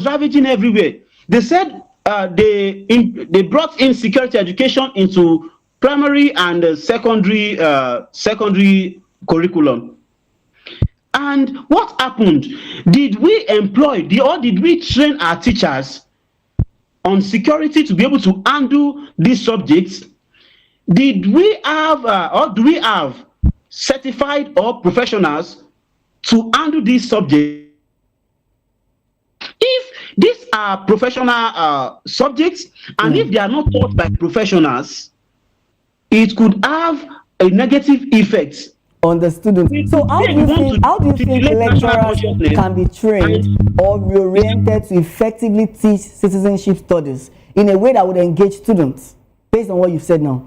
ravaging everywhere. They said they brought in security education into primary and secondary curriculum. And what happened? Did we employ or did we train our teachers on security to be able to handle these subjects? Did we have or do we have certified or professionals to handle these subjects? If these are professional subjects, and if they are not taught by professionals, it could have a negative effect on the students. So how do you think lecturers can be trained or reoriented to effectively teach citizenship studies in a way that would engage students, based on what you've said now?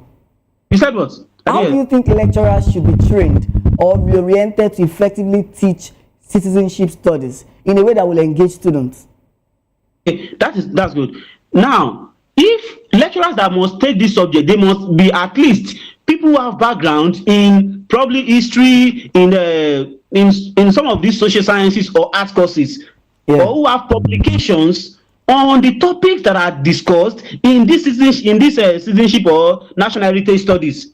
You said what? How do you think lecturers should be trained or reoriented to effectively teach citizenship studies in a way that will engage students? Okay, that's good. Now, if lecturers that must take this subject, they must be at least people who have background in probably history, in some of these social sciences or art courses, or who have publications on the topics that are discussed in this citizenship or national heritage studies.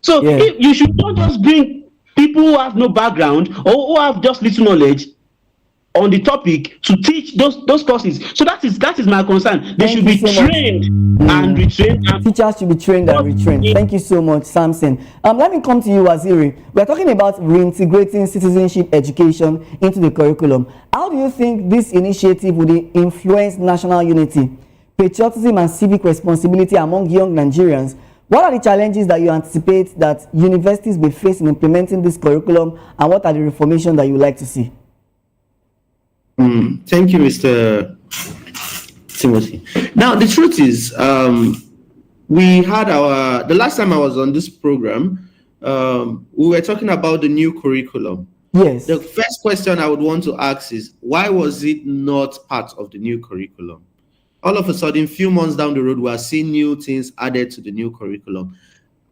So if you should not just bring people who have no background or who have just little knowledge on the topic to teach those courses. So that is my concern. They should be trained and retrained. Teachers should be trained and retrained. Thank you so much, Samson. Let me come to you, Waziri. We're talking about reintegrating citizenship education into the curriculum. How do you think this initiative would influence national unity, patriotism, and civic responsibility among young Nigerians? What are the challenges that you anticipate that universities will face in implementing this curriculum, and what are the reformations that you would like to see? Thank you, Mr. Timothy. Now, the truth is, we had the last time I was on this program, we were talking about the new curriculum. Yes. The first question I would want to ask is, why was it not part of the new curriculum? All of a sudden, few months down the road, we are seeing new things added to the new curriculum.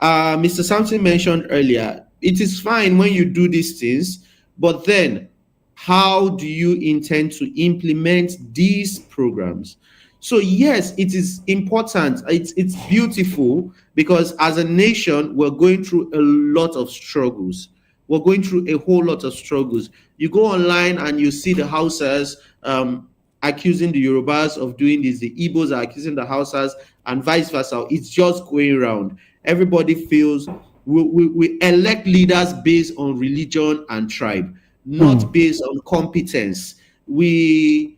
Mr. Sampson mentioned earlier, it is fine when you do these things, but then how do you intend to implement these programs? So yes, it is important. It's beautiful, because as a nation, we're going through a lot of struggles. We're going through a whole lot of struggles. You go online and you see the Hausas accusing the Yorubas of doing this. The Igbos are accusing the Hausas, and vice versa. It's just going around. Everybody feels we elect leaders based on religion and tribe, not based on competence. We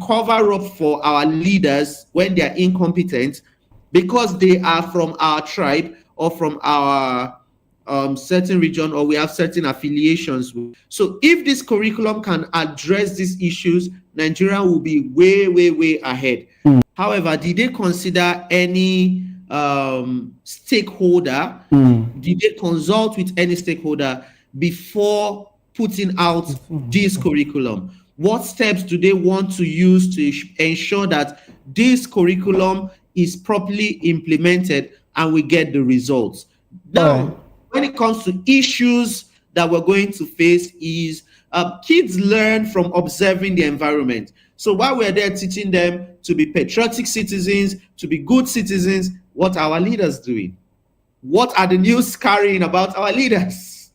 cover up for our leaders when they are incompetent because they are from our tribe or from our certain region, or we have certain affiliations. So if this curriculum can address these issues, Nigeria will be way, way, way ahead. However, did they consider any stakeholder? Did they consult with any stakeholder before putting out this curriculum? What steps do they want to use to ensure that this curriculum is properly implemented and we get the results? Now, when it comes to issues that we're going to face is kids learn from observing the environment. So while we're there teaching them to be patriotic citizens, to be good citizens, what are our leaders doing? What are the news carrying about our leaders?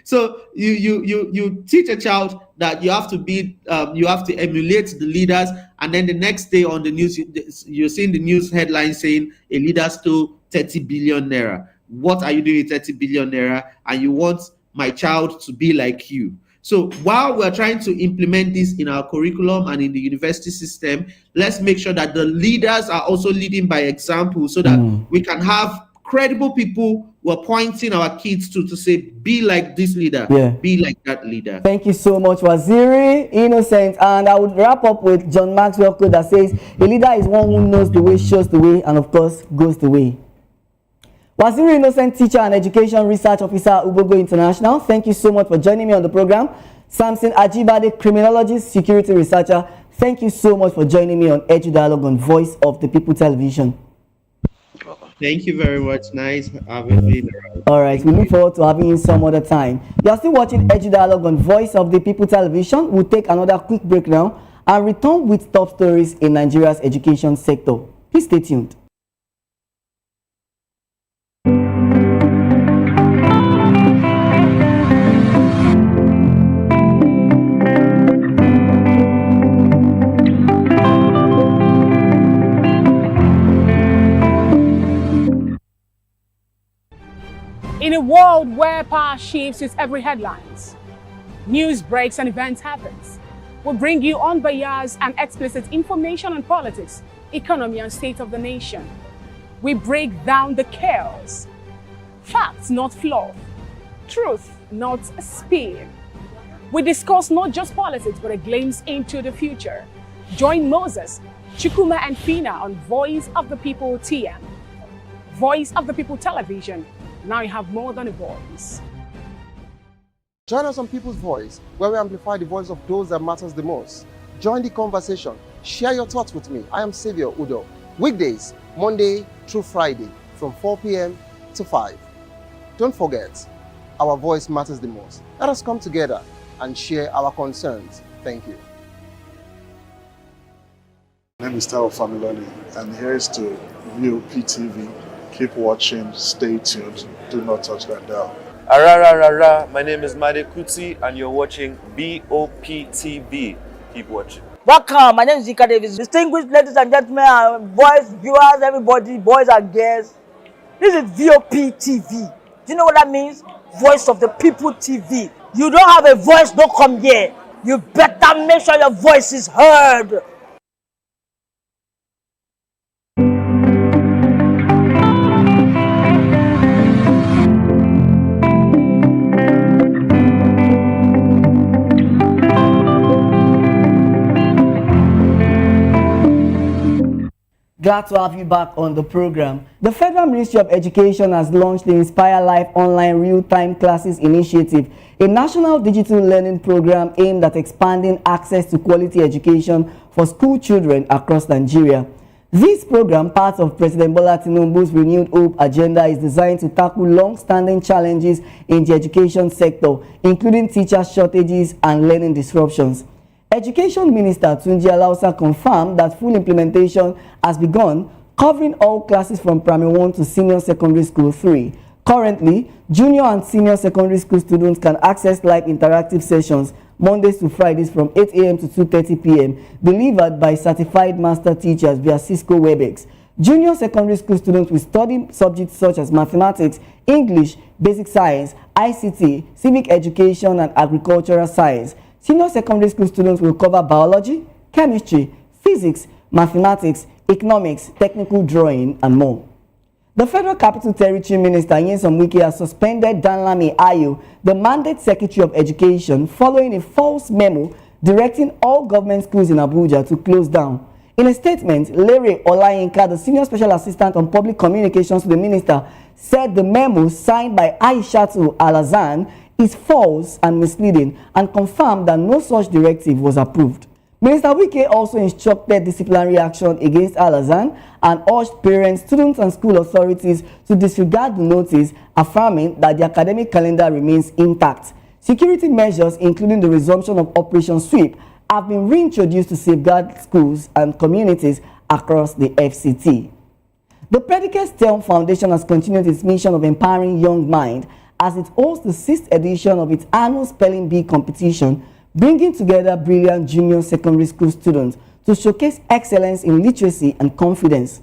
So you teach a child that you have to be, you have to emulate the leaders, and then the next day on the news, you're seeing the news headline saying a leader stole 30 billion naira. What are you doing with 30 billion naira? And you want my child to be like you. So while we're trying to implement this in our curriculum and in the university system, let's make sure that the leaders are also leading by example, so that we can have credible people who are pointing our kids to say, be like this leader, be like that leader. Thank you so much, Waziri Innocent. And I would wrap up with John Maxwell quote that says, a leader is one who knows the way, shows the way, and of course goes the way. Waziri Innocent, teacher and education research officer at Ubogo International, thank you so much for joining me on the program. Samson Ajibade, criminologist, security researcher, thank you so much for joining me on Edu Dialogue on Voice of the People Television. Thank you very much. Nice having me. All right, we look forward to having you some other time. You are still watching Edu Dialogue on Voice of the People Television. We'll take another quick break now. and return with top stories in Nigeria's education sector. Please stay tuned. In a world where power shifts with every headlines, news breaks and events happens, we bring you unbiased and explicit information on politics, economy and state of the nation. We break down the chaos. Facts, not fluff. Truth, not spin. We discuss not just politics, but a glimpse into the future. Join Moses, Chukuma and Fina on Voice of the People TM. Voice of the People Television. Now you have more than a voice. Join us on People's Voice, where we amplify the voice of those that matters the most. Join the conversation. Share your thoughts with me. I am Savior Udo. Weekdays, Monday through Friday, from 4 p.m. to 5. Don't forget, our voice matters the most. Let us come together and share our concerns. Thank you. My name is Tao Familoni, and here's to VOPTV. Keep watching, stay tuned, do not touch that dial. Arararara, my name is Made Kuti and you're watching BOPTV. Keep watching. Welcome, my name is Zika Davis. Distinguished ladies and gentlemen, boys, viewers, everybody, boys and girls. This is VOPTV. Do you know what that means? Voice of the People TV. You don't have a voice, don't come here. You better make sure your voice is heard. Glad to have you back on the program. The Federal Ministry of Education has launched the Inspire Life Online Real-Time Classes Initiative, a national digital learning program aimed at expanding access to quality education for school children across Nigeria. This program, part of President Bola Tinubu's Renewed Hope agenda, is designed to tackle long-standing challenges in the education sector, including teacher shortages and learning disruptions. Education Minister Tunji Alausa confirmed that full implementation has begun, covering all classes from Primary 1 to Senior Secondary School 3. Currently, junior and senior secondary school students can access live interactive sessions Mondays to Fridays from 8 a.m. to 2:30 p.m. delivered by certified master teachers via Cisco WebEx. Junior secondary school students will study subjects such as mathematics, English, basic science, ICT, civic education, and agricultural science. Senior secondary school students will cover biology, chemistry, physics, mathematics, economics, technical drawing, and more. The Federal Capital Territory Minister Nyesom Wike has suspended Danlami Ayo, the Mandate Secretary of Education, following a false memo directing all government schools in Abuja to close down. In a statement, Lere Olayinka, the Senior Special Assistant on Public Communications to the Minister, said the memo signed by Aishatu Alazan is false and misleading, and confirmed that no such directive was approved. Minister Wike also instructed disciplinary action against Alazan and urged parents, students, and school authorities to disregard the notice, affirming that the academic calendar remains intact. Security measures, including the resumption of Operation Sweep, have been reintroduced to safeguard schools and communities across the FCT. The Predicate STEM Foundation has continued its mission of empowering young minds as it holds the 6th edition of its annual Spelling Bee competition, bringing together brilliant junior secondary school students to showcase excellence in literacy and confidence.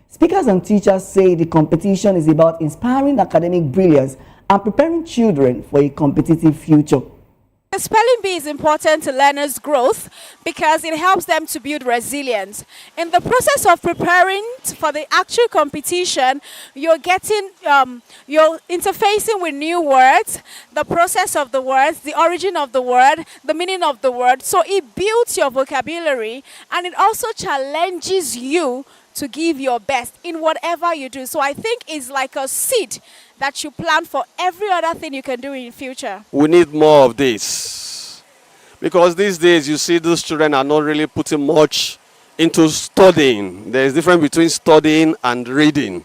Speakers and teachers say the competition is about inspiring academic brilliance and preparing children for a competitive future. The spelling bee is important to learners' growth because it helps them to build resilience. In the process of preparing for the actual competition, you're interfacing with new words, the process of the words, the origin of the word, the meaning of the word. So it builds your vocabulary and it also challenges you to give your best in whatever you do. So I think it's like a seed that you plant for every other thing you can do in the future. We need more of this. Because these days you see those children are not really putting much into studying. There is a difference between studying and reading.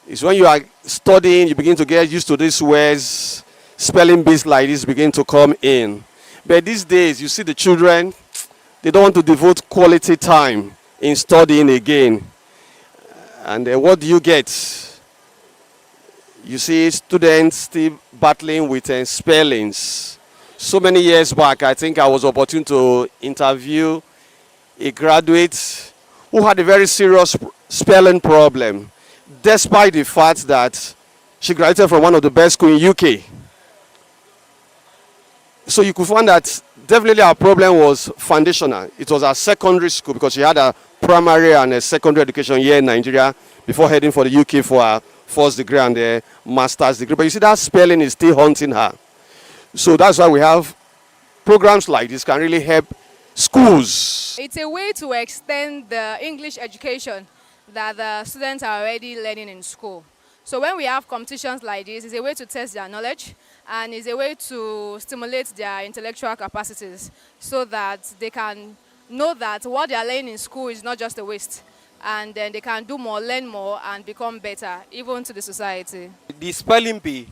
It's when you are studying, you begin to get used to these words, spelling bees like this begin to come in. But these days you see the children, They don't want to devote quality time in studying again. And what do you get? You see students still battling with spellings. So many years back, I think I was opportune to interview a graduate who had a very serious spelling problem, despite the fact that she graduated from one of the best schools in UK. So you could find that definitely our problem was foundational. It was our secondary school, because she had a primary and a secondary education here in Nigeria before heading for the UK for her first degree and a master's degree. But you see, that spelling is still haunting her. So that's why we have programs like this can really help schools. It's a way to extend the English education that the students are already learning in school. So when we have competitions like this, it's a way to test their knowledge, and it's a way to stimulate their intellectual capacities so that they can know that what they are learning in school is not just a waste, and then they can do more, learn more, and become better, even to the society. The spelling bee,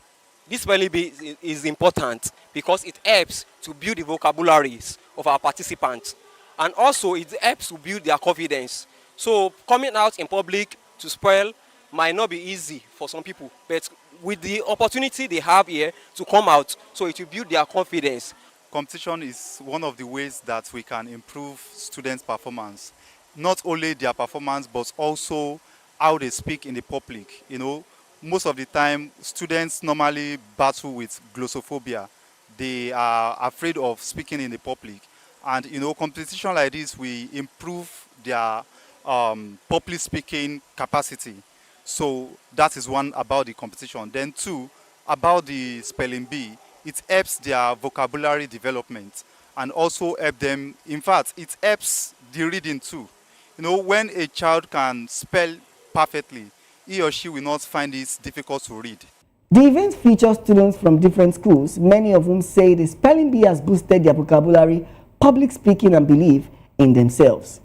this spelling bee is important because it helps to build the vocabularies of our participants, and also it helps to build their confidence. So coming out in public to spell might not be easy for some people, but with the opportunity they have here to come out, so it will build their confidence. Competition is one of the ways that we can improve students' performance. Not only their performance, but also how they speak in the public. You know, most of the time, students normally battle with glossophobia. They are afraid of speaking in the public. And, you know, competition like this, we improve their public speaking capacity. So that is one about the competition. Then two, about the spelling bee, it helps their vocabulary development and also help them, in fact, it helps the reading too. You know, when a child can spell perfectly, he or she will not find it difficult to read. The event features students from different schools, many of whom say the spelling bee has boosted their vocabulary, public speaking, and belief in themselves.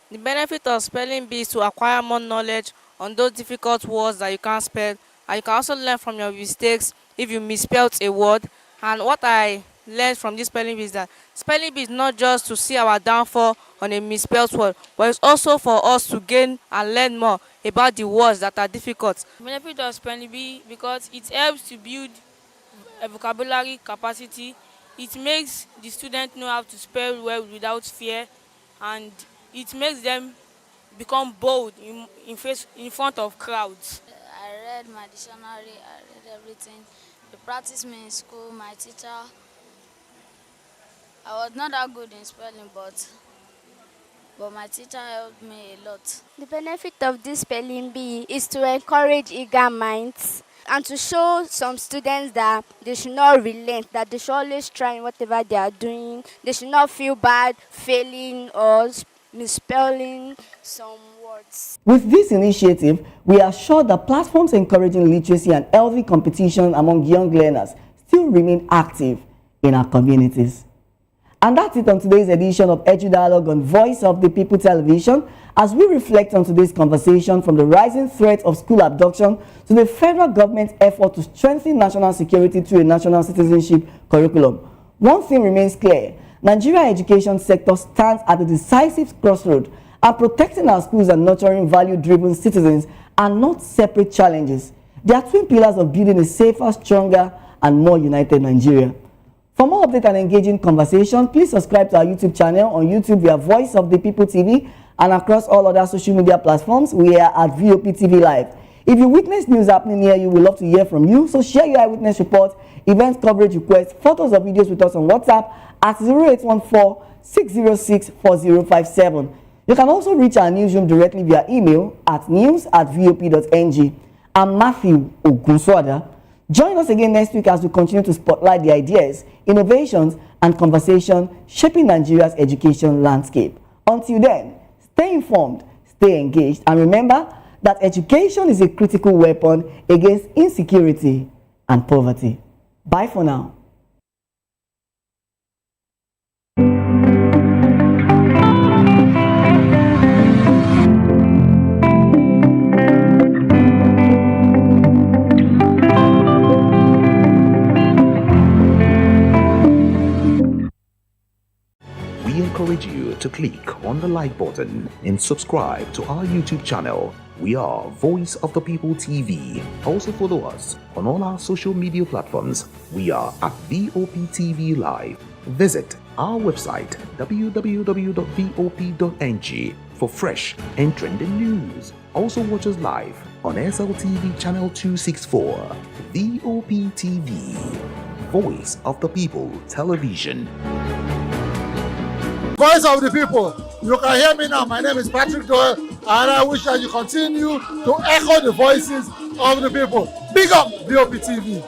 The benefit of spelling bee is to acquire more knowledge on those difficult words that you can't spell, and you can also learn from your mistakes if you misspelled a word. And what I learned from this spelling bee is that spelling bee is not just to see our downfall on a misspelled word, but it's also for us to gain and learn more about the words that are difficult. The benefit of spelling bee because it helps to build a vocabulary capacity. It makes the student know how to spell well without fear, and it makes them become bold in front of crowds. I read my dictionary, I read everything. They practiced me in school, my teacher. I was not that good in spelling, but my teacher helped me a lot. The benefit of this spelling bee is to encourage eager minds and to show some students that they should not relent, that they should always try in whatever they are doing. They should not feel bad failing or misspelling some words. With this initiative, we are sure that platforms encouraging literacy and healthy competition among young learners still remain active in our communities. And that's it on today's edition of Edu Dialogue on Voice of the People Television, as we reflect on today's conversation from the rising threat of school abduction to the federal government's effort to strengthen national security through a national citizenship curriculum. One thing remains clear: Nigeria's education sector stands at a decisive crossroad, and protecting our schools and nurturing value-driven citizens are not separate challenges. They are twin pillars of building a safer, stronger, and more united Nigeria. For more update and engaging conversation, please subscribe to our YouTube channel on YouTube via Voice of the People TV, and across all other social media platforms, we are at voptvlive Live. If you witness news happening here, you would love to hear from you, so share your eyewitness report, event coverage requests, photos or videos with us on WhatsApp at 0814-606-4057. You can also reach our newsroom directly via email at news@vop.ng. I'm Matthew Ogunswada. Join us again next week as we continue to spotlight the ideas, innovations, and conversation shaping Nigeria's education landscape. Until then, stay informed, stay engaged, and remember that education is a critical weapon against insecurity and poverty. Bye for now. We encourage you to to click on the like button and subscribe to our YouTube channel. We are Voice of the People TV. Also follow us on all our social media platforms. We are at VOPTV Live. Visit our website www.vop.ng for fresh and trending news. Also watch us live on SLTV channel 264. VOPTV, Voice of the People Television. Voice of the People. You can hear me now. My name is Patrick Doyle, and I wish that you continue to echo the voices of the people. Big up VOP TV.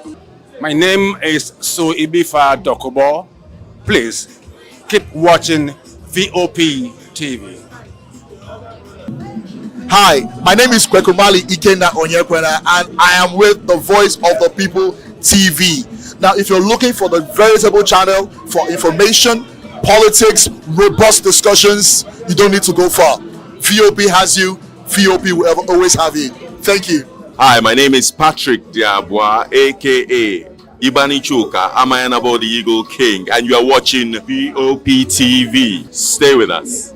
My name is Suibifa Dokubo. Please keep watching VOP TV. Hi, my name is Kwekumali Ikenda Onyekwena, and I am with the Voice of the People TV. Now, if you're looking for the veritable channel for information, politics, robust discussions, you don't need to go far. VOP has you. VOP will always have you. Thank you. Hi, my name is Patrick Diabwa, aka Ibani Chuka, Amayanabo the Eagle King, and you are watching VOP TV. Stay with us.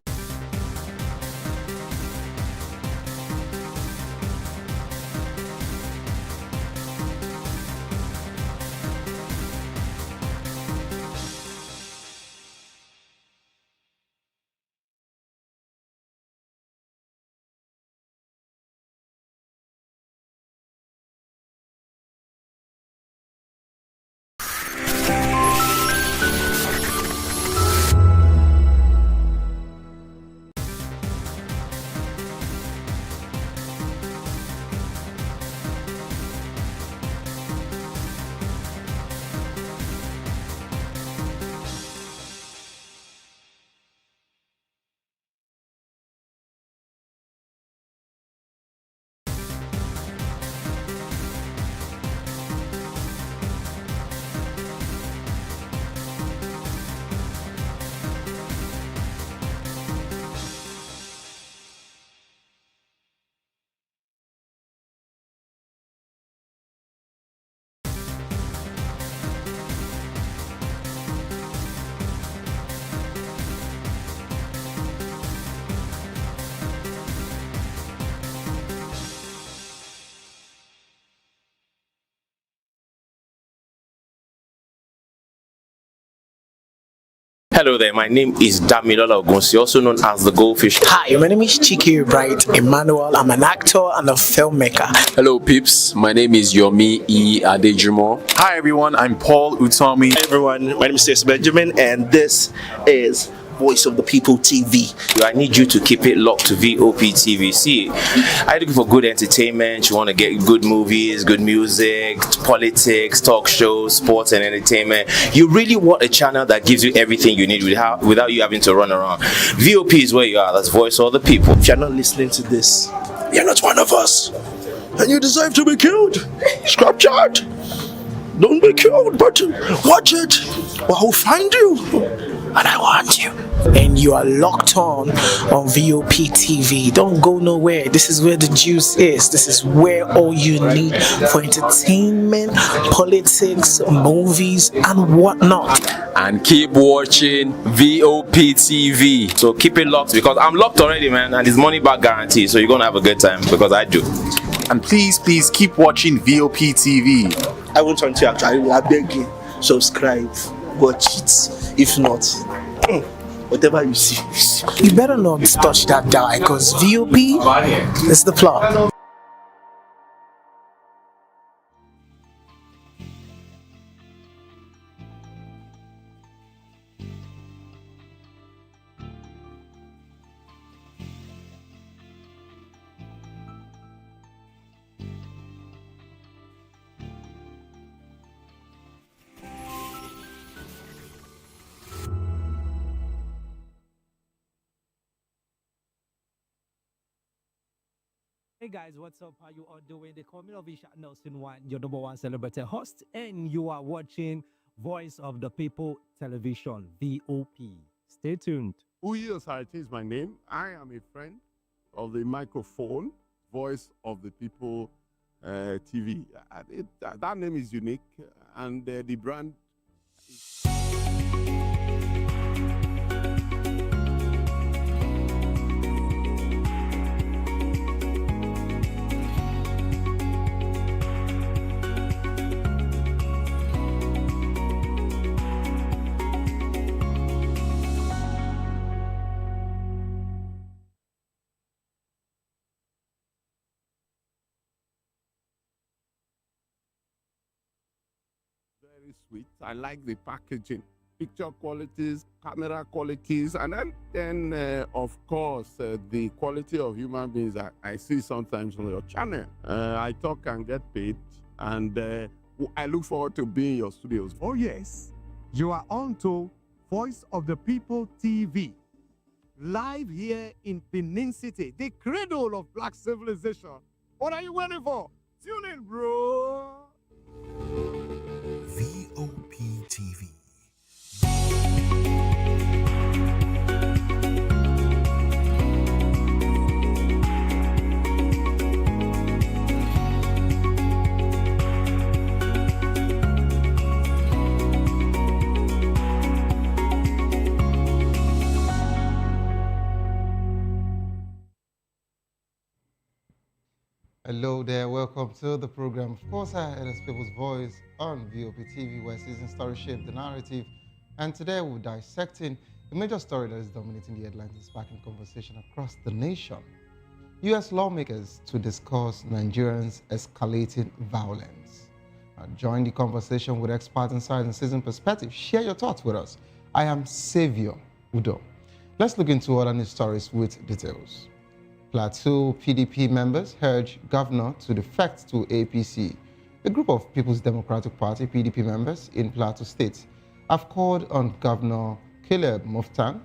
Hello there, my name is Damilola Ogunsi, also known as the Goldfish. Hi, my name is Chiki Bright Emmanuel. I'm an actor and a filmmaker. Hello peeps, my name is Yomi E. Adejimo. Hi everyone, I'm Paul Utomi. Hi everyone, my name is Stacey Benjamin, and this is Voice of the People TV. I need you to keep it locked to VOP TV. See, are you looking for good entertainment? You want to get good movies, good music, politics, talk shows, sports and entertainment. You really want a channel that gives you everything you need without you having to run around. VOP is where you are. That's Voice of the People. If you're not listening to this, you're not one of us, and you deserve to be killed. Scrap chat. Don't be killed, but watch it, or I'll find you. And I want you. And you are locked on VOP TV. Don't go nowhere. This is where the juice is. This is where all you need for entertainment, politics, movies, and whatnot. And keep watching VOP TV. So keep it locked, because I'm locked already, man, and it's money back guarantee. So you're gonna have a good time, because I do. And please keep watching VOP TV. I won't want to actually, I beg you, subscribe, watch it. If not, whatever you see. You better not touch that die, because VOP is the plot. Hey guys, what's up? How you all doing? They call me Novisha Nelson One, your number one celebrity host, and you are watching Voice of the People Television, VOP. Stay tuned. Uyi Osarite is my name. I am a friend of the microphone, Voice of the People TV. That name is unique, and the brand is very sweet. I like the packaging, picture qualities, camera qualities, and then of course, the quality of human beings that I see sometimes on your channel. I talk and get paid, and I look forward to being in your studios. Oh yes, you are on to Voice of the People TV, live here in Benin City, the cradle of black civilization. What are you waiting for? Tune in, bro. VOP TV. Hello there, welcome to the program. Of course, it is People's Voice on VOP TV, where season stories shape the narrative. And today we're dissecting a major story that is dominating the headlines and sparking conversation across the nation. U.S. lawmakers to discuss Nigerians' escalating violence. Join the conversation with experts inside and season perspective. Share your thoughts with us. I am Savior Udo. Let's look into other news stories with details. Plateau PDP members urge governor to defect to APC. A group of People's Democratic Party PDP members in Plateau State have called on Governor Caleb Mutfwang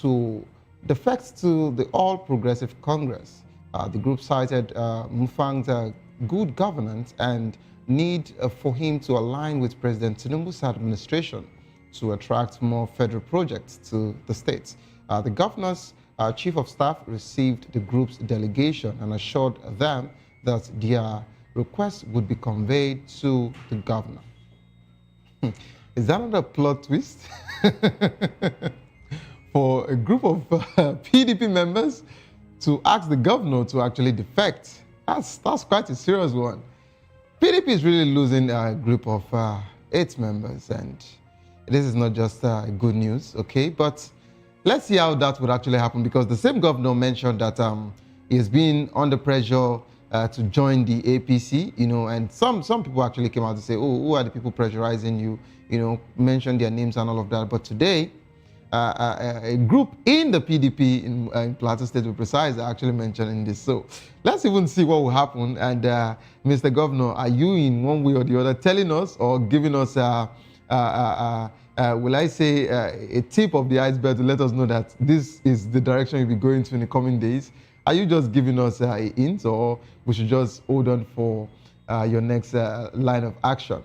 to defect to the All Progressive Congress. The group cited Mutfwang's good governance and need for him to align with President Tinubu's administration to attract more federal projects to the state. The governor's Chief of Staff received the group's delegation and assured them that their request would be conveyed to the governor. Is that not a plot twist? For a group of PDP members to ask the governor to actually defect. That's quite a serious one. PDP is really losing a group of 8 members, and this is not just good news, okay? But let's see how that would actually happen, because the same governor mentioned that he has been under pressure to join the APC, and some people actually came out to say, oh, who are the people pressurizing you, mention their names and all of that. But today, a group in the PDP in Plateau State, to be precise, are actually mentioning this. So let's even see what will happen. And Mr. Governor, are you in one way or the other telling us or giving us will I say, a tip of the iceberg to let us know that this is the direction you'll be going to in the coming days? Are you just giving us a hint, or we should just hold on for your next line of action?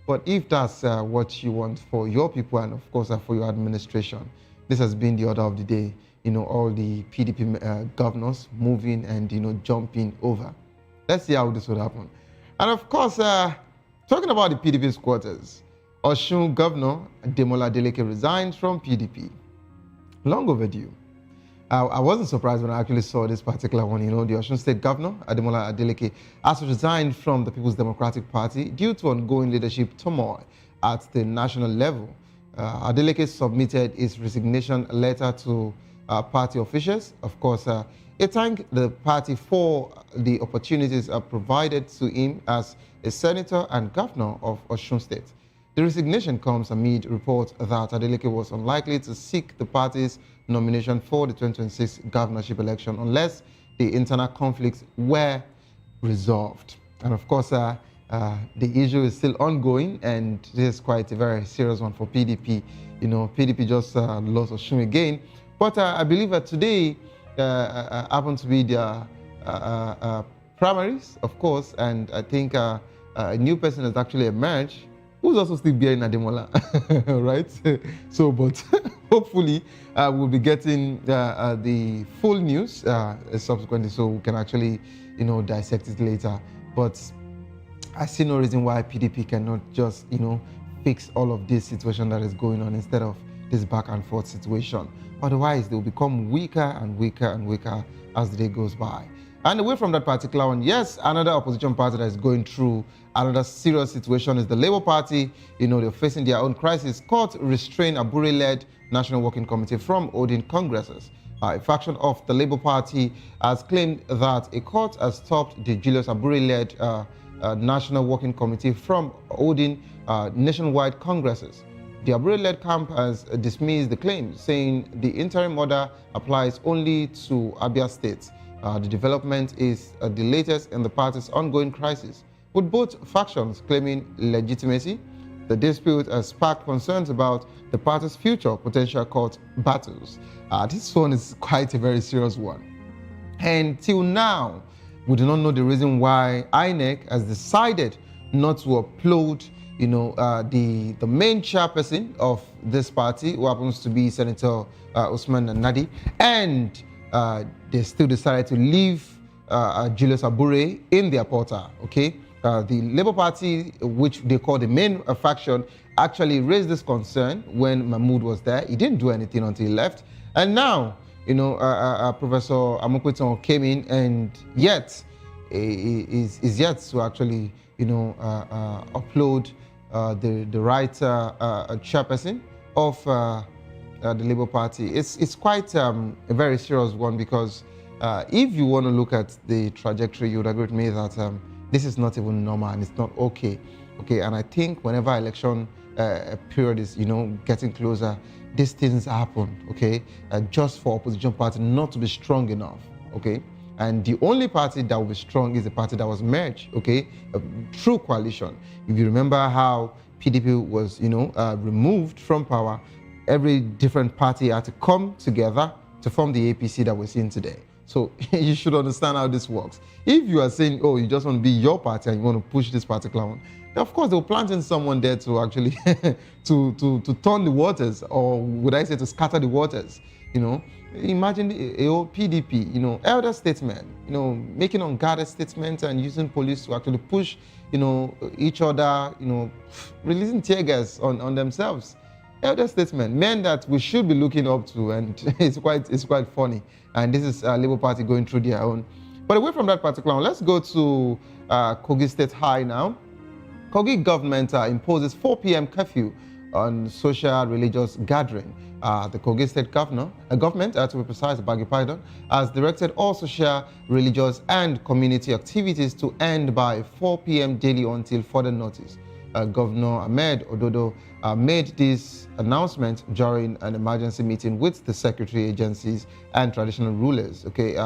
But if that's what you want for your people and, of course, for your administration, this has been the order of the day. All the PDP governors moving and, jumping over. Let's see how this will happen. And, of course, talking about the PDP's quarters, Osun Governor Ademola Adeleke resigned from PDP. Long overdue. I wasn't surprised when I actually saw this particular one. The Osun State Governor Ademola Adeleke has resigned from the People's Democratic Party due to ongoing leadership turmoil at the national level. Adeleke submitted his resignation letter to party officials. Of course, he thanked the party for the opportunities provided to him as a senator and governor of Osun State. The resignation comes amid reports that Adeleke was unlikely to seek the party's nomination for the 2026 governorship election unless the internal conflicts were resolved. And of course, the issue is still ongoing, and this is quite a very serious one for PDP. PDP just lost Osun again. But I believe that today happened to be their primaries, of course, and I think a new person has actually emerged, who's also still bearing Ademola, right? So, but hopefully we'll be getting the full news subsequently, so we can actually, dissect it later. But I see no reason why PDP cannot just, fix all of this situation that is going on instead of this back and forth situation. Otherwise, they'll become weaker and weaker and weaker as the day goes by. And away from that particular one, yes, another opposition party that is going through another serious situation is the Labour Party. They're facing their own crisis. Court restrained Abure-led National Working Committee from holding congresses. A faction of the Labour Party has claimed that a court has stopped the Julius Abure-led National Working Committee from holding nationwide congresses. The Abure-led camp has dismissed the claims, saying the interim order applies only to Abia State. The development is the latest in the party's ongoing crisis, with both factions claiming legitimacy. The dispute has sparked concerns about the party's future potential court battles. This one is quite a very serious one. And till now, we do not know the reason why INEC has decided not to upload, the main chairperson of this party, who happens to be Senator Usman Nadi, and they still decided to leave Julius Abure in their portal. Okay, the Labour Party, which they call the main faction, actually raised this concern when Mahmoud was there. He didn't do anything until he left, and now Professor Amokweton came in, and yet is yet to actually upload the right chairperson of the Labour Party. It's quite a very serious one, because if you want to look at the trajectory, you would agree with me that this is not even normal and it's not okay. Okay, and I think whenever election period is getting closer, these things happen. Okay, just for opposition party not to be strong enough. Okay. And the only party that will be strong is the party that was merged, okay, through coalition. If you remember how PDP was, removed from power, every different party had to come together to form the APC that we're seeing today. So you should understand how this works. If you are saying, oh, you just want to be your party and you want to push this particular one, then of course they'll plant in someone there to actually to turn the waters, or would I say to scatter the waters, Imagine a PDP, elder statesmen, making unguarded statements and using police to actually push, each other, releasing tear gas on themselves. Elder statesmen, men that we should be looking up to, and it's quite funny. And this is Labour Party going through their own. But away from that particular one, let's go to Kogi State High now. Kogi government imposes 4 p.m. curfew on social religious gathering. The Kogi State government, to be precise, has directed all social, religious and community activities to end by 4 p.m. daily until further notice. Governor Ahmed Ododo made this announcement during an emergency meeting with the secretary agencies and traditional rulers. Okay,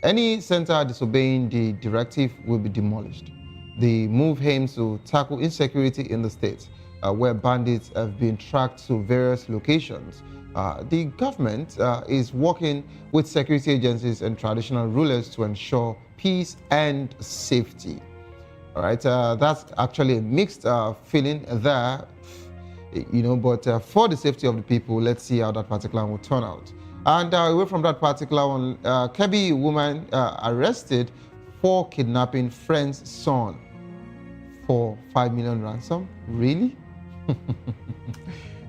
any center disobeying the directive will be demolished. The move aims to tackle insecurity in the state, where bandits have been tracked to various locations. The government is working with security agencies and traditional rulers to ensure peace and safety. All right, that's actually a mixed feeling there, but for the safety of the people, let's see how that particular one will turn out. And away from that particular one, Kebbi woman arrested for kidnapping friend's son for 5 million ransom. Really?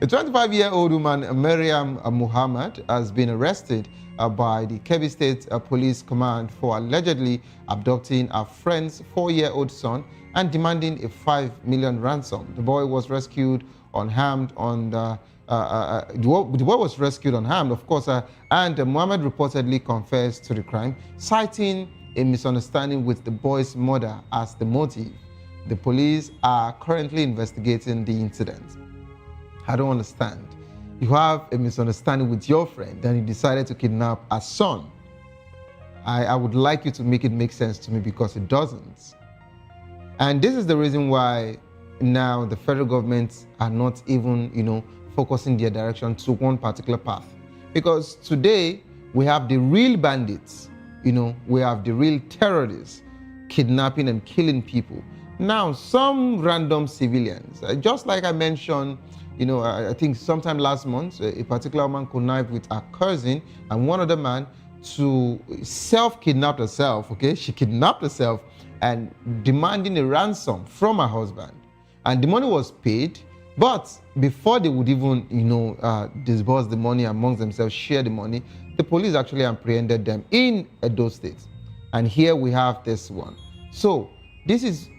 A 25-year-old woman, Mariam Muhammad, has been arrested by the Kebbi State Police Command for allegedly abducting a friend's 4-year-old son and demanding a 5 million ransom. The boy was rescued unharmed of course, and Muhammad reportedly confessed to the crime, citing a misunderstanding with the boy's mother as the motive. The police are currently investigating the incident. I don't understand. You have a misunderstanding with your friend, then you decided to kidnap a son. I would like you to make it make sense to me, because it doesn't. And this is the reason why now the federal government are not even, focusing their direction to one particular path. Because today we have the real bandits, we have the real terrorists kidnapping and killing people. Now, some random civilians, just like I mentioned, I think sometime last month, a particular man connived with a cousin and one other man to self-kidnap herself, okay? She kidnapped herself and demanding a ransom from her husband. And the money was paid, but before they would even, disburse the money amongst themselves, share the money, the police actually apprehended them in Edo State. And here we have this one. So this is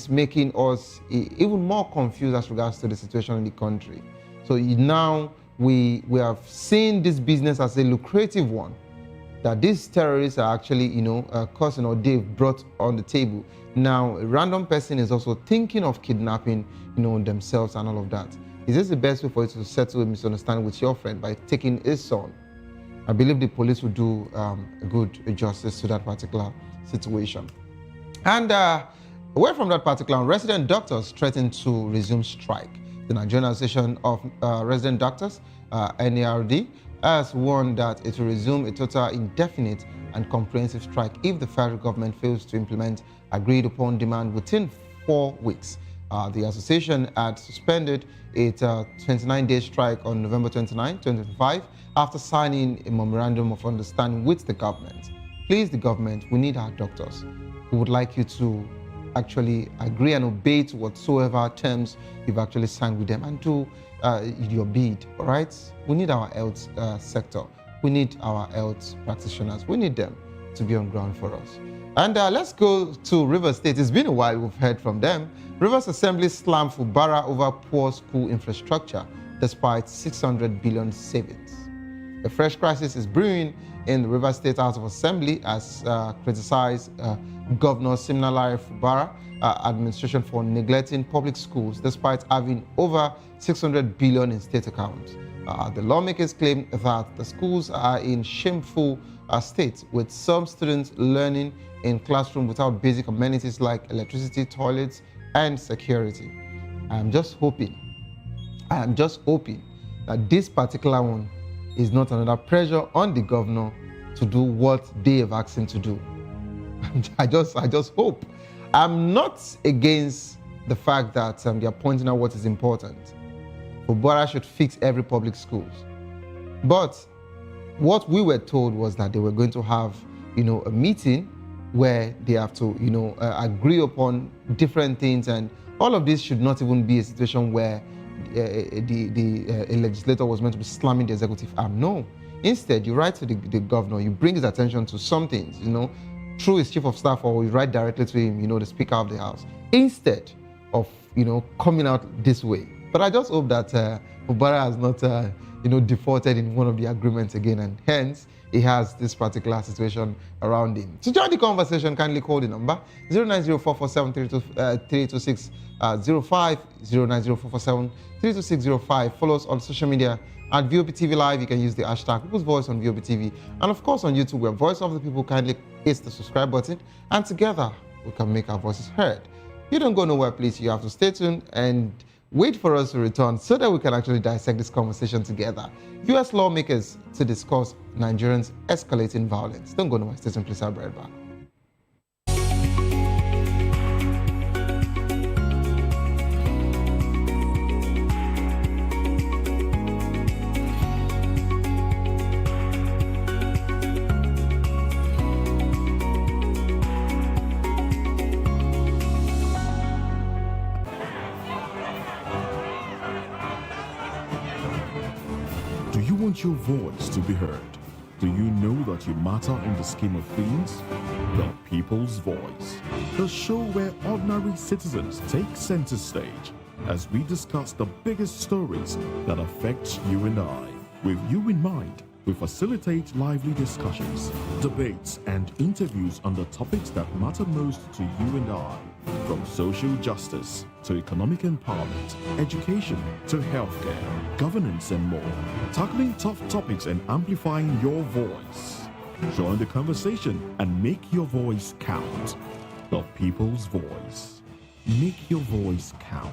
making us even more confused as regards to the situation in the country. So now we have seen this business as a lucrative one. that these terrorists are actually, causing, or they've brought on the table. Now, a random person is also thinking of kidnapping, themselves and all of that. Is this the best way for you to settle a misunderstanding with your friend, by taking his son? I believe the police will do good justice to that particular situation. And away from that particular, resident doctors threatened to resume strike. The Nigerian Association of Resident Doctors, NARD, has warned that it will resume a total indefinite and comprehensive strike if the federal government fails to implement agreed upon demand within 4 weeks. The association had suspended its 29-day strike on November 29, 2025, after signing a memorandum of understanding with the government. Please, the government, we need our doctors. We would like you to actually agree and obey to whatsoever terms you've actually signed with them, and do your bid, all right? We need our health sector. We need our health practitioners. We need them to be on ground for us. And let's go to Rivers State. It's been a while we've heard from them. Rivers Assembly slammed Fubara over poor school infrastructure despite 600 billion savings. A fresh crisis is brewing in the Rivers State House of Assembly as criticized Governor Siminalayi Fubara administration for neglecting public schools despite having over 600 billion in state accounts. The lawmakers claim that the schools are in shameful state, with some students learning in classrooms without basic amenities like electricity, toilets, and security. I'm just hoping that this particular one is not another pressure on the governor to do what they have asked him to do. I just hope. I'm not against the fact that they are pointing out what is important. Fubara should fix every public schools. But what we were told was that they were going to have, a meeting where they have to, agree upon different things, and all of this should not even be a situation where a legislator was meant to be slamming the executive arm. No. Instead, you write to the governor, you bring his attention to some things, through his chief of staff, or you write directly to him, the Speaker of the House, instead of, coming out this way. But I just hope that Fubara has not, defaulted in one of the agreements again, and hence he has this particular situation around him. To join the conversation, kindly call the number 09044732605, 09044732605. Follow us on social media at VOPTV Live. You can use the hashtag People's Voice on VOPTV. And of course on YouTube, we're Voice of the People. Kindly hit the subscribe button, and together we can make our voices heard. You don't go nowhere, please. You have to stay tuned and wait for us to return so that we can actually dissect this conversation together. US lawmakers to discuss Nigerians' escalating violence. Don't go nowhere. Stay tuned, please. I'll be right back. Your voice to be heard. Do you know that you matter in the scheme of things? The People's Voice, the show where ordinary citizens take center stage as we discuss the biggest stories that affect you and I. With you in mind, we facilitate lively discussions, debates, and interviews on the topics that matter most to you and I. From social justice to economic empowerment, education to healthcare, governance, and more. Tackling tough topics and amplifying your voice. Join the conversation and make your voice count. The People's Voice. Make your voice count.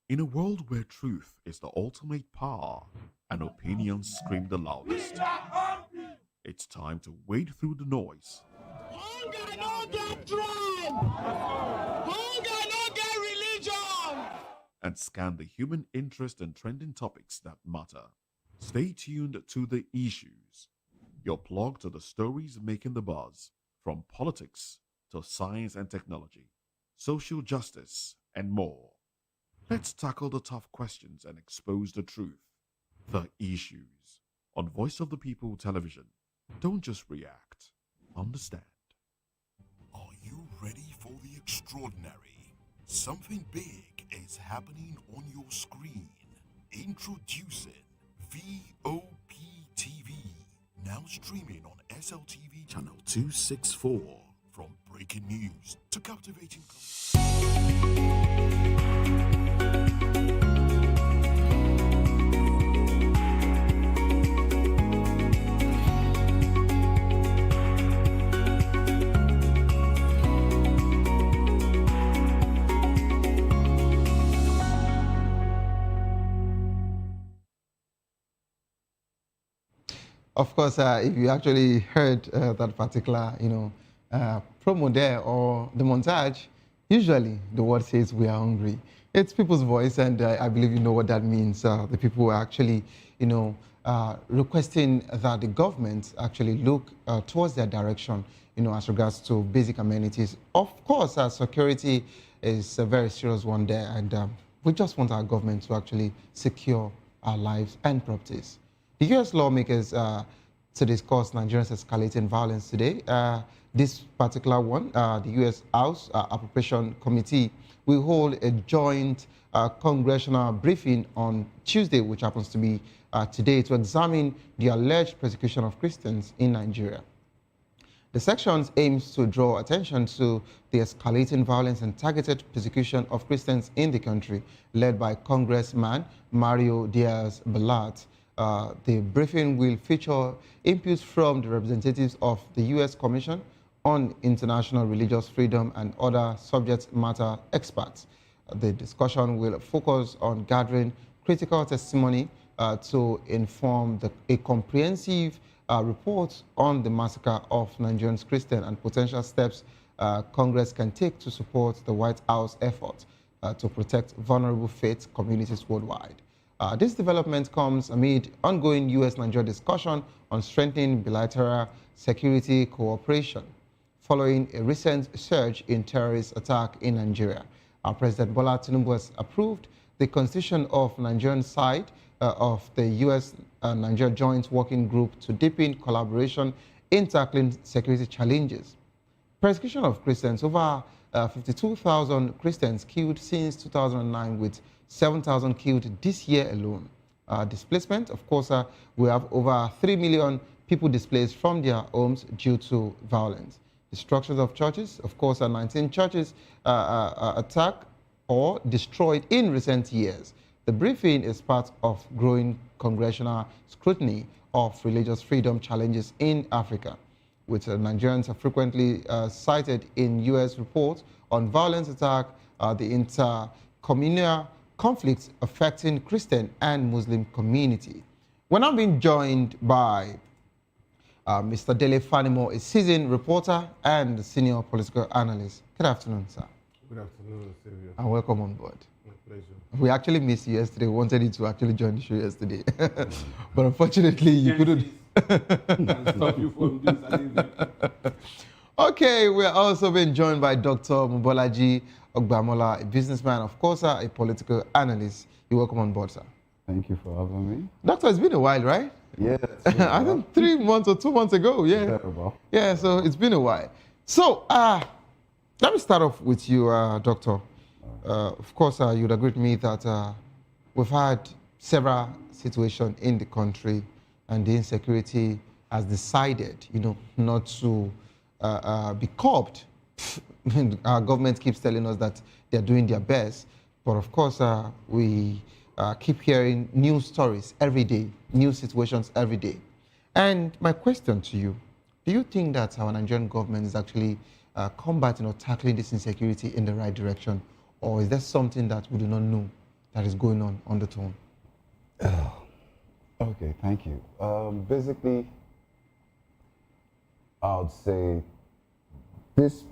In a world where truth is the ultimate power and opinions scream the loudest, it's time to wade through the noise. Hunger no get drum! Hunger no get religion! And scan the human interest and trending topics that matter. Stay tuned to The Issues, your plug to the stories making the buzz, from politics to science and technology, social justice, and more. Let's tackle the tough questions and expose the truth. The Issues on Voice of the People Television. Don't just react, understand. Are you ready for the extraordinary? Something big is happening on your screen. Introducing VOPTV. streaming on SLTV channel 264. From breaking news to captivating. Of course, if you actually heard that particular, promo there or the montage, usually the word says we are hungry. It's people's voice, and I believe you know what that means. The people are actually, requesting that the government actually look towards their direction, as regards to basic amenities. Of course, security is a very serious one there, and we just want our government to actually secure our lives and properties. The U.S. lawmakers to discuss Nigeria's escalating violence today. This particular one, the U.S. House Appropriation Committee will hold a joint congressional briefing on Tuesday, which happens to be today, to examine the alleged persecution of Christians in Nigeria. The section aims to draw attention to the escalating violence and targeted persecution of Christians in the country, led by Congressman Mario Diaz-Balart. The briefing will feature inputs from the representatives of the U.S. Commission on International Religious Freedom and other subject matter experts. The discussion will focus on gathering critical testimony to inform a comprehensive report on the massacre of Nigerian Christians and potential steps Congress can take to support the White House effort to protect vulnerable faith communities worldwide. This development comes amid ongoing U.S.-Nigeria discussion on strengthening bilateral security cooperation following a recent surge in terrorist attack in Nigeria. President Bola Tinubu has approved the constitution of Nigerian side of the U.S.-Nigeria Joint Working Group to deepen collaboration in tackling security challenges. Persecution of Christians: over 52,000 Christians killed since 2009, with 7,000 killed this year alone. Displacement: of course, we have over 3 million people displaced from their homes due to violence. Destructions of churches: of course, 19 churches attacked or destroyed in recent years. The briefing is part of growing congressional scrutiny of religious freedom challenges in Africa, with Nigerians are frequently cited in U.S. reports on violence attack, the intercommunal conflicts affecting Christian and Muslim community. We're now being joined by Mr. Dele Fanimo, a seasoned reporter and senior political analyst. Good afternoon, sir. Good afternoon, Silvio. And welcome on board. My pleasure. We actually missed you yesterday. We wanted you to actually join the show yesterday. But unfortunately, you couldn't. Stop you from doing something. Okay, we're also being joined by Dr. Mobolaji Ogbamola, a businessman, of course, a political analyst. You're welcome on board, sir. Thank you for having me. Doctor, it's been a while, right? Yeah. I think 3 months or 2 months ago, yeah. Terrible. Yeah, so it's been a while. So, let me start off with you, Doctor. Of course, you'd agree with me that we've had several situations in the country, and the insecurity has decided, not to be curbed. Our government keeps telling us that they're doing their best, but of course, we keep hearing new stories every day, new situations every day. And my question to you: do you think that our Nigerian government is actually combating or tackling this insecurity in the right direction, or is there something that we do not know that is going on undertone? Okay, thank you. Basically, I would say this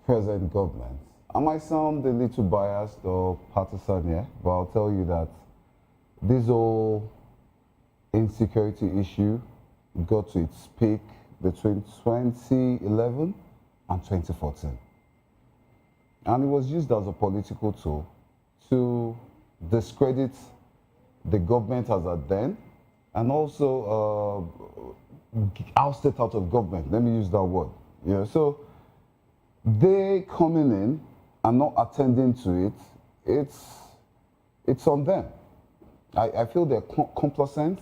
present government, I might sound a little biased or partisan here, but I'll tell you that this whole insecurity issue got to its peak between 2011 and 2014. And it was used as a political tool to discredit the government as at then, and also oust it out of government. Let me use that word. So they coming in and not attending to it, it's on them. I feel they're complacent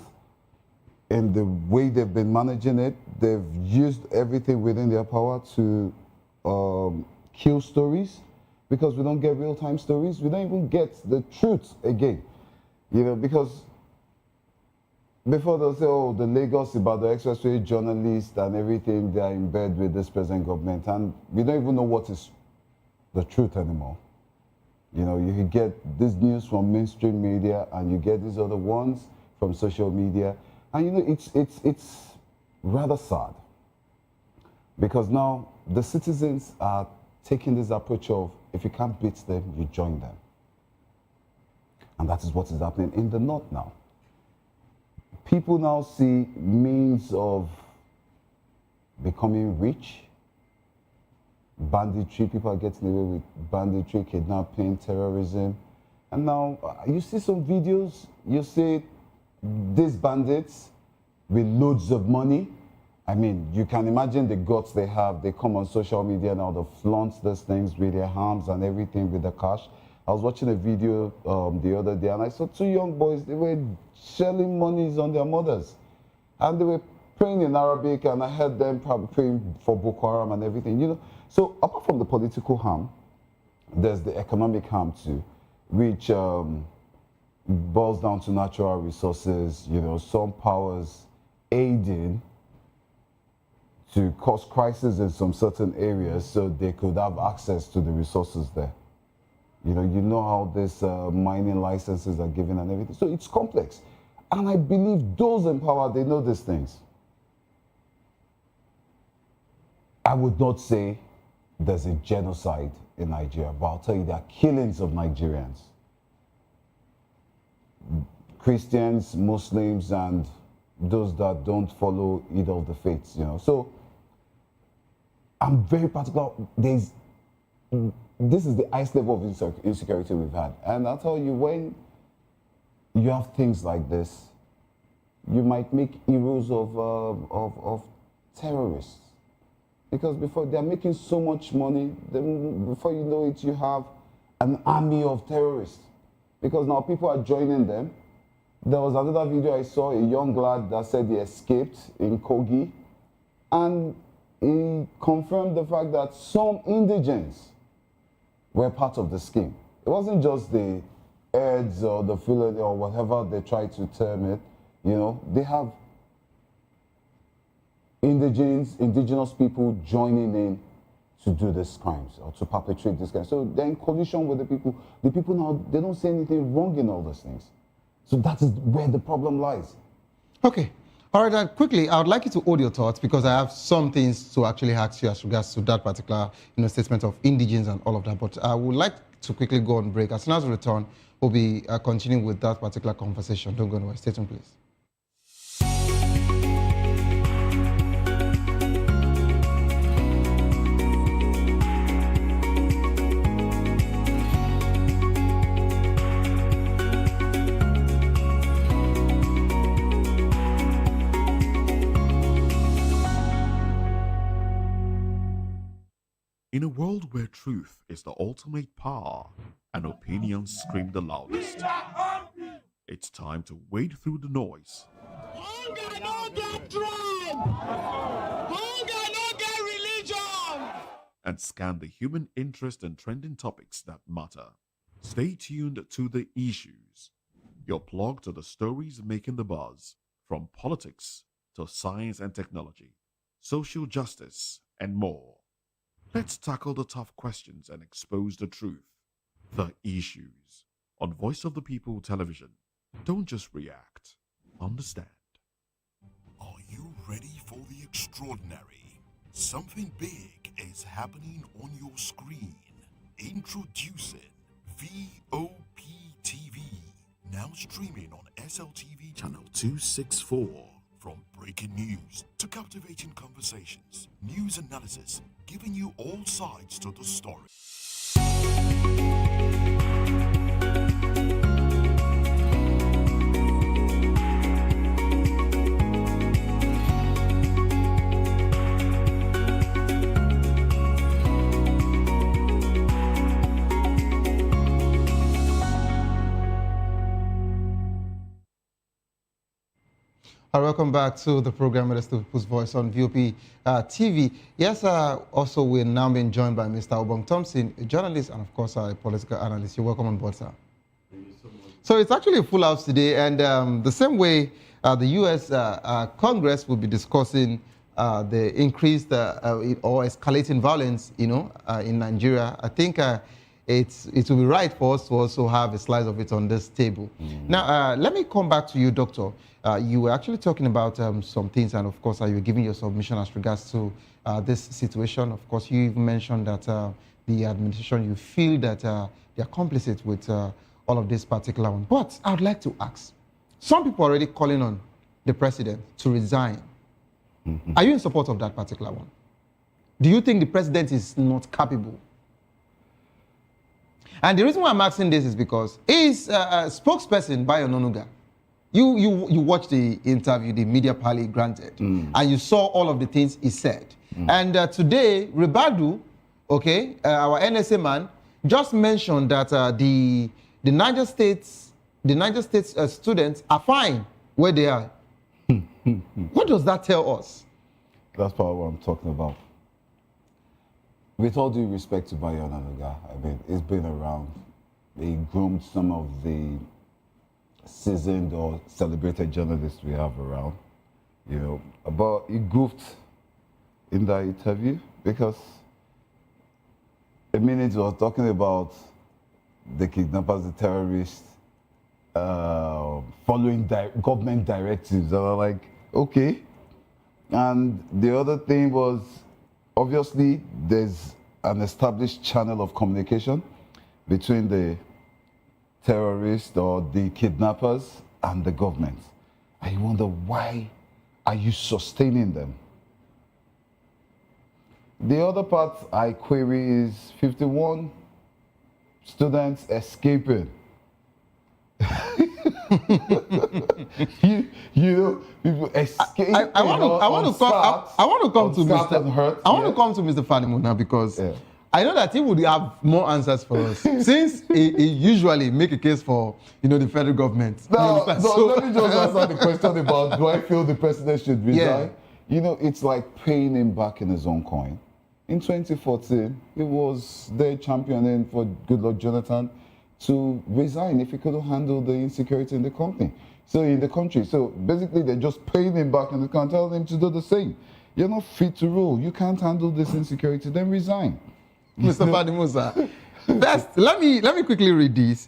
in the way they've been managing it. They've used everything within their power to kill stories, because we don't get real-time stories. We don't even get the truth again, you know, because before they'll say, oh, the Lagos about the expressway journalists and everything, they are in bed with this present government, and we don't even know what is the truth anymore. You know, you get this news from mainstream media, and you get these other ones from social media, and you know, it's rather sad, because now the citizens are taking this approach of, if you can't beat them, you join them. And that is what is happening in the north now. People now see means of becoming rich, banditry. People are getting away with banditry, kidnapping, terrorism. And now you see some videos, you see these bandits with loads of money. I mean, you can imagine the guts they have. They come on social media now, they flaunt these things with their arms and everything with the cash. I was watching a video the other day, and I saw two young boys. They were shelling monies on their mothers, and they were praying in Arabic, and I heard them probably praying for Boko Haram and everything. You know, so apart from the political harm, there's the economic harm too, which boils down to natural resources. You know, some powers aiding to cause crisis in some certain areas so they could have access to the resources there. You know how these mining licenses are given and everything. So it's complex. And I believe those in power, they know these things. I would not say there's a genocide in Nigeria, but I'll tell you there are killings of Nigerians. Christians, Muslims, and those that don't follow either of the faiths, you know. So I'm very particular. This is the highest level of insecurity we've had. And I'll tell you, when you have things like this, you might make heroes of terrorists. Because before they're making so much money, then before you know it, you have an army of terrorists. Because now people are joining them. There was another video I saw, a young lad that said he escaped in Kogi, and he confirmed the fact that some indigents were part of the scheme. It wasn't just the Eds or the Fulani or whatever they try to term it. You know, they have indigenous people joining in to do these crimes or to perpetrate these crimes. So they're in collision with the people. The people now, they don't see anything wrong in all those things. So that is where the problem lies. Okay. All right, quickly, I would like you to hold your thoughts, because I have some things to actually ask you as regards to that particular, statement of indigens and all of that. But I would like to quickly go on break. As soon as we return, we'll be continuing with that particular conversation. Don't go anywhere. Stay tuned, please. In a world where truth is the ultimate power and opinions scream the loudest, it's time to wade through the noise. Hunger no get tribe. Hunger no get religion. And scan the human interest and trending topics that matter. Stay tuned to The Issues, your plug to the stories making the buzz, from politics to science and technology, social justice, and more. Let's tackle the tough questions and expose the truth. The Issues on Voice of the People Television. Don't just react, understand. Are you ready for the extraordinary? Something big is happening on your screen. Introducing VOP TV, now streaming on SLTV channel 264. From breaking news to captivating conversations, news analysis, giving you all sides to the story. Welcome back to the program, Minister People's Voice on VOP TV. Yes, also we're now being joined by Mr. Obong Thompson, a journalist and, of course, a political analyst. You're welcome on board, sir. Thank you so much. So it's actually a full house today, and the same way the U.S. Congress will be discussing the increased or escalating violence, in Nigeria. I think it will be right for us to also have a slice of it on this table. Now, let me come back to you, Doctor. You were actually talking about some things, and of course, you were giving your submission as regards to this situation. Of course, you even mentioned that the administration, you feel that they are complicit with all of this particular one. But I would like to ask, some people are already calling on the president to resign. Are you in support of that particular one? Do you think the president is not capable? And the reason why I'm asking this is because his spokesperson, Bayo Nonuga, you watched the interview, the media parley granted, and you saw all of the things he said. And today, Ribadu, okay, our NSA man, just mentioned that the Niger States students are fine where they are. What does that tell us? That's probably what I'm talking about. With all due respect to Bayo Nonuga, I mean, it's been around. They groomed some of the seasoned or celebrated journalists we have around, but he goofed in that interview because a minute he was talking about the kidnappers, the terrorists, following government directives. And I'm like, okay. And the other thing was, obviously, there's an established channel of communication between the terrorists or the kidnappers and the government. I wonder, why are you sustaining them? The other part I query is 51 students escaping. People escape. I want to come to Mr. Fanimu now, because I know that he would have more answers for us since he usually make a case for the federal government. No, let me just answer the question about, do I feel the president should resign? It's like paying him back in his own coin. In 2014, he was there championing for Goodluck Jonathan to resign if he couldn't handle the insecurity in the country. So basically, they're just paying him back in the country, telling him to do the same. You're not fit to rule. You can't handle this insecurity, then resign. Mr. Fadi Musa, first, let me quickly read this.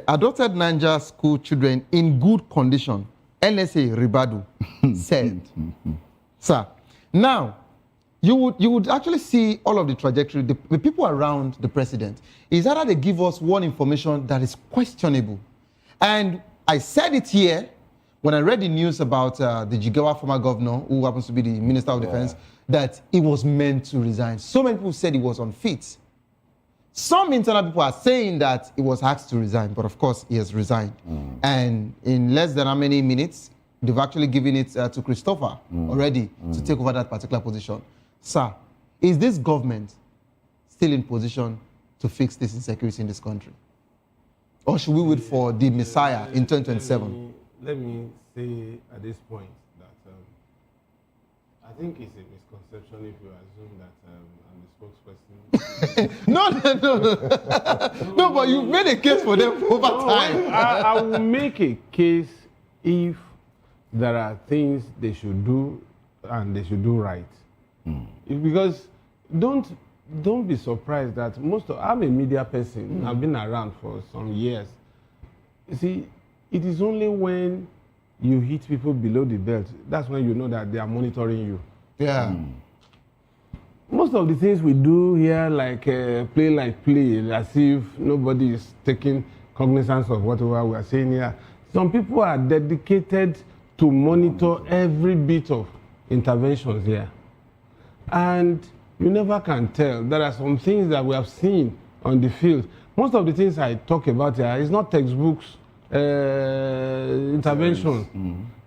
Adopted Niger school children in good condition, NSA Ribadu said. Sir, now, you would actually see all of the trajectory, the people around the president. Is either they give us one information that is questionable. And I said it here when I read the news about the Jigawa former governor, who happens to be the Minister of Defense, that he was meant to resign. So many people said he was unfit. Some internal people are saying that he was asked to resign, but of course he has resigned. And in less than how many minutes, they've actually given it to Christopher already to take over that particular position. Sir, is this government still in position to fix this insecurity in this country? Or should we wait for the Messiah in 2027? Let me say at this point that I think it's a misconception if you assume that I'm the spokesperson. No, but you've made a case for them over time. I will make a case if there are things they should do and they should do right. Because don't be surprised that I'm a media person. I've been around for some years. You see, it is only when you hit people below the belt, that's when you know that they are monitoring you. Yeah. Most of the things we do here, like play, as if nobody is taking cognizance of whatever we are saying here. Some people are dedicated to monitor every bit of interventions here. And you never can tell. There are some things that we have seen on the field. Most of the things I talk about here is not textbooks intervention.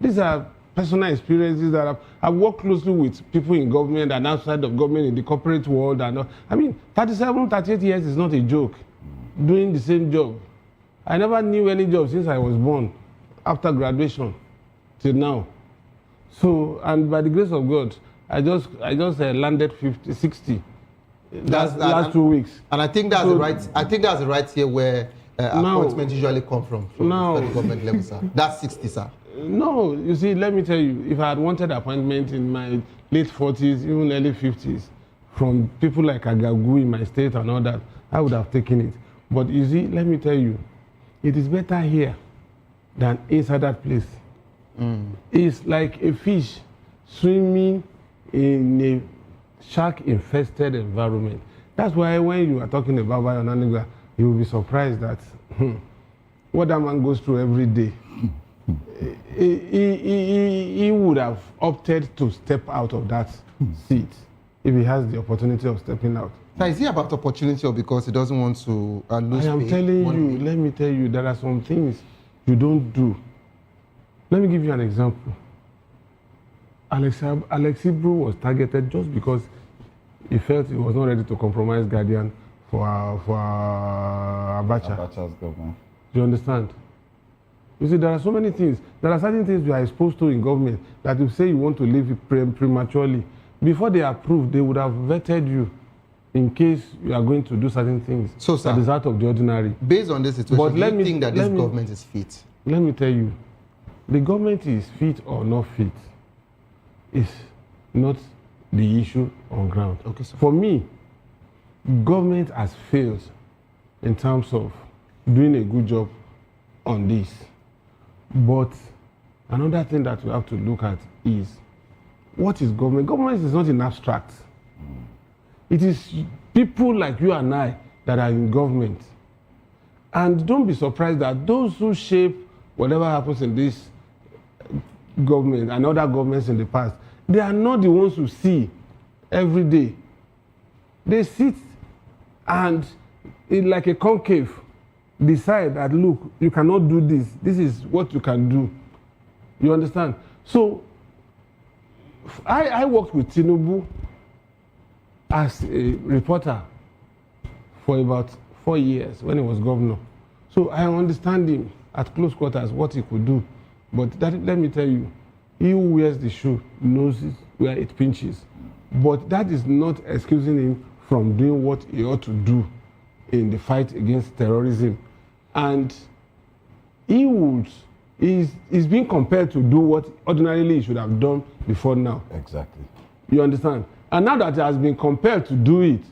These are personal experiences that I've worked closely with people in government and outside of government in the corporate world. And I mean, 37, 38 years is not a joke. Doing the same job. I never knew any job since I was born after graduation. till now. So, and by the grace of God, I just landed 60 last 2 weeks. And I think that's So- the right. I think that's the right here where appointments usually come from the federal government level, sir. That's 60, sir. No, you see, let me tell you, if I had wanted appointment in my late 40s, even early 50s, from people like Agagu in my state and all that, I would have taken it. But you see, let me tell you, it is better here than inside that place. It's like a fish swimming in a shark-infested environment. That's why when you are talking about Bayonaniga, you will be surprised that what that man goes through every day, he would have opted to step out of that seat if he has the opportunity of stepping out. Now, is it about opportunity or because he doesn't want to lose I am pay? telling you, let me tell you, there are some things you don't do. Let me give you an example. Alex Ibru was targeted just because he felt he was not ready to compromise Guardian for Abacha. Abacha's government. Do you understand? You see, there are so many things. There are certain things you are exposed to in government that you say you want to leave it prematurely. Before they approve, they would have vetted you in case you are going to do certain things. So, sir, that is out of the ordinary. Based on this situation, But do you think that this government is fit? Let me tell you, the government is fit or not fit is not the issue on ground. Okay, sir. For me, government has failed in terms of doing a good job on this. But another thing that we have to look at is, what is government? Government is not in abstract. It is people like you and I that are in government. And don't be surprised that those who shape whatever happens in this government and other governments in the past, they are not the ones who see every day. They sit and, like a concave, decide that, look, you cannot do this. This is what you can do. You understand? So, I worked with Tinubu as a reporter for about 4 years when he was governor. So I understand him at close quarters, what he could do. But let me tell you, he who wears the shoe knows where it pinches. But that is not excusing him from doing what he ought to do in the fight against terrorism. And he's being compelled to do what ordinarily he should have done before now. Exactly. You understand? And now that he has been compelled to do it,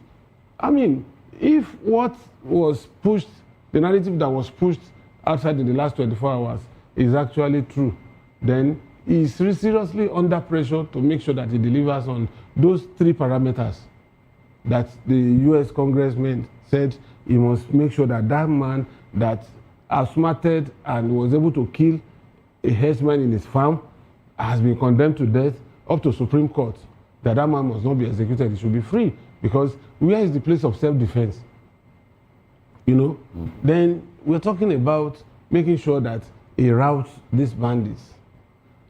I mean, if what was pushed, the narrative that was pushed outside in the last 24 hours is actually true, then he's seriously under pressure to make sure that he delivers on those 3 parameters that the US congressman said he must make sure that that man that outsmarted and was able to kill a herdsman in his farm has been condemned to death up to Supreme Court, that man must not be executed, he should be free. Because where is the place of self-defense? You know? Then we're talking about making sure that he routes these bandits.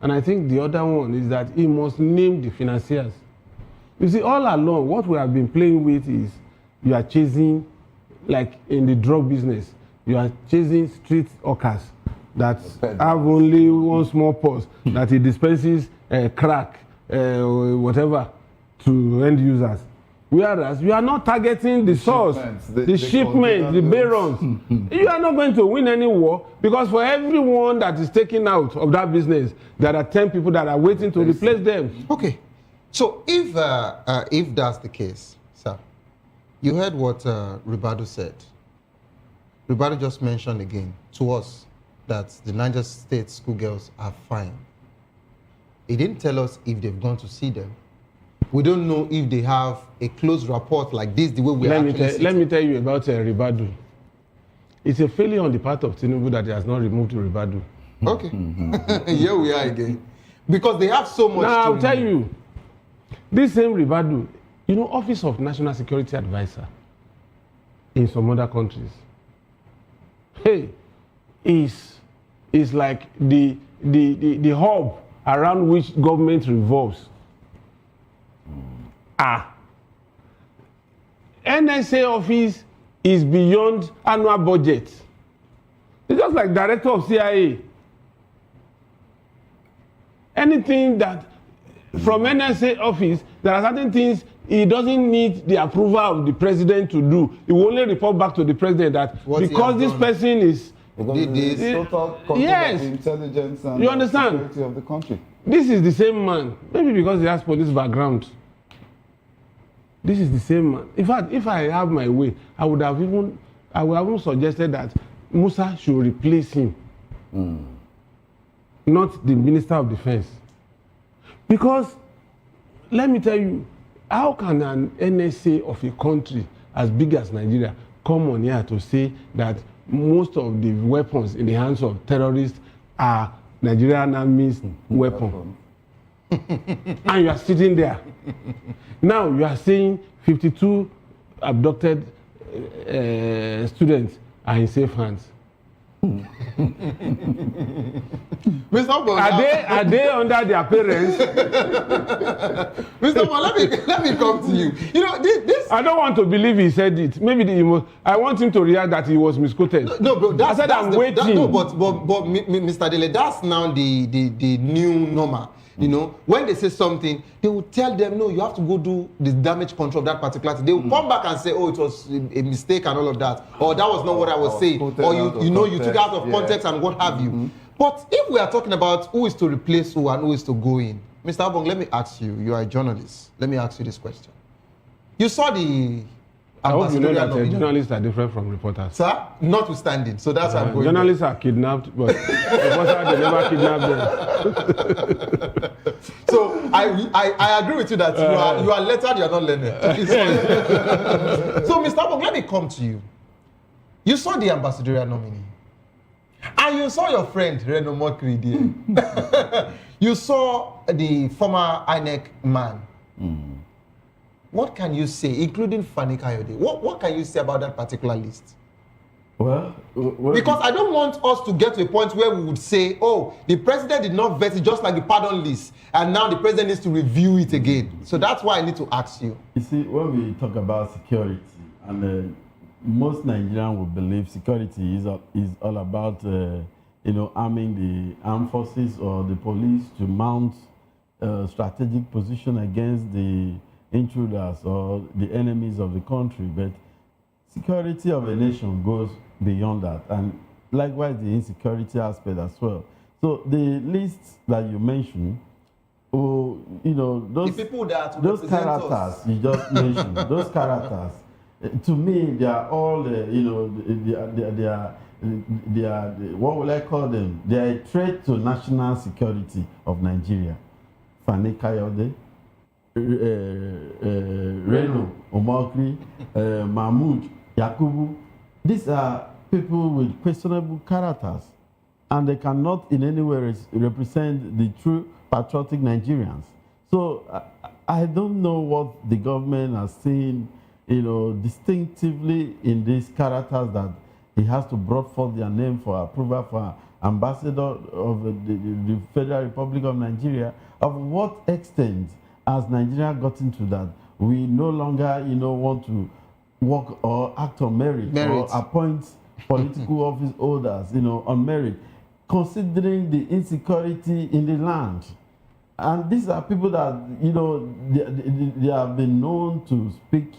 And I think the other one is that he must name the financiers. You see, all along, what we have been playing with is you are chasing, like in the drug business, you are chasing street hawkers that have only one small purse, that he dispenses crack, whatever, to end users. Whereas you are not targeting the source, the shipment, the barons. You are not going to win any war, because for everyone that is taken out of that business, there are 10 people that are waiting to replace them. Okay. So if that's the case, sir, you heard what Ribadu said. Ribadu just mentioned again to us that the Niger State schoolgirls are fine. He didn't tell us if they've gone to see them. We don't know if they have a close rapport like this, the way we Let me tell you about Ribadu. It's a failure on the part of Tinubu that he has not removed Ribadu. Okay. Here we are again. Because they have so much now, to I'll tell you, this same Ribadu, you know, Office of National Security Advisor in some other countries, hey, is like the hub around which government revolves. NSA office is beyond annual budget. It's just like director of CIA. anything that from NSA office, there are certain things he doesn't need the approval of the president to do. He will only report back to the president that because this person is total control yes, of the intelligence and you understand? security of the country. This is the same man, maybe because he has police background. This is the same man. In fact, if I have my way, I would have even suggested that Musa should replace him, not the Minister of Defense. Because, let me tell you, how can an NSA of a country as big as Nigeria come on here to say that most of the weapons in the hands of terrorists are Nigerian Army's weapons? And you are sitting there. Now you are saying 52 abducted students are in safe hands. Are they under their parents? Mr. Paul, let me come to you. You know, this I don't want to believe he said it. Maybe I want him to react that he was misquoted. No, bro. I said I'm waiting. But Mr. Dele, that's now the new normal. You know, when they say something, they will tell them, no, you have to go do the damage control of that particular thing. They will come back and say, oh, it was a mistake and all of that. Or that was not what I was saying. Or you took it out of context and what have you. But if we are talking about who is to replace who and who is to go in, Mr. Abong, let me ask you, you are a journalist. Let me ask you this question. You saw the I hope you know that journalists are different from reporters. Sir, notwithstanding. So that's why I'm going. Journalists are kidnapped, but reporters, they never kidnap them. So I agree with you that you are lettered, you are not learned. So Mr. Abong, let me come to you. You saw the ambassadorial nominee. And you saw your friend, Reno Mokri there. You saw the former INEC man. What can you say, including Fani Kayode? What can you say about that particular list? Well, because I don't want us to get to a point where we would say, oh, the president did not vet it just like the pardon list, and now the president needs to review it again. So that's why I need to ask you. You see, when we talk about security, and most Nigerians will believe security is all about, arming the armed forces or the police to mount a strategic position against the intruders or the enemies of the country. But security of a nation goes beyond that, and likewise the insecurity aspect as well. So the lists that you mentioned, those characters you just mentioned, those characters, to me, they are all, they are what will I call them? They are a threat to national security of Nigeria. Fani Kayode, Reno Omokri, Mahmoud, Yakubu. These are people with questionable characters, and they cannot in any way represent the true patriotic Nigerians. So I don't know what the government has seen, distinctively in these characters that he has to bring forth their name for approval for ambassador of the Federal Republic of Nigeria. Of what extent has Nigeria gotten to that we no longer, want to work or act on merit. Or appoint political office holders, on merit, considering the insecurity in the land? And these are people that, they have been known to speak,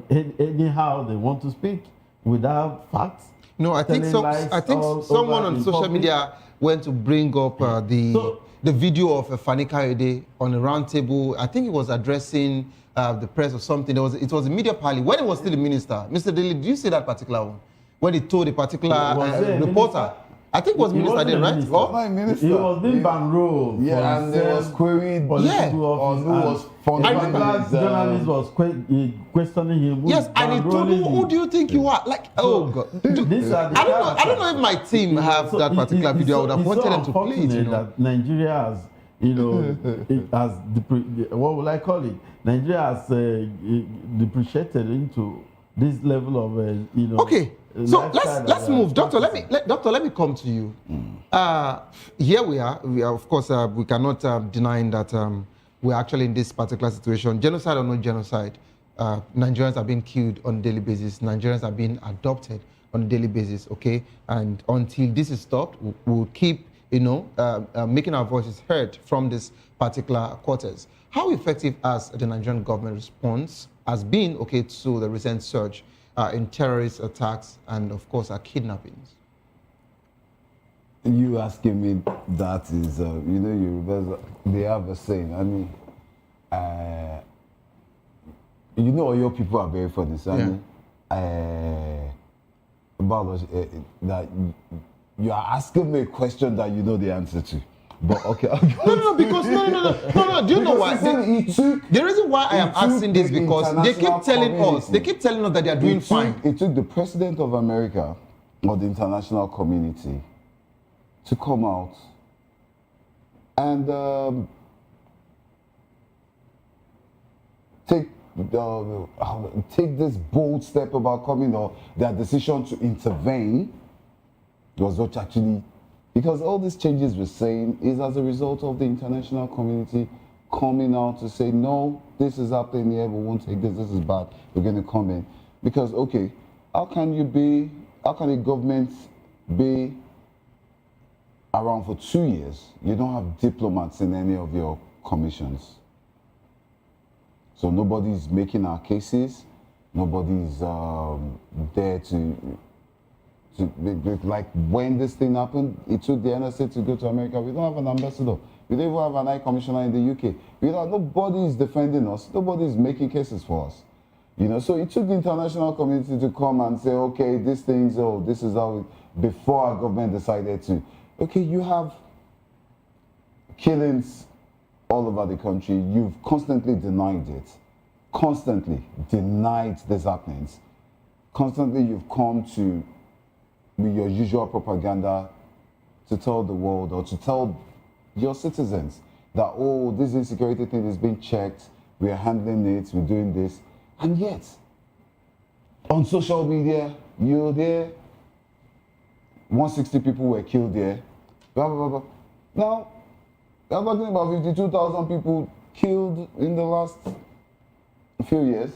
anyhow they want to speak without facts. No, I think someone on social media went to bring up the video of Fani Kayode on a round table. I think he was addressing the press or something. It was a media party when he was still the minister. Mr. Daly, do you see that particular one? When he told a particular reporter, I think it was minister then, right? He was being banrolled. Yeah, and there was queried political office who was funding journalist was questioning him. Yes, and he told him, who do you think you are? Like, oh God. I don't know if my team have that particular video. I would have wanted them to play it. That Nigeria has, it has, what will I call it? Nigeria has depreciated into this level of, Okay. So let's move, Doctor. Let me come to you. Here we are. Of course, we cannot deny that we're actually in this particular situation. Genocide or no genocide, Nigerians are being killed on a daily basis. Nigerians are being adopted on a daily basis. Okay, and until this is stopped, we'll keep making our voices heard from this particular quarters. How effective has the Nigerian government response has been, to the recent surge in terrorist attacks and, of course, kidnappings? You asking me that is, Yorubas, they have a saying. I mean, your people are very funny. So that you are asking me a question that you know the answer to. But okay. No. Do you know why? The reason why I am asking this because they keep telling us that they are doing fine. It took the president of America or the international community to come out and take this bold step about coming, or their decision to intervene was what actually, because all these changes we're saying is as a result of the international community coming out to say, no, this is happening here, we won't take this is bad, we're going to come in. Because, how can a government be around for 2 years? You don't have diplomats in any of your commissions. So nobody's making our cases, nobody's there to like when this thing happened, it took the NSA to go to America. We don't have an ambassador. We don't even have an high commissioner in the UK. Nobody is defending us. Nobody is making cases for us. So it took the international community to come and say, okay, these things, this is how before our government decided to. You have killings all over the country. You've constantly denied it. Constantly denied these happenings. Constantly you've come to with your usual propaganda to tell the world or to tell your citizens that, this insecurity thing is being checked, we are handling it, we're doing this. And yet, on social media, you're there, 160 people were killed there, blah, blah, blah, blah. Now, we're talking about 52,000 people killed in the last few years.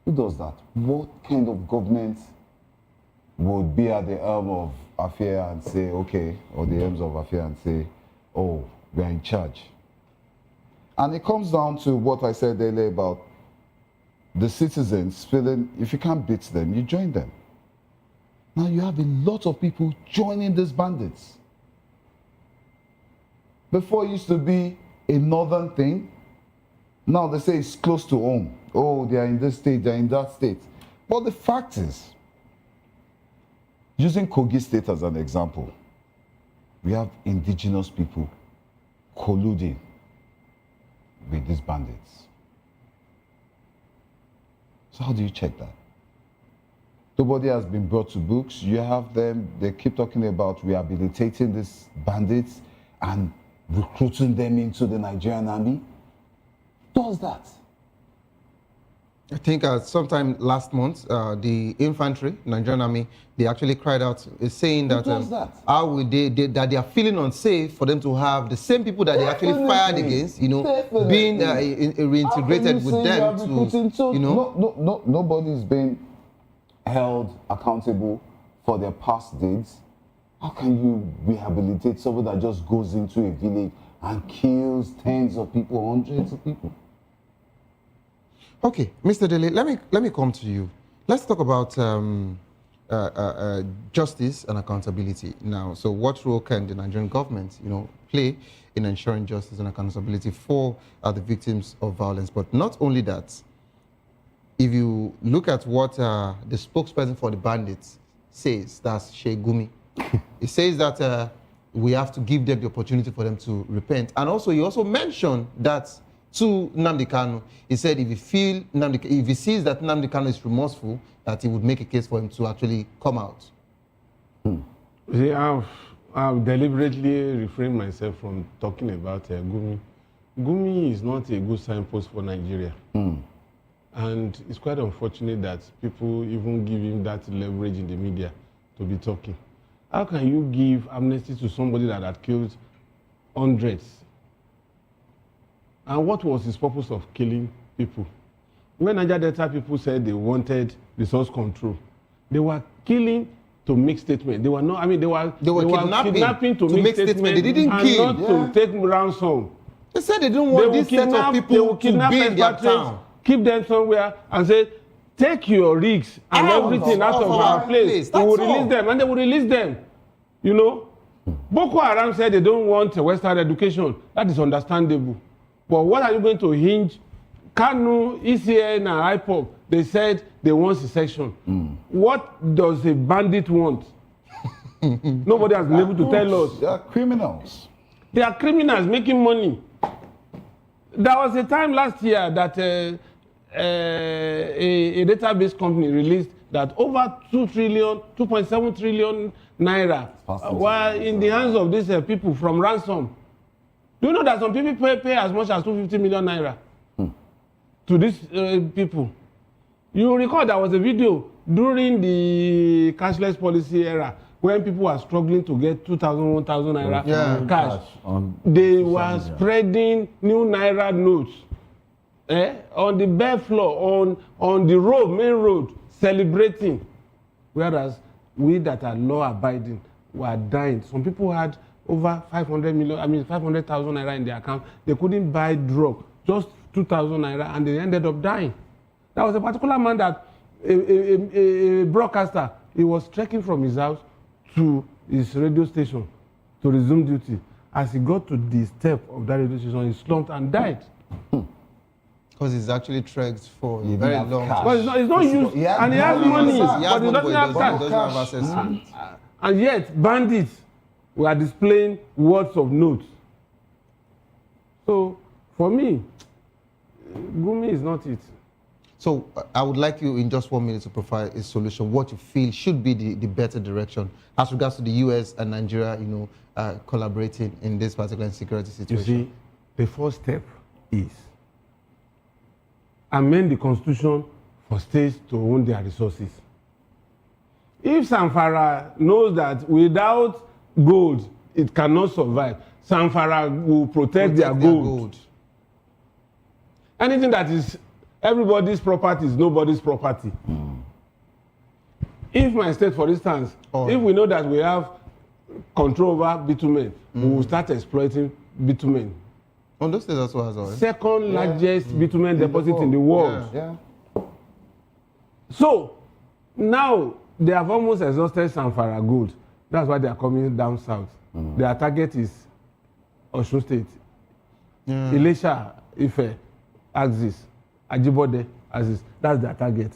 Who does that? What kind of government would be at the helm of affair and say, or the helms of affair and say, we are in charge? And it comes down to what I said earlier about the citizens feeling if you can't beat them, you join them. Now you have a lot of people joining these bandits. Before it used to be a northern thing. Now they say it's close to home. They are in this state, they are in that state. But the fact is, using Kogi State as an example, we have indigenous people colluding with these bandits. So how do you check that? Nobody has been brought to books. You have them, they keep talking about rehabilitating these bandits and recruiting them into the Nigerian army. Who does that? I think sometime last month, the infantry, Nigerian army, they actually cried out, saying that, how would that they are feeling unsafe for them to have the same people that they actually fired against, being reintegrated with them to, nobody's been held accountable for their past deeds. How can you rehabilitate someone that just goes into a village and kills tens of people, hundreds of people? Okay, Mr. Dele, let me come to you. Let's talk about justice and accountability now. So, what role can the Nigerian government, play in ensuring justice and accountability for the victims of violence? But not only that, if you look at what the spokesperson for the bandits says, that's Sheikh Gumi, he says that we have to give them the opportunity for them to repent. And also, he also mentioned that to Nnamdi Kanu, he said if he sees that Nnamdi Kanu is remorseful, that he would make a case for him to actually come out. See, I've deliberately refrained myself from talking about Gumi. Gumi is not a good signpost for Nigeria. And it's quite unfortunate that people even give him that leverage in the media to be talking. How can you give amnesty to somebody that had killed hundreds? And what was his purpose of killing people? When Niger Delta people said they wanted resource control, they were killing to make statement. They were not. I mean, they were kidnapping to make statement. They didn't and kill. not to take ransom. They said they didn't want this set of people to be in their town. Keep them somewhere and say, take your rigs and everything out of our place. We will release them, and they will release them. You know, Boko Haram said they don't want a Western education. That is understandable. But what are you going to hinge? Kanu, ECN, and IPOB, they said they want secession. What does a bandit want? Nobody has been able to tell us. They are criminals. They are criminals making money. There was a time last year that a database company released that over 2.7 trillion naira were in the hands of these people from ransom. Do you know that some people pay as much as 250 million naira to these people? You recall there was a video during the cashless policy era when people were struggling to get 2,000, 1,000 naira cash. They were spreading new naira notes on the bare floor, on the road, main road, celebrating. Whereas we that are law-abiding were dying. Some people had over 500,000 naira in their account. They couldn't buy drug, just 2,000 naira, and they ended up dying. There was a particular man that, a broadcaster, he was trekking from his house to his radio station to resume duty. As he got to the step of that radio station, he slumped and died. Because he's actually trekked for a very long time. But it's not used, and he has money, but he doesn't have cash. Have access to it. And yet, bandits were displaying words of note. So, for me, Gumi is not it. So I would like you in just 1 minute to provide a solution, what you feel should be the better direction as regards to the US and Nigeria, collaborating in this particular security situation. You see, the first step is amend the constitution for states to own their resources. If Zamfara knows that without gold, it cannot survive, Zamfara will protect their gold. Anything that is everybody's property is nobody's property. If my state, for instance, if we know that we have control over bitumen, we will start exploiting bitumen. Ondo State also has oil. Second largest bitumen deposit in the world. Yeah. So now they have almost exhausted Zamfara gold. That's why they are coming down south. Their target is Osun State, Ilesha, Ife, Axis, Ajibode, Axis. That's their target.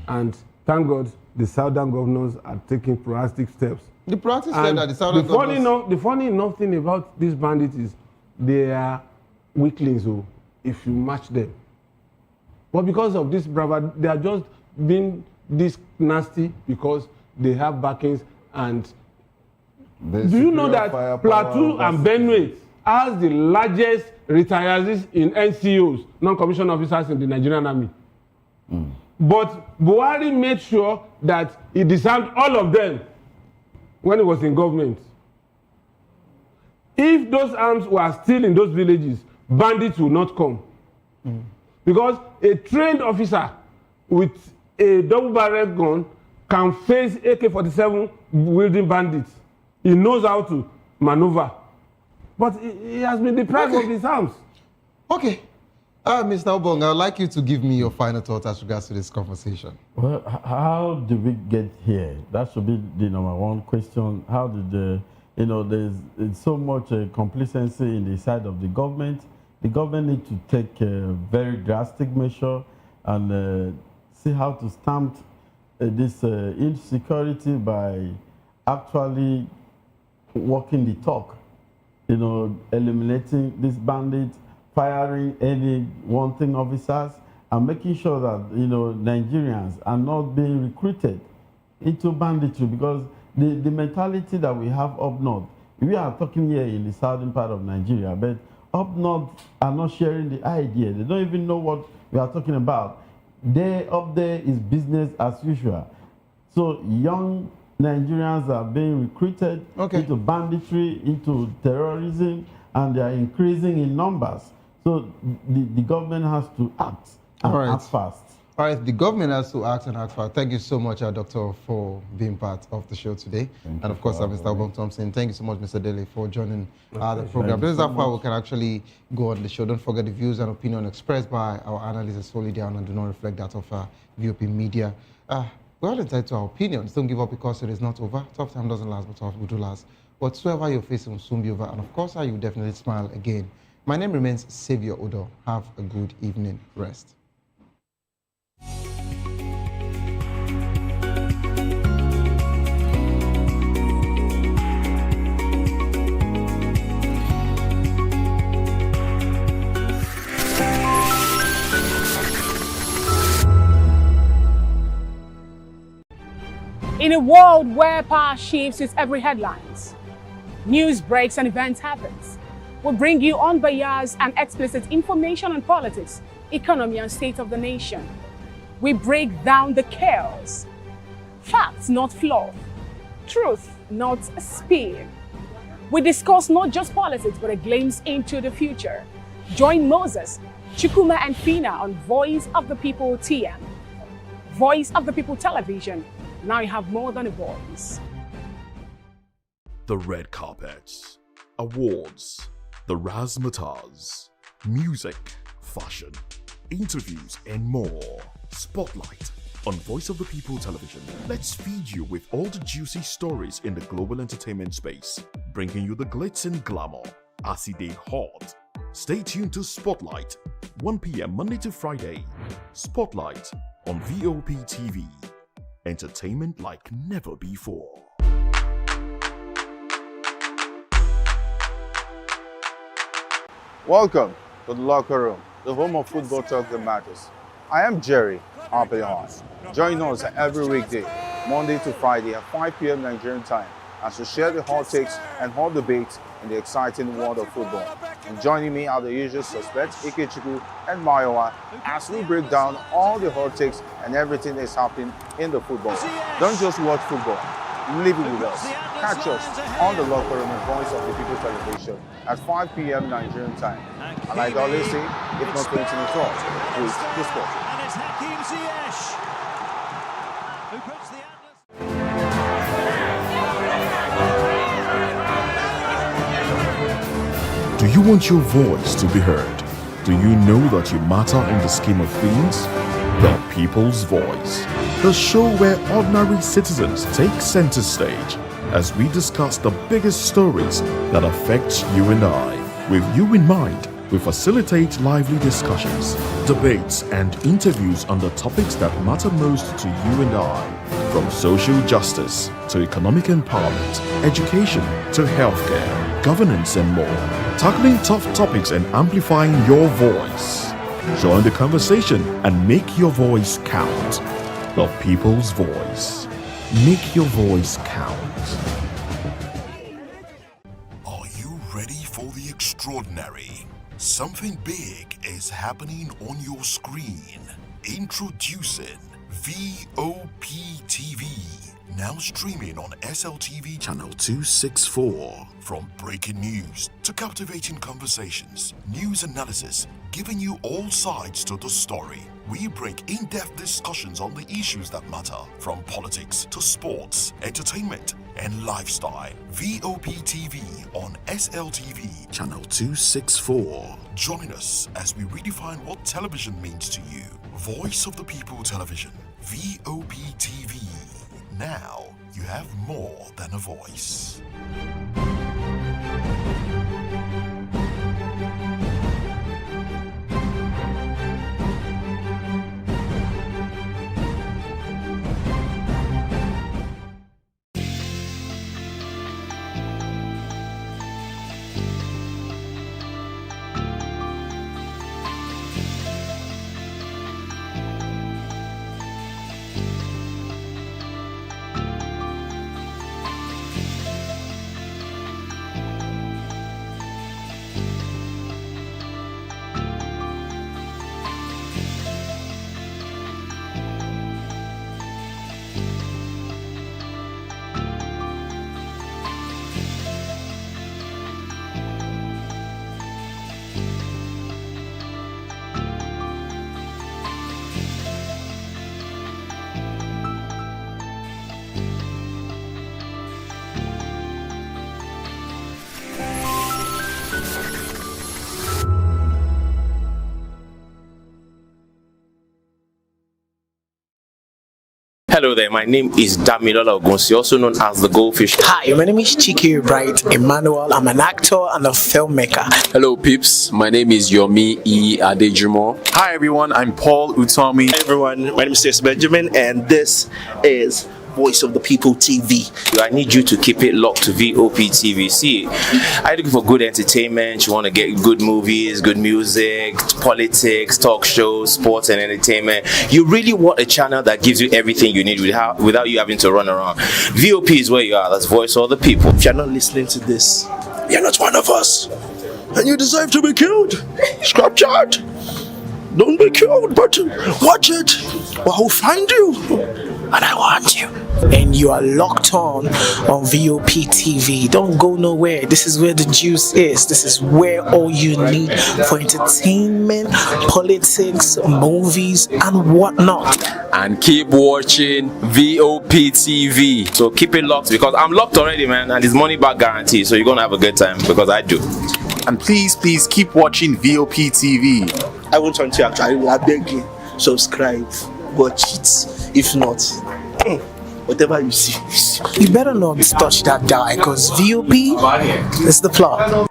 And thank God the southern governors are taking proactive steps. The proactive step that the southern governors... The funny enough thing about these bandits is they are weaklings if you match them. But because of this bravado, they are just being this nasty because they have backings. And do you know that Plateau and Benue has the largest retirees in NCOs, non-commissioned officers in the Nigerian army? But Buhari made sure that he disarmed all of them when he was in government. If those arms were still in those villages, bandits will not come. Because a trained officer with a double-barrel gun can face AK-47 wielding bandits. He knows how to maneuver. But he has been deprived of his arms. Okay. Mr. Obong, I would like you to give me your final thoughts as regards to this conversation. Well, how did we get here? That should be the number one question. How did there's so much complacency in the side of the government. The government needs to take a very drastic measure and see how to stamp this insecurity by actually walking the talk. Eliminating these bandits, firing any wanting officers, and making sure that Nigerians are not being recruited into banditry, because the mentality that we have up north, we are talking here in the southern part of Nigeria, but up north are not sharing the idea. They don't even know what we are talking about. Up there is business as usual. So young Nigerians are being recruited into banditry, into terrorism, and they are increasing in numbers. So the government has to act, and act fast. All right, the government has to ask and ask for. Thank you so much, Doctor, for being part of the show today. And of course, Mr. Obong Thompson. Thank you so much, Mr. Dele, for joining the program. This is how far we can actually go on the show. Don't forget the views and opinion expressed by our analysts are solely down and do not reflect that of VOP media. We're all entitled to our opinions. Don't give up because it is not over. Tough time doesn't last, but tough will do last. Whatsoever you're facing will soon be over. And of course, you will definitely smile again. My name remains Xavier Odo. Have a good evening. Rest. In a world where power shifts with every headlines, news breaks and events happens, we bring you unbiased and explicit information on politics, economy and state of the nation. We break down the chaos. Facts, not fluff. Truth, not spin. We discuss not just politics, but a glimpse into the future. Join Moses, Chukuma and Fina on Voice of the People TM. Voice of the People Television. Now you have more than a voice. The red carpets, awards, the razzmatazz, music, fashion, interviews, and more. Spotlight on Voice of the People Television. Let's feed you with all the juicy stories in the global entertainment space, bringing you the glitz and glamour as it is hot. Stay tuned to Spotlight, 1 p.m. Monday to Friday. Spotlight on VOP TV. Entertainment like never before. Welcome to the locker room, the home of football talk that matters. I am Jerry Ampelhon. Join us every weekday, Monday to Friday at 5 p.m. Nigerian time, as we share the hot takes and hot debates in the exciting world of football. And joining me are the usual suspects, Ikechukwu and Mayowa, as we break down all the hot takes and everything that's happening in the football. Don't just watch football, live it with us. Catch us on the locker room and Voice of the People Television at 5 p.m. Nigerian time. And like I always say, if not 20 minutes off, please the sport. And it's Hakim Ziyech who puts the Do you want your voice to be heard? Do you know that you matter in the scheme of things? The People's Voice, the show where ordinary citizens take center stage as we discuss the biggest stories that affect you and I. With you in mind, we facilitate lively discussions, debates, and interviews on the topics that matter most to you and I, from social justice to economic empowerment, education to healthcare, governance, and more, tackling tough topics and amplifying your voice. Join the conversation and make your voice count. The People's Voice. Make your voice count. Are you ready for the extraordinary? Something big is happening on your screen. Introducing VOP TV. Now streaming on SLTV channel 264. From breaking news to captivating conversations, news analysis, giving you all sides to the story. We bring in-depth discussions on the issues that matter, from politics to sports, entertainment, and lifestyle. VOP TV on SLTV channel 264. Join us as we redefine what television means to you. Voice of the People Television, VOP TV. Now you have more than a voice. Hello there, my name is Damilola Ogunsi, also known as the Goldfish. Hi, my name is Chiki Bright Emmanuel. I'm an actor and a filmmaker. Hello, peeps. My name is Yomi E. Adejumo. Hi everyone, I'm Paul Utomi. Hi everyone, my name is Stacey Benjamin, and this is Voice of the People TV. I need you to keep it locked to VOP TV. See, are you looking for good entertainment? You want to get good movies, good music, politics, talk shows, sports and entertainment. You really want a channel that gives you everything you need without you having to run around. VOP is where you are. That's Voice of the People. If you're not listening to this, you're not one of us, and you deserve to be killed. Scrap chat. Don't be killed, but watch it, or I'll find you, and I want you. And you are locked on VOP TV. Don't go nowhere. This is where the juice is. This is where all you need for entertainment, politics, movies, and whatnot. And keep watching VOP TV. So keep it locked, because I'm locked already, man, and it's money back guarantee. So you're gonna have a good time, because I do. And please keep watching VOP TV. I won't want to actually, I beg you, subscribe, watch it. If not, whatever you see. You better not touch that die, because VOP is the plot.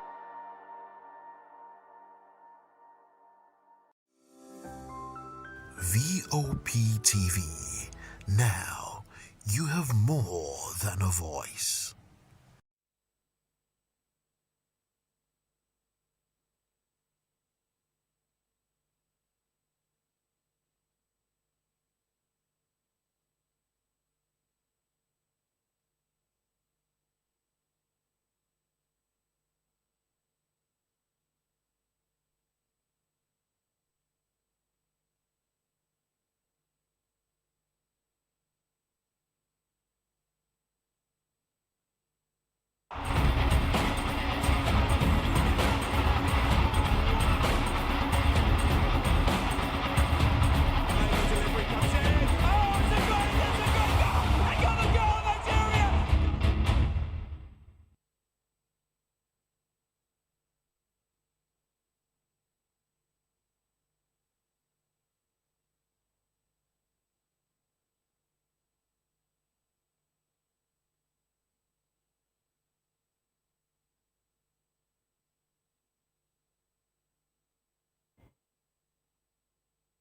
VOP TV. Now you have more than a voice.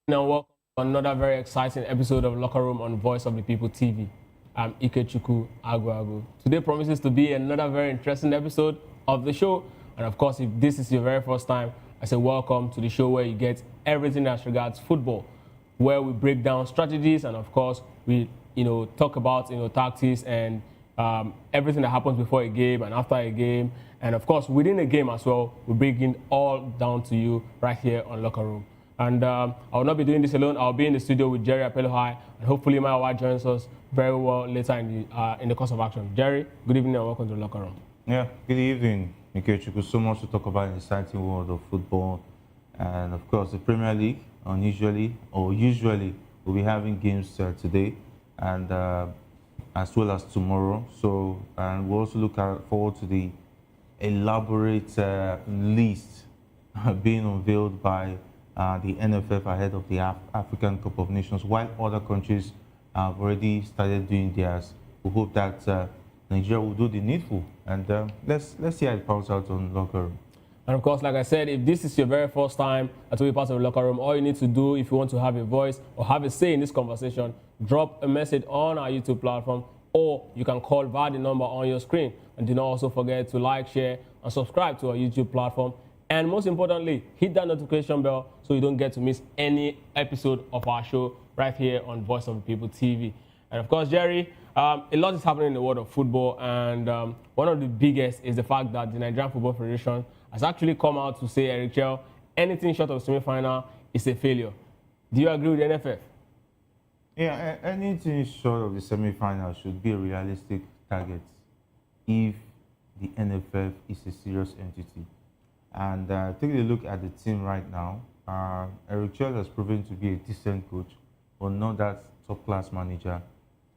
And welcome to another very exciting episode of Locker Room on Voice of the People TV. I'm Ikechukwu Agwagu. Today promises to be another very interesting episode of the show. And of course, if this is your very first time, I say welcome to the show where you get everything as regards football, where we break down strategies and of course we talk about tactics and everything that happens before a game and after a game, and of course within a game as well. We bring it all down to you right here on Locker Room. And I will not be doing this alone. I'll be in the studio with Jerry Apelohai, and hopefully my wife joins us very well later in the course of action. Jerry, good evening and welcome to the Locker Room. Yeah, good evening, Ikechukwu. So much to talk about in the exciting world of football, and of course the Premier League. Usually we'll be having games today, and as well as tomorrow. So, and we'll also look forward to the elaborate list being unveiled by the NFF ahead of the African Cup of Nations, while other countries have already started doing theirs. We hope that Nigeria will do the needful, and let's see how it pans out on Locker Room. And of course, like I said, if this is your very first time to be part of the Locker Room, all you need to do, if you want to have a voice or have a say in this conversation, drop a message on our YouTube platform, or you can call via the number on your screen. And do not also forget to like, share, and subscribe to our YouTube platform. And most importantly, hit that notification bell so you don't get to miss any episode of our show right here on Voice of the People TV. And of course, Jerry, a lot is happening in the world of football, and one of the biggest is the fact that the Nigerian Football Federation has actually come out to say, Eric Chell, anything short of semi-final is a failure. Do you agree with the NFF? Yeah, anything short of the semi-final should be a realistic target if the NFF is a serious entity. And take a look at the team right now. Eric Chell has proven to be a decent coach, but not that top-class manager.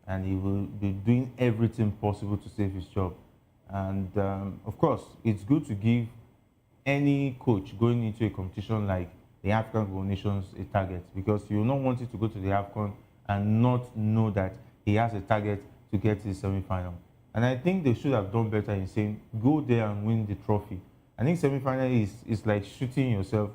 And he will be doing everything possible to save his job. And of course, it's good to give any coach going into a competition like the African Cup of Nations a target, because you will not want it to go to the AFCON and not know that he has a target to get to the semi-final. And I think they should have done better in saying, go there and win the trophy. I think semi-final is like shooting yourself,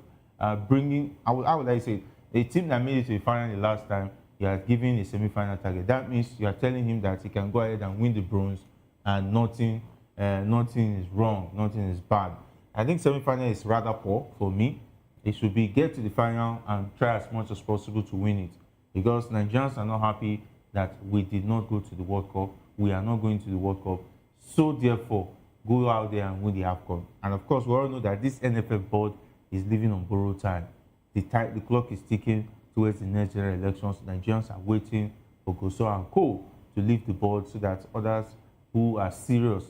bringing, how would I say, a team that made it to the final the last time, you are giving a semi-final target. That means you are telling him that he can go ahead and win the bronze and nothing is wrong, nothing is bad. I think semi-final is rather poor for me. It should be get to the final and try as much as possible to win it. Because Nigerians are not happy that we did not go to the World Cup. We are not going to the World Cup. So therefore, go out there and win the AFCON. And of course, we all know that this NFF board is living on borrowed time. The clock is ticking towards the next general elections. Nigerians are waiting for Goso and Co to leave the board so that others who are serious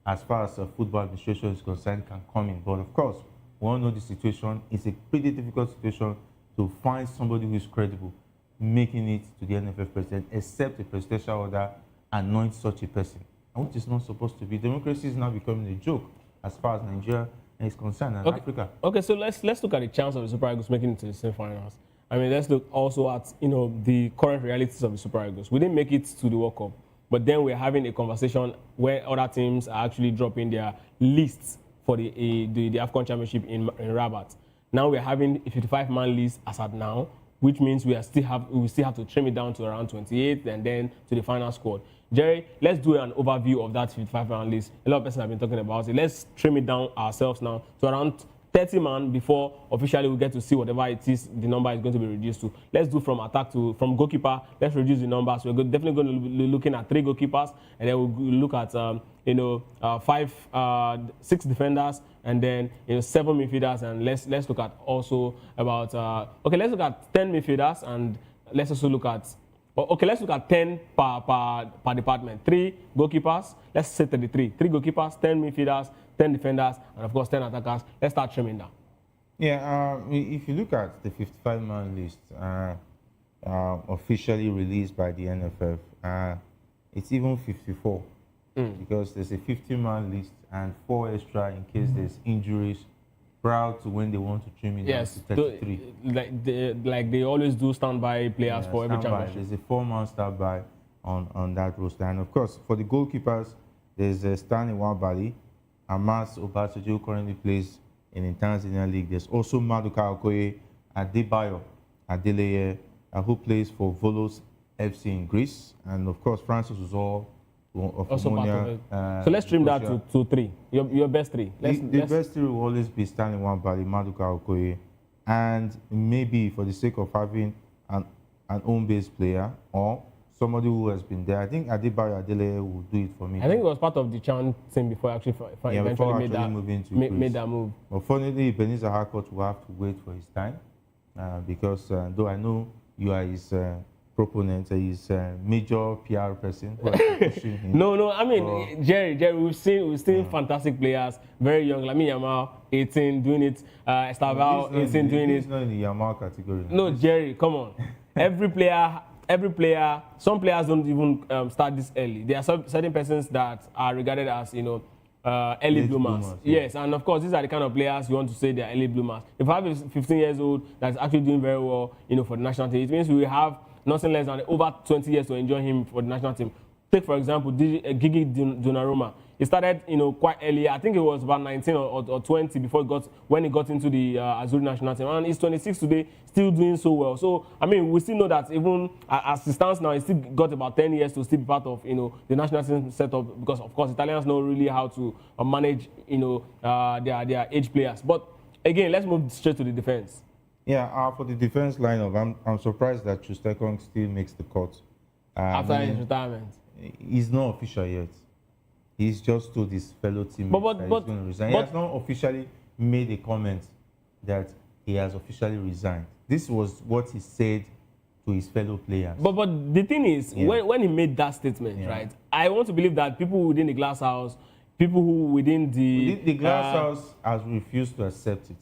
as far as football administration is concerned can come in. But of course, we all know the situation. It's a pretty difficult situation to find somebody who is credible making it to the NFF president, except a presidential order anoints such a person, which is not supposed to be. Democracy is now becoming a joke as far as Nigeria is concerned and Africa. Okay, so let's look at the chance of the Super Eagles making it to the semi-finals. I mean, let's look also at the current realities of the Super Eagles. We didn't make it to the World Cup, but then we're having a conversation where other teams are actually dropping their lists for the AFCON Championship in Rabat. Now we're having a 55-man list as at now, which means we still have to trim it down to around 28 and then to the final squad. Jerry, let's do an overview of that 55-man list. A lot of people have been talking about it. Let's trim it down ourselves now to around 30 man before officially we get to see whatever it is the number is going to be reduced to. Let's do from goalkeeper. Let's reduce the number. So we're definitely going to be looking at 3 goalkeepers, and then we'll look at 6 defenders, and then 7 midfielders, and let's look at also about let's look at 10 midfielders, and let's also look at let's look at 10 per department. 3 goalkeepers. Let's say 33. 3 goalkeepers, 10 midfielders, 10 defenders, and of course 10 attackers. Let's start trimming down. Yeah, if you look at the 55-man list officially released by the NFF, it's even 54 because there's a 50-man list and 4 extra in case there's injuries prior to when they want to trim it down to 33. Like they always do standby players for every championship. There's a 4-man standby on that roster. And of course, for the goalkeepers, there's Stanley Wabali, Amas Obasoji, who currently plays in the Tanzania League. There's also Maduka Okoye, Adebayo Adeleye, who plays for Volos FC in Greece. And of course, Francis Uzor of also Omonia, part of it. So let's trim that to 3. Your best 3. The best 3 will always be Stanley Wabali, Maduka Okoye, and maybe for the sake of having an home-based player or somebody who has been there. I think Adebayo Adeleye will do it for me. I think it was part of the Chan team before actually eventually made that move. Unfortunately, Beniza Harcourt will have to wait for his time because though I know you are his proponent, his major PR person. No, I mean, Jerry, we've seen fantastic players, very young, like me, Yamal, 18, doing it, Estaval, 18, doing it. He's not in the Yamal category. No, Jerry, come on. Every player, some players don't even start this early. There are certain persons that are regarded as, early bloomers. Yes, and of course, these are the kind of players you want to say they are early bloomers. If I have a 15 years old that's actually doing very well, for the national team, it means we have nothing less than over 20 years to enjoy him for the national team. Take, for example, Gigi Donnarumma. He started, quite early. I think it was about 19 or 20 when he got into the Azuri national team. And he's 26 today, still doing so well. So, I mean, we still know that even as he stands now, he still got about 10 years to still be part of, the national team setup because, of course, Italians know really how to manage, their age players. But, again, let's move straight to the defense. Yeah, for the defense lineup, I'm surprised that Chustekong still makes the cut. After his retirement. He's not official yet. He's just told his fellow teammates that he's going to resign. He has not officially made a comment that he has officially resigned. This was what he said to his fellow players. But the thing is, when he made that statement, right, I want to believe that people within the glass house, people who within the... The glass house has refused to accept it.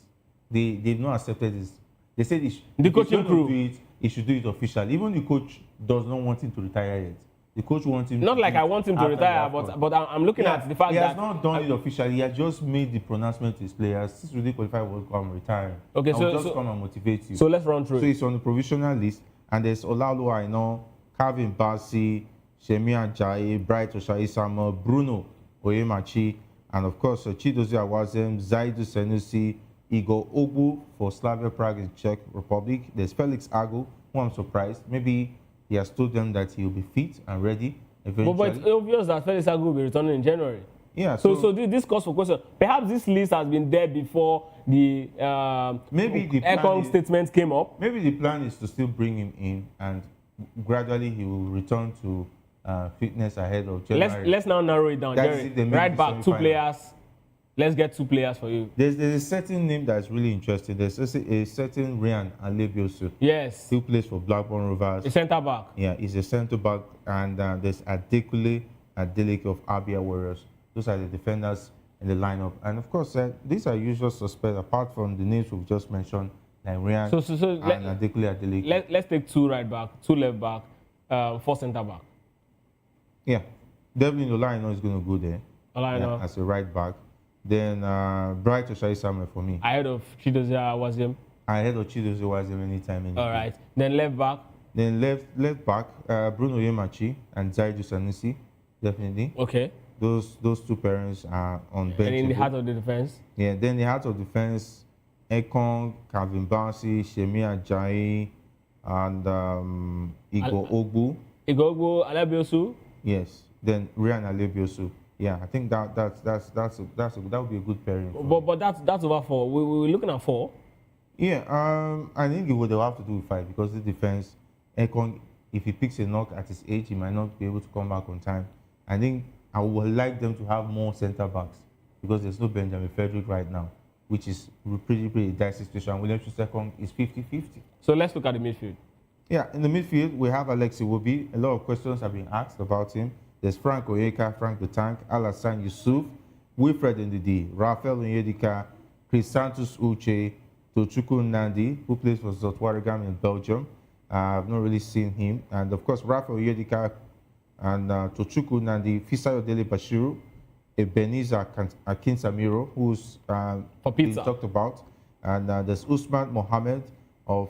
They've not accepted this. They said the coaching crew, he should do it officially. Even the coach does not want him to retire yet. The coach wants him. Not like I want him to retire, but I'm looking at the fact that he has not done it officially. He has just made the pronouncement to his players. Since we qualify World Cup, I'm retiring. Okay, I'll just come and motivate you. So let's run through. So it's on the provisional list, and there's Olaoluwa Aina, Calvin Bassey, Shemi Ajayi, Bright Oshayi-Samuel, Bruno Oyemachi, and of course Chidozie Awazem, Zaidu Senusi, Igor Ogbu for Slavia Prague in Czech Republic. There's Felix Agu, who I'm surprised. Maybe he has told them that he'll be fit and ready eventually. But it's obvious that Felix Agu will be returning in January. Yeah. So this calls for question. Perhaps this list has been there before the maybe the Econ statement came up. Maybe the plan is to still bring him in, and gradually he will return to fitness ahead of January. Let's now narrow it down. Jerry, right back, 2 players. Let's get 2 players for you. There's a certain name that's really interesting. There's a certain Ryan Alebiosu. Yes. Still plays for Blackburn Rovers. A centre back. Yeah, he's a centre back, and there's Adekule Adeleke of Abia Warriors. Those are the defenders in the lineup, and of course, these are usual suspects. Apart from the names we've just mentioned, like Ryan and Adekule Adeleke. Let's take 2 right back, 2 left back, 4 centre back. Yeah, definitely Olaino is going to go there. Olaino as a right back. Then Bright Oshayi-Samuel for me. Ahead of Chidozie Awazem. Ahead of Chidozie Awazem anytime. All right. Then left back. Then left back, Bruno Oyemachi and Zaidu Sanusi, definitely. Okay. Those 2 parents are on bench. And in the heart of the defense? Yeah, then the heart of defense, Ekong, Calvin Bouncy, Shemi Ajayi, and Igor Ogbu. Igor Ogbu, Alebiosu? Yes. Then Ryan Alebiosu. Yeah, I think that would be a good pairing. But that's over 4. We're looking at 4. Yeah, I think he would have to do 5 because the defense, Ekong, if he picks a knock at his age, he might not be able to come back on time. I think I would like them to have more centre backs because there's no Benjamin Frederick right now, which is pretty dicey situation. William Ekong is 50-50. So let's look at the midfield. Yeah, in the midfield, we have Alexi Iwobi. A lot of questions have been asked about him. There's Frank Oyeka, Frank the Tank, Alassane Yusuf, Wilfred Ndidi, Rafael Onyedika, Chris Santos Uche, Tochukwu Nandi, who plays for Zotwaregem in Belgium. I've not really seen him. And of course, Rafael Onyedika and Tochukwu Nandi, Fisayodele Bashiru, Ebenezer Akinsamiro, who's been talked about. And there's Usman Mohammed of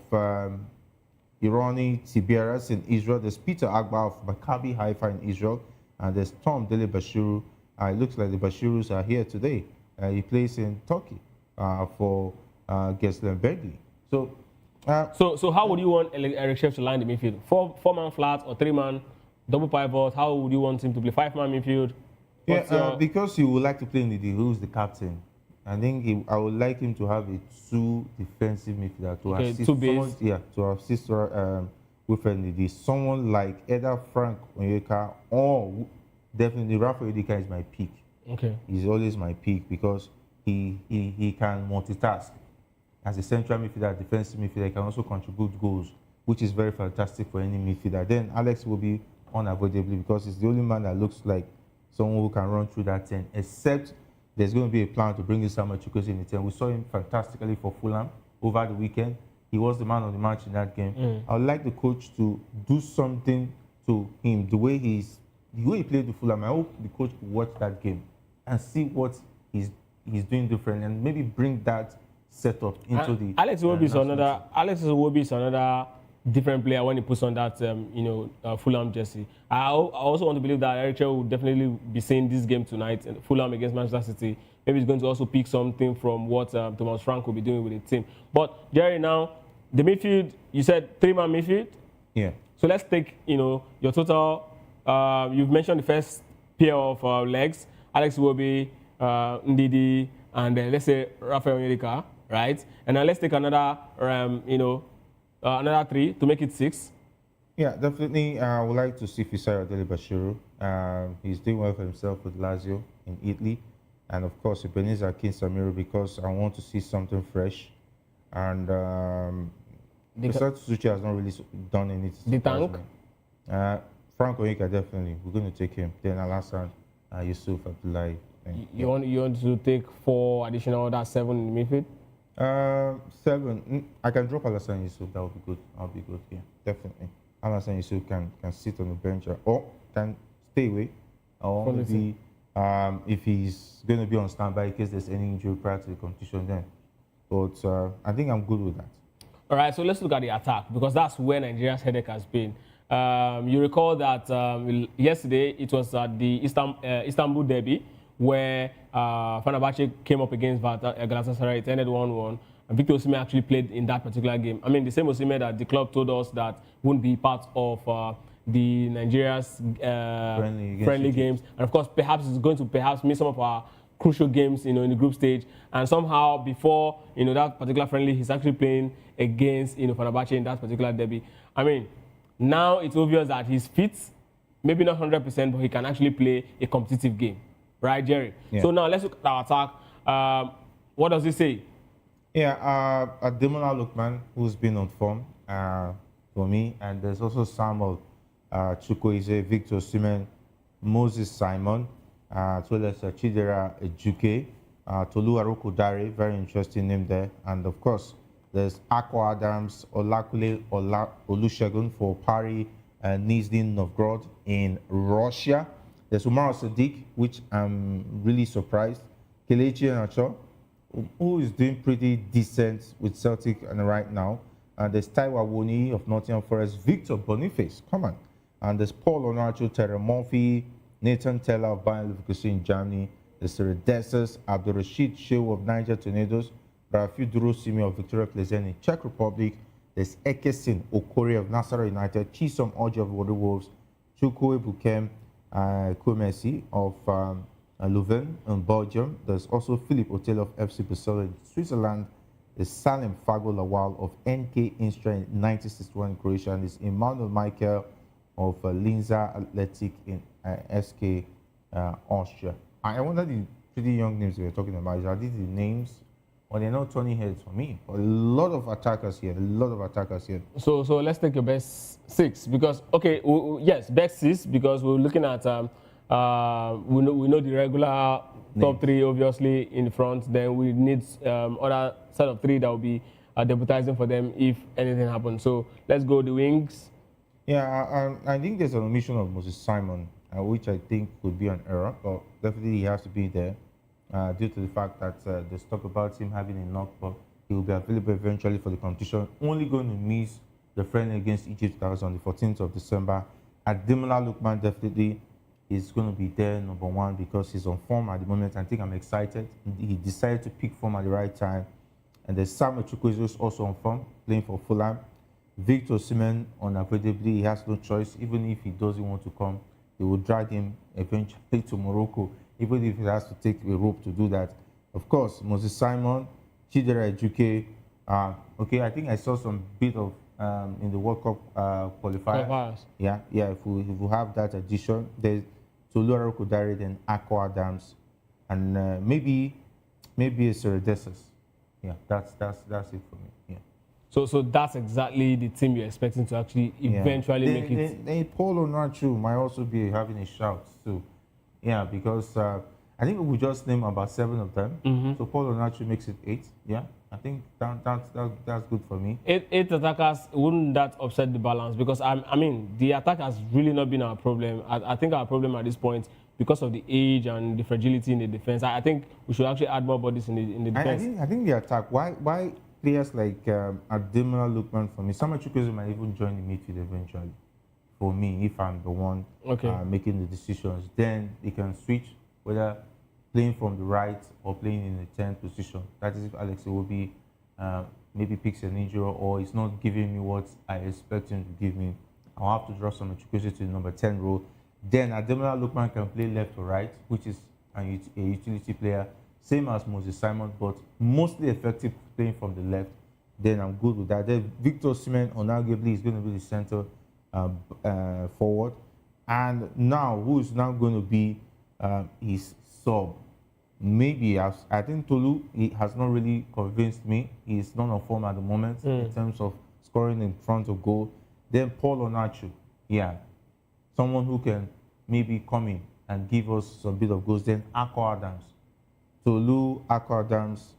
Irani Tiberias in Israel. There's Peter Agba of Maccabi Haifa in Israel. And there's Tom Dele Bashiru. It looks like the Bashirus are here today. He plays in Turkey for Gislen Bergli. So how would you want Eric Chef to line the midfield? 4-man flat or 3-man double pivot? How would you want him to play? 5-man midfield? Because he would like to play in the who's the captain. I think I would like him to have a 2 defensive midfielder to assist 2 base. To assist Wilfred Ndidi. Someone like either Frank Onyeka or definitely Rafael Onyedika is my pick. Okay. He's always my pick because he can multitask. As a central midfielder, defensive midfielder, he can also contribute goals, which is very fantastic for any midfielder. Then Alex will be unavoidably because he's the only man that looks like someone who can run through that 10, except there's going to be a plan to bring in Samuel Chukwueze in the 10. We saw him fantastically for Fulham over the weekend. He was the man of the match in that game. I would like the coach to do something to him, the way he played with Fulham. I hope the coach will watch that game and see what he's doing different and maybe bring that setup into the. Alex Iwobi is another different player when he puts on that Fulham jersey. I also want to believe that Eric will definitely be seeing this game tonight, Fulham against Manchester City. Maybe he's going to also pick something from what Thomas Frank will be doing with the team. But Jerry, now the midfield, you said 3-man midfield. Yeah. So let's take your total. You've mentioned the first pair of legs: Alex Iwobi, Ndidi, and let's say Rafael Onyedika, right? And now let's take another another 3 to make it 6. Yeah, definitely. I would like to see Fisayodele Bashiru. He's doing well for himself with Lazio in Italy. And of course, Ebenezer Akinsamiro, because I want to see something fresh. And Suchi has not really done anything. The tank? Frank Onyeka, definitely. We're going to take him. Then Alassane Yusuf Abdullahi. You want to take 4 additional, that's 7 in the midfield? 7. I can drop Alassane Yusuf. That would be good. I'll be good. Yeah, definitely. Alassane Yusuf can sit on the bench or can stay away. Or maybe if he's going to be on standby in case there's any injury prior to the competition then. But I think I'm good with that. All right, so let's look at the attack because that's where Nigeria's headache has been. You recall that yesterday it was at the Istanbul derby where Fenerbahce came up against Galatasaray. It ended 1-1. And Victor Osimhen actually played in that particular game. I mean, the same Osimhen that the club told us that wouldn't be part of the Nigeria's friendly games. And of course, perhaps it's going to miss some of our crucial games, in the group stage. And somehow before, that particular friendly, he's actually playing against, Fenerbahce in that particular derby. I mean, now it's obvious that he's fit, maybe not 100%, but he can actually play a competitive game. Right, Jerry? Yeah. So now let's look at our attack. What does he say? Yeah, Ademola Lookman, who's been on form for me, and there's also Samuel Chukwueze, Victor Osimhen, Moses Simon, as well as Chidera Ejuke, Tolu Arokodare, very interesting name there, and of course there's Akwa Adams, Olakule Olusegun for Paris and Nizhny Novgorod in Russia. There's Umar Sadiq, which I'm really surprised. Kelechi Iheanacho, who is doing pretty decent with Celtic and right now. And there's Taiwo Awoniyi of Nottingham Forest, Victor Boniface, come on. And there's Paul Onacho, Terry Murphy, Nathan Teller of Bayern Leverkusen in Germany. There's Redeses, Abdulrashid Shehu of Niger Tornadoes, Rafi Durosimi of Victoria Plzen in Czech Republic. There's Ekesin Okore of Nasarawa United, Chisom Ojo of Water Wolves, Chukwu Bukem Kumesi of Leuven in Belgium. There's also Philip Otel of FC Basel in Switzerland. There's Salim Fago Lawal of NK Instra in 1961 in Croatia. And there's Emmanuel Michael of Linza Athletic in SK Austria. I wonder the pretty young names we were talking about. Are these the names? Well, they're not turning heads for me. A lot of attackers here. So let's take your best six because yes, best six because we're looking at we know the regular top three obviously in front. Then we need other set of three that will be deputizing for them if anything happens. So let's go the wings. Yeah, I think there's an omission of Moses Simon, which I think could be an error, but definitely he has to be there. Due to the fact that there's talk about him having a knock, but he will be available eventually for the competition. Only going to miss the friendly against Egypt that was on the 14th of December. Ademola Lookman definitely is going to be there, number one, because he's on form at the moment. I think I'm excited. He decided to pick form at the right time. And there's Samuel Chukwueze is also on form, playing for Fulham. Victor Osimhen, unavoidably, he has no choice. Even if he doesn't want to come, they will drag him eventually to Morocco, even if he has to take a rope to do that. Of course, Moses Simon, Chidera Ejuke. I think I saw some bit of in the World Cup qualifiers. Yeah. If we have that addition, there's Tolu Arokodare, then Akwa Adams, and maybe it's Redeses. Yeah, that's it for me. Yeah. So that's exactly the team you're expecting to actually eventually make it. Then Paul Onachu might also be having a shout too. Yeah, because I think we just named about 7 of them. Mm-hmm. So Paul Onachu makes it 8. Yeah, I think that's good for me. 8 attackers, wouldn't that upset the balance? Because I mean, the attack has really not been our problem. I think our problem at this point, because of the age and the fragility in the defense, I think we should actually add more bodies in the defense. I think the attack. Why players like Ademola Lookman for me? Samuel Chukwueze might even join the midfield eventually. For me, if I'm the one making the decisions, then they can switch whether playing from the right or playing in the 10th position. That is if Alex Iwobi maybe picks an injury or is not giving me what I expect him to give me. I'll have to draw Samuel Chukwueze to the number 10 role. Then Ademola Lookman can play left or right, which is a utility player, same as Moses Simon, but mostly effective playing from the left. Then I'm good with that. Then Victor Osimhen, unarguably, is going to be the center forward. And now, who is now going to be his sub? Maybe, I think Tolu, he has not really convinced me. He's not on form at the moment in terms of scoring in front of goal. Then Paul Onachu, someone who can maybe come in and give us some bit of goals. Then Akwa Adams. Tolu, Akwa Adams,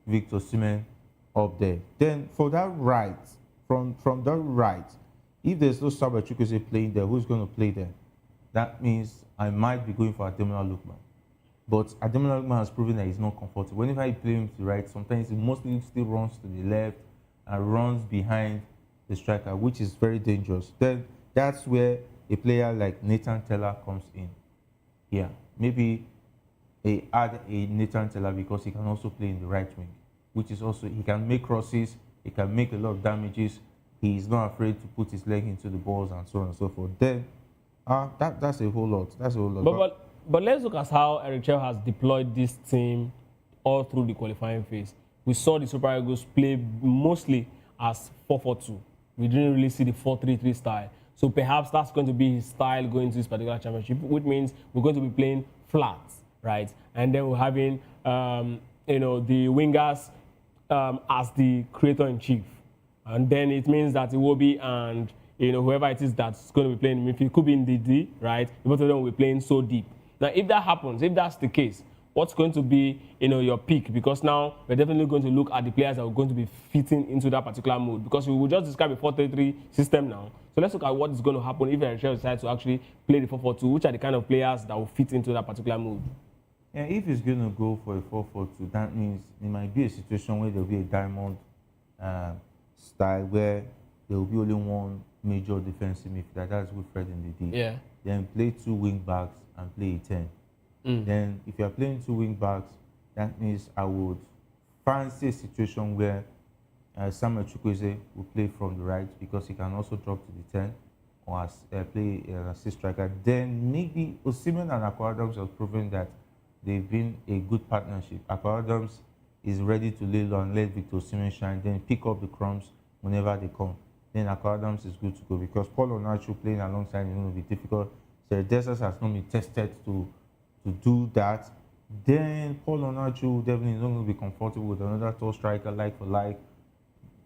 Victor Osimhen up there. Then for that right, from that right, if there's no Samuel Chukwueze playing there, who's going to play there? That means I might be going for Ademola Lookman. But Ademola Lookman has proven that he's not comfortable. Whenever he plays to the right, sometimes he mostly still runs to the left and runs behind the striker, which is very dangerous. Then that's where a player like Nathan Teller comes in. Yeah, maybe they add a Nathan Teller because he can also play in the right wing, which is also, he can make crosses, he can make a lot of damages. He's not afraid to put his leg into the balls and so on and so forth. Then that's a whole lot. That's a whole lot. But let's look at how Eric Chell has deployed this team all through the qualifying phase. We saw the Super Eagles play mostly as 4-4-2. We didn't really see the 4-3-3 style. So perhaps that's going to be his style going to this particular championship, which means we're going to be playing flat, right? And then we're having, the wingers as the creator-in-chief. And then it means that Iwobi and whoever it is that's going to be playing in midfield could be in the D, right? Both of them will be playing so deep. Now, if that happens, if that's the case, what's going to be your peak? Because now we're definitely going to look at the players that are going to be fitting into that particular mood. Because we will just describe a 4-3-3 system now. So let's look at what is going to happen if Eric decides to actually play the 4-4-2. Which are the kind of players that will fit into that particular mood? Yeah, if he's going to go for a 4-4-2, that means it might be a situation where there'll be a diamond style where there will be only one major defensive midfielder, that's Wilfred in the D. Yeah. Then play 2 wing backs and play a 10. Then if you're playing 2 wing backs, that means I would fancy a situation where Samuel Chukwueze will play from the right because he can also drop to the 10 or play an assist striker. Then maybe Osimhen and Akwa Adams have proven that they've been a good partnership. Akwa Adams is ready to lay low and let Victor Osimhen shine, then pick up the crumbs whenever they come. Then Akwa Adams is good to go because Paul Onachu playing alongside is going to be difficult. So Desas has not been tested to do that. Then Paul Onachu definitely is not going to be comfortable with another tall striker like for like.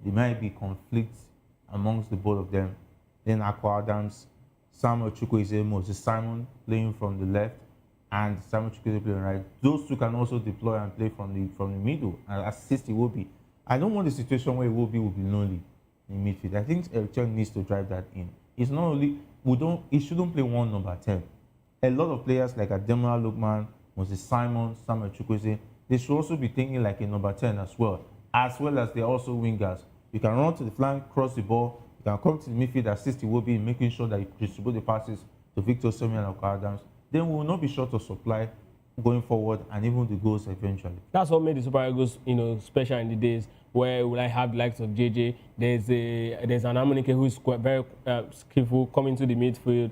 There might be conflicts amongst the both of them. Then Akwa Adams, Samuel Chukwueze, Moses Simon playing from the left, and Samuel Chukwueze playing right. Those two can also deploy and play from the middle and assist Iwobi. I don't want a situation where Iwobi will be lonely in midfield. I think Eric Chell needs to drive that in. It's not only he shouldn't play one number 10. A lot of players like Ademola Lookman, Moses Simon, Samuel Chukwueze, they should also be thinking like a number 10 as well as they're also wingers. You can run to the flank, cross the ball, you can come to the midfield, assist Iwobi in making sure that you distribute the passes to Victor Osimhen and Akwa Adams. Then we will not be short of supply going forward and even the goals eventually. That's what made the Super Eagles, special in the days where we have the likes of JJ. There's an Amunike who is very skillful coming to the midfield.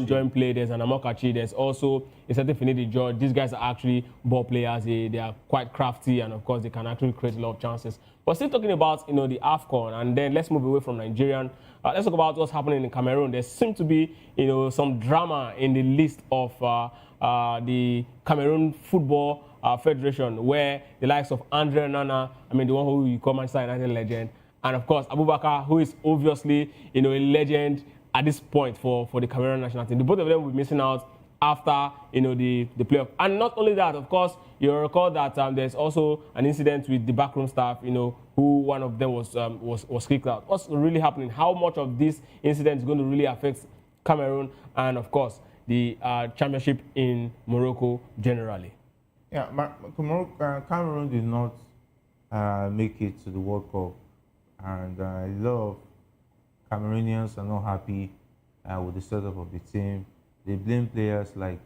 Join play. There's an Amokachi. There's also a certain Finidi George. These guys are actually ball players. They are quite crafty, and of course they can actually create a lot of chances. But still talking about the AFCON, and then let's move away from Nigerian. Let's talk about what's happening in Cameroon. There seems to be some drama in the list of the Cameroon Football Federation, where the likes of Andre Nana, the one who you call Manchester United legend, and of course Abubakar, who is obviously a legend at this point for the Cameroon national team. The both of them will be missing out after the playoff. And not only that, of course, you'll recall that there's also an incident with the backroom staff, who one of them was kicked out. What's really happening? How much of this incident is going to really affect Cameroon and, of course, the championship in Morocco generally? Yeah, Cameroon did not make it to the World Cup, and a lot of Cameroonians are not happy with the setup of the team. They blame players like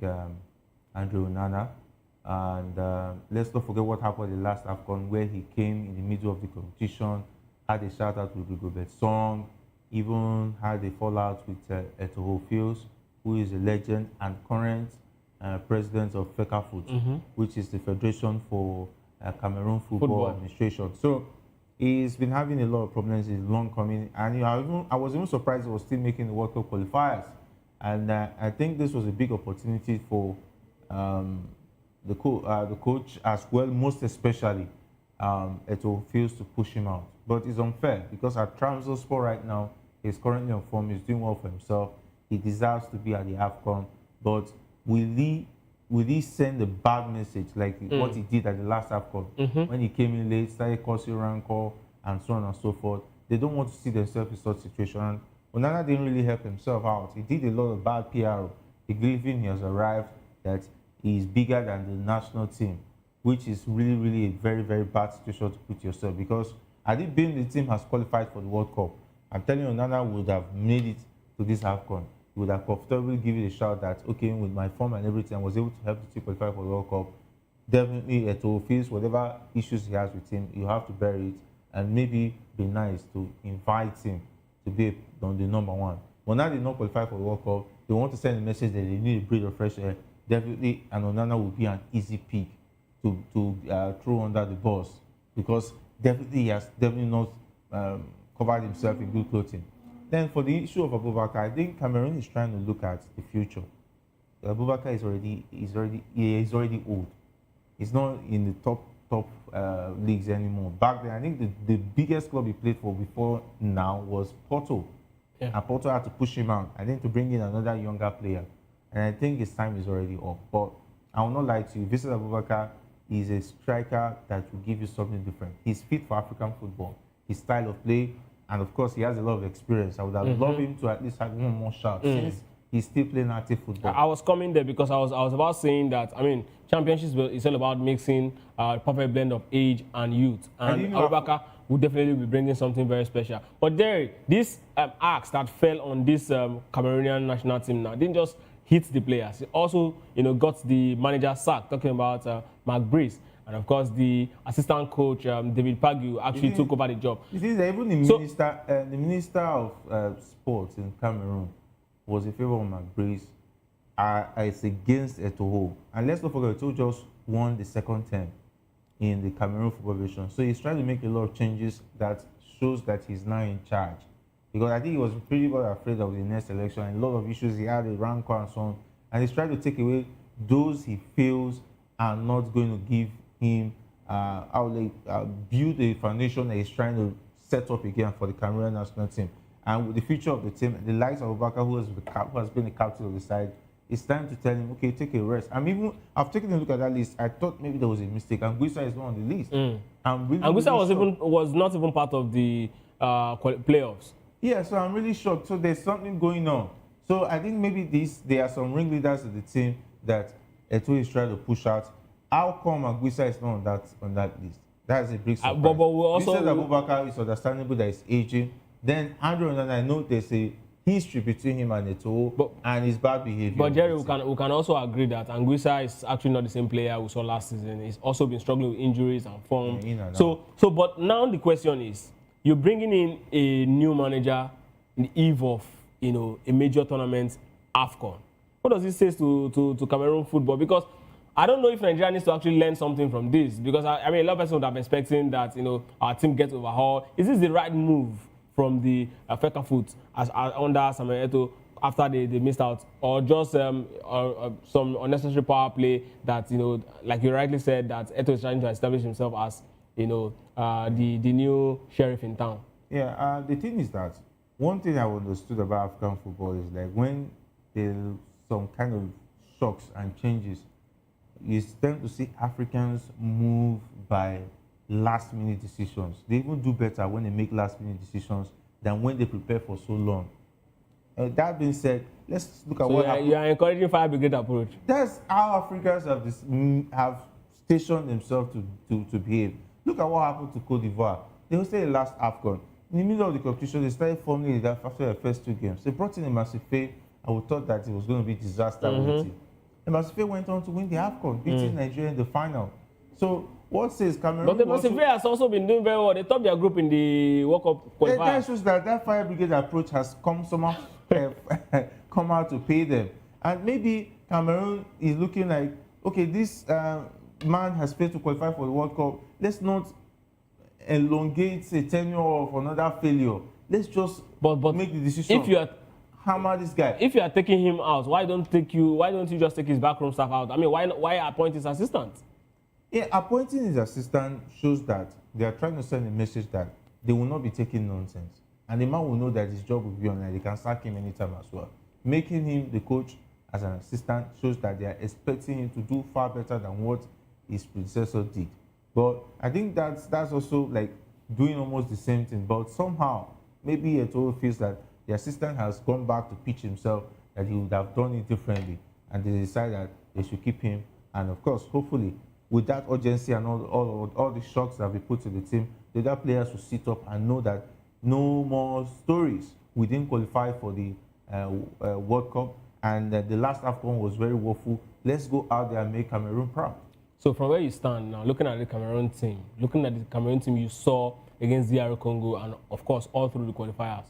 Andre Onana, and let's not forget what happened in the last AFCON, where he came in the middle of the competition, had a shout out with Rigobert Song, even had a fallout with Eto'o Fields, who is a legend and current president of FECAFOOT, which is the Federation for Cameroon Football Administration. So he's been having a lot of problems. He's long coming, and I was even surprised he was still making the World Cup qualifiers. And I think this was a big opportunity for the coach as well, most especially Eto'o Fields, to push him out. But it's unfair because at Trabzonspor right now, he's currently on form. He's doing well for himself. He deserves to be at the AFCON, but will he send a bad message like what he did at the last AFCON when he came in late, started causing rancor and so on and so forth? They don't want to see themselves in such a situation. And Onana didn't really help himself out. He did a lot of bad PR. Believing he has arrived, that he is bigger than the national team, which is really, really a very, very bad situation to put yourself, because had it been the team has qualified for the World Cup, I'm telling you, Onana would have made it to this AFCON, he would have comfortably given a shout that, okay, with my form and everything, I was able to help the team qualify for the World Cup. Definitely, Eto'o feels whatever issues he has with him, you have to bury it, and maybe be nice to invite him to be on the number one. But now they not qualify for the World Cup, they want to send a message that they need a breath of fresh air. Definitely, and Onana will be an easy pick to throw under the bus, because definitely he has definitely not covered himself in good clothing. Then for the issue of Abubakar, I think Cameroon is trying to look at the future. Abubakar is already old. He's not in the top leagues anymore. Back then, I think the biggest club he played for before now was Porto. Yeah. And Porto had to push him out, I think, to bring in another younger player. And I think his time is already up. But I will not lie to you, Vincent Abubakar is a striker that will give you something different. He's fit for African football. His style of play, and of course, he has a lot of experience. I would have loved him to at least have one more shot since he's still playing active football. I was coming there because I was about saying that, I mean, championships is all about mixing a perfect blend of age and youth. And Abubakar will definitely be bringing something very special. But there, this axe that fell on this Cameroonian national team now didn't just hit the players. It also, got the manager sacked, talking about Mark Brees. And of course, the assistant coach, David Pagyu, actually took over the job. You see, even the minister of sports in Cameroon was in favor of Mark Brees. It's against Eto'o. And let's not forget, Eto'o just won the second term in the Cameroon Football Division. So he's trying to make a lot of changes that shows that he's now in charge. Because I think he was pretty well afraid of the next election, and a lot of issues he had, a rancor and so on. And he's trying to take away those he feels are not going to give him build a foundation that he's trying to set up again for the Cameroon national team. And with the future of the team, the likes of Abubakar, who has been the captain of the side, it's time to tell him, okay, take a rest. I've taken a look at that list. I thought maybe there was a mistake, and Musa is not on the list. And Musa was not even part of the playoffs. Yeah, so I'm really shocked. So there's something going on. So I think maybe there are some ringleaders of the team that Eto'o is trying to push out. How come Anguissa is not on that list? That's a big surprise. But we also... This is Abubakar, it's understandable that he's aging. Then Andrew, and I know there's a history between him and Eto'o and his bad behavior. But Jerry, we can also agree that Anguissa is actually not the same player we saw last season. He's also been struggling with injuries and form. But now the question is, you're bringing in a new manager in the eve of, a major tournament, AFCON. What does this say to Cameroon football? Because I don't know if Nigeria needs to actually learn something from this. Because I mean, a lot of people would have been expecting that our team gets overhauled. Is this the right move from the Fecafoot as under Samuel Eto'o after they missed out, or just some unnecessary power play that like you rightly said, that Eto'o is trying to establish himself as the new sheriff in town? Yeah, the thing is that one thing I understood about African football is like when there's some kind of shocks and changes, you tend to see Africans move by last-minute decisions. They even do better when they make last-minute decisions than when they prepare for so long. That being said, let's look at what happened. You are encouraging fire brigade approach. That's how Africans have stationed themselves to behave. Look at what happened to Cote d'Ivoire. They hosted the last AFCON. In the middle of the competition, they started forming it after the first two games. They brought in a Masife, and we thought that it was going to be disaster with the team. And Masife went on to win the AFCON, beating Nigeria in the final. So what says Cameroon? But the Masife has also been doing very well. They topped their group in the World Cup qualifier. That shows that fire brigade approach has come out to pay them. And maybe Cameroon is looking like, okay, this man has failed to qualify for the World Cup. Let's not elongate a tenure of another failure. Let's just make the decision. If you are hammer this guy. If you are taking him out, why don't you just take his backroom staff out? I mean, why appoint his assistant? Yeah, appointing his assistant shows that they are trying to send a message that they will not be taking nonsense. And the man will know that his job will be on and they can sack him anytime as well. Making him the coach as an assistant shows that they are expecting him to do far better than what his predecessor did. But I think that's also like doing almost the same thing. But somehow, maybe Eto'o feels that the assistant has gone back to pitch himself, that he would have done it differently. And they decide that they should keep him. And of course, hopefully, with that urgency and all the shocks that we put to the team, the other players will sit up and know that no more stories. We didn't qualify for the World Cup, and the last AFCON was very woeful. Let's go out there and make Cameroon proud. So from where you stand now, looking at the Cameroon team you saw against DR Congo and of course all through the qualifiers,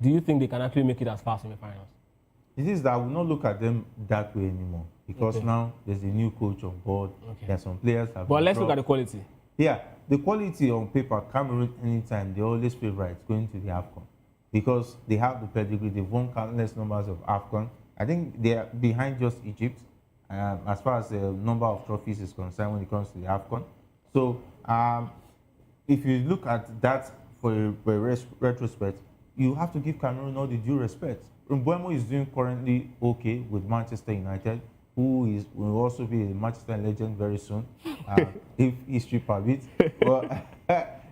do you think they can actually make it as far as semi-finals? It is that I will not look at them that way anymore because now there's a new coach on board. Okay. There are some players that. But let's look at the quality. Yeah, the quality on paper, Cameroon anytime they always favorites going to the AFCON because they have the pedigree. They've won countless numbers of AFCON. I think they are behind just Egypt as far as the number of trophies is concerned when it comes to the AFCON. So if you look at that for a retrospect, you have to give Cameroon all the due respect. Mbeumo is doing currently okay with Manchester United, who will also be a Manchester legend very soon, if history permits. But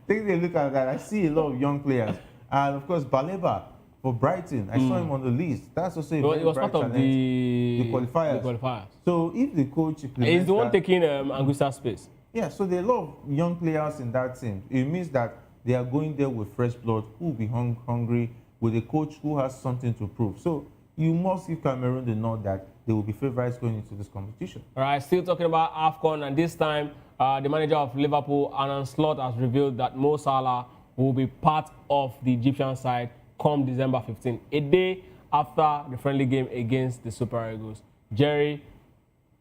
take a look at that. I see a lot of young players. And of course, Baleba for Brighton. I saw him on the list. That's also a very was bright part of talent. the qualifiers. So if the coach is the one taking Anguissa space. Yeah, so there are a lot of young players in that team. It means that they are going there with fresh blood, who will be hungry, with a coach who has something to prove. So you must give Cameroon the nod that they will be favorites going into this competition. All right, still talking about AFCON, and this time the manager of Liverpool, Arne Slot, has revealed that Mo Salah will be part of the Egyptian side come December 15, a day after the friendly game against the Super Eagles. Jerry,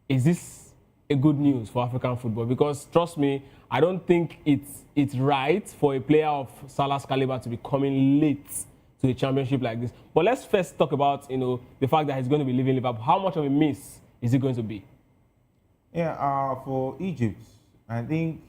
is this a good news for African football? Because trust me, I don't think it's right for a player of Salah's caliber to be coming late to a championship like this. But let's first talk about the fact that he's going to be leaving Liverpool. How much of a miss is it going to be? Yeah, for Egypt, I think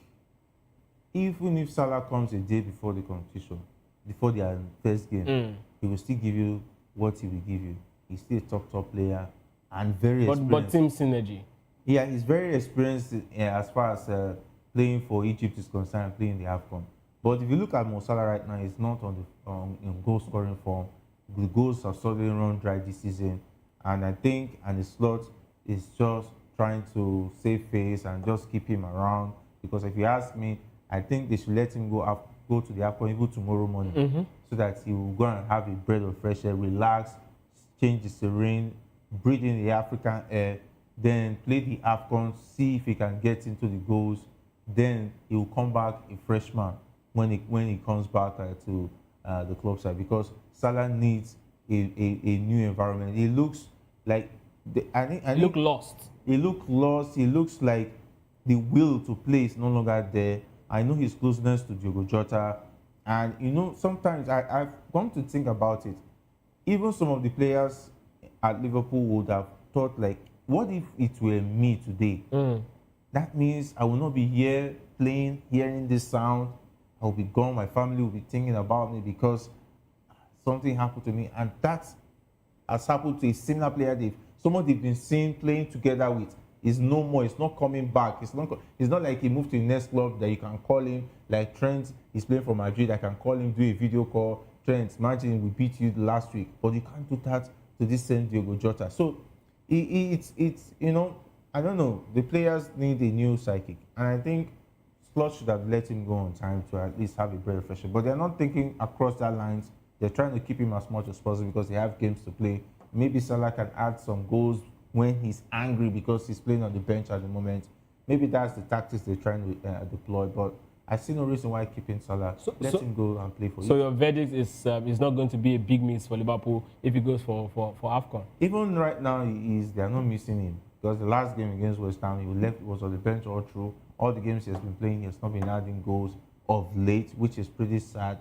even if Salah comes a day before the competition, before their first game, he will still give you what he will give you. He's still a top player and very experienced. But team synergy. Yeah, he's very experienced as far as playing for Egypt is concerned, playing the AFCON. But if you look at Mo Salah right now, he's not in goal-scoring form. The goals have suddenly run dry this season. And I think the Slot is just trying to save face and just keep him around. Because if you ask me, I think they should let him go to the AFCON even tomorrow morning so that he will go and have a breath of fresh air, relax, change the terrain, breathe in the African air, then play the AFCON, see if he can get into the goals. Then he will come back a freshman when he comes back to the club side, because Salah needs a new environment. He looks like he look lost. He looks lost. He looks like the will to play is no longer there. I know his closeness to Diogo Jota, and sometimes I've come to think about it. Even some of the players at Liverpool would have thought, like, what if it were me today? That means I will not be here playing, hearing this sound. I will be gone. My family will be thinking about me because something happened to me. And that has happened to a similar player, someone they've been seeing playing together with. Is no more. It's not coming back. It's not like he moved to the next club that you can call him. Like Trent is playing for Madrid. I can call him, do a video call. Trent, imagine we beat you last week. But you can't do that to this same Diogo Jota. So it's I don't know. The players need a new psychic. And I think Slot should have let him go on time to at least have a breath of fresh air. But they're not thinking across that lines. They're trying to keep him as much as possible because they have games to play. Maybe Salah can add some goals when he's angry because he's playing on the bench at the moment. Maybe that's the tactics they're trying to deploy. But I see no reason why keeping Salah. Let him go and play for you. So your verdict is not going to be a big miss for Liverpool if he goes for AFCON? Even right now, they're not missing him. Because the last game against West Ham, he was on the bench all through. All the games he has been playing, he has not been adding goals of late, which is pretty sad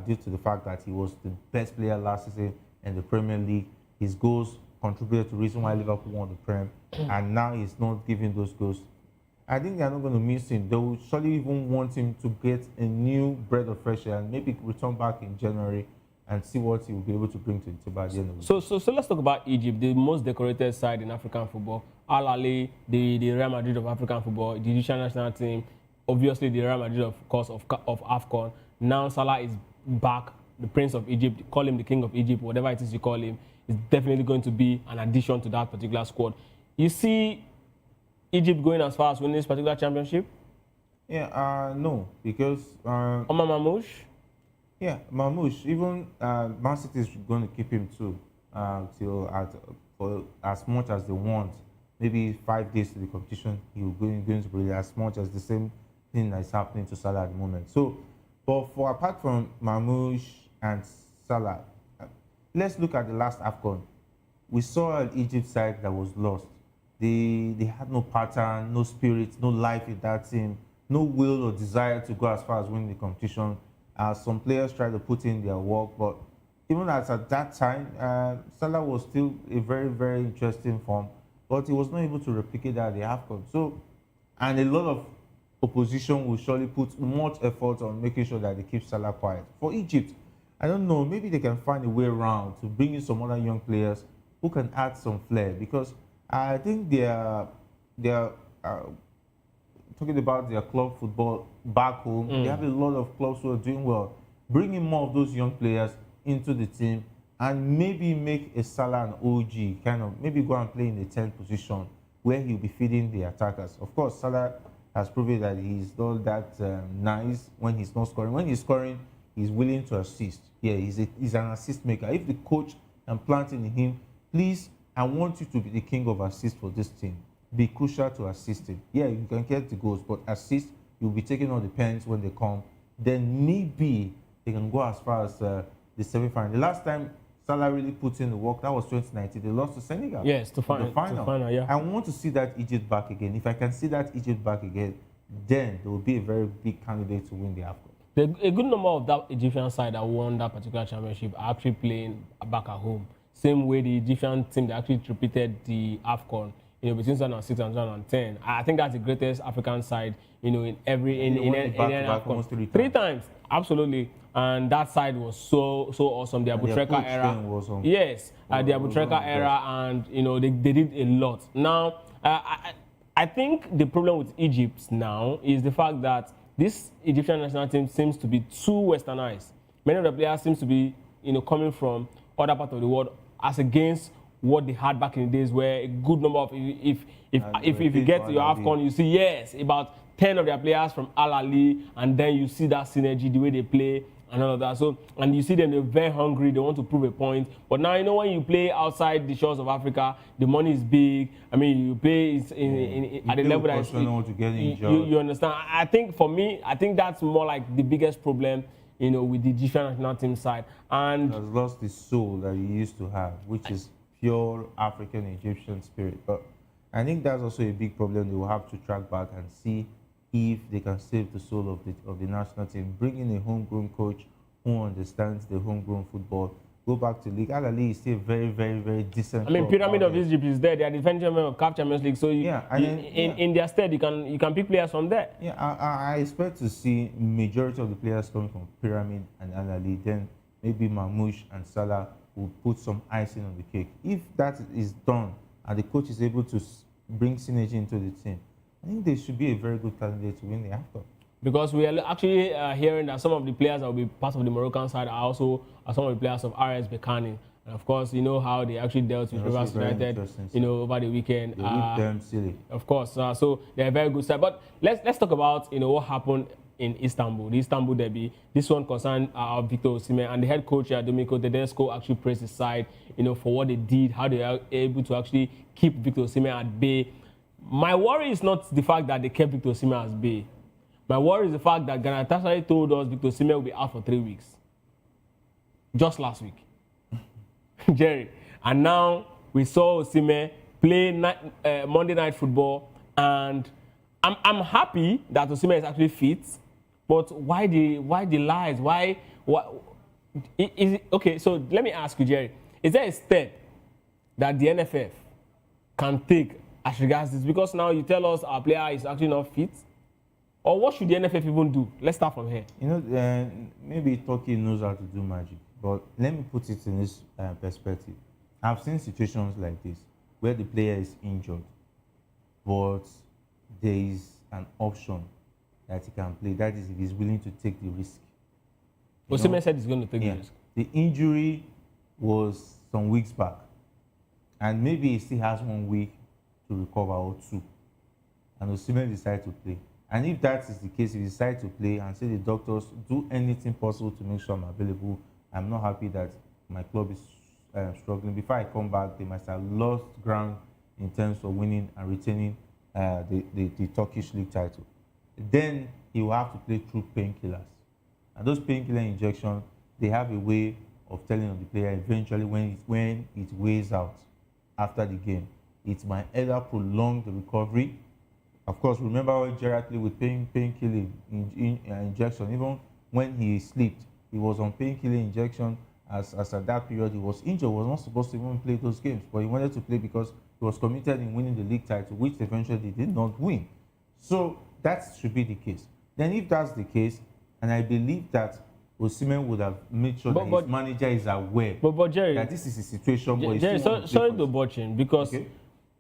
due to the fact that he was the best player last season in the Premier League. His goals contributed to the reason why Liverpool won the Prem, and now he's not giving those goals. I think they're not going to miss him. They will surely even want him to get a new breath of fresh air and maybe return back in January and see what he will be able to bring to the table at the end of the So let's talk about Egypt, the most decorated side in African football. Al Ahly, the Real Madrid of African football, the Egyptian national team, obviously the Real Madrid, of course, of AFCON. Now Salah is back, the Prince of Egypt, call him the King of Egypt, whatever it is you call him, is definitely going to be an addition to that particular squad. You see Egypt going as far as winning this particular championship? Yeah, no, because Omar Mamouche? Yeah, Mamouche. Even Man City is going to keep him too. for as much as they want. Maybe 5 days to the competition, he will going to play as much as the same thing that is happening to Salah at the moment. So, but for apart from Mamouche and Salah, let's look at the last AFCON. We saw an Egypt side that was lost. They had no pattern, no spirit, no life in that team, no will or desire to go as far as winning the competition. Some players tried to put in their work, but even as at that time, Salah was still a very, very interesting form, but he was not able to replicate that at the AFCON. So, and a lot of opposition will surely put much effort on making sure that they keep Salah quiet. For Egypt, I don't know, maybe they can find a way around to bring in some other young players who can add some flair, because I think they're talking about their club football back home. They have a lot of clubs who are doing well. Bringing more of those young players into the team and maybe make a Salah an OG, kind of maybe go and play in the 10th position where he'll be feeding the attackers. Of course, Salah has proven that he's not that nice when he's not scoring. When he's scoring, he's willing to assist. Yeah, he's an assist maker. If the coach can plant in him, please, I want you to be the king of assist for this team. Be crucial to assisting. Yeah, you can get the goals, but assist, you'll be taking all the pens when they come. Then maybe they can go as far as the semi-final. The last time Salah really put in the work, that was 2019. They lost to Senegal. Yes, to final. Yeah. I want to see that Egypt back again. If I can see that Egypt back again, then they will be a very big candidate to win the AFCON. A good number of that Egyptian side that won that particular championship are actually playing back at home. Same way the Egyptian team that actually repeated the AFCON, between 2006 and 2010. I think that's the greatest African side, in every in AFCON. Three times, absolutely. And that side was so awesome. The Abu Treka era. Yes, the Abu Treka era, and they did a lot. Now, I think the problem with Egypt now is the fact that this Egyptian national team seems to be too westernized. Many of the players seems to be, coming from other parts of the world, as against what they had back in the days, where a good number of if you get to your AFCON, you see about 10 of their players from Al Ahly, and then you see that synergy, the way they play and all of that. So, and you see them, they're very hungry, they want to prove a point. But now, when you play outside the shores of Africa, the money is big. I mean, you play at the level that you understand. I think for me, that's more like the biggest problem, with the Egyptian national team side. And has lost the soul that he used to have, which is pure African Egyptian spirit. But I think that's also a big problem. They will have to track back and see if they can save the soul of the national team. Bring in a homegrown coach who understands the homegrown football. Go back to league. Al Ahly is still very, very, very decent. I mean, Pyramid of Egypt is there. They are defending champion of CAF Champions League. So in their stead, you can pick players from there. Yeah, I expect to see majority of the players coming from Pyramid and Al Ahly. Then maybe Mamouche and Salah will put some icing on the cake. If that is done and the coach is able to bring synergy into the team, I think they should be a very good candidate to win the AFCON. Because we are actually hearing that some of the players that will be part of the Moroccan side are also some of the players of RS Berkane. And of course, you know how they actually dealt with Rivers United, over the weekend. They leave them silly. Of course, so they're a very good side. But let's talk about what happened in Istanbul, the Istanbul derby. This one concerned Victor Osimhen, and the head coach Domenico Tedesco actually praised his side, for what they did, how they are able to actually keep Victor Osimhen at bay. My worry is not the fact that they kept Victor Osimhen at bay. My worry is the fact that Galatasaray told us Victor Osimhen will be out for 3 weeks. Just last week. Jerry. And now we saw Osimhen play Monday Night Football, and I'm happy that Osimhen is actually fit, but why the lies? Why is it, okay, so let me ask you, Jerry. Is there a step that the NFF can take as regards this? Because now you tell us our player is actually not fit. Or what should the NFF even do? Let's start from here. Maybe Turkey knows how to do magic, but let me put it in this perspective. I've seen situations like this where the player is injured, but there is an option that he can play. That is if he's willing to take the risk. Osimhen said he's going to take the risk. The injury was some weeks back, and maybe he still has 1 week to recover or 2, and Osimhen decided to play. And if that is the case, if you decide to play and say the doctors do anything possible to make sure I'm available, I'm not happy that my club is struggling. Before I come back, they must have lost ground in terms of winning and retaining the Turkish league title. Then he will have to play through painkillers. And those painkiller injections, they have a way of telling the player eventually when it weighs out after the game. It might either prolong the recovery. Of course, remember how Gerrard played with painkiller injection. Even when he slept, he was on painkiller injection as at that period he was injured. He was not supposed to even play those games, but he wanted to play because he was committed in winning the league title, which eventually he did not win. So that should be the case. Then if that's the case, and I believe that Osimhen would have made sure that his manager is aware Jerry, that this is a situation where Jerry, sorry to botch in, because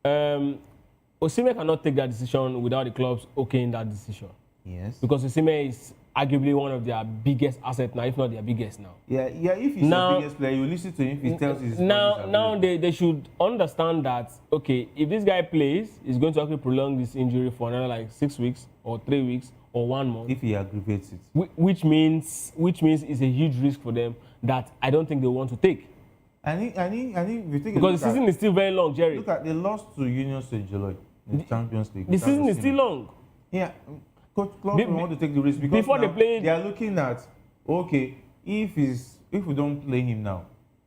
Osimhen cannot take that decision without the clubs okaying that decision. Yes. Because Osimhen is arguably one of their biggest assets now, if not their biggest now. Yeah. If he's the biggest player, you listen to him if he tells his now they should understand that, okay, if this guy plays, he's going to actually prolong this injury for another like 6 weeks or 3 weeks or 1 month. If he aggravates it. Which means it's a huge risk for them that I don't think they want to take. I think if you think because the season is still very long, Jerry. Look at they lost to Union St. July in the Champions League. The season is still long. Yeah. Coach Klopp want to take the risk because before they play, they are looking at, okay, if we don't play him now,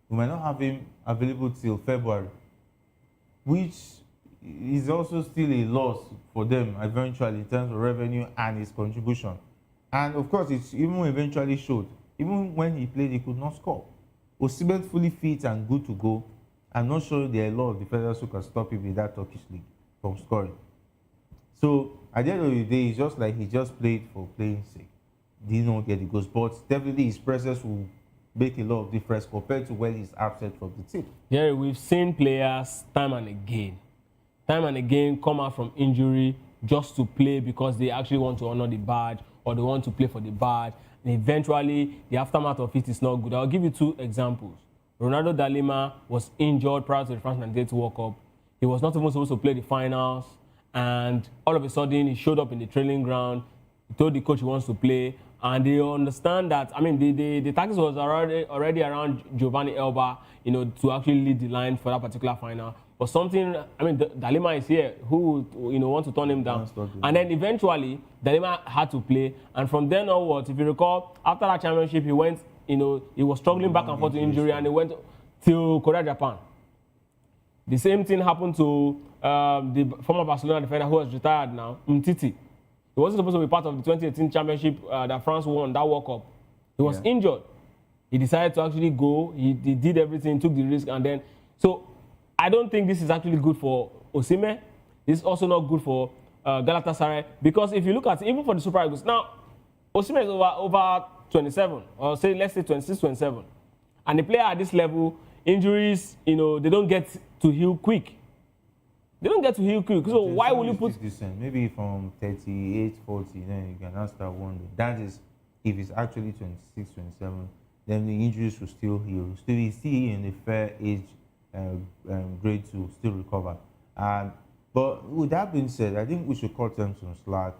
we might not have him available till February, which is also still a loss for them eventually in terms of revenue and his contribution. And of course, it's even eventually showed. Even when he played, he could not score. Osimhen fully fit and good to go. I'm not sure there are a lot of defenders who can stop him in that Turkish league from scoring. So at the end of the day, it's just like he just played for playing sake. Did not get the goals, but definitely his presence will make a lot of difference compared to when he's absent from the team. Yeah, we've seen players time and again come out from injury just to play because they actually want to honor the badge or they want to play for the badge. And eventually, the aftermath of it is not good. I'll give you 2 examples. Ronaldo da Lima was injured prior to the France 98 World Cup. He was not even supposed to play the finals. And all of a sudden, he showed up in the training ground. He told the coach he wants to play. And they understand that, I mean, the tactics was already around Giovanni Elba, to actually lead the line for that particular final. But something, I mean, Dalima is here who, want to turn him down. And then eventually, Dalima had to play. And from then onwards, if you recall, after that championship, he went, he was struggling back and forth to injury and he went till Korea, Japan. The same thing happened to the former Barcelona defender who has retired now, Umtiti. He wasn't supposed to be part of the 2018 championship that France won, that World Cup. He was injured. He decided to actually go. He did everything, took the risk, and then... So, I don't think this is actually good for Osimhen. It's also not good for Galatasaray. Because if you look at it, even for the Super Eagles, now, Osimhen is over 27, or say, let's say 26, 27. And the player at this level, injuries, they don't get to heal quick. They don't get to heal quick. So why will you put... Maybe from 38, 40, then you can now start wondering. That is, if it's actually 26, 27, then the injuries will still heal. He's still in a fair age grade to still recover. But with that being said, I think we should cut them some slack.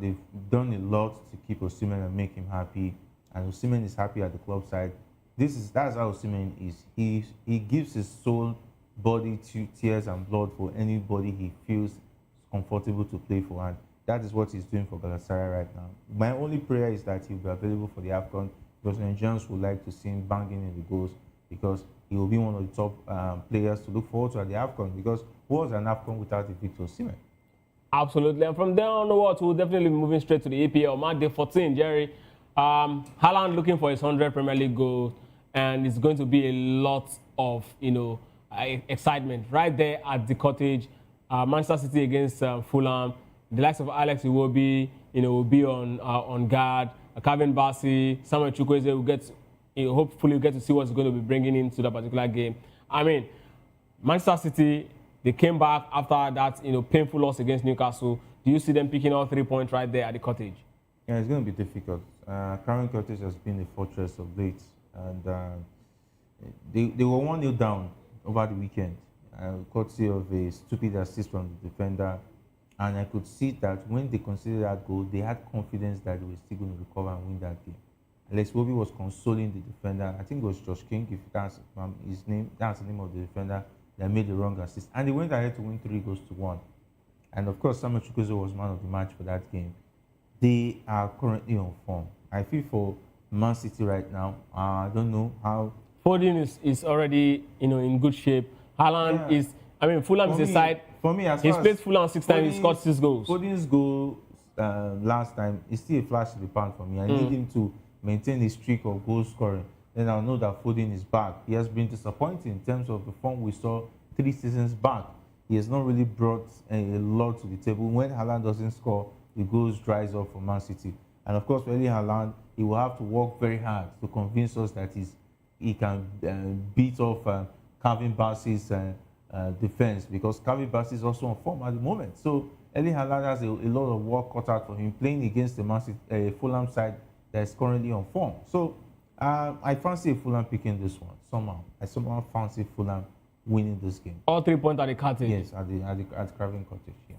They've done a lot to keep Osimhen and make him happy. And Osimhen is happy at the club side. That's how Osimhen is. He gives his soul, body, tears and blood for anybody he feels comfortable to play for, and that is what he's doing for Galatasaray right now. My only prayer is that he'll be available for the AFCON, because Nigerians would like to see him banging in the goals, because he will be one of the top players to look forward to at the AFCON, because who was an AFCON without the Victor Osimhen? Absolutely, and from there onwards, we'll definitely be moving straight to the EPL. Mark day 14, Jerry. Haaland looking for his 100 Premier League goal, and it's going to be a lot of, excitement right there at the Cottage. Manchester City against Fulham. The likes of Alex Iwobi, will be on guard. Calvin Bassey, Samuel Chukwueze will get, hopefully we'll get to see what's going to be bringing into that particular game. I mean, Manchester City, they came back after that, painful loss against Newcastle. Do you see them picking all 3 points right there at the Cottage? Yeah, it's going to be difficult. Craven Cottage has been a fortress of late, and they were 1-0 down over the weekend, courtesy of a stupid assist from the defender. And I could see that when they considered that goal, they had confidence that they were still going to recover and win that game. Alex Iwobi was consoling the defender. I think it was Josh King, if that's his name. That's the name of the defender that made the wrong assist. And they went ahead to win 3-1. And of course, Samuel Chukwueze was man of the match for that game. They are currently on form. I feel for Man City right now. I don't know how. Foden is already in good shape. Haaland is. I mean, Fulham is a side. For me, as he's played Fulham 6 times. He scored 6 goals. Foden's goal last time is still a flash in the pan for me. I need him to maintain his streak of goal scoring. Then I'll know that Foden is back. He has been disappointing in terms of the form we saw 3 seasons back. He has not really brought a lot to the table. When Haaland doesn't score, the goals dries up for Man City. And of course, for Erling Haaland, he will have to work very hard to convince us that he can beat off Calvin Bassey's defense, because Calvin Bassey is also on form at the moment. So Erling Haaland has a lot of work cut out for him, playing against the Man City, Fulham side that is currently on form. So I fancy Fulham picking this one somehow. I somehow fancy Fulham winning this game. All 3 points at the cottage. Yes, at Craven Cottage. Yeah.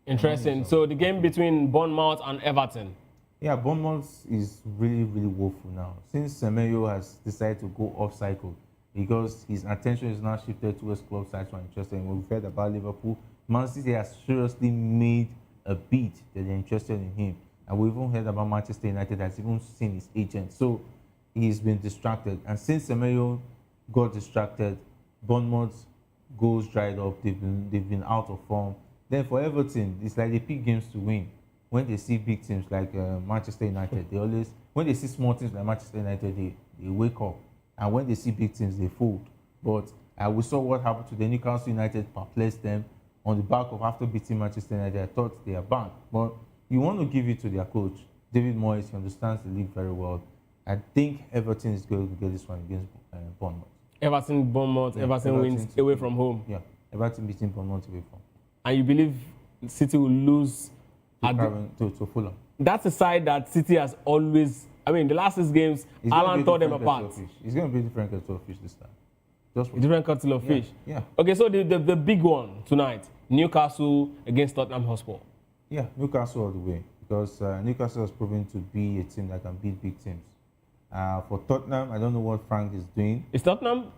Interesting. So the game between Bournemouth and Everton. Yeah, Bournemouth is really, really woeful now. Since Semenyo has decided to go off cycle, because his attention is now shifted towards club sides who are interested in. We've heard about Liverpool. Man City has seriously made a beat that they're interested in him. And we've even heard about Manchester United that's even seen his agent. So he's been distracted. And since Semenyo got distracted, Bournemouth's goals dried up. They've been out of form. Then for Everton, it's like they pick games to win. When they see big teams like Manchester United, they always, when they see small teams like Manchester United, they wake up. And when they see big teams, they fold. But we saw what happened to the Newcastle United, perplexed them on the back of after beating Manchester United. I thought they are back. But you want to give it to their coach, David Moyes. He understands the league very well. I think Everton is going to get this one against Bournemouth. Everton, Bournemouth, yeah, Everton wins away from home. Yeah, Everton beating Bournemouth away from home. And you believe City will lose to Fulham? That's a side that City has always. I mean, the last 6 games, Alan tore them apart. It's going to be a different kettle of fish this time. Just a different kettle of fish. Yeah. Okay, so the big one tonight, Newcastle against Tottenham Hotspur. Yeah, Newcastle all the way, because Newcastle has proven to be a team that can beat big teams. For Tottenham, I don't know what Frank is doing. Is Tottenham,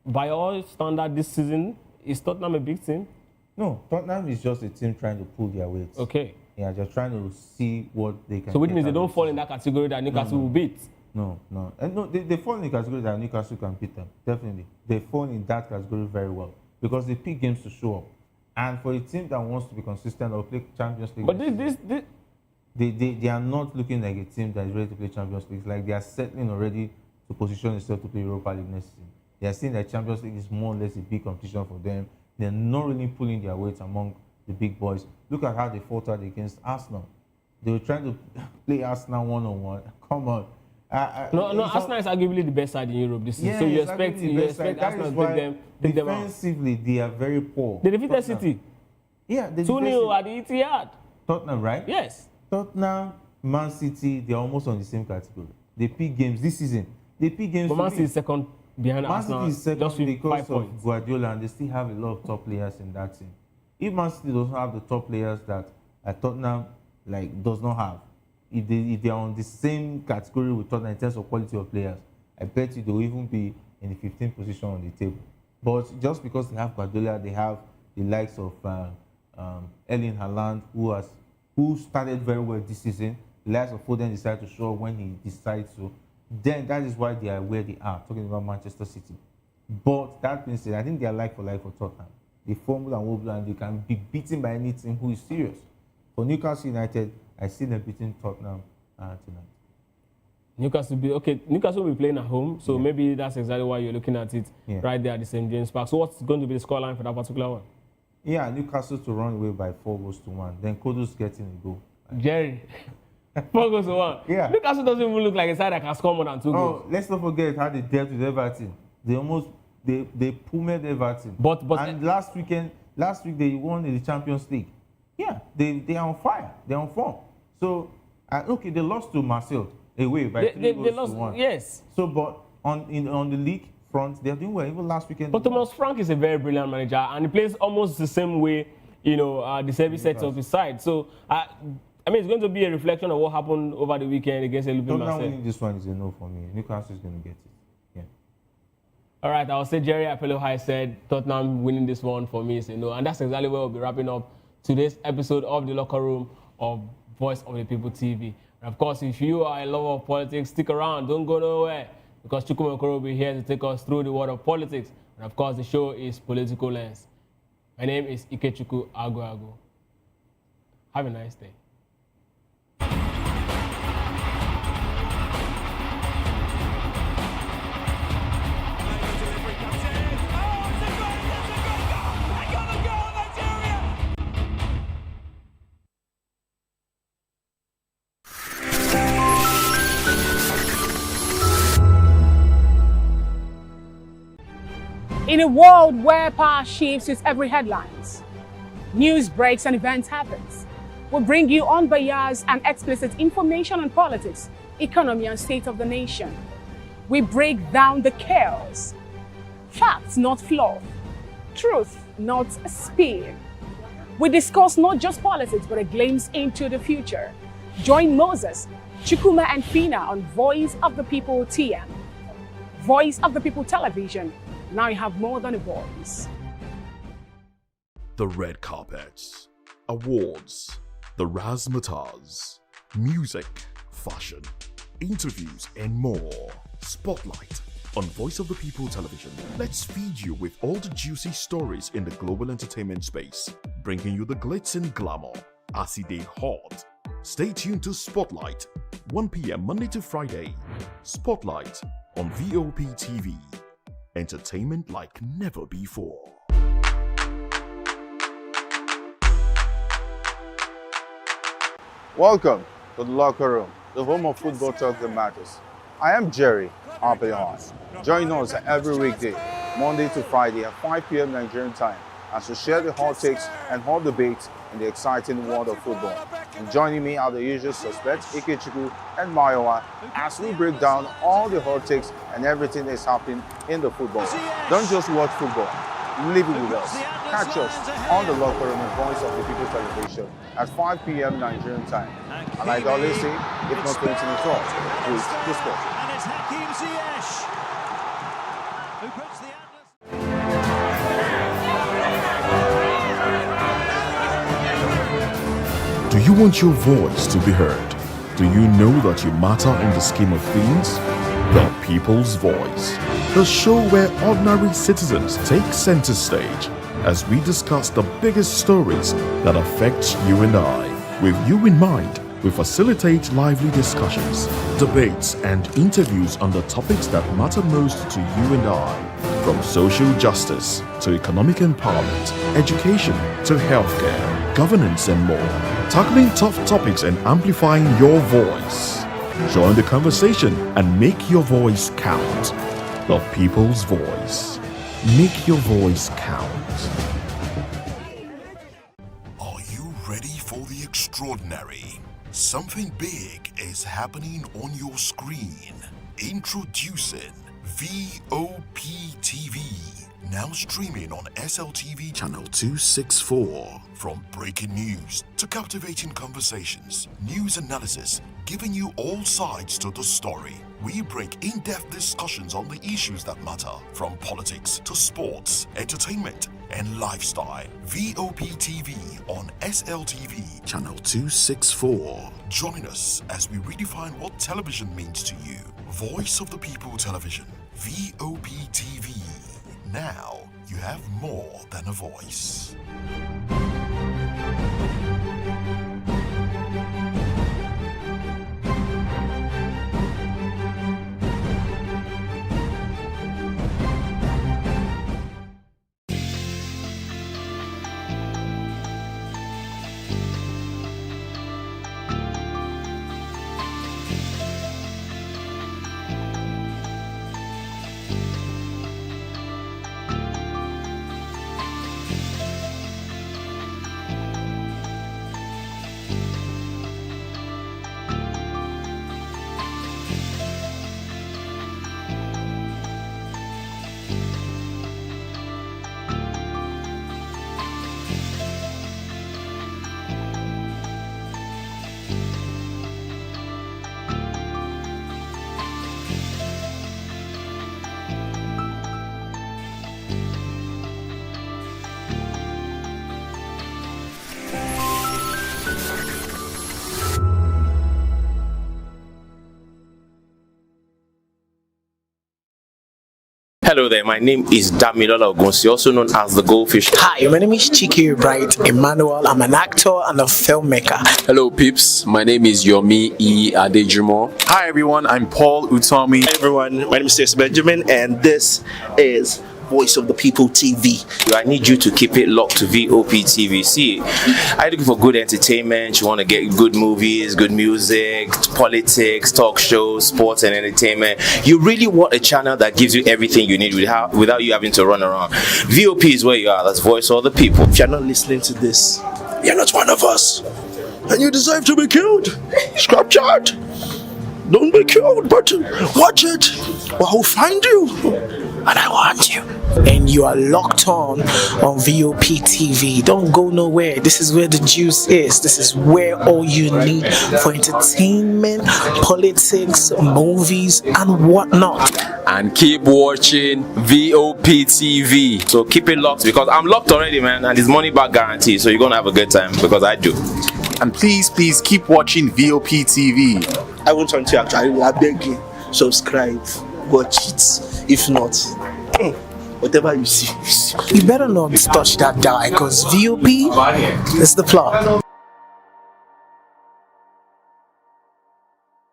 by all standard this season, is Tottenham a big team? No, Tottenham is just a team trying to pull their weight. Okay. Yeah, just trying to see what they can. So which means they don't fall in that category that Newcastle will beat? No. And no, they fall in the category that Newcastle can beat them. Definitely. They fall in that category very well, because they pick games to show up. And for a team that wants to be consistent or play Champions League, but they are not looking like a team that is ready to play Champions League. It's like they are settling already to position themselves to play Europa League next season. They are seeing that Champions League is more or less a big competition for them. They're not really pulling their weight among the big boys. Look at how they faltered against Arsenal. They were trying to play Arsenal one-on-one. Come on. No, Arsenal is arguably the best side in Europe this season. So you expect Arsenal to take them out. Defensively, they are very poor. They defeated City. Yeah, they 2-0 at the Etihad. Tottenham, right? Yes. Tottenham, Man City, they're almost on the same category. They pick games this season. They pick games. But Man City is second behind Arsenal. Man City is second just with because 5 of points. Guardiola, and they still have a lot of top players in that team. If Man City doesn't have the top players that Tottenham does not have, if they are on the same category with Tottenham in terms of quality of players, I bet you they will even be in the 15th position on the table. But just because they have Guardiola, they have the likes of Erling Haaland, who started very well this season. The likes of Foden decided to show up when he decides to. Then that is why they are where they are, talking about Manchester City. But that being said, I think they are like for Tottenham. They fumble and wobble, and they can be beaten by any team who is serious. For Newcastle United, I see them beating Tottenham tonight. Newcastle will be playing at home, so maybe that's exactly why you're looking at it right there at the St. James Park. So what's going to be the scoreline for that particular one? Yeah, Newcastle to run away by 4-1. Then Kudus getting a goal. Jerry, 4-1. Yeah. Newcastle doesn't even look like a side that can score more than 2 goals. Oh, let's not forget how they dealt with Everton. They pummeled Everton. And last week they won in the Champions League. Yeah, they are on fire. They're on form. So they lost to Marseille away by 3-1. Yes. So, but on the league front, they're doing well. Even last weekend. But Thomas Frank is a very brilliant manager, and he plays almost the same way, the service sets of his side. So I mean, it's going to be a reflection of what happened over the weekend against Elubin Tottenham Marseille. winning this one is a no for me. Newcastle is going to get it. Yeah. All right, I'll say Jerry Apello High said Tottenham winning this one for me is a no. And that's exactly where we'll be wrapping up today's episode of The Locker Room of Voice of the People TV. And of course, if you are a lover of politics, stick around. Don't go nowhere, because Chukwuma Okoro will be here to take us through the world of politics. And of course, the show is Political Lens. My name is Ikechukwu Aguagu. Have a nice day. In a world where power shifts with every headlines, news breaks and events happens, we bring you unbiased and explicit information on politics, economy and state of the nation. We break down the chaos. Facts, not fluff. Truth, not spin. We discuss not just politics, but a glimpse into the future. Join Moses, Chukwuma and Fina on Voice of the People TM. Voice of the People Television. Now you have more than a voice. The red carpets, awards, the razzmatazz, music, fashion, interviews, and more. Spotlight on Voice of the People Television. Let's feed you with all the juicy stories in the global entertainment space, bringing you the glitz and glamour as it is hot. Stay tuned to Spotlight, 1 p.m. Monday to Friday. Spotlight on VOP TV. Entertainment like never before. Welcome to the Locker Room, the home of football talk that matters. I am Jerry Arpehon. Join us every weekday, Monday to Friday at 5 p.m. Nigerian time, as we share the hot takes and hot debates in the exciting world of football. And joining me are the usual suspects, Ikechukwu and Mayowa, as we break down all the hot takes and everything that's happening in the football. Don't just watch football, live it with us. Catch us on the Locker Room and Voice of the People Television at 5 p.m. Nigerian time. And like I always say, if not 20 minutes off, please discuss. And it's Hakim Ziyech who puts the Do you want your voice to be heard? Do you know that you matter in the scheme of things? The People's Voice, the show where ordinary citizens take center stage as we discuss the biggest stories that affect you and I. With you in mind, we facilitate lively discussions, debates, and interviews on the topics that matter most to you and I. From social justice to economic empowerment, education to healthcare, governance, and more. Tackling tough topics and amplifying your voice. Join the conversation and make your voice count. The People's Voice. Make your voice count. Are you ready for the extraordinary? Something big is happening on your screen. Introducing VOP TV. Now streaming on SLTV channel 264. From breaking news to captivating conversations, news analysis, giving you all sides to the story. We break in-depth discussions on the issues that matter, from politics to sports, entertainment, and lifestyle. VOP TV on SLTV channel 264. Join us as we redefine what television means to you. Voice of the People Television, VOP TV. Now you have more than a voice. Hello there, my name is Damilola Ogunsi, also known as the Goldfish. Hi, my name is Chiki Bright Emmanuel. I'm an actor and a filmmaker. Hello, peeps. My name is Yomi E. Adejimo. Hi everyone, I'm Paul Utomi. Hi everyone, my name is Stacey Benjamin, and this is Voice of the People TV. I need you to keep it locked to VOP TV. See, are you looking for good entertainment? You want to get good movies, good music, politics, talk shows, sports and entertainment. You really want a channel that gives you everything you need without you having to run around. VOP is where you are. That's Voice of the People. If you're not listening to this, you're not one of us, and you deserve to be killed. Scrap chat. Don't be killed, but watch it, or I'll find you, and I want you. And you are locked on VOP TV. Don't go nowhere. This is where the juice is. This is where all you need for entertainment, politics, movies, and whatnot. And keep watching VOP TV. So keep it locked, because I'm locked already, man, and it's money back guarantee. So you're gonna have a good time, because I do. And please keep watching VOP TV. I won't want to actually, I beg you, subscribe, watch it. If not, whatever you see. You better not touch that dial, because VOP is the plot.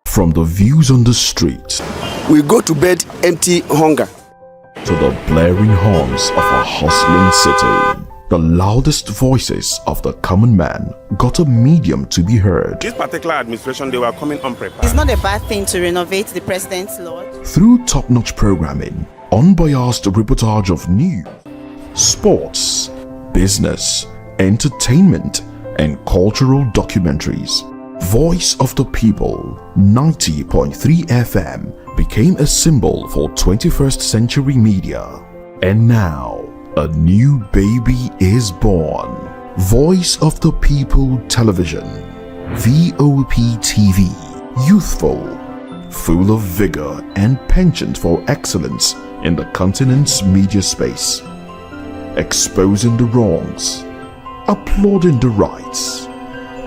From the views on the street We go to bed empty hunger. to the blaring horns of a hustling city, the loudest voices of the common man got a medium to be heard. This particular administration, they were coming unprepared. It's not a bad thing to renovate the president's lodge. Through top-notch programming, unbiased reportage of news, sports, business, entertainment, and cultural documentaries, Voice of the People 90.3 FM became a symbol for 21st century media. And now, a new baby is born. Voice of the People Television, VOP TV, youthful, full of vigor and penchant for excellence in the continent's media space, exposing the wrongs, applauding the rights,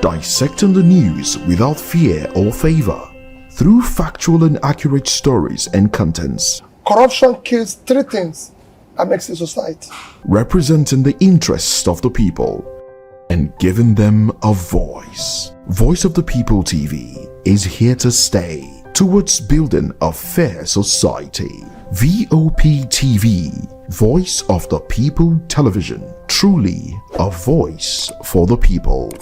dissecting the news without fear or favor, through factual and accurate stories and contents. Corruption kills three things that makes a society. Representing the interests of the people and giving them a voice. Voice of the People TV is here to stay towards building a fair society. VOP TV, Voice of the People Television, truly a voice for the people.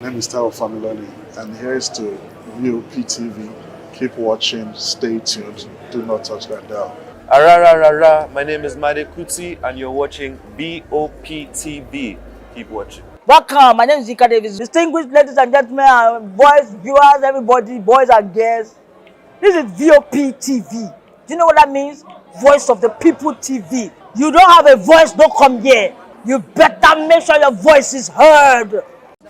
My name is Tao Familoni, and here's to VOP TV. Keep watching, stay tuned, do not touch that dial. Arararara, my name is Made Kuti, and you're watching VOP TV. Keep watching. Welcome, my name is Zika Davis. Distinguished ladies and gentlemen, boys, viewers, everybody, boys and girls. This is VOP TV. Do you know what that means? Voice of the People TV. You don't have a voice, don't come here. You better make sure your voice is heard.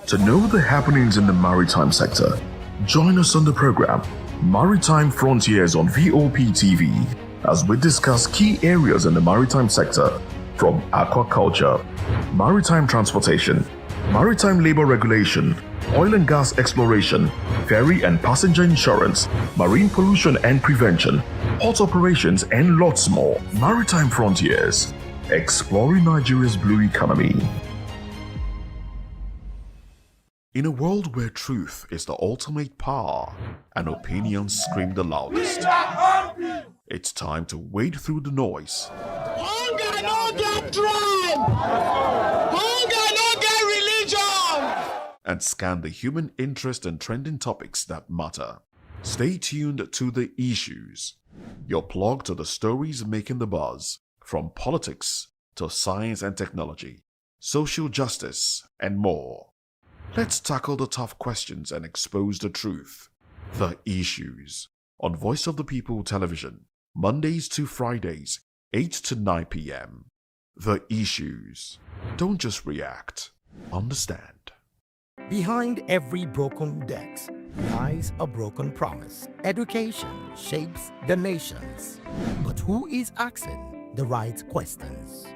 To know the happenings in the maritime sector, join us on the program Maritime Frontiers on VOP TV as we discuss key areas in the maritime sector, from aquaculture, maritime transportation, maritime labor regulation, oil and gas exploration, ferry and passenger insurance, marine pollution and prevention, port operations, and lots more. Maritime Frontiers, exploring Nigeria's blue economy. In a world where truth is the ultimate power and opinions scream the loudest, it's time to wade through the noise Hunger no get tribe! Hunger no get religion! and scan the human interest and trending topics that matter. Stay tuned to The Issues, your plug to the stories making the buzz, from politics to science and technology, social justice, and more. Let's tackle the tough questions and expose the truth. The Issues on Voice of the People Television, Mondays to Fridays, 8 to 9 p.m. The Issues. Don't just react, understand. Behind every broken debt lies a broken promise. Education shapes the nations. But who is asking the right questions?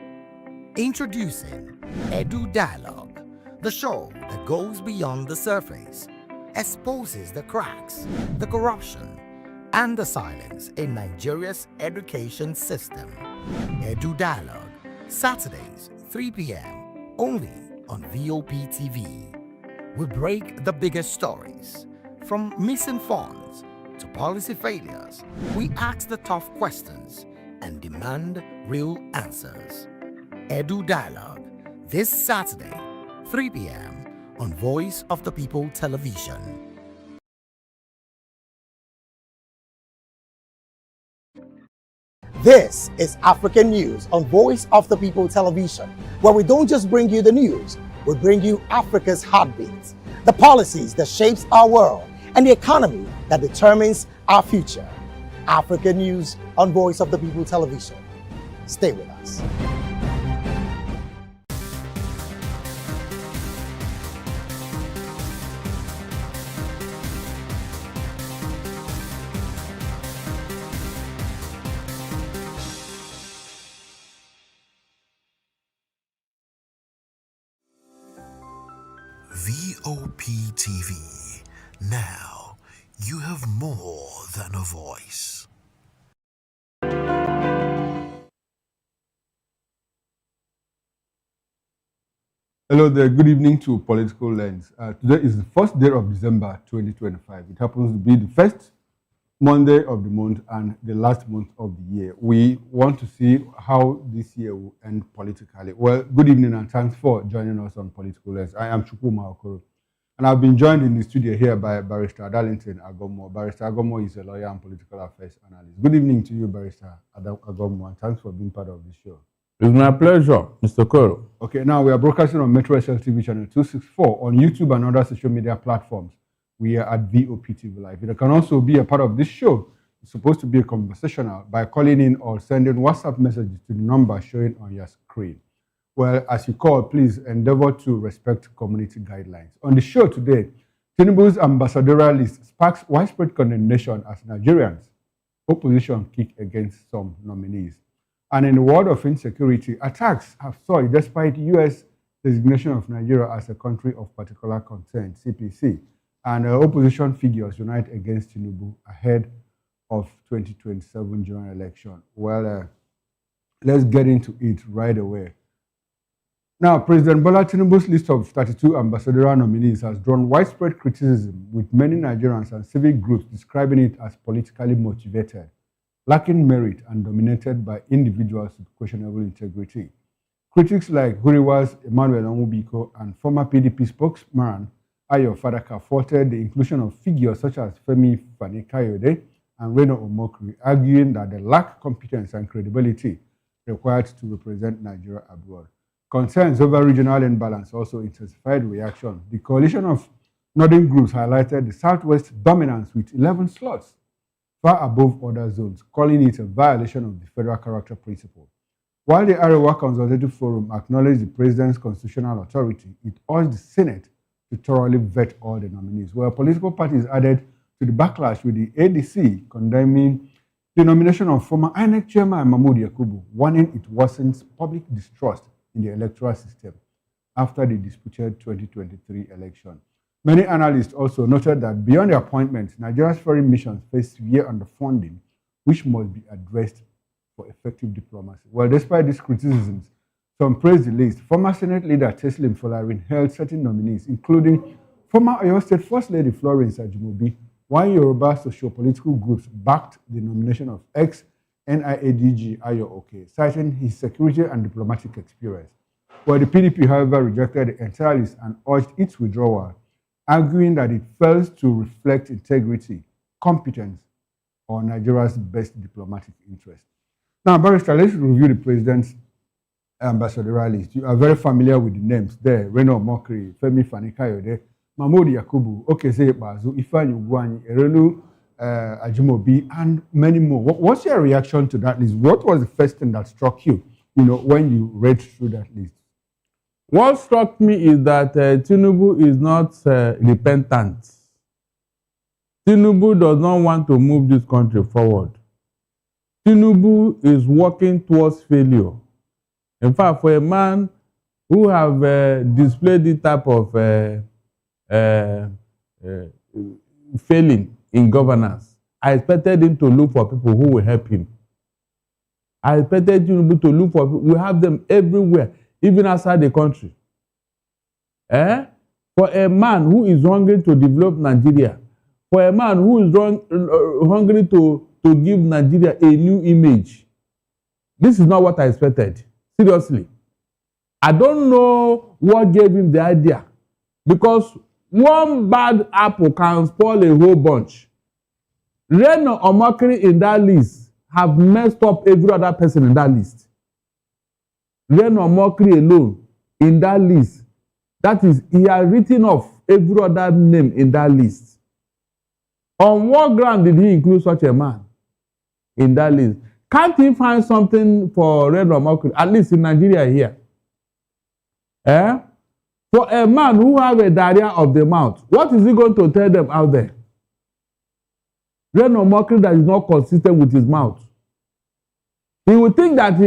Introducing Edu Dialogue, the show that goes beyond the surface, exposes the cracks, the corruption, and the silence in Nigeria's education system. Edu Dialogue, Saturdays, 3 p.m., only on VOP TV. We break the biggest stories, from missing funds to policy failures. We ask the tough questions and demand real answers. Edu Dialogue, this Saturday, 3 p.m. on Voice of the People Television. This is African News on Voice of the People Television, where we don't just bring you the news, we bring you Africa's heartbeats, the policies that shapes our world, and the economy that determines our future. African News on Voice of the People Television. Stay with us. VOP TV. Now, you have more than a voice. Hello there, good evening to Political Lens. Today is the first day of December 2025. It happens to be the first Monday of the month and the last month of the year. We want to see how this year will end politically. Well, good evening and thanks for joining us on Political Lens. I am Chukwuma Okoro, and I've been joined in the studio here by Barrister Darlington Agomo. Barrister Agomo is a lawyer and political affairs analyst. Good evening to you, Barrister Agomo, and thanks for being part of the show. It's my pleasure, Mr. Koro. Okay, now we are broadcasting on Metro SL TV channel 264 on YouTube and other social media platforms. We are at VOP TV Live. You can also be a part of this show. It's supposed to be a conversational by calling in or sending WhatsApp messages to the number showing on your screen. Well, as you call, please endeavor to respect community guidelines. On the show today, Tinubu's ambassadorial list sparks widespread condemnation as Nigerians opposition kick against some nominees. And in the world of insecurity, attacks have soared despite U.S. designation of Nigeria as a country of particular concern, CPC, and opposition figures unite against Tinubu ahead of 2027 general election. Well, let's get into it right away. Now, President Bola Tinubu's list of 32 ambassadorial nominees has drawn widespread criticism, with many Nigerians and civic groups describing it as politically motivated, lacking merit, and dominated by individuals with questionable integrity. Critics like Huriwa's Emmanuel Onwubiko and former PDP spokesman Ayo Fadaka faulted the inclusion of figures such as Femi Fani-Kayode and Reno Omokri, arguing that they lack competence and credibility required to represent Nigeria abroad. Concerns over regional imbalance also intensified reaction. The coalition of northern groups highlighted the Southwest dominance with 11 slots, far above other zones, calling it a violation of the federal character principle. While the Arewa Consultative Forum acknowledged the president's constitutional authority, it urged the Senate to thoroughly vet all the nominees, where political parties added to the backlash, with the ADC condemning the nomination of former INEC chairman Mahmoud Yakubu, warning it worsens public distrust in the electoral system after the disputed 2023 election. Many analysts also noted that beyond the appointments, Nigeria's foreign missions face severe underfunding, which must be addressed for effective diplomacy. Well, despite these criticisms, some praised the list. Former Senate leader Teslim Folarin held certain nominees, including former Oyo State First Lady Florence Ajimobi, while Yoruba socio-political groups backed the nomination of ex-NIADG Ayo Oke, citing his security and diplomatic experience. While the PDP, however, rejected the entire list and urged its withdrawal, arguing that it fails to reflect integrity, competence, or Nigeria's best diplomatic interest. Now, Barrister, let's review the president's ambassadorial list. You are very familiar with the names there: Reno Omokri, Femi Fani-Kayode, Mahmoud Yakubu, Okeze Bazu, Ifeanyi Ugwuanyi, Erelu Ajimobi, and many more. What's your reaction to that list? What was the first thing that struck you, when you read through that list? What struck me is that Tinubu is not repentant. Tinubu does not want to move this country forward. Tinubu is working towards failure. In fact, for a man who have displayed this type of failing in governance, I expected him to look for people who will help him. I expected Tinubu to look for people. We have them everywhere, even outside the country. For a man who is hungry to develop Nigeria, for a man who is hungry to give Nigeria a new image, this is not what I expected. Seriously. I don't know what gave him the idea, because one bad apple can spoil a whole bunch. Reno or Mockery in that list have messed up every other person in that list. Reno or Mockery alone in that list, that is, he has written off every other name in that list. On what ground did he include such a man in that list? Can't he find something for Reno or Mockery, at least in Nigeria here? For a man who have a diarrhea of the mouth, what is he going to tell them out there? Reno Mockery that is not consistent with his mouth. He will think that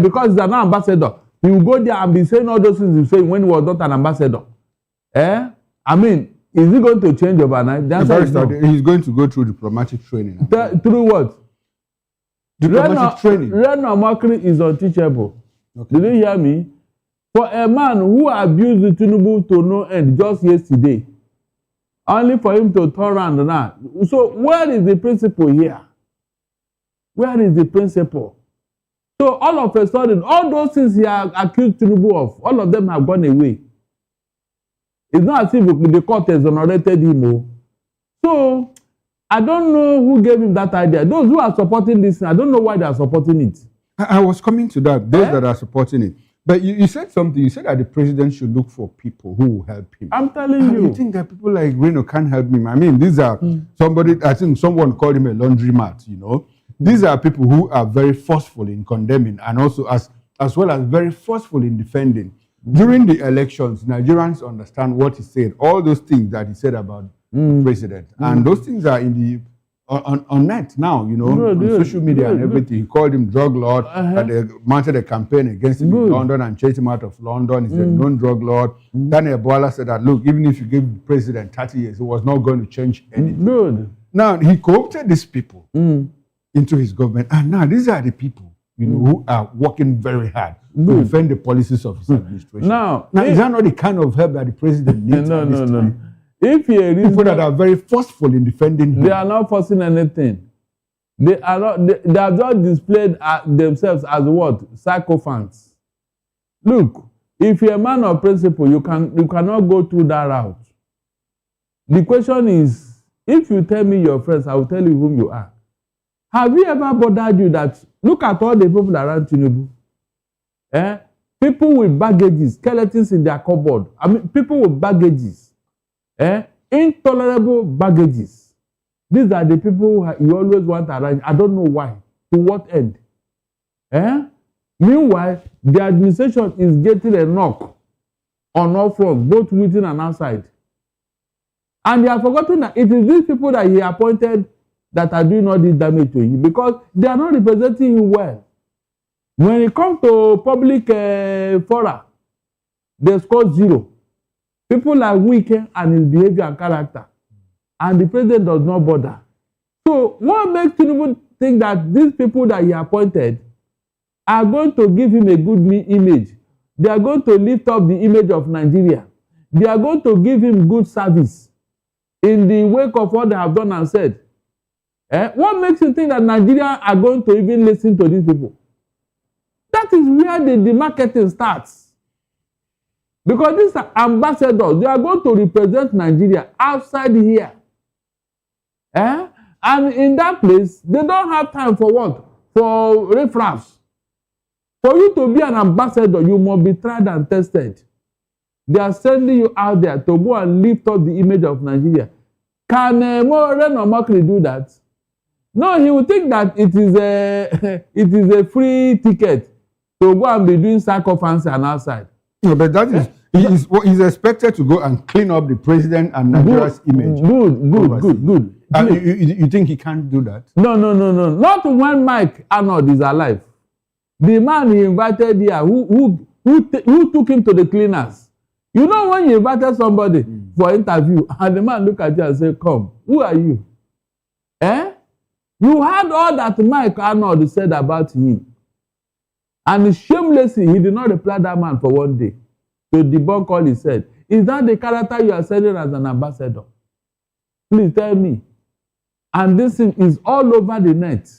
because he's an ambassador, he will go there and be saying all those things he was saying when he was not an ambassador. I mean, is he going to change overnight? The answer is no. He's going to go through diplomatic training. Through what? Diplomatic training. Reno Mockery is unteachable. Okay. Did you hear me? For a man who abused the Tinubu to no end just yesterday, only for him to turn around now. So where is the principle here? Where is the principle? So all of a sudden, all those things he has accused Tinubu of, all of them have gone away. It's not as if the court has exonerated him. So I don't know who gave him that idea. Those who are supporting this, I don't know why they are supporting it. I was coming to that, those that are supporting it. But you said something. You said that the president should look for people who will help him. I'm telling you. You think that people like Reno can't help him? I mean, these are somebody, I think someone called him a laundromat, you know. These are people who are very forceful in condemning and also as well as very forceful in defending. During the elections, Nigerians understand what he said, all those things that he said about the president. And those things are in the on net now, you know, on social media and everything. He called him drug lord, and they mounted a campaign against him in London and chased him out of London. He's a known drug lord. Daniel Bola said that, look, even if you give the president 30 years, it was not going to change anything. Now, he co-opted these people into his government. And now these are the people, you know, who are working very hard to defend the policies of his administration. Now is that not the kind of help that the president needs? No. If people that are very forceful in defending him. They are not forcing anything. They are not. They have just displayed themselves as what? Sycophants. Look, if you're a man of principle, you cannot go through that route. The question is, if you tell me your friends, I will tell you whom you are. Have you ever bothered you that look at all the people around Tinubu? People with baggages, skeletons in their cupboard. I mean, people with baggages. Intolerable baggages. These are the people you always want around. I don't know why. To what end? Meanwhile, the administration is getting a knock on all fronts, both within and outside. And they have forgotten that it is these people that he appointed that are doing all this damage to him because they are not representing him well. When it comes to public fora, they score 0. People are weak and his behavior and character. And the president does not bother. So what makes Tinubu think that these people that he appointed are going to give him a good image? They are going to lift up the image of Nigeria. They are going to give him good service in the wake of what they have done and said. What makes you think that Nigeria are going to even listen to these people? That is where the marketing starts. Because these are ambassadors. They are going to represent Nigeria outside here. And in that place, they don't have time for what? For riffraffs. For you to be an ambassador, you must be tried and tested. They are sending you out there to go and lift up the image of Nigeria. Can Reno Mockery do that? No, he will think that it is a free ticket to go and be doing sycophants and outside. No, but that is he's expected to go and clean up the president and Nigeria's image. Good. You think he can't do that? No. Not when Mike Arnold is alive. The man he invited here, who took him to the cleaners. You know when you invited somebody for interview, and the man look at you and say, "Come, who are you?" You heard all that Mike Arnold said about him. And shamelessly, he did not reply that man for one day to debunk all he said. Is that the character you are sending as an ambassador? Please tell me. And this thing is all over the net.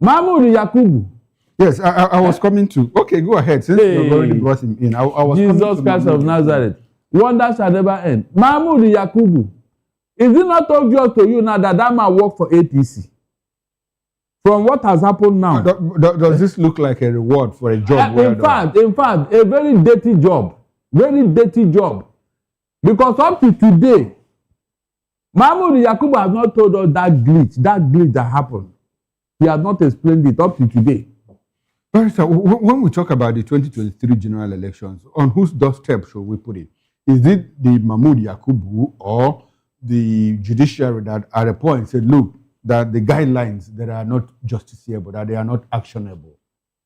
Mahmoud Yakubu. Yes, I was coming to. Okay, go ahead. Since you've already brought him in, I was Jesus Christ of Nazareth. Wonder shall never end. Mahmoud Yakubu. Is it not obvious to you now that that man worked for APC? From what has happened now. Does this look like a reward for a job? In fact, a very dirty job. Very dirty job. Because up to today, Mahmoud Yakubu has not told us that glitch that happened. He has not explained it up to today. Barrister, when we talk about the 2023 general elections, on whose doorstep should we put it? Is it the Mahmoud Yakubu or the judiciary that at a point said, look, that the guidelines that are not justiciable, that they are not actionable,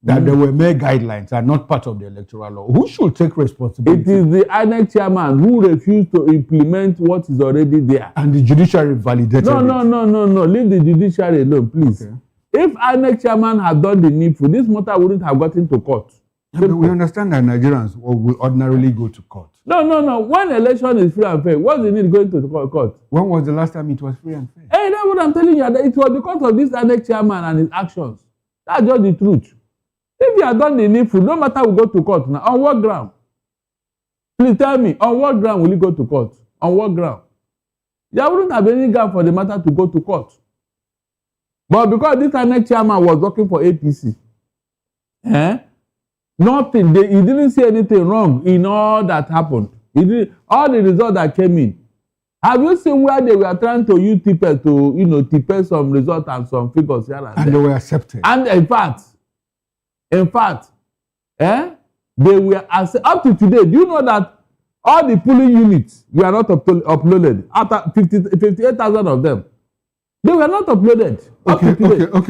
that there were mere guidelines are not part of the electoral law? Who should take responsibility? It is the INEC chairman who refused to implement what is already there. And the judiciary validated it. No. Leave the judiciary alone, please. Okay. If INEC chairman had done the needful, this matter wouldn't have gotten to court. But we understand that Nigerians will ordinarily go to court. No. When election is free and fair, what's the need going to court? When was the last time it was free and fair? Hey, that's what I'm telling you. That it was because of this INEC chairman and his actions. That's just the truth. If you had done the needful, no matter we go to court now. On what ground? Please tell me, on what ground will you go to court? On what ground? There wouldn't have any ground for the matter to go to court. But because this INEC chairman was working for APC, nothing. He didn't see anything wrong in all that happened. All the results that came in. Have you seen where they were trying to use tippers to, tipper some results and some figures here and there? They were accepted. And in fact, they were up to today. Do you know that all the polling units were not uploaded? After 58,000 of them. They were not uploaded. Okay.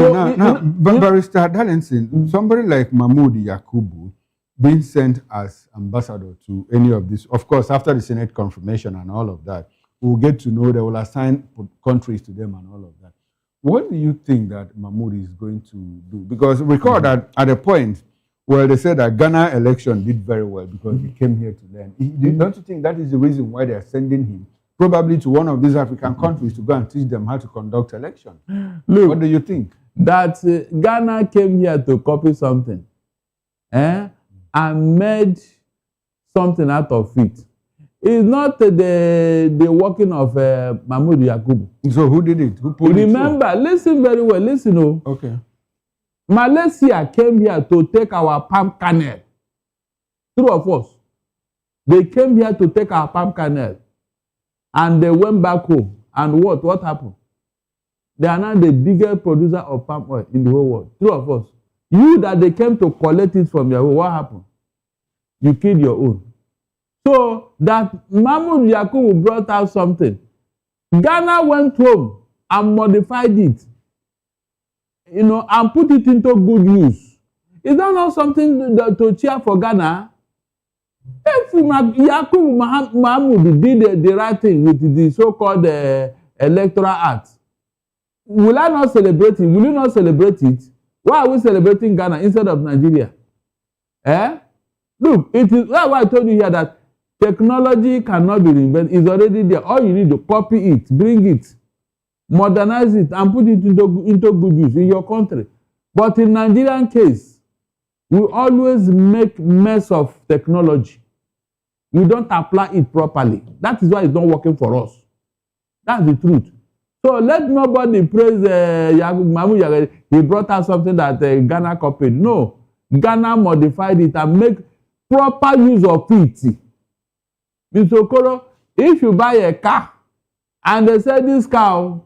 So, now, Barrister Darlington, somebody like Mahmoud Yakubu being sent as ambassador to any of this, of course, after the Senate confirmation and all of that, we'll get to know they will assign countries to them and all of that. What do you think that Mahmoud is going to do? Because recall that at a point where they said that Ghana election did very well because he came here to learn. Don't you think that is the reason why they are sending him probably to one of these African countries to go and teach them how to conduct elections? Look, what do you think? That Ghana came here to copy something and made something out of it. It's not the working of Mahmoud Yakubu. So who did it? Who pulled Remember, it? Listen very well. Listen. Okay. Malaysia came here to take our palm kernel. Two of us. They came here to take our palm kernel. And they went back home. And what happened? They are now the biggest producer of palm oil in the whole world. Two of us. You that they came to collect it from your home, what happened? You killed your own. So that Mahmoud Yakubu brought out something. Ghana went home and modified it, and put it into good use. Is that not something to cheer for Ghana? If Yakubu Mahmoud did the right thing with the so-called electoral act, will I not celebrate it? Will you not celebrate it? Why are we celebrating Ghana instead of Nigeria? Look, it is that's why I told you here that technology cannot be reinvented. It's already there. All you need to copy it, bring it, modernize it, and put it into good use in your country. But in Nigerian case, we always make mess of technology. We don't apply it properly. That is why it's not working for us. That's the truth. So let nobody praise Mahmoud Yakubu. He brought out something that Ghana copied. No. Ghana modified it and make proper use of it. Mr. Okoro, if you buy a car and they say this car,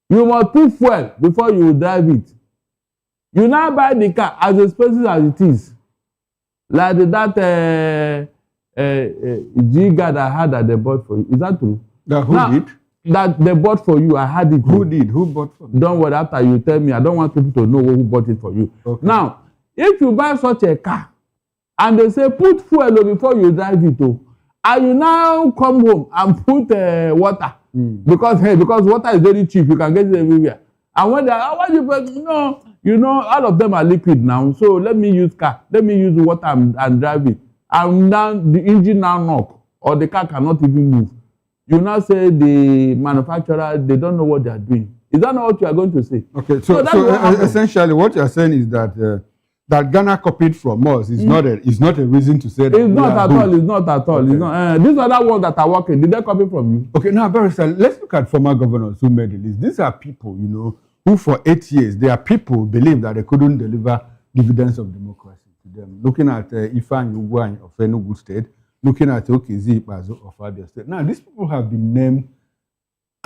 you must put fuel before you drive it. You now buy the car as expensive as it is. Like that G-Guard I had that they bought for you. Is that true? Who did? That they bought for you. I had it. Who did? Who bought for you? Don't worry, after you tell me. I don't want people to know who bought it for you. Okay. Now, if you buy such a car and they say put fuel before you drive it, and you now come home and put water Because water is very cheap, you can get it everywhere. And when they are, why you know, all of them are liquid now. So let me use car, let me use water and drive it. And now the engine now knock, or the car cannot even move. You now say the manufacturer, they don't know what they are doing. Is that not what you are going to say? Okay, so essentially what you are saying is that that Ghana copied from us is not a reason to say that it's not at all. It's not at all. Okay. It's not. These other ones that are working, did they copy from you? Okay, now Barrister, let's look at former governors who made the list. These are people, you know, who for 8 years, their people believed that they couldn't deliver dividends of democracy to them. Looking at Ifan Ugwan of Enugu State, looking at Okezi Ipazo of Abia State. Now, these people have been named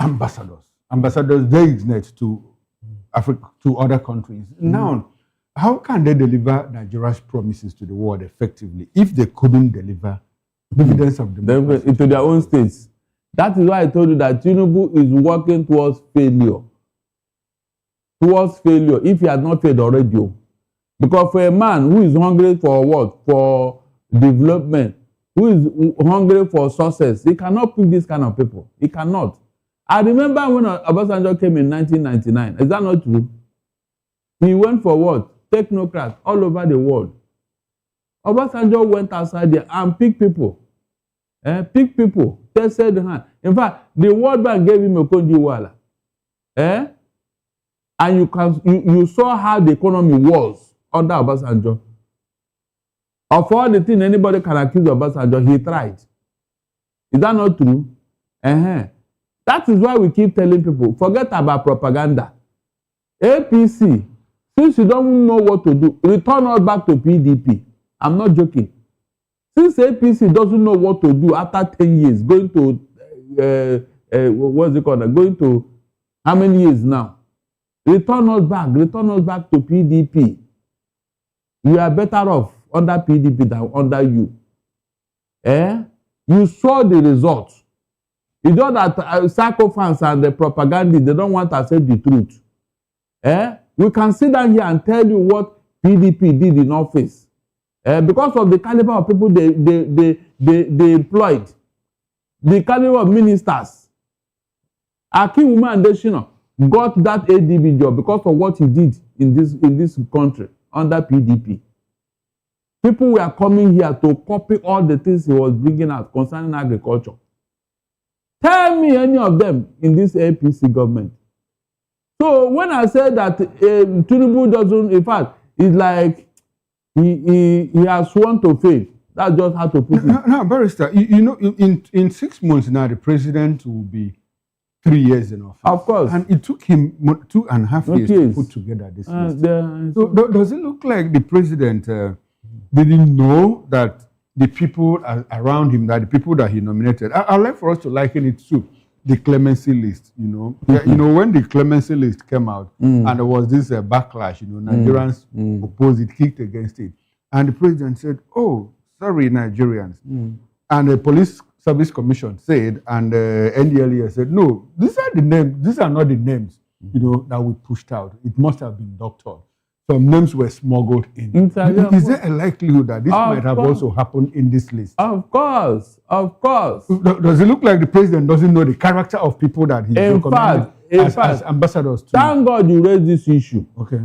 ambassadors designated to Africa, to other countries. Now, how can they deliver Nigeria's promises to the world effectively if they couldn't deliver dividends of democracy into their own states? That is why I told you that Tinubu is working towards failure. Towards failure, if he has not failed already. Because for a man who is hungry for what? For development, who is hungry for success, he cannot pick this kind of people. He cannot. I remember when Obasanjo came in 1999. Is that not true? He went for what? Technocrats all over the world. Obasanjo went outside there and picked people. Picked people. Tested the hand. In fact, the World Bank gave him a Okonjo-Iweala. And you saw how the economy was under Obasanjo. Of all the things anybody can accuse Obasanjo, he tried. Is that not true? That is why we keep telling people, forget about propaganda. APC, since you don't know what to do, return us back to PDP. I'm not joking. Since APC doesn't know what to do after 10 years, going to, what's it called? Going to how many years now? Return us back to PDP. You are better off under PDP than under you. You saw the results. It's just that sycophants and the propaganda, they don't want to accept the truth. We can sit down here and tell you what PDP did in office. Because of the caliber of people they employed, the caliber of ministers. Akiwumi and Deshina got that ADB job because of what he did in this country under PDP. People were coming here to copy all the things he was bringing out concerning agriculture. Tell me any of them in this APC government. So when I say that Tinubu doesn't, in fact, it's like he has sworn to fail. That's just how to put it. Now, Barrister, you know, in 6 months now, the president will be 3 years in office. Of course. And it took him 2.5 years to put together this list. So does it look like the president didn't know that the people around him, that the people that he nominated, I'd like for us to liken it to the clemency list, you know. You know, when the clemency list came out and there was this backlash, you know, Nigerians opposed it, kicked against it. And the president said, oh, sorry, Nigerians. And the Police Service Commission said, and NDLEA said, no, these are the names, these are not the names, you know, that we pushed out. It must have been doctored. Some names were smuggled in. Is there a likelihood that this might have also happened in this list? Of course, of course. Does it look like the president doesn't know the character of people that he's recommended as ambassadors to? Thank God you raised this issue. Okay.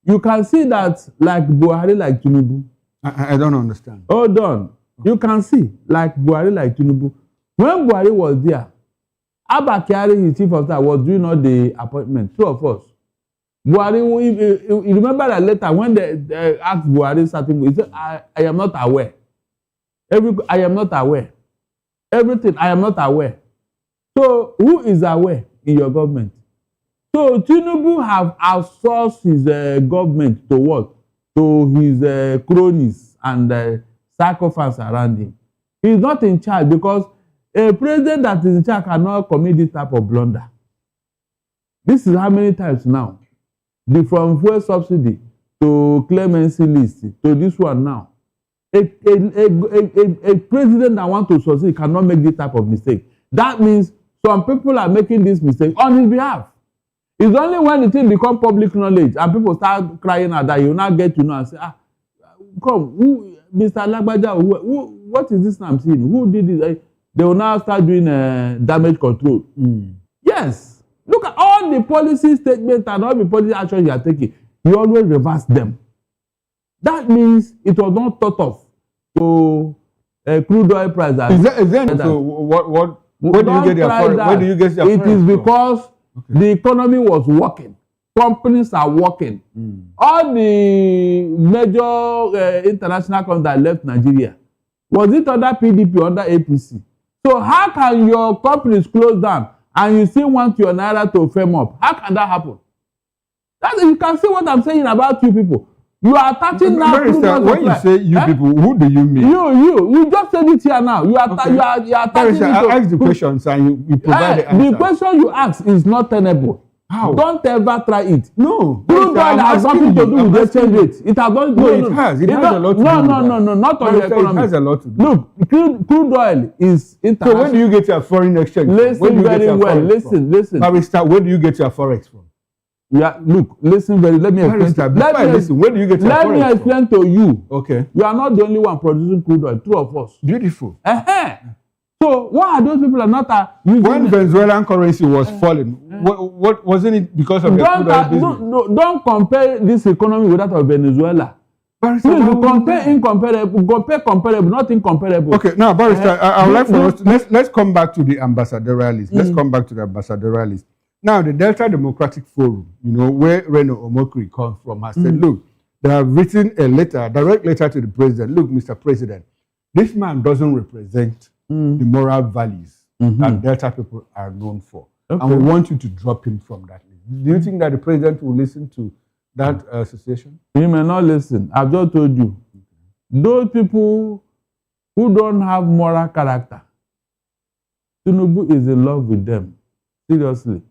You can see that like Buhari, like Tinubu. I don't understand. Hold on. You can see like Buhari, like Tinubu. When Buhari was there, Abba Kyari, his chief of staff, was doing all the appointments. Two of us. Buhari, you remember that later when they asked Buhari something, he said, I am not aware. I am not aware. Everything, I am not aware. So, who is aware in your government? So, Tinubu have outsourced his government to what? To his cronies and sycophants around him. He is not in charge because a president that is in charge cannot commit this type of blunder. This is how many times now? From fuel subsidy to clemency list to this one now. A president that wants to succeed cannot make this type of mistake. That means some people are making this mistake on his behalf. It's only when the thing becomes public knowledge and people start crying out that you now get to know and say, come, who, Mr. Lagbaja, what is this I'm seeing? Who did this? they will now start doing damage control. Yes. Look at all the policy statements and all the policy actions you are taking. You always reverse them. That means it was not thought of to crude oil price. So where do you get your forex? Where do you get your It is because the economy was working. Companies are working. All the major international companies that left Nigeria, was it under PDP or under APC? So how can your companies close down and you still want your naira to firm up? How can that happen? You can see what I'm saying about you people. You are attaching now. When you say you people, who do you mean? You just said it here now. You are attaching it. I ask the questions and you provide the answer. The question you ask is not tenable. How? Don't ever try it. No. Crude oil has nothing to do with the exchange rate. It has not. No, it has. It has a lot to do. No, not on the economy. It has a lot to do. Look, crude oil is international. So when do you get your foreign exchange? Listen very well. Listen. Barrister, where do you get your forex from? Yeah, look, listen very. Let me explain. Where do you get your forex from? Let me explain to you. Okay. You are not the only one producing crude oil. Two of us. Beautiful. So why are those people not using? When Venezuelan currency was falling, what wasn't it because of the crude oil business? Don't compare this economy with that of Venezuela. Please, you compare incomparable. Compare comparable, not incomparable. Okay, now, Barrister, I would like for us let's come back to the ambassadorial list. Let's come back to the ambassadorial list. Now, the Delta Democratic Forum, where Reno Omokri comes from, has said, look, they have written a letter, direct letter to the president. Look, Mr. President, this man doesn't represent the moral values that Delta people are known for. Okay. And we want you to drop him from that list. Do you think that the president will listen to that association? He may not listen. I've just told you. Those people who don't have moral character, Tinubu is in love with them. Seriously.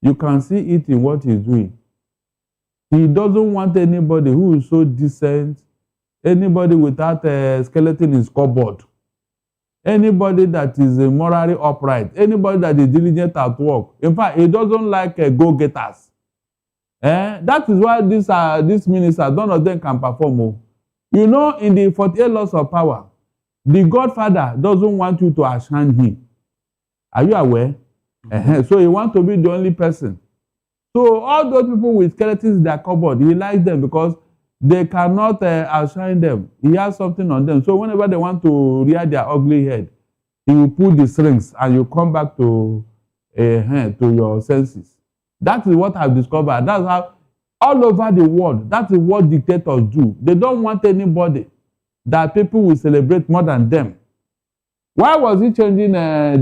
You can see it in what he's doing. He doesn't want anybody who is so decent, anybody without a skeleton in his cupboard, anybody that is morally upright, anybody that is diligent at work. In fact, he doesn't like go-getters. That is why these ministers, none of them can perform. In the 48 laws of power, the Godfather doesn't want you to outshine him. Are you aware? So he wants to be the only person. So all those people with skeletons in their cupboard, he likes them because they cannot outshine them. He has something on them. So whenever they want to rear their ugly head, he will pull the strings and you come back to your senses. That is what I've discovered. That's how all over the world, that is what dictators do. They don't want anybody that people will celebrate more than them. Why was he changing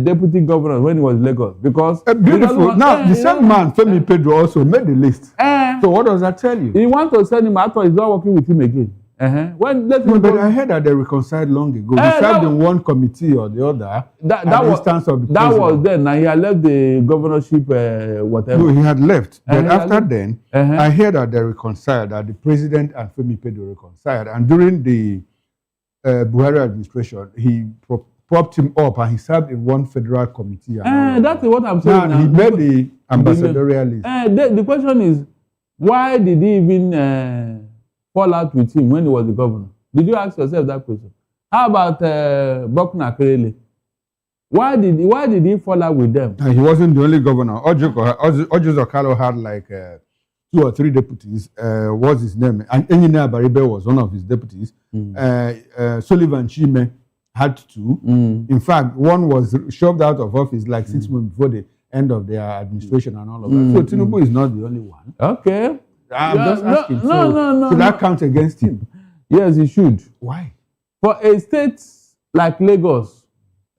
deputy governor when he was in Lagos? Because beautiful. Now, the same man, Femi Pedro, also made the list. So what does that tell you? He wants to send him after he's not working with him again. But I heard that they reconciled long ago. He served in one committee or the other. That was then. Now he had left the governorship, whatever. No, he had left. But after then, I heard that they reconciled, that the president and Femi Pedro reconciled. And during the Buhari administration, he propped him up and he served in one federal committee. That's what I'm saying. Now, he made the ambassadorial list. The question is, why did he even fall out with him when he was the governor? Did you ask yourself that question? How about Bokna Kerele? Why did he fall out with them? He wasn't the only governor. Ojo Okalo had like 2 or 3 deputies. What's his name? And Engineer Baribe was one of his deputies. Sullivan Chime had 2. In fact, one was shoved out of office like 6 months before the end of their administration and all of that. So Tinubu is not the only one. Okay. I'm just asking. Should that count against him? Yes, he should. Why? For a state like Lagos,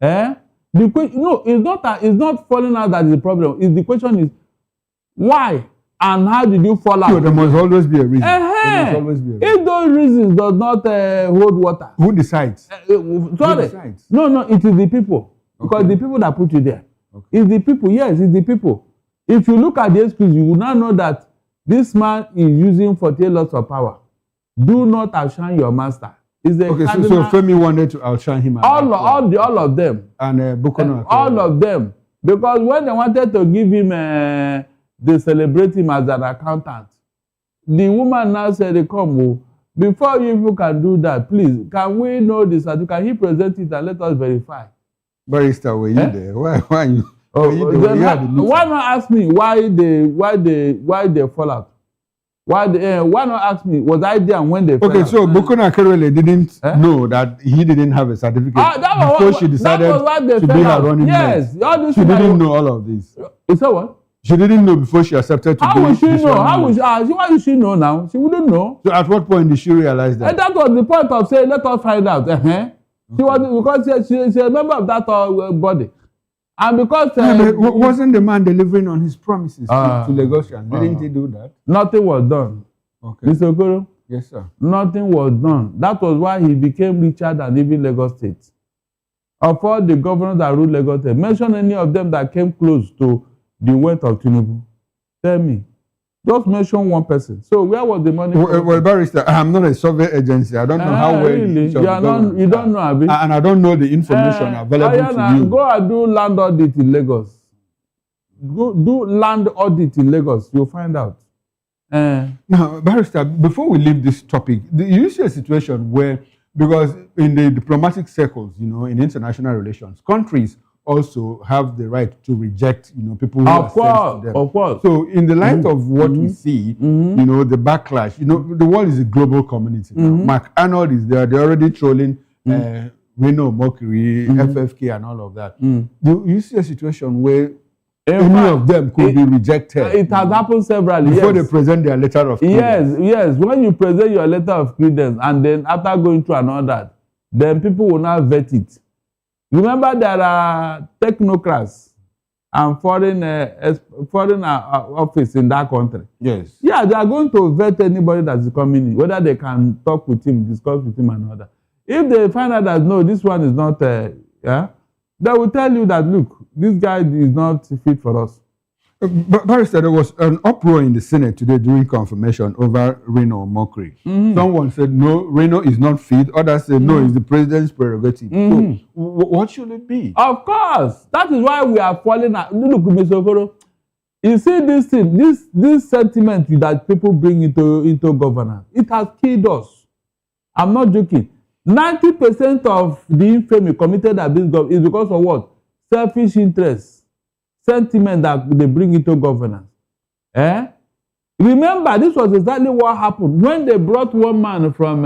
it's not falling out that is the problem. The question is, why and how did you fall out? No, there must always be a reason. There must always be a reason. If those reasons does not hold water. Who decides? Who decides? No, it is the people. Because the people that put you there. It's the people. Yes, it's the people. If you look at the excuse, you will now know that this man is using 48 laws of power. Do not outshine your master. So Femi wanted to outshine him. All of them. And Bukono. All of them. Because when they wanted to give him, they celebrate him as an accountant. The woman now said, come, before you can do that, please, can we know this? Can he present it and let us verify? Barrister, were you there? Why you? Oh, why not ask me why they fall out? Why not ask me, was I there when they fell out? Okay, so Bokona Kerele didn't know that he didn't have a certificate before she decided to be her running mate. Yes, she didn't know all of this. You say what? She didn't know before she accepted to be. How would she know? Why would she know now? She wouldn't know. So at what point did she realize that? And that was the point of saying, let us find out. She was, because she's a member of that body. And because wasn't the man delivering on his promises to Lagosians? Didn't he do that? Nothing was done. Okay. Mr. Okoro? Yes, sir. Nothing was done. That was why he became richer than even Lagos State. Of all the governors that ruled Lagos State, mention any of them that came close to the wealth of Tinubu. Tell me. Just mention one person. So where was the money? Well, Barrister, I'm not a survey agency. I don't know how well really? You don't know, Abi? And I don't know the information available to you. Go and do land audit in Lagos. Go do land audit in Lagos. You'll find out. Now, Barrister, before we leave this topic, you see a situation where, because in the diplomatic circles, in international relations, countries also have the right to reject, people who are sent to them. Of course. So, in the light of what we see, the backlash, the world is a global community now. Mark Arnold is there; they're already trolling Reno, Mockery, FFK, and all of that. Do you see a situation where any of them could be rejected? It has happened severally. Before they present their letter of credence. Yes. When you present your letter of credence, and then after going through and all that, then people will now vet it. Remember, there are technocrats and foreign office in that country. Yes. Yeah, they are going to vet anybody that is coming in, whether they can talk with him, discuss with him, and all that. If they find out that no, this one is not, they will tell you that look, this guy is not fit for us. Barrister, there was an uproar in the Senate today during confirmation over Reno Mockery. Someone said, no, Reno is not fit. Others said, no, it's the president's prerogative. So, what should it be? Of course. That is why we are falling out. Look, Mr. Okoro, you see this thing, this sentiment that people bring into governance, it has killed us. I'm not joking. 90% of the infamy committed at this government is because of what? Selfish interests. Sentiment that they bring into governance. Remember, this was exactly what happened when they brought one man from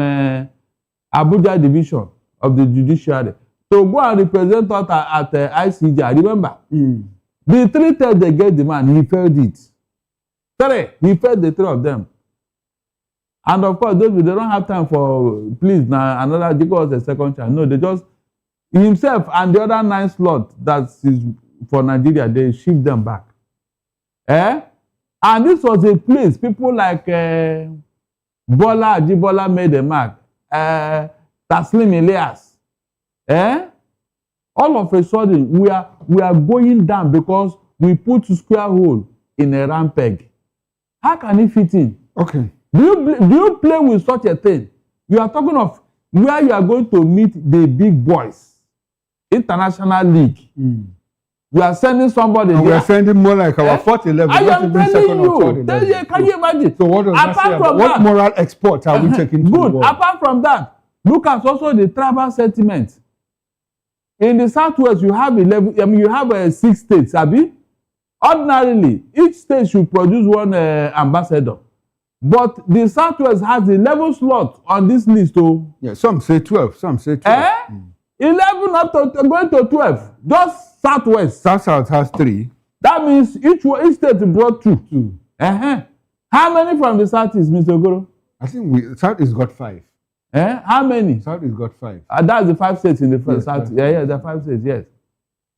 Abuja division of the judiciary to go and represent us at ICJ. Remember? The 3 tests they gave the man, he failed it. He failed the 3 of them. And of course, they don't have time for, please, now another, give us a second chance. No, they just, himself and the other 9 slots that is for Nigeria, they shift them back. And this was a place, people like Bola Ajibola made a mark, Taslim Elias. All of a sudden, we are going down because we put square hole in a round peg. How can it fit in? Okay. Do you play with such a thing? You are talking of where you are going to meet the big boys, international league. You are sending somebody there. We are sending more like our 4th 11. I am telling you. Can you imagine? So what does that say about what moral export are we taking to the world? Apart from that, look at also the tribal sentiment. In the Southwest, you have 11. You have 6 states. Abi? Ordinarily, each state should produce one ambassador. But the Southwest has 11 slots on this list. Yeah, some say 12. Some say 12. 11 up to going to 12. Just Southwest. South has 3. That means each state brought 2. How many from the South is, Mr. Okoro? I think South has got 5. How many? South has got 5. That's the 5 states in the first South. Yeah, the 5 states, yes.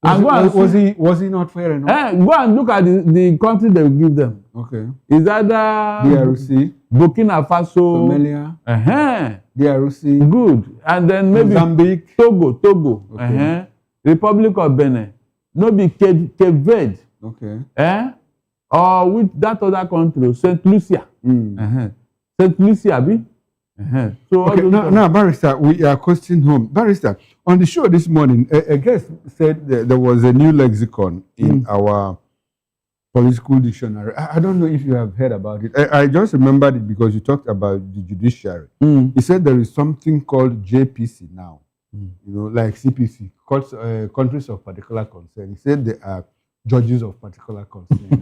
Was he not fair enough? Go and look at the country they will give them. Okay. Is that DRC, Burkina Faso, Somalia, DRC. Good. And then maybe Mozambique, Togo. Okay. Republic of Benin. No be Cape Verde. Okay. Or with that other country, St. Lucia. St. Lucia, abi? So okay, now, Barrister, we are questioning home. Barrister, on the show this morning, a guest said that there was a new lexicon in our political dictionary. I don't know if you have heard about it. I just remembered it because you talked about the judiciary. He said there is something called JPC now. like CPC, countries of particular concern. He said they are judges of particular concern.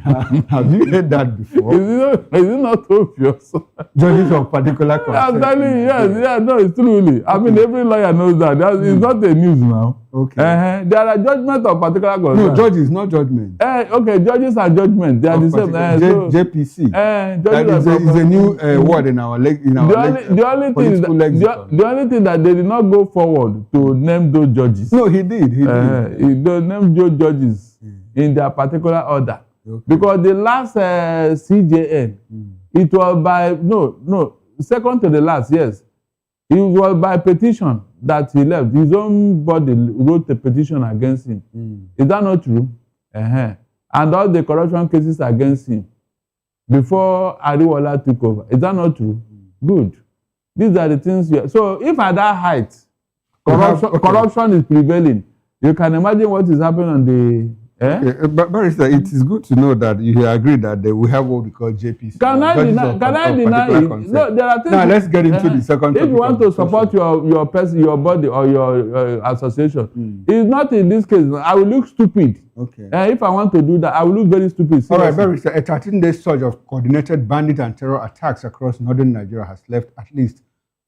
Have you heard that before? Is it not obvious? Judges of particular concern. I'm telling you, yes, no, it's true, really. I mean, every lawyer knows that. It's not a news now. Okay. There are judgments of particular concern. No, judges, not judgment. Okay, judges and judgment, they are the same. JPC. That is a new word in our the only thing that they did not go forward to name those judges. No, he did. They named those judges in their particular order. Okay. Because the last CJN, it was by, second to the last, yes. It was by petition that he left. His own body wrote a petition against him. Is that not true? And all the corruption cases against him before Ariwola took over. Is that not true? Good. These are the things. So if at that height, corruption is prevailing, you can imagine what is happening on the... But Barrister, it is good to know that you agree that we have what we call JPC. Can I deny it? No, there are things. Now let's get into the second. If you want to support your person, your body, or your association, it's not in this case. I will look stupid. Okay. If I want to do that, I will look very stupid. Seriously. All right, Barrister. A 13-day surge of coordinated bandit and terror attacks across northern Nigeria has left at least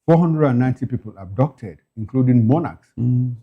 490 people abducted, including monarchs,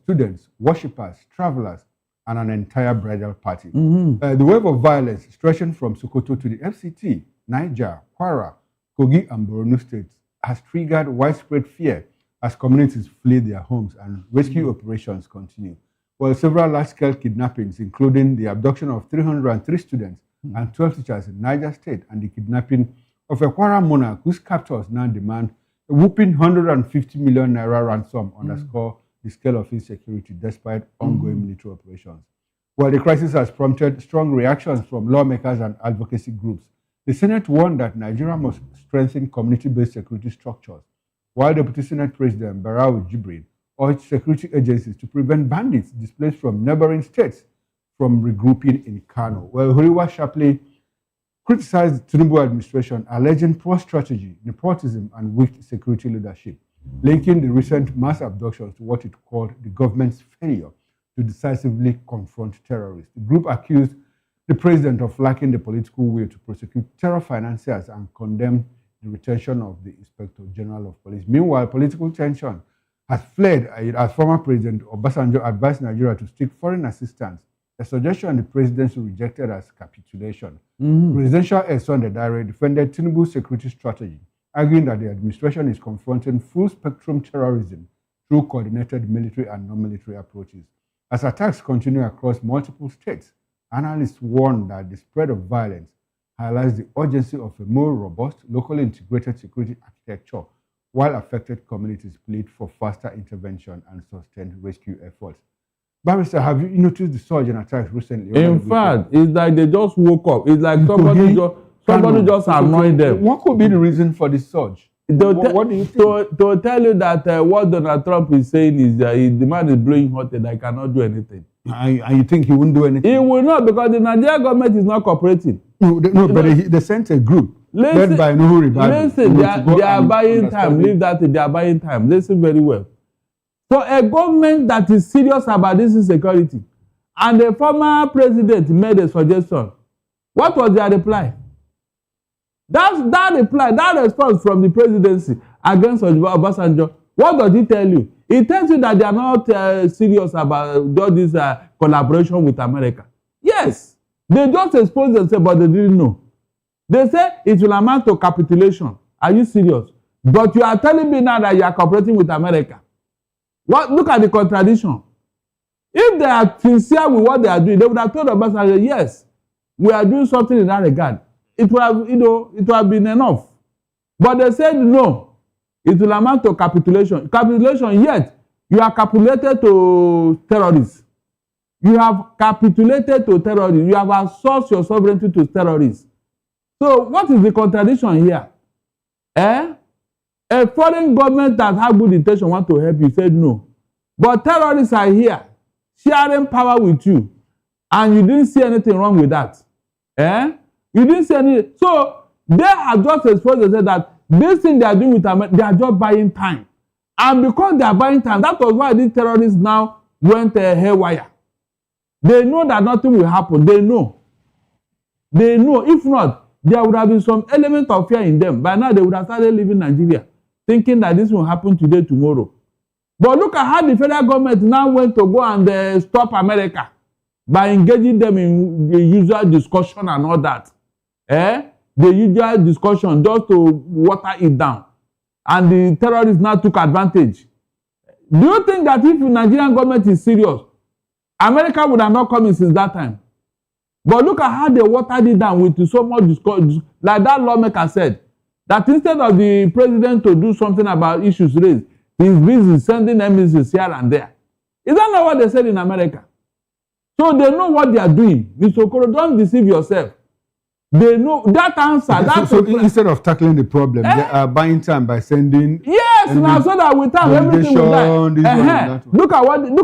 students, worshippers, travelers, and an entire bridal party. The wave of violence stretching from Sokoto to the FCT, Niger, Kwara, Kogi, and Borno states has triggered widespread fear as communities flee their homes and rescue operations continue. While several large-scale kidnappings, including the abduction of 303 students and 12 teachers in Niger State and the kidnapping of a Kwara monarch whose captors now demand a whopping 150 million naira ransom, underscore the scale of insecurity despite ongoing military operations. While the crisis has prompted strong reactions from lawmakers and advocacy groups, the Senate warned that Nigeria must strengthen community-based security structures, while Deputy Senate President Barau Jibrin urged security agencies to prevent bandits displaced from neighboring states from regrouping in Kano. Well, Huriwa sharply criticized the Tinubu administration, alleging poor strategy, nepotism, and weak security leadership, linking the recent mass abductions to what it called the government's failure to decisively confront terrorists. The group accused the president of lacking the political will to prosecute terror financiers and condemned the retention of the Inspector General of Police. Meanwhile, political tension has fled as former President Obasanjo advised Nigeria to seek foreign assistance, a suggestion the presidency rejected as capitulation. Presidential heir Sunday Dare defended Tinubu's security strategy, arguing that the administration is confronting full-spectrum terrorism through coordinated military and non-military approaches. As attacks continue across multiple states, analysts warn that the spread of violence highlights the urgency of a more robust, locally integrated security architecture, while affected communities plead for faster intervention and sustained rescue efforts. Barrister, have you noticed the surge in attacks recently? In fact, it's like they just woke up. It's like somebody just annoyed them. What could be the reason for this surge? What do you think? To tell you that what Donald Trump is saying is that the man is blowing hot and I cannot do anything. And you think he won't do anything? He will not, because the Nigerian government is not cooperating. No, but they sent a group led by Nuhu Ribadu. Listen, they are buying time. Leave that, they are buying time. Listen very well. For a government that is serious about this insecurity, and the former president made a suggestion, what was their reply? That response from the presidency against Obasanjo, what does he tell you? He tells you that they are not serious about all this collaboration with America. Yes, they just exposed themselves, but they didn't know. They say it will amount to capitulation. Are you serious? But you are telling me now that you are cooperating with America. Look at the contradiction. If they are sincere with what they are doing, they would have told Obasanjo, yes, we are doing something in that regard. It would have, it would have been enough. But they said no. It will amount to capitulation. Capitulation, yet you are capitulated to terrorists. You have capitulated to terrorists. You have outsourced your sovereignty to terrorists. So what is the contradiction here? A foreign government that has good intention want to help you said no. But terrorists are here, sharing power with you. And you didn't see anything wrong with that. You didn't see anything. So they have just exposed and said that this thing they are doing with America, they are just buying time. And because they are buying time, that was why these terrorists now went haywire. They know that nothing will happen. They know. They know. If not, there would have been some element of fear in them. By now, they would have started leaving Nigeria, thinking that this will happen today, tomorrow. But look at how the federal government now went to go and stop America by engaging them in the usual discussion and all that. The usual discussion just to water it down. And the terrorists now took advantage. Do you think that if the Nigerian government is serious, America would have not come in since that time? But look at how they watered it down with so much discussion. Like that lawmaker said, that instead of the president to do something about issues raised, he's busy sending emissaries here and there. Is that not what they said in America? So they know what they are doing. Mr. Okoro, don't deceive yourself. They know that answer. So instead of tackling the problem, they are buying time by sending. Yes, now so that with time everything will die. Look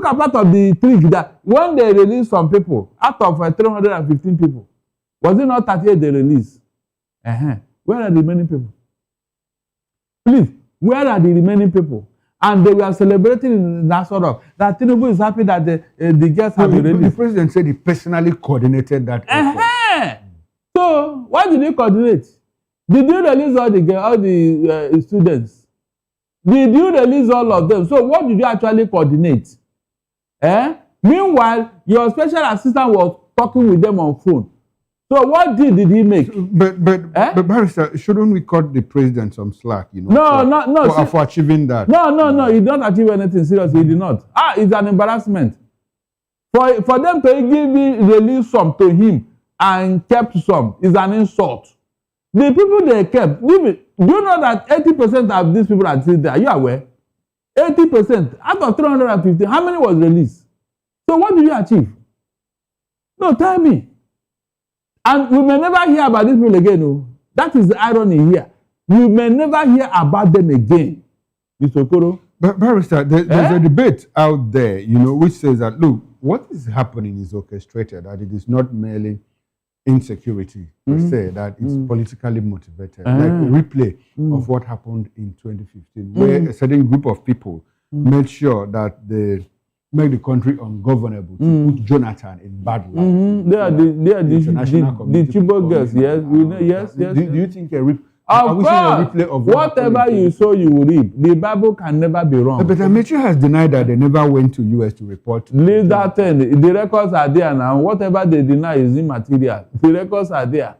at part of the trick that when they release some people out of 315 people, was it not 38 they released? Where are the remaining people? Please, where are the remaining people? And they were celebrating in that sort of that Tinubu is happy that the guests have been released. The president said he personally coordinated that effort. So, what did you coordinate? Did you release all the students? Did you release all of them? So, what did you actually coordinate? Meanwhile, your special assistant was talking with them on phone. So, what did he make? But Barrister, shouldn't we cut the president some slack? No, for achieving that. No. He did not achieve anything serious. He did not. It's an embarrassment for them to release some to him. And kept some is an insult. The people they kept, do you know that 80% of these people are still there? Are you aware? 80% out of 350, how many was released? So what did you achieve? No, tell me. And we may never hear about these people again. No? That is the irony here. You may never hear about them again. Mr. Okoro. But Barrister, there's a debate out there, which says that, look, what is happening is orchestrated, that it is not merely insecurity per se, that it's politically motivated. Like a replay of what happened in 2015, where a certain group of people made sure that they make the country ungovernable to put Jonathan in bad light. They are the Chibok girls. Yes. Do you think a Of course, whatever you sow, you will reap. The Bible can never be wrong. But Amechi has denied that they never went to US to report. Leave that thing. The records are there now. Whatever they deny is immaterial. The records are there.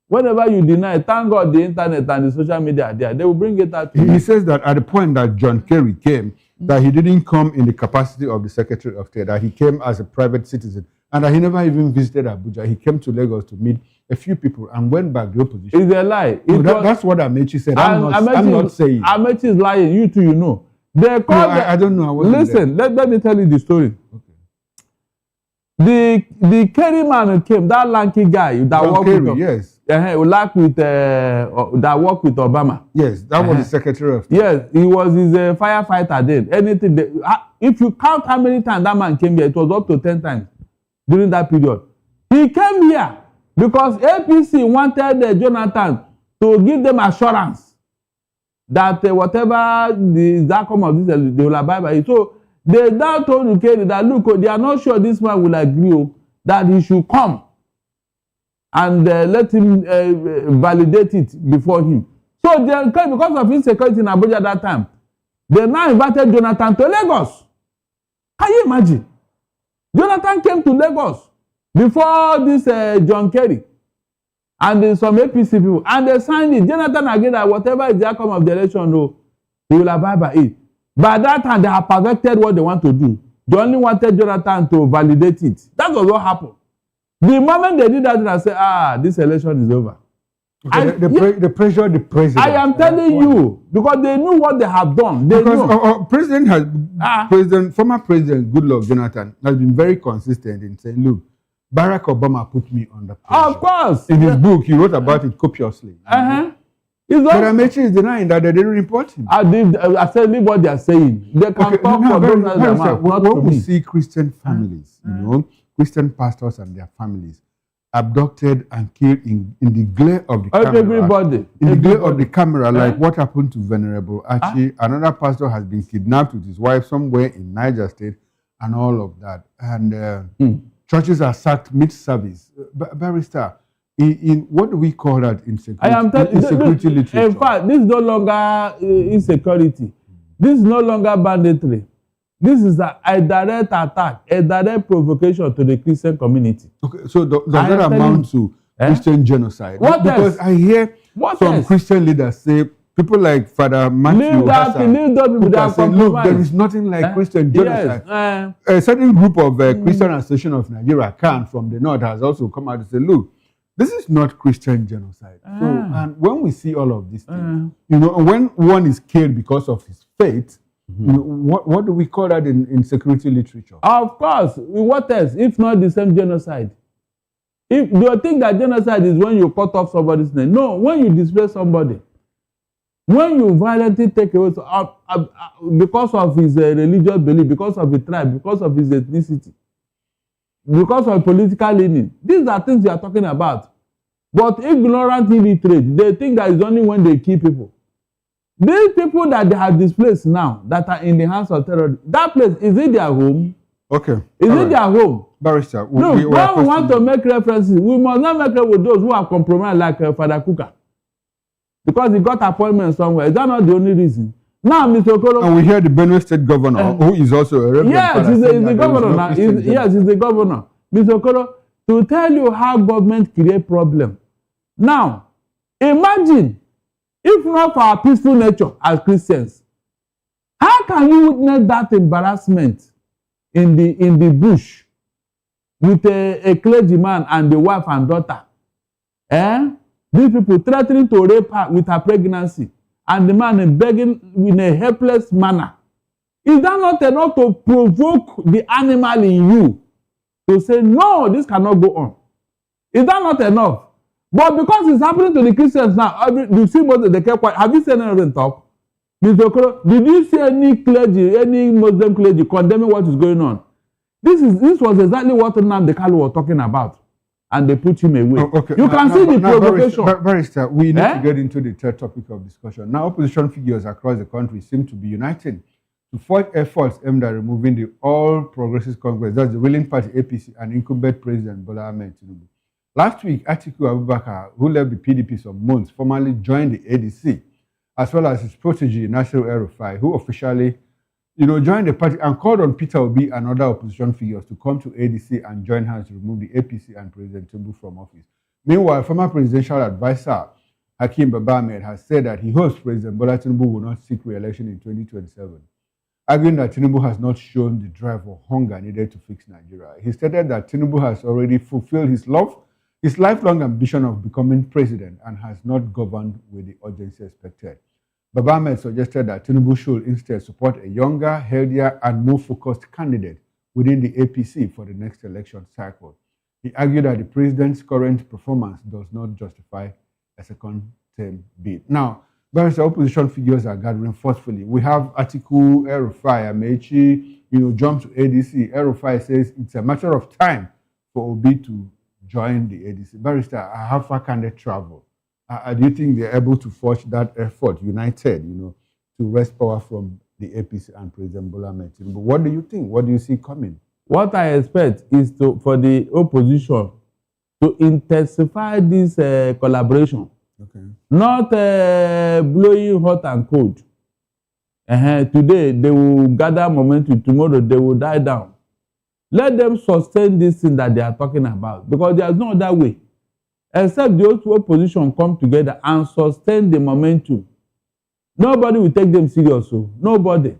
Whatever you deny, thank God the internet and the social media are there. They will bring it out to you. He says that at the point that John Kerry came, that he didn't come in the capacity of the Secretary of State, that he came as a private citizen, and that he never even visited Abuja. He came to Lagos to meet a few people and went back to the opposition. It's a lie. That's what Amechi said. I'm not saying. Amechi is lying. You too, you know. They called I don't know. Listen, let me tell you the story. Okay. The Kerry man who came, that lanky guy that John worked Kerry, with yes. That worked with Obama. Yes, that was the Secretary of State. Yes, he was his firefighter then. If you count how many times that man came here, it was up to 10 times during that period. He came here because APC wanted Jonathan to give them assurance that whatever the outcome of this, they will abide by it. So they now told Ukeri that, look, they are not sure this man will agree, that he should come and let him validate it before him. So they, because of insecurity in Abuja at that time, they now invited Jonathan to Lagos. Can you imagine? Jonathan came to Lagos before this John Kerry and some APC people, and they signed it. Jonathan agreed that whatever is the outcome of the election, he will abide by it. By that time, they have perfected what they want to do. They only wanted Jonathan to validate it. That was what happened. The moment they did that, I said, this election is over. Okay, the pressure the president. I am telling you, because they knew what they have done. Former President Goodluck Jonathan has been very consistent in saying, look, Barack Obama put me under pressure. Of course. In his book, he wrote about it copiously. But Amechi is denying that they didn't report him. I said, leave what they are saying. They can talk for those that when we see Christian families, Christian pastors and their families abducted and killed in the glare of the camera. Everybody. In the glare of the camera, like what happened to Venerable Archie. Another pastor has been kidnapped with his wife somewhere in Niger State and all of that. And churches are sacked mid-service. Barrister, in what do we call that in security literature? In fact, this is no longer insecurity. This is no longer banditry. This is a direct attack, a direct provocation to the Christian community. Okay, so does that amount to Christian genocide? What because else? I hear some Christian leaders say, people like Father Matthew Hassan, look, there is nothing like Christian genocide. Yes, a certain group of Christian Association of Nigeria, CAN, from the north, has also come out to say, look, this is not Christian genocide. So, and when we see all of these things, you know, when one is killed because of his faith, you know, what do we call that in security literature? Of course. What else? If not the same genocide. If do you think that genocide is when you cut off somebody's name? No, when you displace somebody. When you violently take away because of his religious belief, because of his tribe, because of his ethnicity, because of political leaning. These are things we are talking about. But ignorant illiterate, they think that it's only when they kill people. These people that they have displaced now, that are in the hands of terrorists, that place, is it their home? Okay. Is it their home? Barrister, no, when we want to make references, we must not make references with those who are compromised, like Father Kuka. Because he got appointment somewhere. Is that not the only reason? Now, Mr. Okoro... And we hear the Benue State governor, who is also a reverend. Yes, he's the governor now. Yes, he's the governor. Mr. Okoro, to tell you how government create problem. Now, imagine, if not for our peaceful nature as Christians, how can you witness that embarrassment in the bush with a clergyman and the wife and daughter? These people threatening to rape her with her pregnancy, and the man is begging in a helpless manner. Is that not enough to provoke the animal in you to say, no, this cannot go on? Is that not enough? But because it's happening to the Christians now, you see what they kept quiet. Have you seen any of them talk? Mr. Okoro, did you see any clergy, any Muslim clergy condemning what is going on? This was exactly what Nnamdi Kanu was talking about. And they put him away. Oh, okay. You can see the provocation. Barrister, we need to get into the third topic of discussion. Now, opposition figures across the country seem to be united to forge efforts aimed at removing the All Progressives Congress, that's the ruling party APC, and incumbent President Bola Ahmed Tinubu. Last week, Atiku Abubakar, who left the PDP some months, formally joined the ADC, as well as his protege, Nasir El-Rufai, who officially joined the party and called on Peter Obi and other opposition figures to come to ADC and join hands to remove the APC and President Tinubu from office. Meanwhile, former presidential advisor Hakeem Baba Ahmed has said that he hopes President Bola Tinubu will not seek re-election in 2027, arguing that Tinubu has not shown the drive or hunger needed to fix Nigeria. He stated that Tinubu has already fulfilled his lifelong ambition of becoming president and has not governed with the urgency expected. Baba Ahmed suggested that Tinubu should instead support a younger, healthier, and more focused candidate within the APC for the next election cycle. He argued that the president's current performance does not justify a second-term bid. Now, various opposition figures are gathering forcefully. We have Atiku, El-Rufai, Amechi, jump to ADC. El-Rufai says it's a matter of time for Obi to join the ADC. Barrister, how far can they travel? Do you think they're able to forge that effort, united, to wrest power from the APC and President Bola Ahmed Tinubu? What do you think? What do you see coming? What I expect is for the opposition to intensify this collaboration. Okay. Not blowing hot and cold. Today, they will gather momentum. Tomorrow, they will die down. Let them sustain this thing that they are talking about, because there is no other way. Except the opposition come together and sustain the momentum. Nobody will take them serious. So nobody.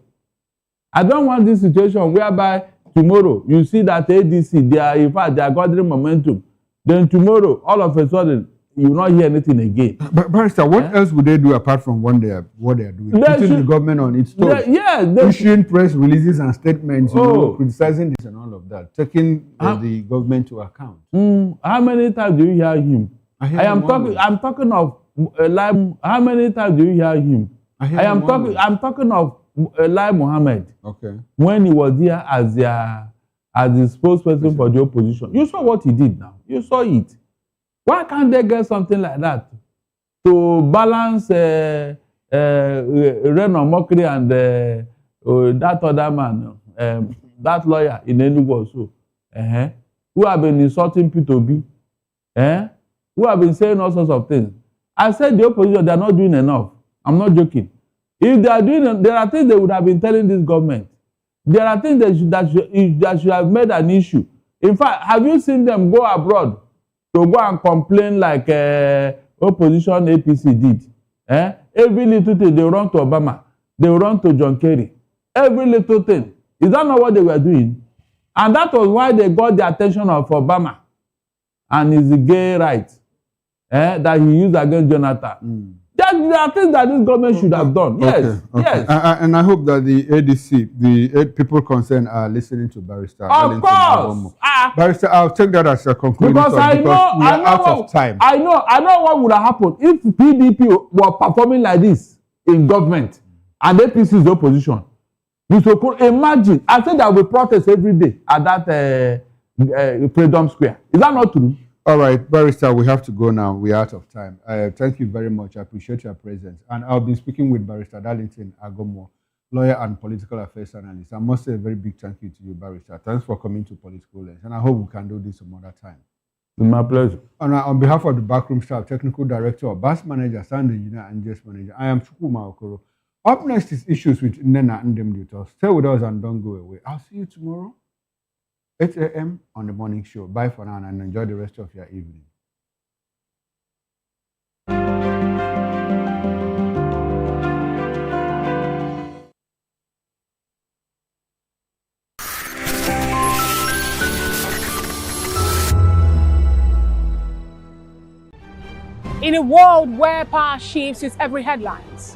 I don't want this situation whereby tomorrow you see that ADC, they are gathering momentum. Then tomorrow, all of a sudden, you will not hear anything again. But Barrister, what else would they do apart from what they are doing? Putting the government on its toes. Issuing press releases and statements, criticizing this and all of that, taking the government to account. How many times do you hear him? I'm talking of how many times do you hear him? I'm talking of Lai Mohammed. Okay. When he was here as the spokesperson for the opposition. You saw what he did now. You saw it. Why can't they get something like that to balance Reno Mokri and that other man, that lawyer in Enugu also, who have been insulting P2B, who have been saying all sorts of things. I said the opposition, they are not doing enough. I'm not joking. If they are doing, there are things they would have been telling this government. There are things that should have made an issue. In fact, have you seen them go abroad to go and complain like opposition APC did? Every little thing, they run to Obama. They run to John Kerry. Every little thing. Is that not what they were doing? And that was why they got the attention of Obama and his gay rights that he used against Jonathan. There are things that this government should have done. Yes, yes. And I hope that the ADC, the people concerned, are listening to Barrister. Of course. Barrister, I'll take that as a conclusion Because I know, we are out of time. I know what would have happened if PDP were performing like this in government and APC is opposition. Imagine, I think that we protest every day at that Freedom Square. Is that not true? All right, Barrister, we have to go now. We're out of time. Thank you very much. I appreciate your presence. And I'll be speaking with Barrister Darlington Agomo, lawyer and political affairs analyst. I must say a very big thank you to you, Barrister. Thanks for coming to Political Lens. And I hope we can do this some other time. It's my pleasure. And on behalf of the backroom staff, technical director, bus manager, sound engineer, and guest manager, I am Chukuma Okoro. Up next is issues with Nena Ndemduto. Stay with us and don't go away. I'll see you tomorrow, 8 a.m. on the morning show. Bye for now and enjoy the rest of your evening. In a world where power shifts with every headlines,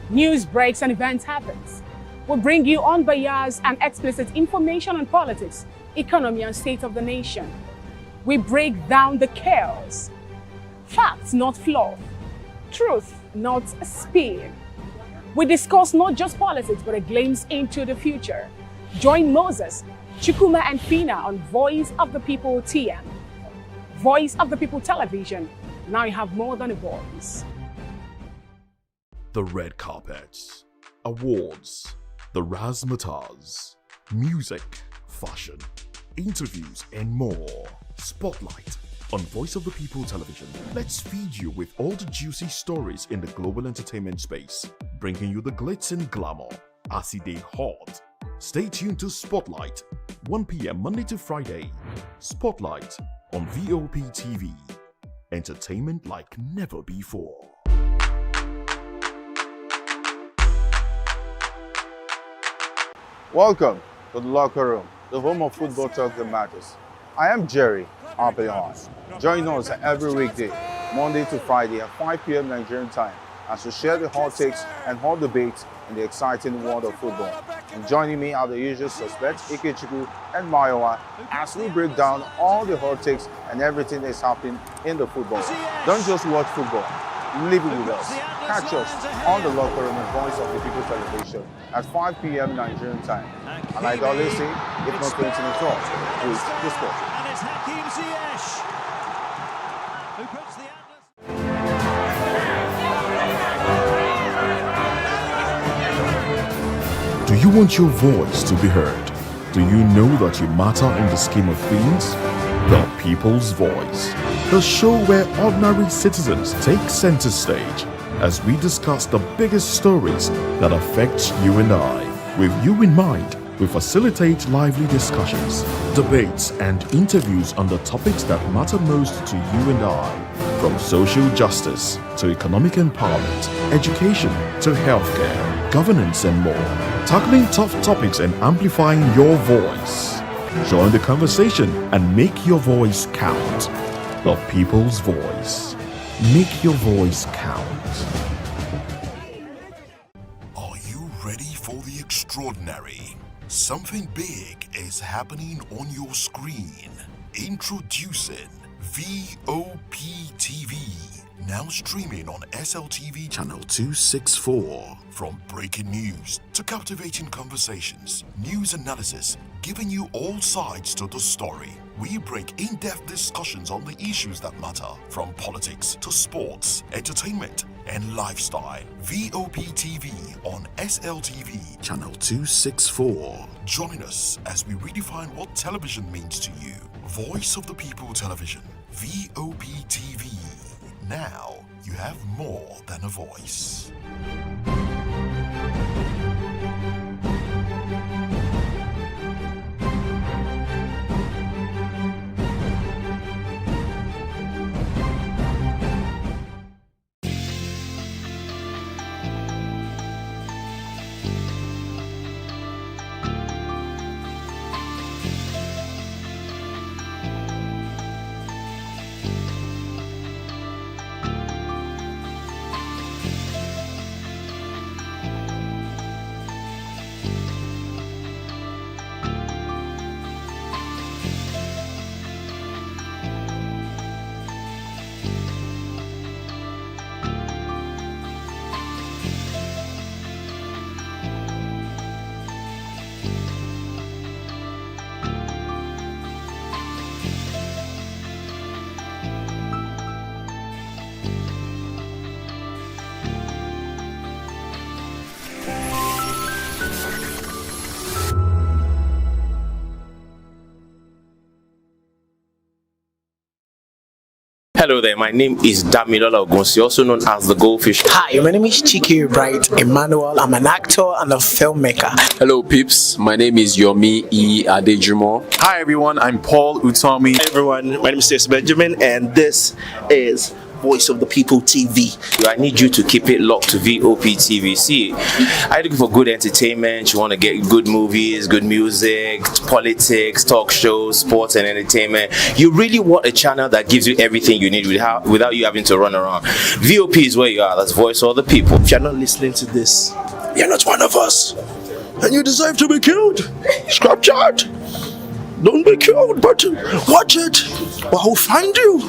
news breaks and events happens, we bring you unbiased and explicit information on politics, economy and state of the nation. We break down the chaos. Facts, not fluff. Truth, not spin. We discuss not just politics, but a glimpse into the future. Join Moses, Chukuma and Fina on Voice of the People TM. Voice of the People Television. Now you have more than a voice. The red carpets, awards, the razzmatazz, music, fashion, interviews, and more. Spotlight on Voice of the People Television. Let's feed you with all the juicy stories in the global entertainment space, bringing you the glitz and glamour as it is hot. Stay tuned to Spotlight, 1 p.m. Monday to Friday. Spotlight on VOP TV. Entertainment like never before. Welcome to the locker room, the home of football talk that matters. I am Jerry Arpillon. Join us every weekday, Monday to Friday at 5 p.m. Nigerian time, as we share the hot takes and hot debates in the exciting world of football. And joining me are the usual suspects, Ikechukwu and Mayowa, as we break down all the hot takes and everything that's happening in the football. Don't just watch football, live it with us. Catch us on the locker room and Voice of the People Television at 5 p.m. Nigerian time. And like I always say, if not 20 minutes off, please discuss. And it's Hakim Ziyech who puts the Do you want your voice to be heard? Do you know that you matter in the scheme of things? The People's Voice, the show where ordinary citizens take center stage as we discuss the biggest stories that affect you and I. With you in mind, we facilitate lively discussions, debates, and interviews on the topics that matter most to you and I. From social justice to economic empowerment, education to healthcare, governance, and more. Tackling tough topics and amplifying your voice. Join the conversation and make your voice count. The People's Voice. Make your voice count. Are you ready for the extraordinary? Something big is happening on your screen. Introducing VOP TV. Now streaming on SLTV channel 264. From breaking news to captivating conversations, news analysis, giving you all sides to the story. We bring in-depth discussions on the issues that matter, from politics to sports, entertainment, and lifestyle. VOP TV on SLTV channel 264. Join us as we redefine what television means to you. Voice of the People Television, VOP TV. Now you have more than a voice. Hello there, my name is Damilola Ogunsi, also known as the Goldfish. Hi, my name is Chiki Bright Emmanuel. I'm an actor and a filmmaker. Hello peeps, my name is Yomi E. Adejumo. Hi everyone, I'm Paul Utomi. Hi everyone, my name is Stacey Benjamin, and this is Voice of the People TV. I need you to keep it locked to VOP TV. See, are you looking for good entertainment? You want to get good movies, good music, politics, talk shows, sports and entertainment. You really want a channel that gives you everything you need without you having to run around. VOP is where you are. That's Voice of the People. If you're not listening to this, you're not one of us, and you deserve to be killed. Scrap chat. Don't be killed, but watch it, or I'll find you,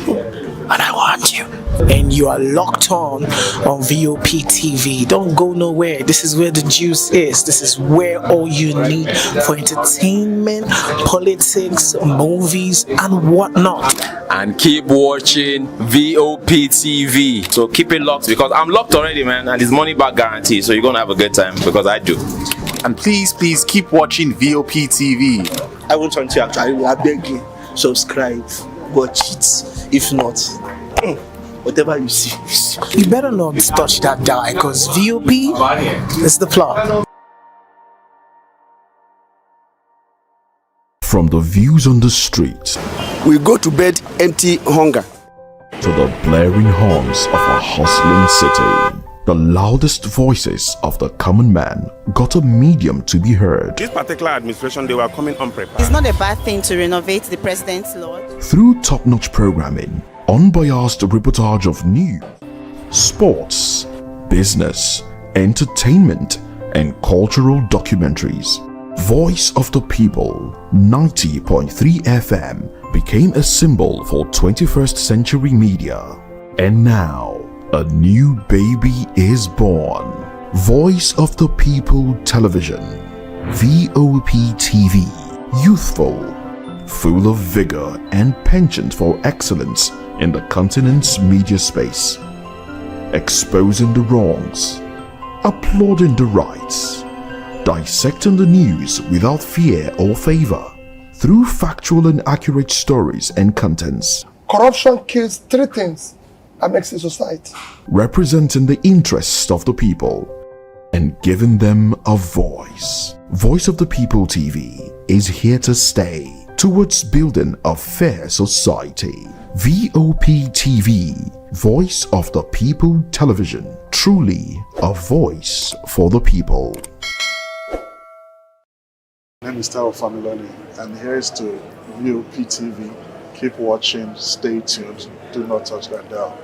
and I want you. And you are locked on VOP TV. Don't go nowhere. This is where the juice is. This is where all you need for entertainment, politics, movies, and whatnot. And keep watching VOP TV. So keep it locked, because I'm locked already, man, and it's money back guarantee. So you're gonna have a good time, because I do. And please keep watching VOP TV. I won't want you actually. I beg you, subscribe, watch it. If not, whatever you see. You better not touch that dial, because VOP is the plot. From the views on the street We go to bed empty hunger to the blaring horns of a hustling city, the loudest voices of the common man got a medium to be heard. This particular administration, they were coming unprepared. It's not a bad thing to renovate the president's lodge. Through top-notch programming, unbiased reportage of news, sports, business, entertainment, and cultural documentaries, Voice of the People 90.3 FM became a symbol for 21st century media. And now, a new baby is born. Voice of the People Television, VOP TV, youthful, full of vigor and penchant for excellence in the continent's media space, exposing the wrongs, applauding the rights, dissecting the news without fear or favor, through factual and accurate stories and contents. Corruption kills three things that makes a society. Representing the interests of the people and giving them a voice. Voice of the People TV is here to stay towards building a fair society. VOP TV, Voice of the People Television, truly a voice for the people. My name is Tao Familoni, and here's to VOP TV. Keep watching, stay tuned, do not touch that dial.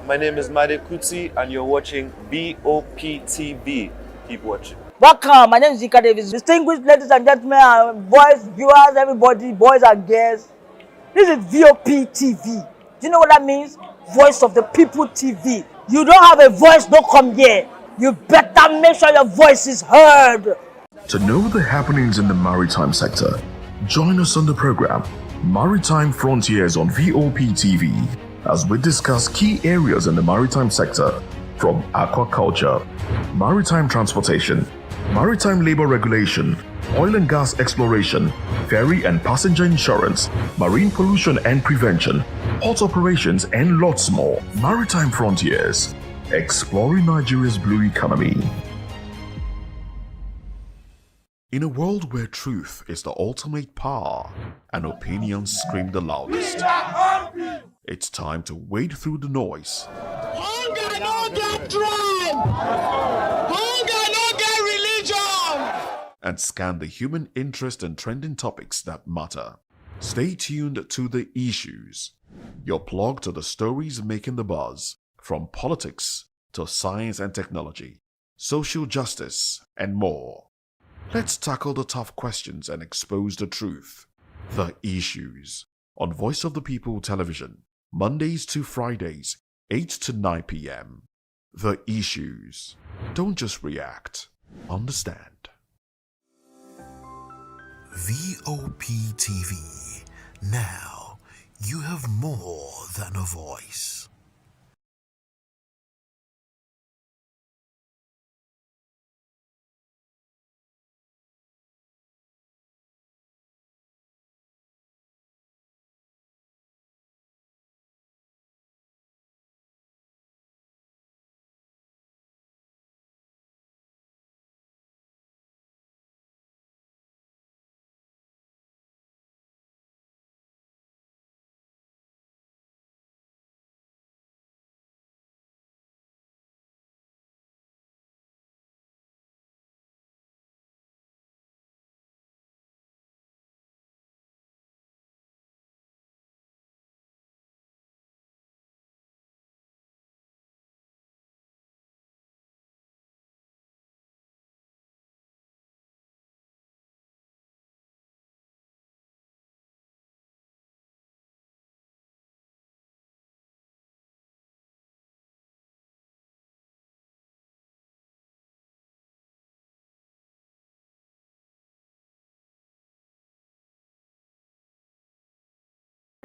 My name is Made Kuti, and you're watching BOP TV. Keep watching. Welcome, my name is Zika Davis. Distinguished ladies and gentlemen, boys, viewers, everybody, boys and girls. This is VOP TV. Do you know what that means? Voice of the People TV. You don't have a voice, don't come here. You better make sure your voice is heard. To know the happenings in the maritime sector, join us on the program Maritime Frontiers on VOP TV as we discuss key areas in the maritime sector from aquaculture, maritime transportation, maritime labor regulation, oil and gas exploration, ferry and passenger insurance, marine pollution and prevention, port operations, and lots more. Maritime Frontiers, exploring Nigeria's blue economy. In a world where truth is the ultimate power and opinions scream the loudest, it's time to wade through the noise. Hunger no get tribe! Hunger no get religion! And scan the human interest and trending topics that matter. Stay tuned to The Issues, your plug to the stories making the buzz, from politics to science and technology, social justice, and more. Let's tackle the tough questions and expose the truth. The Issues on Voice of the People Television, Mondays to Fridays, 8 to 9 p.m. The Issues. Don't just react, understand. VOP TV. Now, you have more than a voice.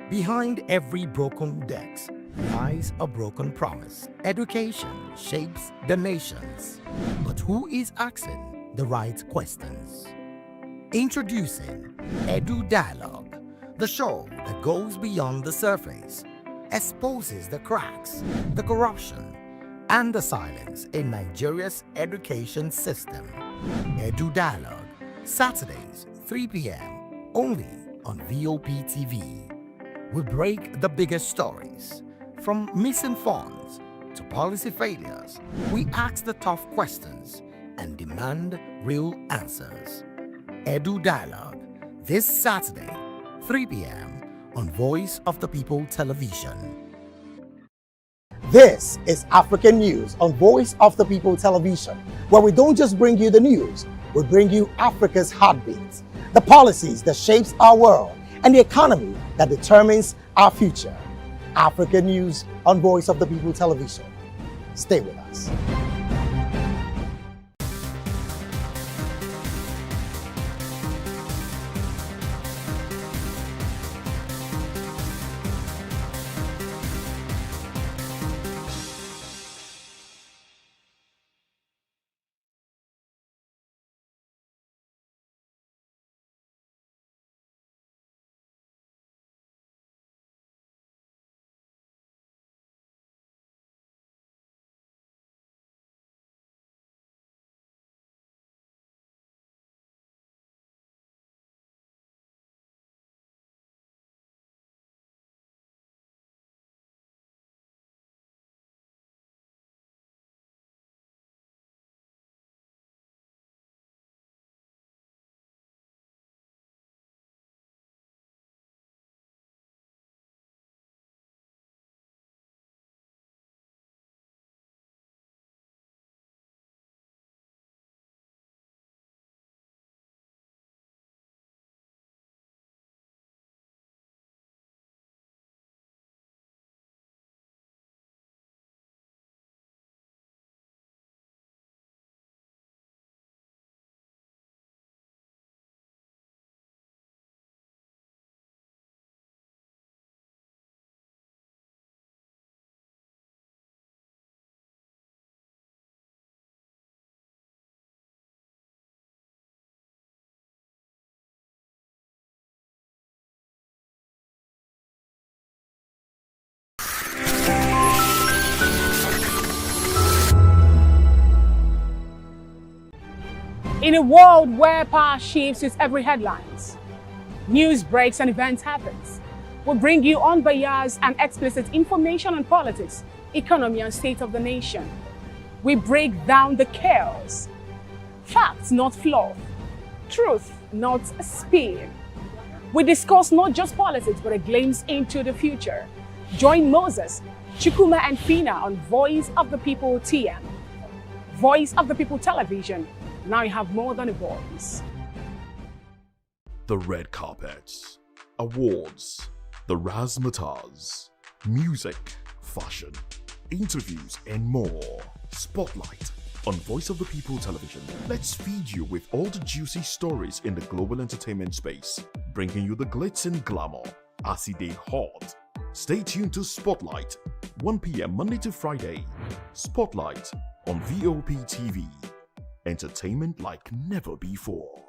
Behind every broken debt lies a broken promise. Education shapes the nations. But who is asking the right questions? Introducing Edu Dialogue, the show that goes beyond the surface, exposes the cracks, the corruption, and the silence in Nigeria's education system. Edu Dialogue, Saturdays, 3 p.m., only on VOP TV. We break the biggest stories, from missing funds to policy failures. We ask the tough questions and demand real answers. Edu Dialogue, this Saturday, 3 p.m. on Voice of the People Television. This is African News on Voice of the People Television, where we don't just bring you the news, we bring you Africa's heartbeat, the policies that shapes our world, and the economy that determines our future. African News on Voice of the People Television. Stay with us. In a world where power shifts its every headlines, news breaks and events happens, we bring you unbiased and explicit information on politics, economy and state of the nation. We break down the chaos. Facts, not fluff. Truth, not spin. We discuss not just politics, but a glimpse into the future. Join Moses, Chukuma and Fina on Voice of the People TM. Voice of the People Television. Now you have more than a voice. The red carpets, awards, the razzmatazz, music, fashion, interviews, and more. Spotlight on Voice of the People Television. Let's feed you with all the juicy stories in the global entertainment space, bringing you the glitz and glamour as it is hot. Stay tuned to Spotlight, 1 p.m. Monday to Friday. Spotlight on VOP TV. Entertainment like never before.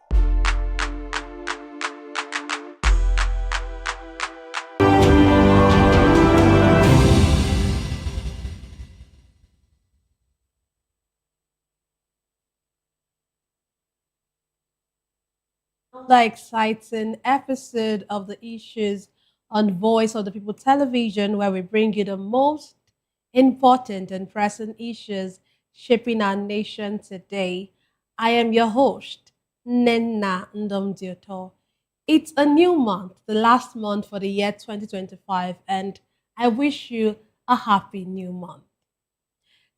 Another exciting episode of the issues on Voice of the People Television, where we bring you the most important and pressing issues shaping our nation today. I am your host, Nenna Ndomdioto. It's a new month, the last month for the year 2025, and I wish you a happy new month.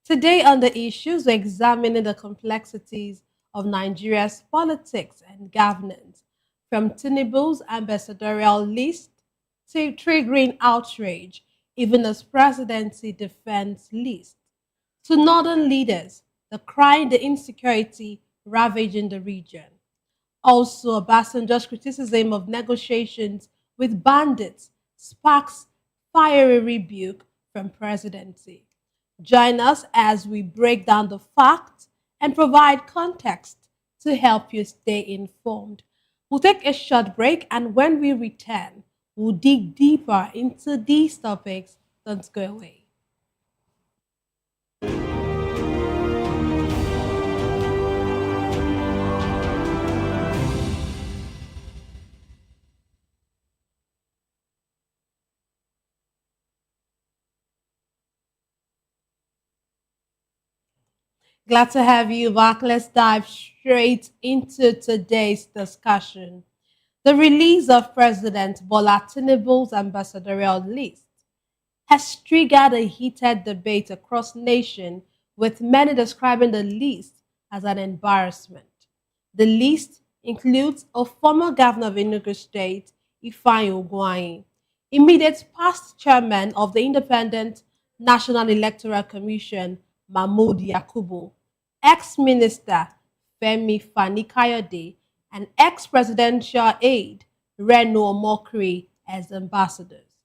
Today on the issues, we're examining the complexities of Nigeria's politics and governance, from Tinubu's ambassadorial list to triggering outrage, even as presidency defense list, to northern leaders, the crime, the insecurity ravaging the region. Also, Obasanjo's criticism of negotiations with bandits sparks fiery rebuke from presidency. Join us as we break down the facts and provide context to help you stay informed. We'll take a short break, and when we return, we'll dig deeper into these topics. Don't go away. Glad to have you back. Let's dive straight into today's discussion. The release of President Bola Tinubu's ambassadorial list has triggered a heated debate across nation, with many describing the list as an embarrassment. The list includes a former governor of Enugu State, Ifeanyi Ugwuanyi, immediate past chairman of the Independent National Electoral Commission, Mahmood Yakubu, ex-minister Femi Fani-Kayode, and ex-presidential aide Reno Omokri as ambassadors.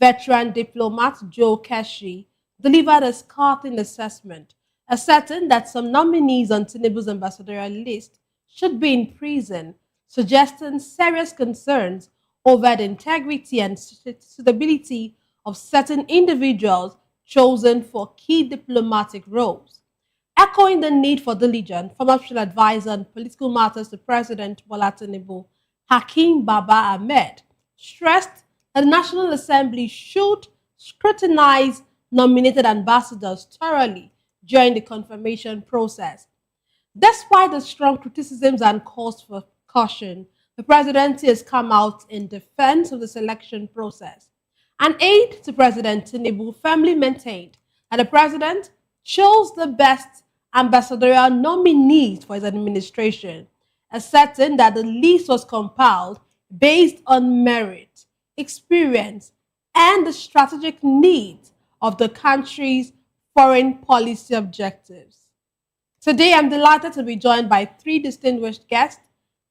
Veteran diplomat Joe Keshi delivered a scathing assessment, asserting that some nominees on Tinubu's ambassadorial list should be in prison, suggesting serious concerns over the integrity and suitability of certain individuals chosen for key diplomatic roles. Echoing the need for diligence, former special advisor on political matters to President Bola Tinubu, Hakeem Baba Ahmed, stressed that the National Assembly should scrutinize nominated ambassadors thoroughly during the confirmation process. Despite the strong criticisms and calls for caution, the presidency has come out in defense of the selection process. An aide to President Tinubu firmly maintained that the president chose the best ambassadorial nominees for his administration, asserting that the list was compiled based on merit, experience, and the strategic needs of the country's foreign policy objectives. Today, I'm delighted to be joined by three distinguished guests.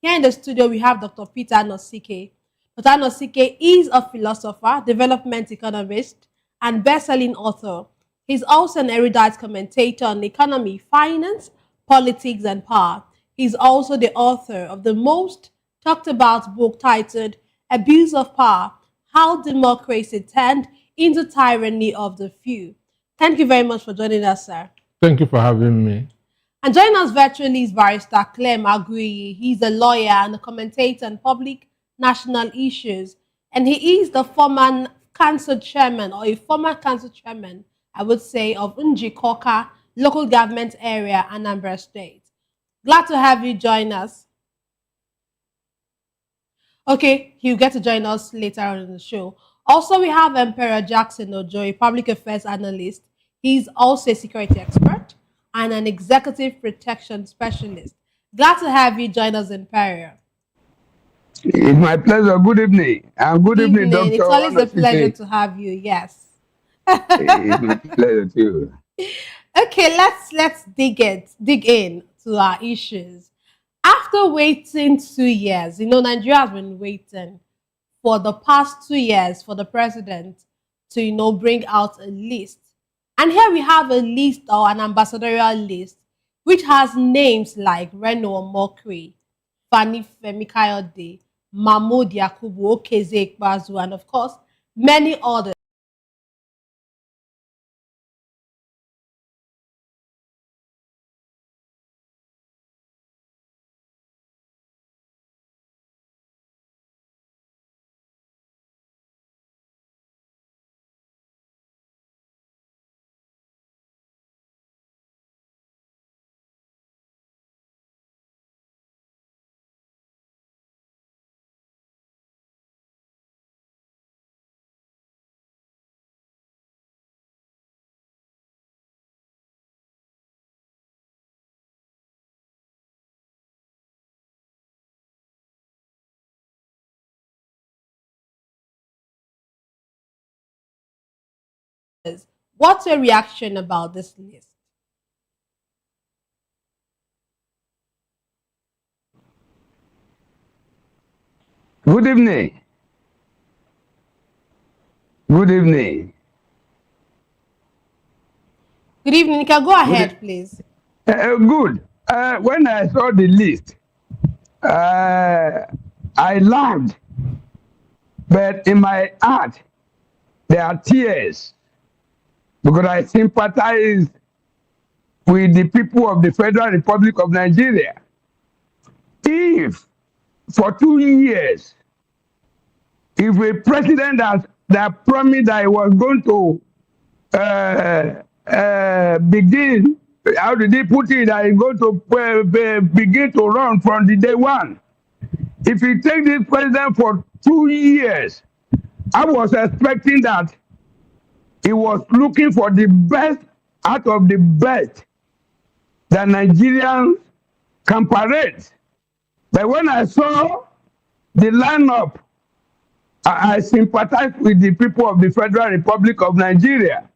Here in the studio, we have Dr. Peter Nosike. Dr. Nosike is a philosopher, development economist, and best-selling author. He's also an erudite commentator on economy, finance, politics, and power. He's also the author of the most talked about book titled Abuse of Power: How Democracy Turned into Tyranny of the Few. Thank you very much for joining us, sir. Thank you for having me. And joining us virtually is Barrister Clem Agui. He's a lawyer and a commentator on public national issues. And he is the former council chairman, or a former council chairman, I would say, of Njikoka local government area, Anambra State. Glad to have you join us. Okay, he'll get to join us later on in the show. Also, we have Emperor Jackson Ojo, a public affairs analyst. He's also a security expert and an executive protection specialist. Glad to have you join us, Emperor. It's my pleasure. Good evening. And good evening, Dr. It's always a pleasure to have you. Yes. It's my pleasure too. Okay, let's dig in to our issues. After waiting 2 years, Nigeria has been waiting for the past 2 years for the president to, bring out a list. And here we have a list, or an ambassadorial list, which has names like Reno Omokri, Fani Femikayode, Mahmoud Yakubu, Okeze Ikpeazu, and of course, many others. What's your reaction about this list? Good evening. Good evening. Good evening. You can go ahead, please. Good. When I saw the list, I laughed, but in my heart, there are tears because I sympathize with the people of the Federal Republic of Nigeria. If for 2 years, if a president that promised that he was going to begin, how did he put it, that he's going to begin to run from the day one. If he takes this president for 2 years, I was expecting that he was looking for the best out of the best that Nigerians can parade. But when I saw the lineup, I sympathize with the people of the Federal Republic of Nigeria.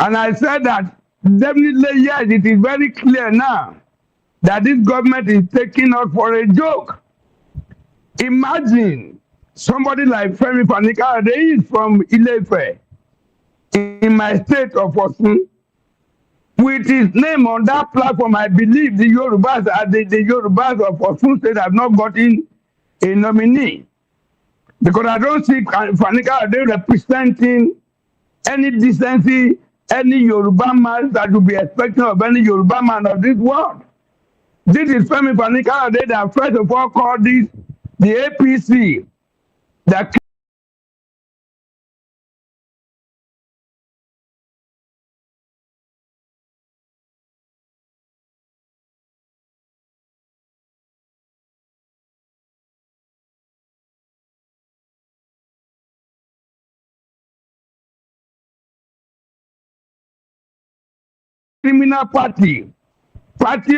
And I said that definitely, yes, it is very clear now that this government is taking us for a joke. Imagine somebody like Femi Fani-Kayode is from Ile-Ife in my state of Osun. With his name on that platform, I believe the Yorubas of Osun State have not gotten a nominee. Because I don't see Fani-Kayode representing any decency, any Yoruba man that would be expecting of any Yoruba man of this world. This is Femi Fani-Kayode that first of all called this the APC, that criminal party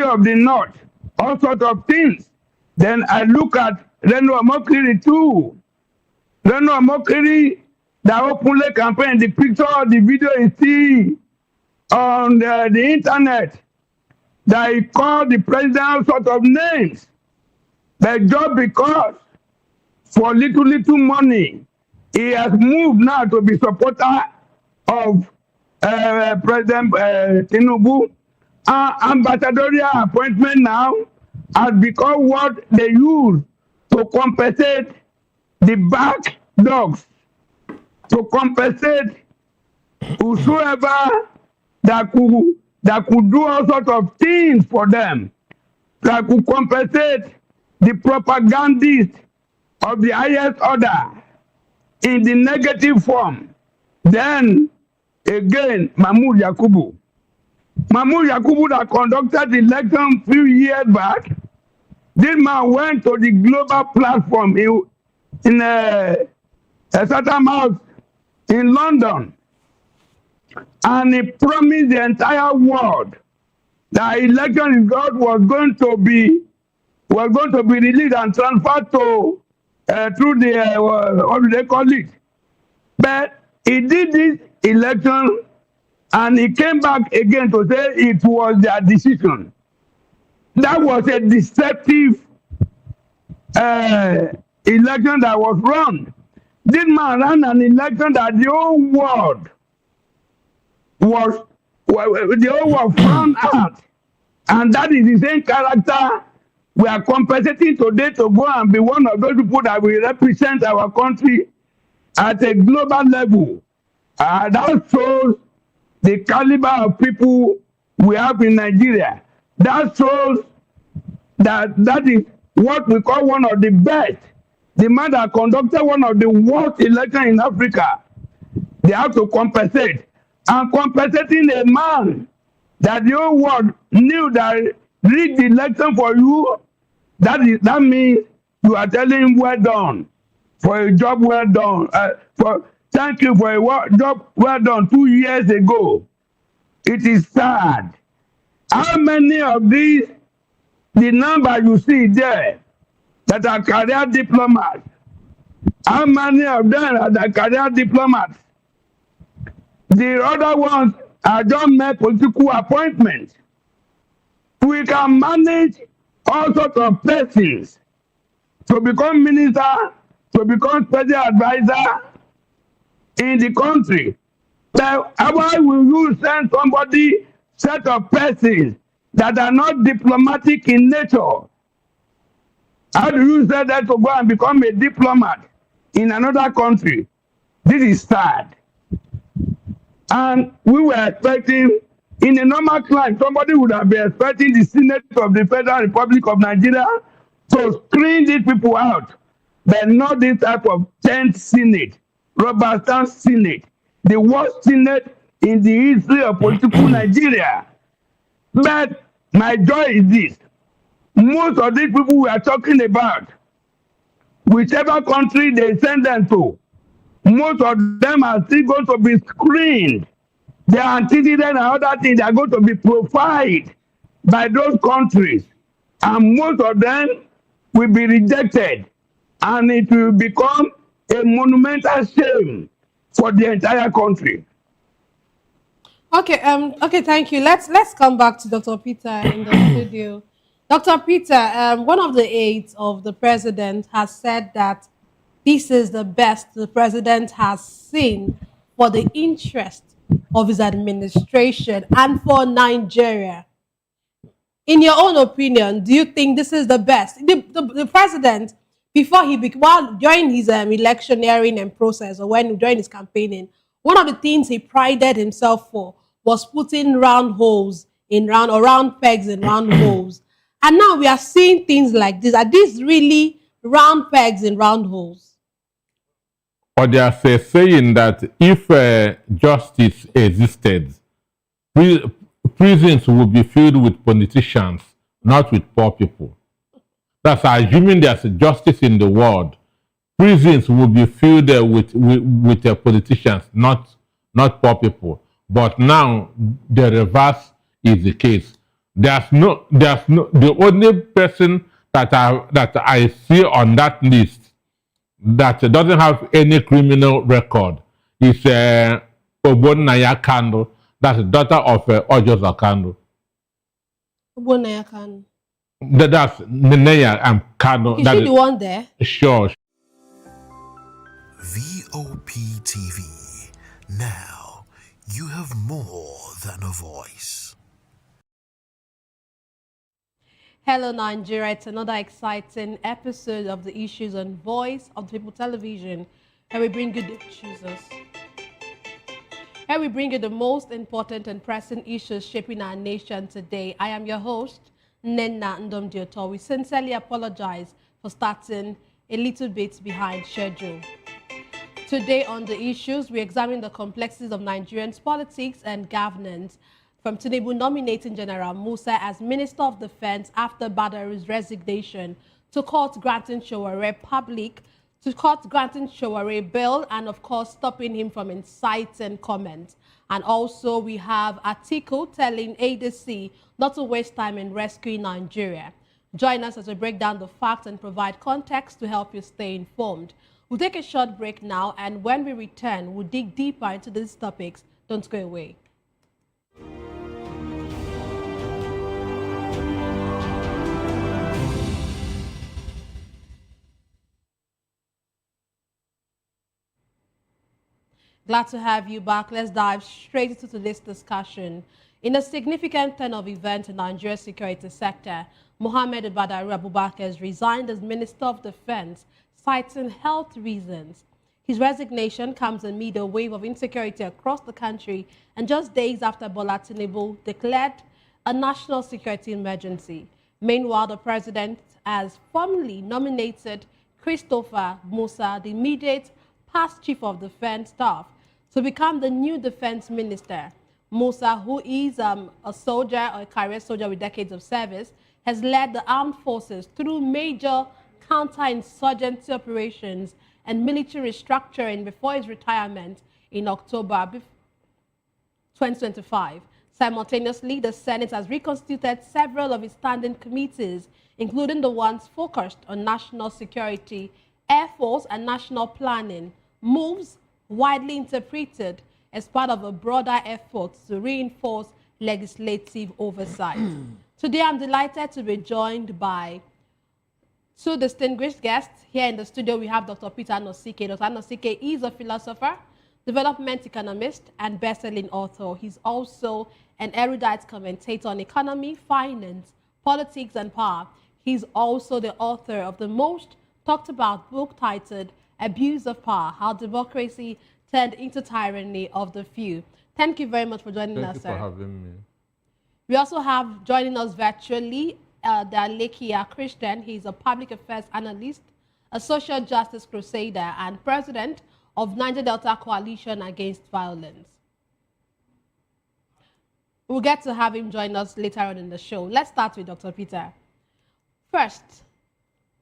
of the North, all sorts of things. Then I look at Reno Omokri too. Reno Omokri, that openly campaign, the picture, the video is still on the internet, that he called the president sort of names. But just because for little money, he has moved now to be supporter of President Tinubu. Ambassadorial appointment now has become what they use to compensate the back dogs, to compensate whosoever that could that could do all sorts of things for them, that could compensate the propagandists of the highest order in the negative form. Then again, Mahmoud Yakubu. Mahmoud Yakubu that conducted the election a few years back, this man went to the global platform in a certain house in London, and he promised the entire world that election result was going to be released and transferred to through the what do they call it? But he did this election and he came back again to say it was their decision. That was a deceptive election that was run. This man ran an election that the whole world found out. And that is the same character we are compensating today to go and be one of those people that will represent our country at a global level. That shows the caliber of people we have in Nigeria. That shows that is what we call one of the best. The man that conducted one of the worst elections in Africa, they have to compensate. And compensating a man that the whole world knew that rigged the election for you, that means you are telling him well done for a job well done. Thank you for a job well done 2 years ago. It is sad. How many of these, the number you see there, that are career diplomats, how many of them are the career diplomats? The other ones are just mere political appointments. We can manage all sorts of persons to become minister, to become special advisor in the country. But why will you send somebody, set of persons that are not diplomatic in nature? How do you say that to go and become a diplomat in another country? This is sad. And we were expecting, in a normal climate, somebody would have been expecting the Senate of the Federal Republic of Nigeria to screen these people out, but not this type of 10th Senate, rubber stamp Senate, the worst Senate in the history of political Nigeria. But my joy is this. Most of these people we are talking about, whichever country they send them to, most of them are still going to be screened. Their antecedents and other things are going to be profiled by those countries. And most of them will be rejected. And it will become a monumental shame for the entire country. Okay, thank you. Let's come back to Dr. Peter in the studio. Dr. Peter, one of the aides of the president has said that this is the best the president has seen for the interest of his administration and for Nigeria. In your own opinion, do you think this is the best? The president, before during his electioneering and process, or during his campaigning, one of the things he prided himself for was putting round pegs in round holes. And now we are seeing things like this. Are these really round pegs in round holes? Or there's a saying that if justice existed, prisons would be filled with politicians, not with poor people. That's assuming there's justice in the world. Prisons would be filled with politicians, not poor people. But now the reverse is the case. The only person that I see on that list that doesn't have any criminal record is Ogbonnaya Kanu. That's the daughter of Ojoza Kanu. Ogbonnaya Kanu. That's Nenea and Kanu. Is she the one there? Sure. VOP TV. Now you have more than a voice. Hello Nigeria, it's another exciting episode of the Issues on Voice of the People Television, and we bring you the choosers. Here we bring you the most important and pressing issues shaping our nation today. I am your host, Nenna Ndomdioto. We sincerely apologize for starting a little bit behind schedule. Today on the issues, we examine the complexities of Nigerian politics and governance, from Tinubu nominating General Musa as Minister of Defense after Badaru's resignation, to court granting Showore bail, and of course stopping him from inciting comments. And also we have Atiku telling ADC not to waste time in rescuing Nigeria. Join us as we break down the facts and provide context to help you stay informed. We'll take a short break now, and when we return, we'll dig deeper into these topics. Don't go away. Glad to have you back. Let's dive straight into today's discussion. In a significant turn of events in Nigeria's security sector, Mohammed Badaru Abubakar has resigned as Minister of Defense, citing health reasons. His resignation comes amid a wave of insecurity across the country and just days after Bola Tinubu declared a national security emergency. Meanwhile, the president has formally nominated Christopher Musa, the immediate past Chief of Defense Staff, to become the new defense minister. Musa, who is a soldier or a career soldier with decades of service, has led the armed forces through major counterinsurgency operations and military restructuring before his retirement in October 2025. Simultaneously, the Senate has reconstituted several of its standing committees, including the ones focused on national security, Air Force, and national planning, moves widely interpreted as part of a broader effort to reinforce legislative oversight. Today, I'm delighted to be joined by two distinguished guests. Here in the studio, we have Dr. Peter Nosike. Dr. Nosike is a philosopher, development economist, and best-selling author. He's also an erudite commentator on economy, finance, politics, and power. He's also the author of the most talked about book titled Abuse of Power, How Democracy Turned into Tyranny of the Few. Thank you very much for joining us, sir. Thank you for having me. We also have joining us virtually Dalekia Christian. He's a public affairs analyst, a social justice crusader, and president of Niger Delta Coalition Against Violence. We'll get to have him join us later on in the show. Let's start with Dr. Peter. First,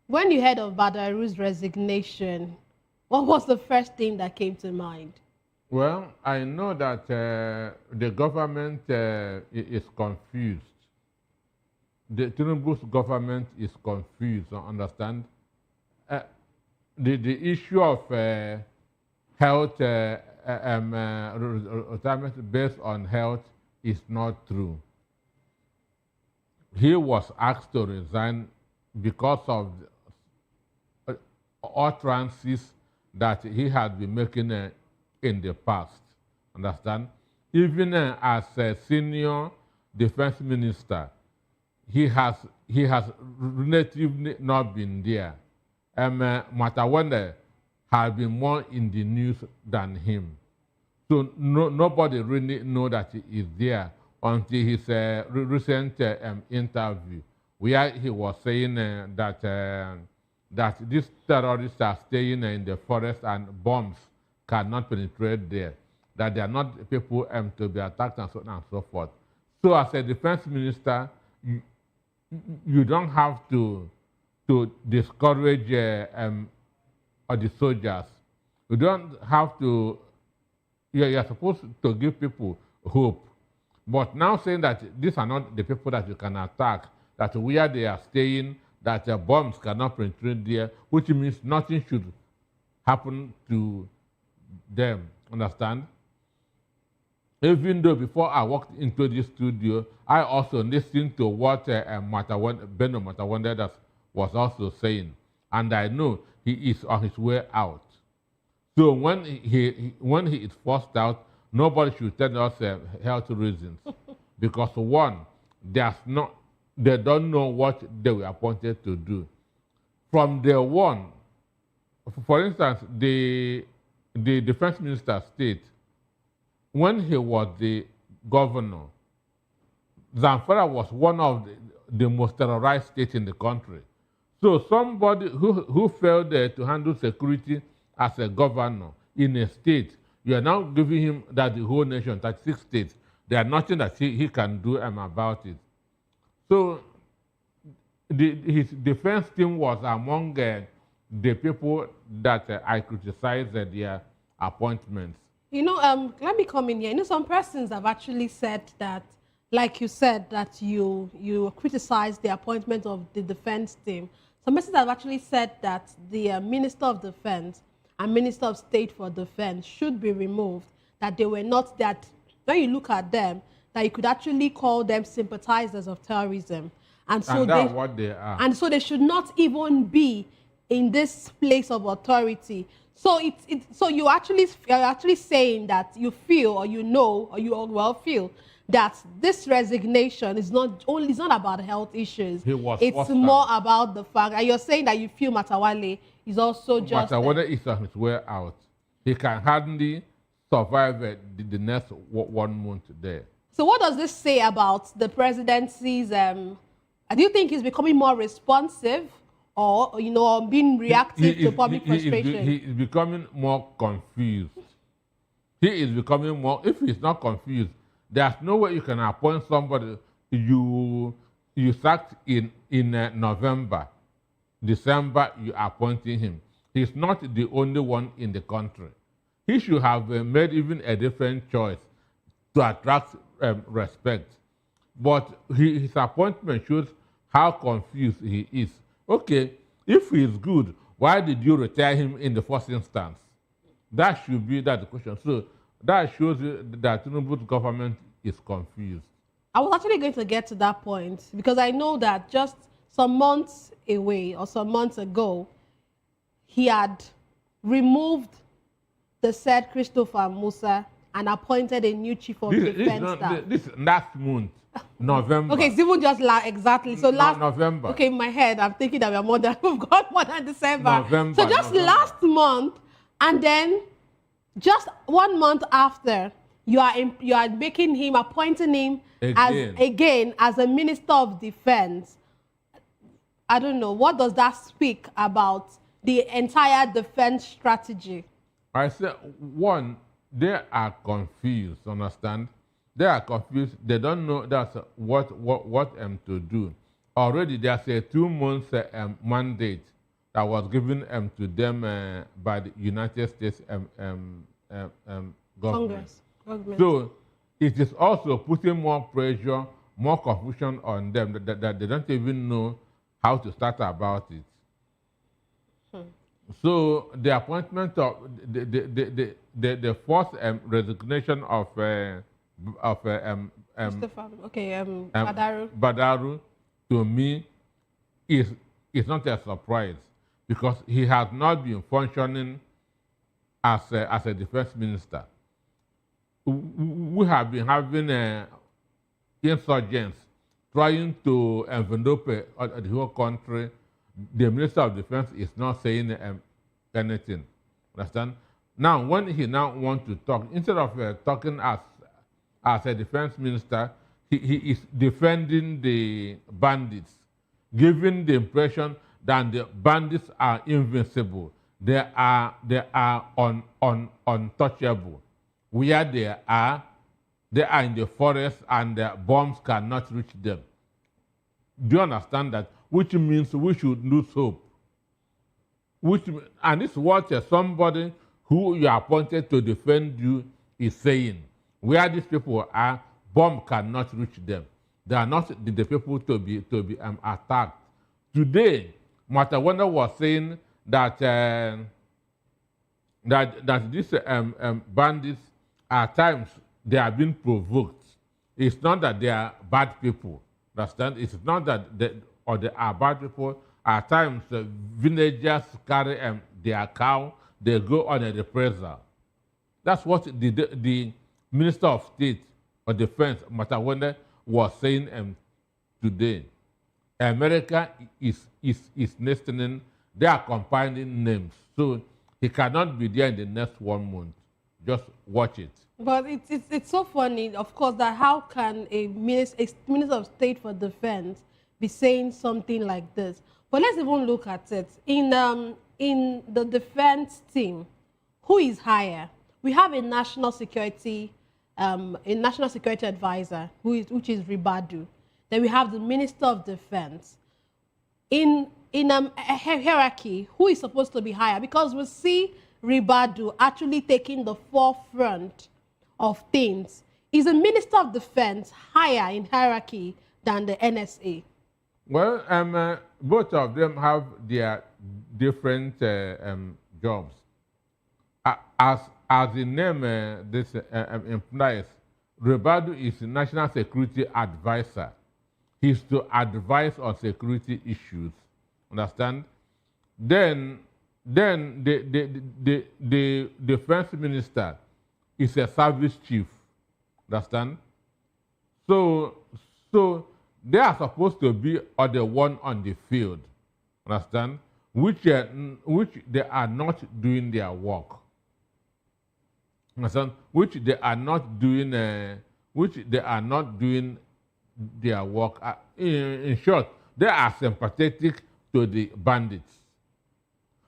when you heard of Badaru's resignation, what was the first thing that came to mind? Well, I know that the government is confused. The Tinubu's government is confused, understand? The issue of health, retirement based on health is not true. He was asked to resign because of utterances that he had been making in the past, understand? Even as a senior defense minister, he has relatively not been there. Matawende has been more in the news than him. So nobody really know that he is there until his recent interview, where he was saying that these terrorists are staying in the forest and bombs cannot penetrate there, that they are not people to be attacked and so on and so forth. So as a defense minister, you don't have to discourage the soldiers. You don't have to, you're supposed to give people hope. But now saying that these are not the people that you can attack, that where they are staying, that bombs cannot penetrate there, which means nothing should happen to them, understand? Even though before I walked into this studio, I also listened to what Beno Matawende was also saying, and I know he is on his way out. So when he is forced out, nobody should tell us health reasons, because one, they don't know what they were appointed to do. From day one, for instance, the defense minister state when he was the governor, Zamfara was one of the most terrorized states in the country. So somebody who failed to handle security as a governor in a state, you are now giving him that the whole nation, 36 states, there are nothing that he can do about it. So his defense team was among the people that I criticized their appointments. You know, let me come in here. You know, some persons have actually said that, like you said, that you criticized the appointment of the defense team. Some persons have actually said that the Minister of Defense and Minister of State for Defense should be removed, that they were not that, when you look at them, that you could actually call them sympathizers of terrorism. And so that's what they are. And so they should not even be in this place of authority. So so you're actually saying that you feel, or you know, or you all well feel that this resignation is not about health issues. It's more about the fact, and you're saying that you feel Matawale is also just... Matawale is on his way out. He can hardly survive the next 1 month there. So what does this say about the presidency's... do you think he's becoming more responsive, or, you know, being reactive to public frustration? He is becoming more confused. He is becoming more... If he's not confused, there's no way you can appoint somebody you sacked in November. December, you appointing him. He's not the only one in the country. He should have made even a different choice to attract respect. But his appointment shows how confused he is. Okay, if he is good, why did you retire him in the first instance? That should be the question. So that shows you that Tinubu's government is confused. I was actually going to get to that point, because I know that just some months away, or some months ago, he had removed the said Christopher Musa and appointed a new chief of defense staff. This last month, November. Okay, it's even just exactly. So last November. Okay, in my head, I'm thinking that we've got more than December. November. So just last month, and then just 1 month after, you are appointing him as a minister of defense. I don't know. What does that speak about the entire defense strategy? I said, one, they are confused, understand? They are confused. They don't know that's what to do. Already there's a 2 months mandate that was given to them by the United States government. So it is also putting more pressure, more confusion on them that they don't even know how to start about it. So the appointment of the first resignation of Badaru, to me, is not a surprise, because he has not been functioning as a defense minister. We have been having insurgents trying to envelop the whole country. The Minister of Defense is not saying anything. Understand? Now, when he now wants to talk, instead of talking as a defense minister, he is defending the bandits, giving the impression that the bandits are invincible. They are untouchable. Where they are in the forest, and the bombs cannot reach them. Do you understand that? Which means we should lose hope. And this is what somebody who you are appointed to defend you is saying. Where these people are, bomb cannot reach them. They are not the people to be attacked. Today, Matawanda was saying that that these bandits, at times they are being provoked. It's not that they are bad people. Understand? It's not that they are bad people. At times, villagers carry their cow, they go on a reprisal. That's what the Minister of State or Defense, Matawanda, was saying today. America is listening. They are compiling names. So he cannot be there in the next 1 month. Just watch it. But it's so funny, of course, that how can a minister of state for defense be saying something like this? But let's even look at it. In the defense team, who is higher? We have a national security advisor, which is Ribadu. Then we have the Minister of Defense. In a hierarchy, who is supposed to be higher? Because we see Ribadu actually taking the forefront of things. Is the Minister of Defense higher in hierarchy than the NSA? Well, both of them have their different jobs. As the name this implies, Ribadu is the National Security Advisor. He's to advise on security issues. Understand? Then the defense minister is a service chief. Understand? So they are supposed to be the one on the field. Understand? Which they are not doing their work. Understand? Which they are not doing their work. In short, they are sympathetic to the bandits.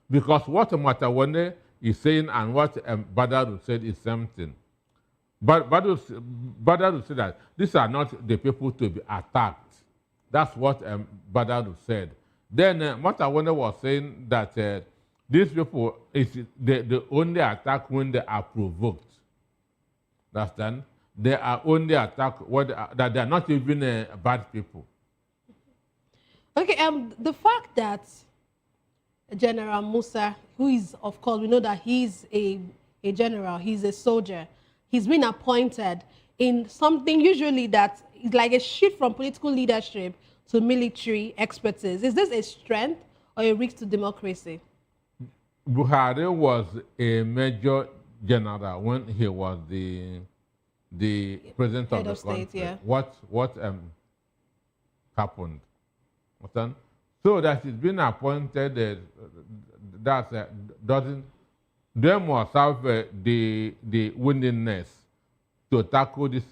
Because what Matawone is saying and what Badaru said is something. But Badaru said that these are not the people to be attacked. That's what Badaru said. Then Matawone was saying that these people they only attack when they are provoked. Understand? They are only attacked that they are not even bad people. Okay, the fact that General Musa, who is, of course, we know that he's a general, he's a soldier, he's been appointed in something usually that is like a shift from political leadership to military expertise. Is this a strength or a risk to democracy? Buhari was a major general when he was the president of the country. State, yeah. What happened? So that he's been appointed, they must have the willingness to tackle this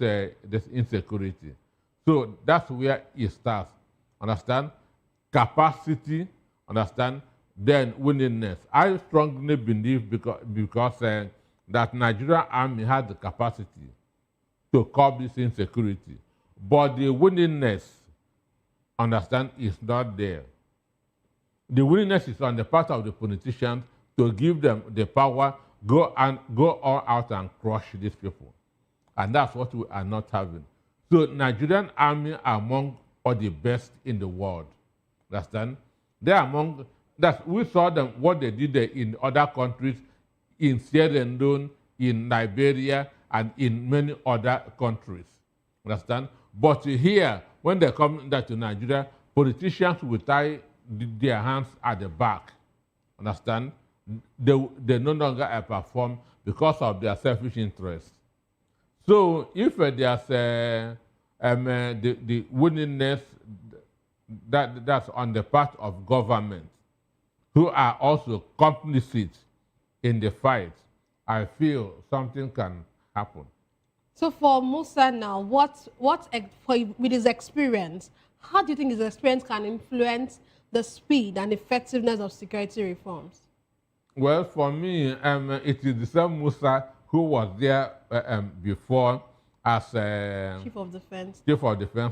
insecurity. So that's where it starts. Understand? Capacity, understand? Then willingness. I strongly believe because that Nigerian army has the capacity to curb this insecurity, but the willingness, understand, is not there. The willingness is on the part of the politicians to give them the power, go all out and crush these people. And that's what we are not having. So Nigerian army are among the best in the world. Understand? They are among that we saw them what they did in other countries, in Sierra Leone, in Liberia, and in many other countries. Understand? But here, when they come to Nigeria, politicians will tie their hands at the back. Understand? They no longer perform because of their selfish interests. So if there's the willingness that's on the part of government, who are also complicit in the fight, I feel something can happen. So for Musa now, with his experience, how do you think his experience can influence the speed and effectiveness of security reforms? Well, for me, it is the same Musa who was there before as Chief of Defense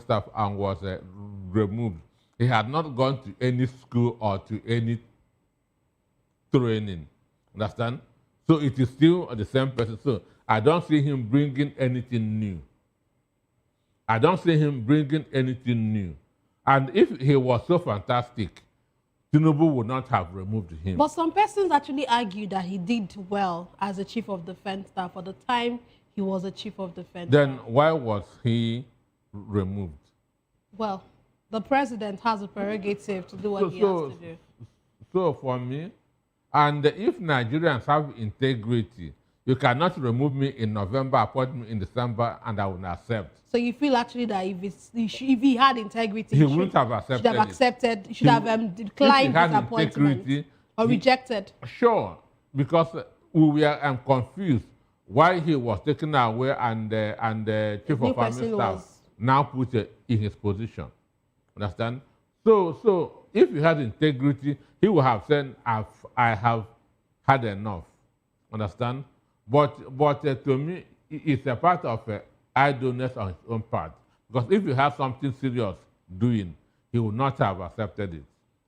Staff and was removed. He had not gone to any school or to any training. Understand? So it is still the same person. So I don't see him bringing anything new. And if he was so fantastic, Tinubu would not have removed him. But some persons actually argue that he did well as a Chief of Defense Staff for the time he was a Chief of Defense Then Staff. why was he removed? Well, the president has a prerogative to do what he has to do. So for me, and if Nigerians have integrity, you cannot remove me in November, appoint me in December, and I will accept. So you feel actually that if he had integrity, he wouldn't have accepted. He should have declined his appointment or rejected. Sure, because we were confused. why he was taken away and the chief of army staff now put in his position. Understand? So if he had integrity, he would have said, I have had enough. Understand? But to me, it's a part of idleness on his own part. Because if you have something serious doing, he would not have accepted it.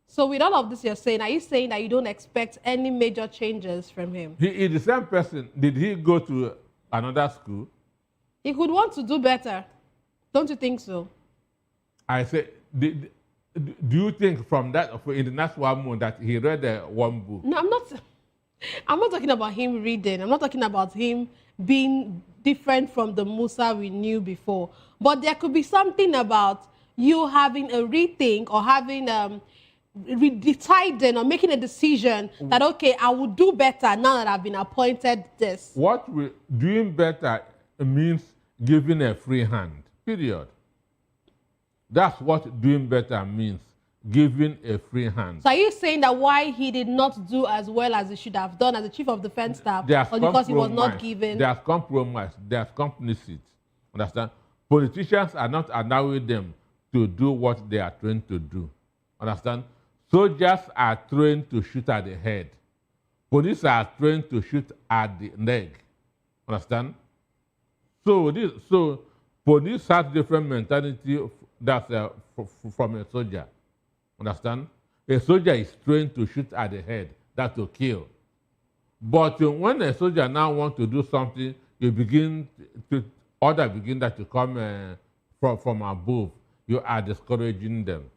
So with all of this you're saying, are you saying that you don't expect any major changes from him? He is the same person. Did he go to another school? He could want to do better. Don't you think so? I say, do you think from that, in the next 1 month, that he read one book? No, I'm not talking about him reading. I'm not talking about him being different from the Musa we knew before. But there could be something about you having a rethink or having deciding or making a decision that, okay, I will do better now that I've been appointed this. Doing better means giving a free hand, period. That's what doing better means, giving a free hand. So are you saying that why he did not do as well as he should have done as the chief of defense staff, or because he was not given? There's compromise, there's complicit. Understand? Politicians are not allowing them to do what they are trained to do. Understand? Soldiers are trained to shoot at the head. Police are trained to shoot at the leg. Understand? So police has different mentality that's from a soldier. Understand? A soldier is trained to shoot at the head, that's to kill. But when a soldier now wants to do something, order begin that to come from above. You are discouraging them.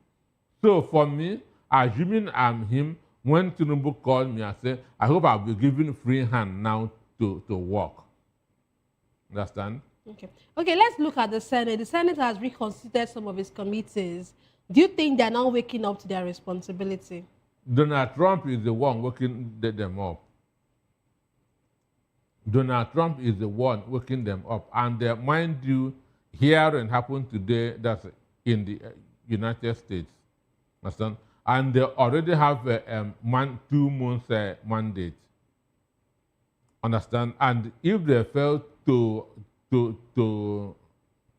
So for me, assuming I'm him, when Tinubu called me, I said, I hope I'll be given free hand now to work. Understand? Okay, let's look at the Senate. The Senate has reconsidered some of its committees. Do you think they're now waking up to their responsibility? Donald Trump is the one waking them up. Donald Trump is the one waking them up. And mind you, hearing happened today that's in the United States. Understand? And they already have a 2 months mandate. Understand? And if they fail to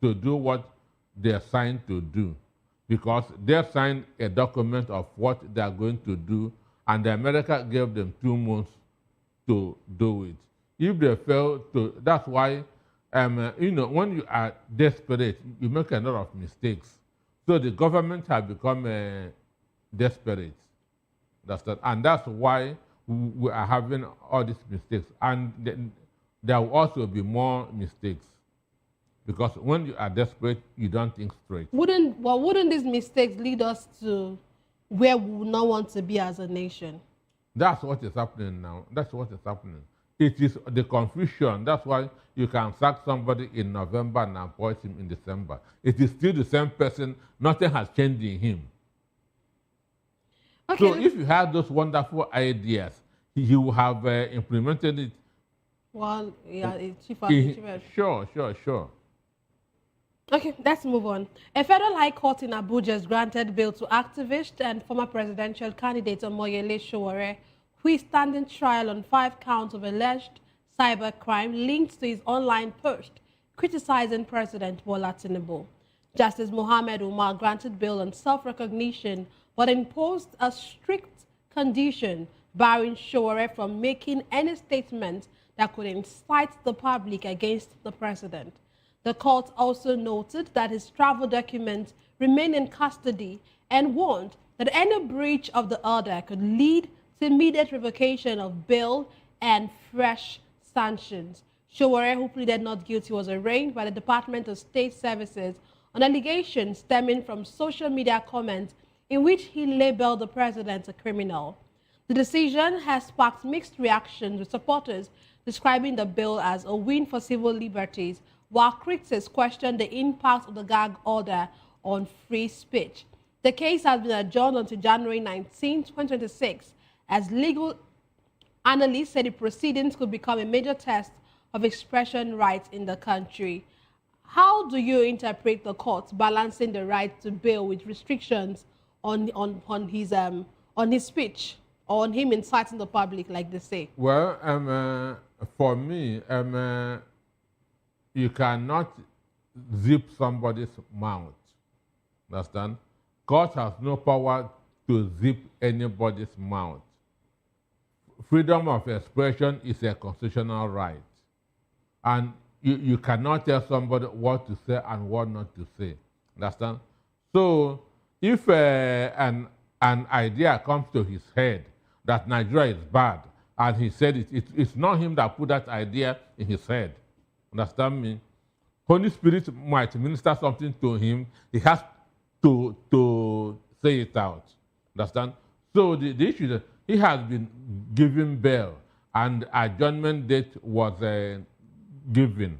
do what they're signed to do, because they signed a document of what they are going to do, and America gave them 2 months to do it. If they fail to, that's why, when you are desperate, you make a lot of mistakes. So the government has become desperate. And that's why we are having all these mistakes. And there will also be more mistakes. Because when you are desperate, you don't think straight. Wouldn't these mistakes lead us to where we would not want to be as a nation? That's what is happening now. That's what is happening. It is the confusion. That's why you can sack somebody in November and appoint him in December. It is still the same person. Nothing has changed in him. Okay. So if you had those wonderful ideas, he would have implemented it. Well, yeah, Sure. Okay, let's move on. A federal high court in Abuja has granted bail to activist and former presidential candidate Omoyele Sowore, who is standing trial on 5 counts of alleged cybercrime linked to his online post criticizing President Bola Tinubu. Justice Mohammed Umar granted bail on self-recognition, but imposed a strict condition barring Sowore from making any statement that could incite the public against the president. The court also noted that his travel documents remain in custody and warned that any breach of the order could lead to immediate revocation of bail and fresh sanctions. Sowore, who pleaded not guilty, was arraigned by the Department of State Services on allegations stemming from social media comments in which he labeled the president a criminal. The decision has sparked mixed reactions, with supporters describing the bill as a win for civil liberties, while critics question the impact of the gag order on free speech. The case has been adjourned until January 19, 2026, as legal analysts said the proceedings could become a major test of expression rights in the country. How do you interpret the court balancing the right to bail with restrictions on his speech? or on him inciting the public, like they say? Well, for me, you cannot zip somebody's mouth. Understand? God has no power to zip anybody's mouth. Freedom of expression is a constitutional right. And you cannot tell somebody what to say and what not to say. Understand? So if an idea comes to his head that Nigeria is bad, and he said it's not him that put that idea in his head. Understand me? Holy Spirit might minister something to him. He has to say it out. Understand? So the issue is that he has been given bail, and adjournment date was given.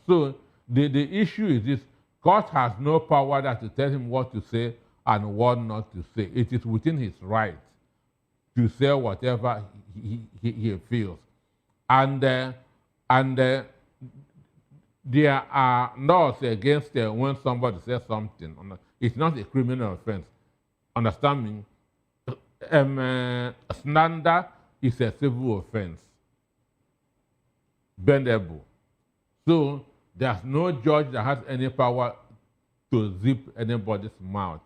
So the issue is this: God has no power that to tell him what to say and what not to say. It is within his right to say whatever he feels. And there are laws against when somebody says something. It's not a criminal offense. Understand me? Slander is a civil offense. Bendable. So there's no judge that has any power to zip anybody's mouth.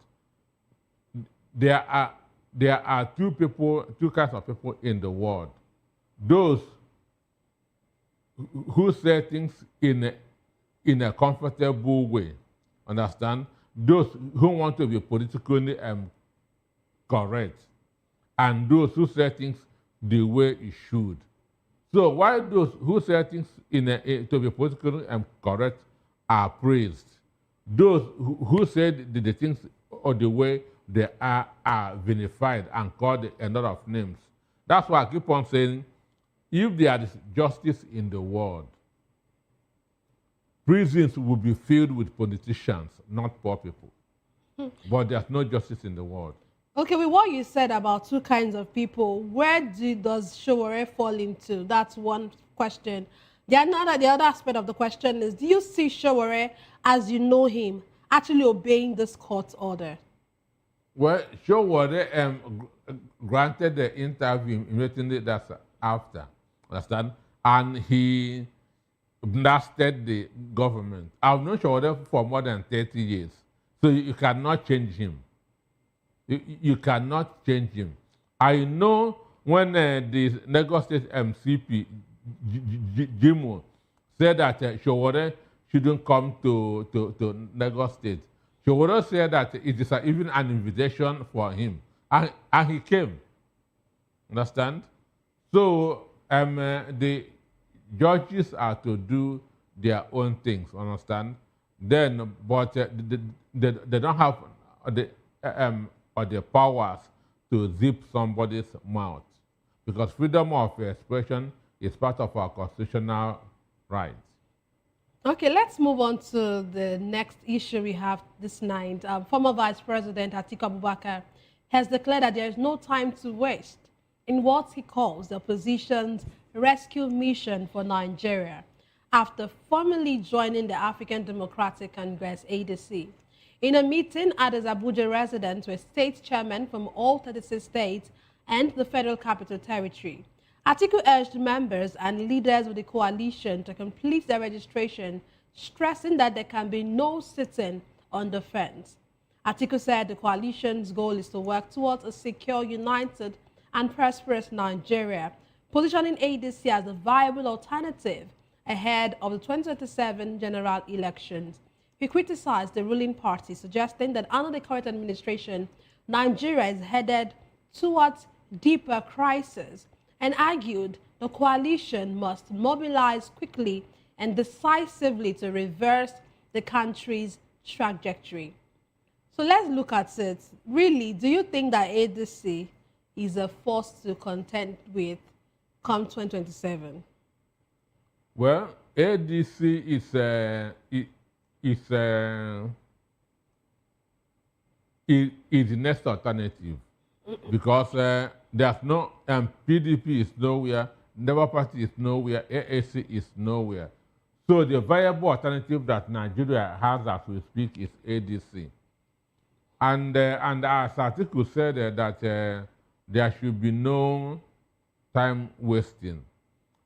There are two kinds of people in the world. Those who say things in a comfortable way. Understand? Those who want to be politically correct, and those who say things the way it should. So while those who say things to be politically correct are praised, those who say the things or the way they are vilified and called a lot of names. That's why I keep on saying, if there is justice in the world, prisons will be filled with politicians, not poor people. But there's no justice in the world. Okay, with what you said about two kinds of people, where does Sowore fall into? That's one question. The other aspect of the question is, do you see Sowore, as you know him, actually obeying this court order? Well, Sowore granted the interview immediately that's after, understand? And he blasted the government. I've known Sowore for more than 30 years, so you cannot change him. You cannot change him. I know when the Lagos State MCP, Jimo, said that Sowore shouldn't come to Lagos State, Sowore said that it is even an invitation for him. And he came. Understand? So the judges are to do their own things, understand? Then, but they don't have the powers to zip somebody's mouth, because freedom of expression is part of our constitutional rights. Okay, let's move on to the next issue we have this night. Former Vice President Atiku Abubakar has declared that there is no time to waste in what he calls the opposition's rescue mission for Nigeria, after formally joining the African Democratic Congress, ADC. In a meeting at his Abuja residence with state chairmen from all 36 states and the Federal Capital Territory, Atiku urged members and leaders of the coalition to complete their registration, stressing that there can be no sitting on the fence. Atiku said the coalition's goal is to work towards a secure, united, and prosperous Nigeria, positioning ADC as a viable alternative ahead of the 2027 general elections. He criticized the ruling party, suggesting that under the current administration, Nigeria is headed towards deeper crisis, and argued the coalition must mobilize quickly and decisively to reverse the country's trajectory. So let's look at it. Really, do you think that ADC is a force to contend with come 2027? Well, ADC is the next alternative, because there's no PDP is nowhere, Labour Party is nowhere, AAC is nowhere. So the viable alternative that Nigeria has as we speak is ADC. And as Atiku said that there should be no time wasting.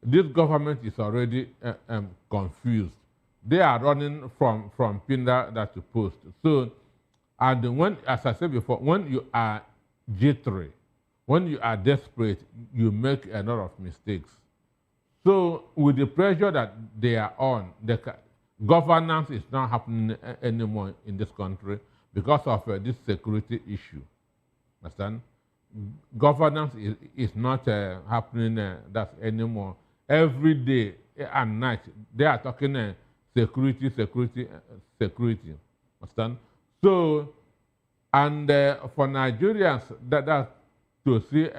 This government is already confused. They are running from pillar to post. So, and when, as I said before, when you are jittery, when you are desperate, you make a lot of mistakes. So, with the pressure that they are on, the governance is not happening anymore in this country because of this security issue. Understand? Governance is not happening that anymore. Every day and night, they are talking security. Understand? So, and for Nigerians, that to see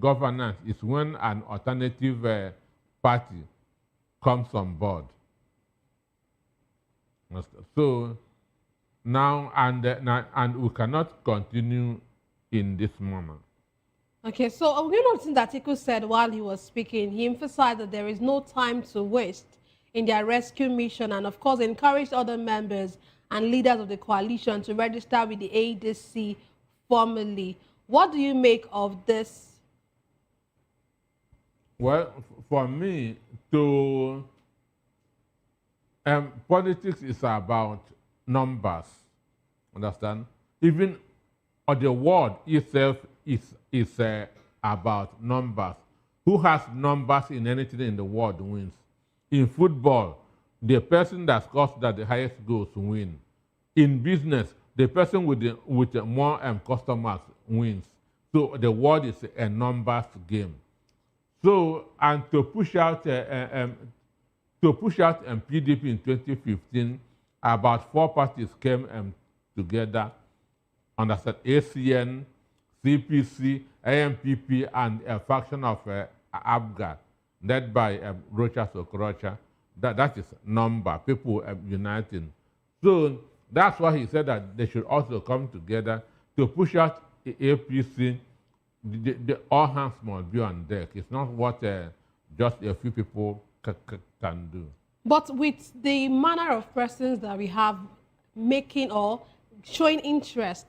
governance is when an alternative party comes on board. So now and we cannot continue in this manner. Okay, so you know something that Atiku said while he was speaking. He emphasized that there is no time to waste in their rescue mission, and of course encouraged other members and leaders of the coalition to register with the ADC formally. What do you make of this? Well, for me, politics is about numbers. Understand? Even the word itself is about numbers. Who has numbers in anything in the world wins. In football, the person that scores the highest goals win. In business, the person with more customers wins. So the world is a numbers game. So, and to push out PDP in 2015, about 4 parties came together, understand, ACN, CPC, AMPP, and a faction of ABGA, led by Rocha Sokorocha. That is number, people uniting. So that's why he said that they should also come together to push out APC. The all hands must be on deck. It's not what just a few people can do. But with the manner of persons that we have making or showing interest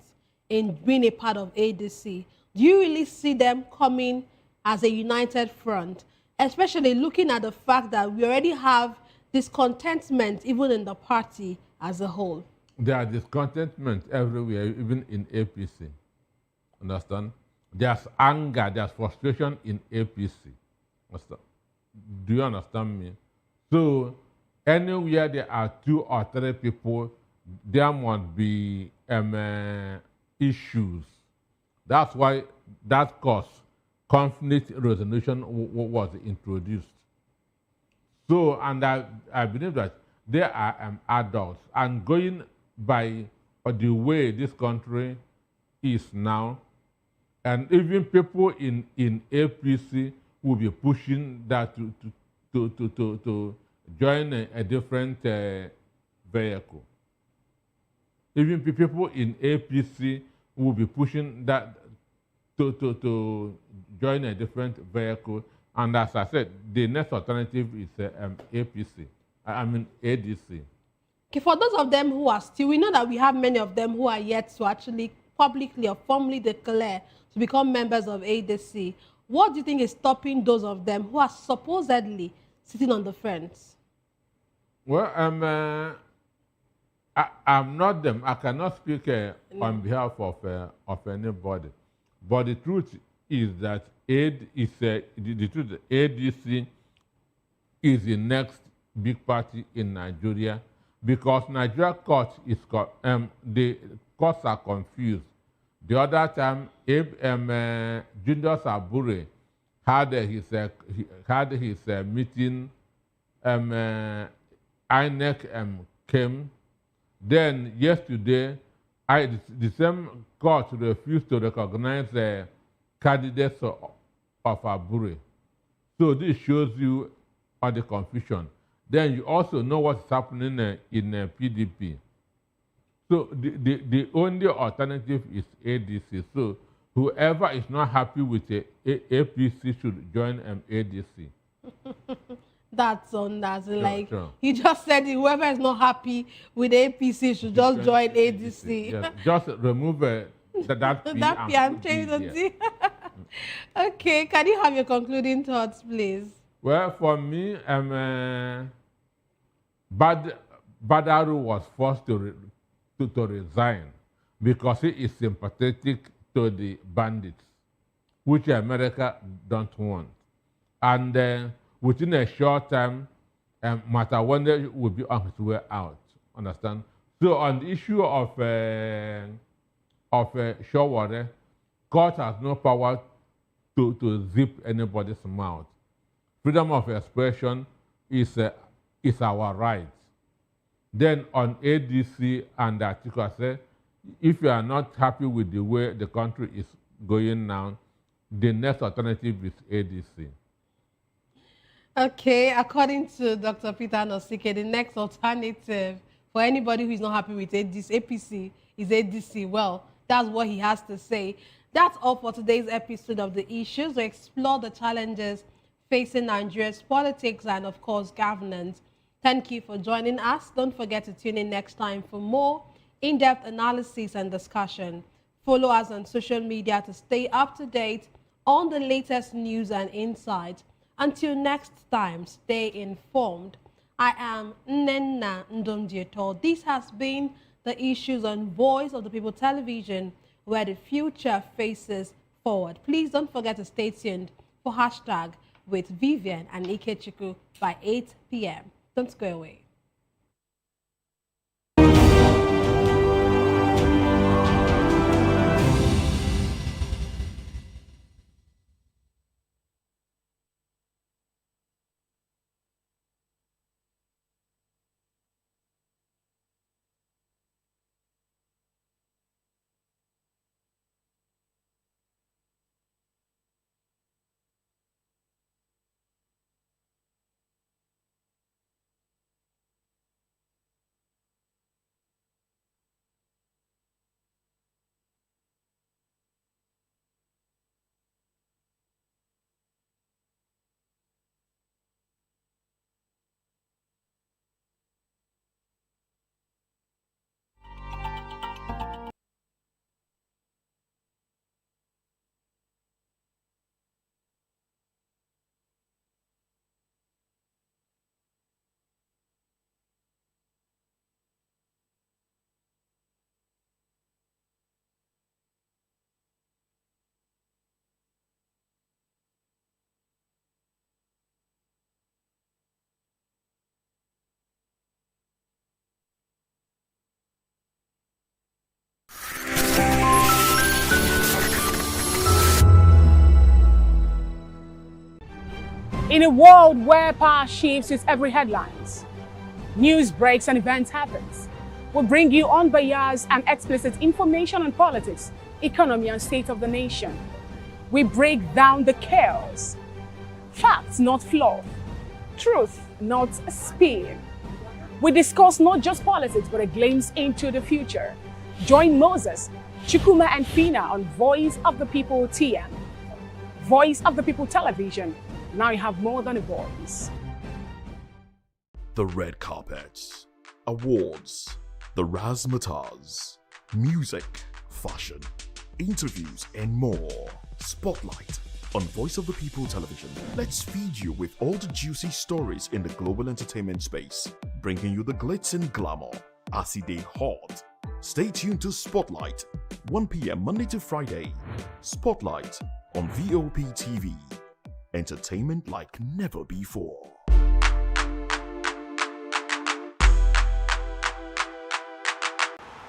in being a part of ADC, do you really see them coming as a united front, especially looking at the fact that we already have discontentment even in the party as a whole? There are discontentment everywhere, even in APC. Understand? There's anger, there's frustration in APC. Do you understand me? So, anywhere there are 2 or 3 people, there must be issues. That's why that course, conflict resolution, was introduced. So, and I believe that they are adults, and going by the way this country is now, and even people in APC will be pushing that to join a different vehicle. Even people in APC will be pushing that to join a different vehicle. And as I said, the next alternative is ADC. Okay, for those of them who are still, we know that we have many of them who are yet to actually publicly or formally declare to become members of ADC. What do you think is stopping those of them who are supposedly sitting on the fence? Well, I'm not them. I cannot speak on behalf of anybody. But the truth is that ADC is the next big party in Nigeria, because Nigeria court is the courts are confused. The other time, Junior Sabure had his meeting. INEC came. Then yesterday, the same court refused to recognize the candidates of Abure. So this shows you all the confusion. Then you also know what's happening in PDP. So the only alternative is ADC. So whoever is not happy with the APC should join ADC. That's on that. Like, sure. You just said whoever is not happy with APC should just join ADC. Yes. Just remove that P and change the D. Okay, can you have your concluding thoughts, please? Well, for me, Badaru was forced to resign because he is sympathetic to the bandits, which America don't want. And within a short time, Matawande will be on his way out. Understand? So on the issue of Shorewater, court has no power to zip anybody's mouth. Freedom of expression is our right. Then on ADC and Article, I say, if you are not happy with the way the country is going now, the next alternative is ADC. Okay, according to Dr. Peter Nosike, the next alternative for anybody who is not happy with APC is ADC. Well, that's what he has to say. That's all for today's episode of The Issues. We explore the challenges facing Nigeria's politics and, of course, governance. Thank you for joining us. Don't forget to tune in next time for more in-depth analysis and discussion. Follow us on social media to stay up to date on the latest news and insights. Until next time, stay informed. I am Nnenna Ndondieto. This has been The Issues on Voice of the People Television, where the future faces forward. Please don't forget to stay tuned for hashtag with Vivian and Ikechukwu by 8 p.m. Don't go away. In a world where power shifts with every headlines, news breaks and events happens, we bring you unbiased and explicit information on politics, economy and state of the nation. We break down the chaos. Facts, not fluff. Truth, not spin. We discuss not just politics, but a glimpse into the future. Join Moses, Chukuma and Fina on Voice of the People TM. Voice of the People Television. Now you have more than a voice. The red carpets, awards, the razzmatazz, music, fashion, interviews, and more. Spotlight on Voice of the People Television. Let's feed you with all the juicy stories in the global entertainment space, bringing you the glitz and glamour as they hot. Stay tuned to Spotlight, 1 p.m. Monday to Friday. Spotlight on VOP TV. Entertainment like never before.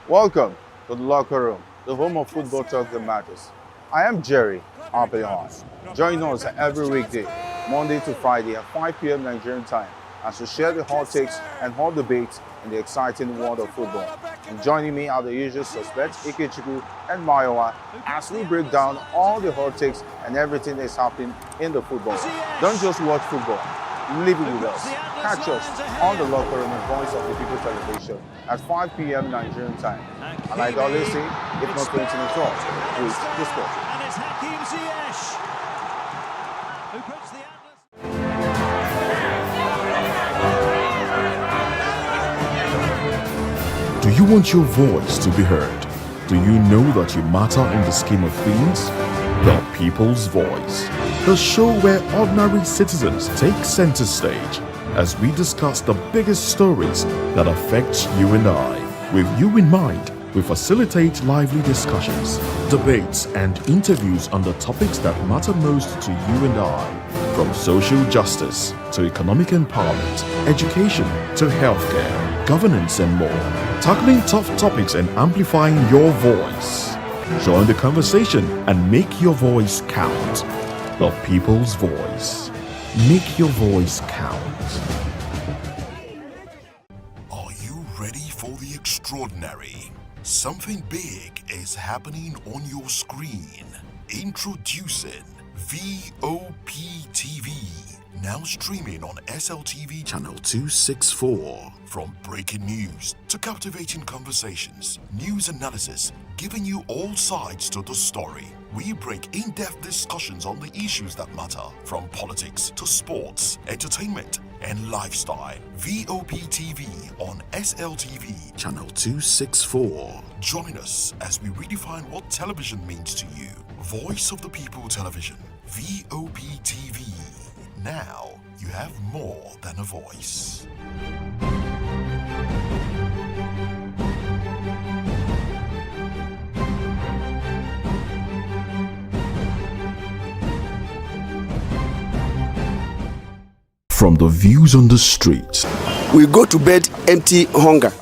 Welcome to the locker room, the home of football talk that matters. I am Jerry Apelon. Join us every weekday, Monday to Friday at 5 p.m. Nigerian time, as we share the hot takes and hot debates in the exciting world of football. And joining me are the usual suspects, Ikechukwu and Mayowa, as we break down all the hot takes and everything that's happening in the football. Don't just watch football, live it with us. Catch us on the locker room and Voice of the People Television at 5 p.m. Nigerian time. And like I always say, if not 20 minutes off, please discuss. And it's Hakim Ziyech, who puts the Do you want your voice to be heard? Do you know that you matter in the scheme of things? The People's Voice, the show where ordinary citizens take center stage as we discuss the biggest stories that affect you and I. With you in mind, we facilitate lively discussions, debates, and interviews on the topics that matter most to you and I, from social justice to economic empowerment, education to healthcare, governance, and more, tackling tough topics and amplifying your voice. Join the conversation and make your voice count. The People's Voice. Make your voice count. Are you ready for the extraordinary? Something big is happening on your screen. Introducing VOPTV. Now streaming on SLTV channel 264. From breaking news to captivating conversations, news analysis, giving you all sides to the story. We bring in-depth discussions on the issues that matter, from politics to sports, entertainment, and lifestyle. VOPTV on SLTV channel 264. Join us as we redefine what television means to you. Voice of the People Television, VOPTV. Now you have more than a voice. From the views on the street, We go to bed empty hunger.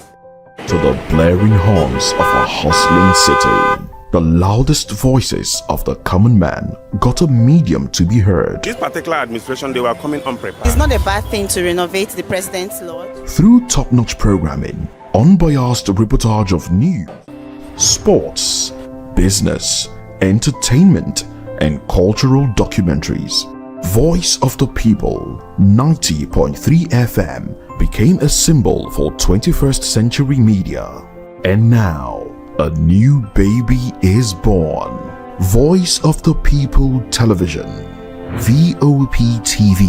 to the blaring horns of a hustling city, the loudest voices of the common man got a medium to be heard. This particular administration, they were coming unprepared. It's not a bad thing to renovate the president's lodge. Through top-notch programming, unbiased reportage of news, sports, business, entertainment, and cultural documentaries, Voice of the People 90.3 FM became a symbol for 21st century media. And now, a new baby is born. Voice of the People Television, VOPTV,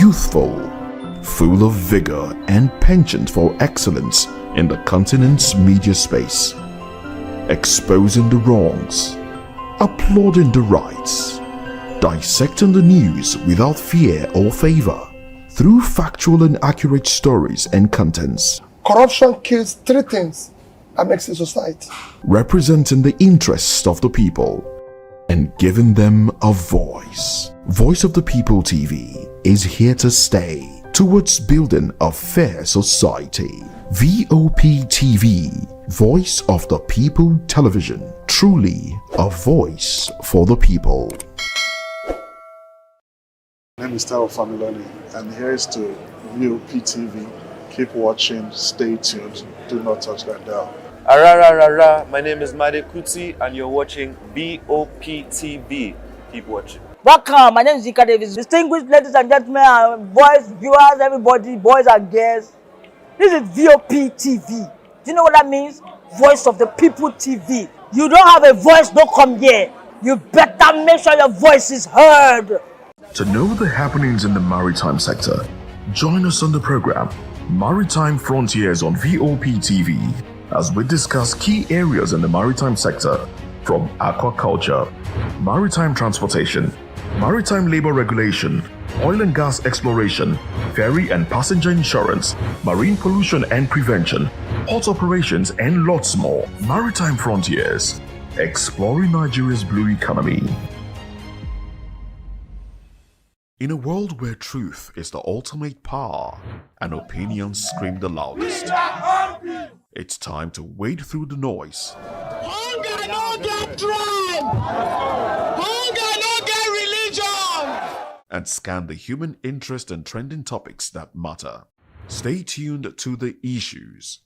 youthful, full of vigor and penchant for excellence in the continent's media space, exposing the wrongs, applauding the rights, dissecting the news without fear or favor, through factual and accurate stories and contents, Corruption kills three things that makes a society. representing the interests of the people and giving them a voice. Voice of the People TV is here to stay towards building a fair society. VOPTV, Voice of the People Television, truly a voice for the people. My name is Taro Familoni, and here is to VOPTV. Keep watching, stay tuned, do not touch that dial. Arararara, my name is Made Kuti and you're watching BOPTV. Keep watching. Welcome, my name is Zika Davis. Distinguished ladies and gentlemen, boys, viewers, everybody, boys and girls. This is VOPTV. Do you know what that means? Voice of the People TV. You don't have a voice, don't come here. You better make sure your voice is heard. To know the happenings in the maritime sector, join us on the program Maritime Frontiers on VOPTV as we discuss key areas in the maritime sector, from aquaculture, maritime transportation, maritime labor regulation, oil and gas exploration, ferry and passenger insurance, marine pollution and prevention, port operations, and lots more. Maritime Frontiers, exploring Nigeria's blue economy. In a world where truth is the ultimate power and opinions scream the loudest, it's time to wade through the noise Hunger no get tribe. Hunger no get religion. and scan the human interest and trending topics that matter. Stay tuned to The Issues,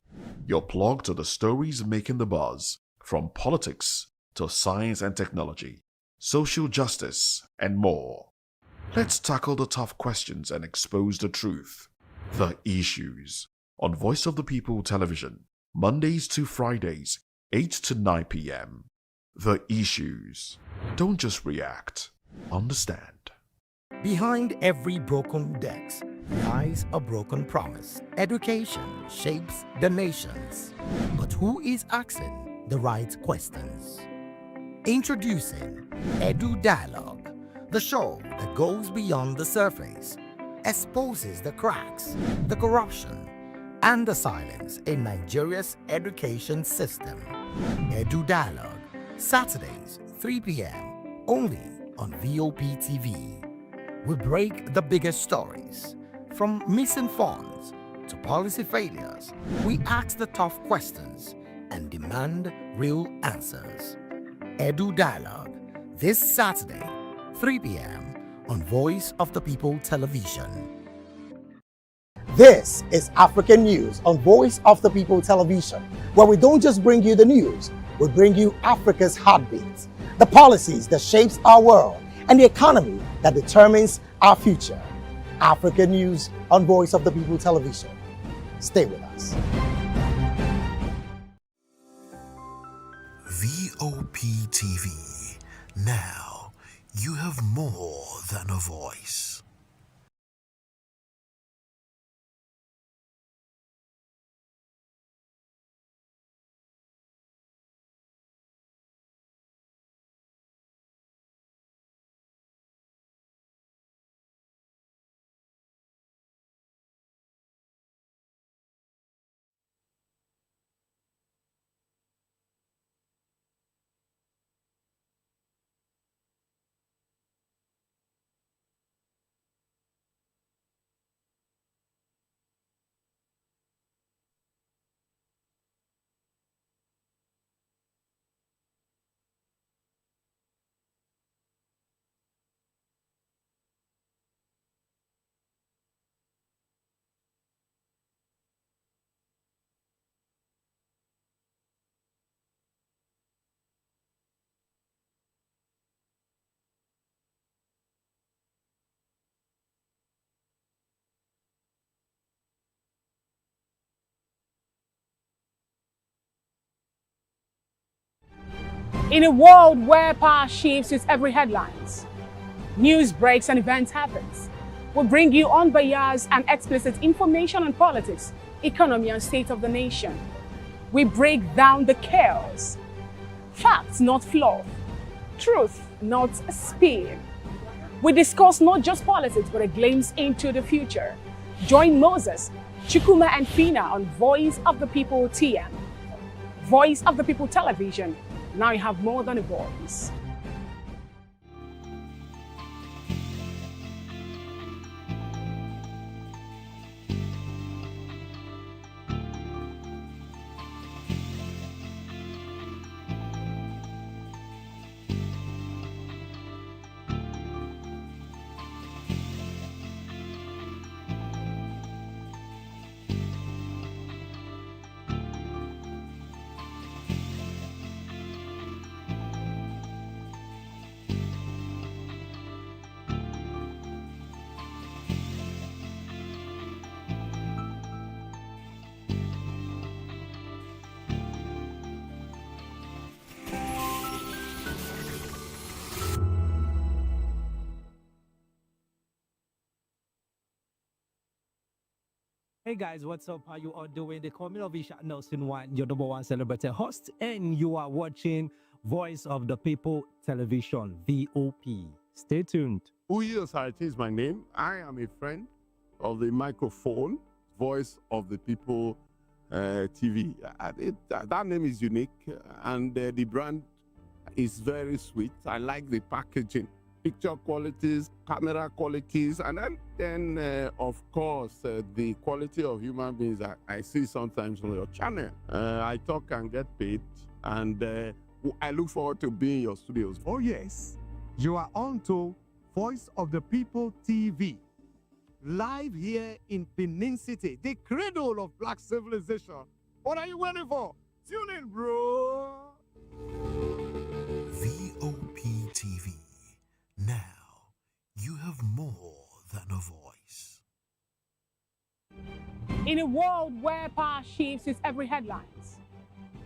your plug to the stories making the buzz, from politics to science and technology, social justice, and more. Let's tackle the tough questions and expose the truth. The Issues on Voice of the People Television, Mondays to Fridays, 8 to 9 p.m. The Issues. Don't just react, understand. Behind every broken desk lies a broken promise. Education shapes the nations. But who is asking the right questions? Introducing Edu Dialogue, the show that goes beyond the surface, exposes the cracks, the corruption, and the silence in Nigeria's education system. Edu Dialogue, Saturdays, 3 p.m., only on VOP TV. We break the biggest stories, from missing funds to policy failures. We ask the tough questions and demand real answers. Edu Dialogue, this Saturday, 3 p.m. on Voice of the People Television. This is African News on Voice of the People Television, where we don't just bring you the news, we bring you Africa's heartbeat, the policies that shapes our world, and the economy that determines our future. African News on Voice of the People Television. Stay with us. VOP TV. Now, you have more than a voice. In a world where power shifts its every headlines, news breaks and events happens, we bring you unbiased and explicit information on politics, economy, and state of the nation. We break down the chaos. Facts, not fluff. Truth, not spin. We discuss not just politics, but a glimpse into the future. Join Moses, Chukuma, and Fina on Voice of the People TM. Voice of the People Television. Now you have more than a voice. Hey guys, what's up? How you all doing? They call me Lovisha Nelson One, your number one celebrity host, and you are watching Voice of the People Television, VOP. Stay tuned. Uyo Sarati is my name. I am a friend of the microphone, Voice of the People TV. That name is unique, and the brand is very sweet. I like the packaging, picture qualities, camera qualities, and then of course, the quality of human beings that I see sometimes on your channel. I talk and get paid, and I look forward to being in your studios. Oh yes, you are on to Voice of the People TV, live here in Benin City, the cradle of black civilization. What are you waiting for? Tune in, bro. VOP TV. Now, you have more than a voice. In a world where power shifts its every headlines,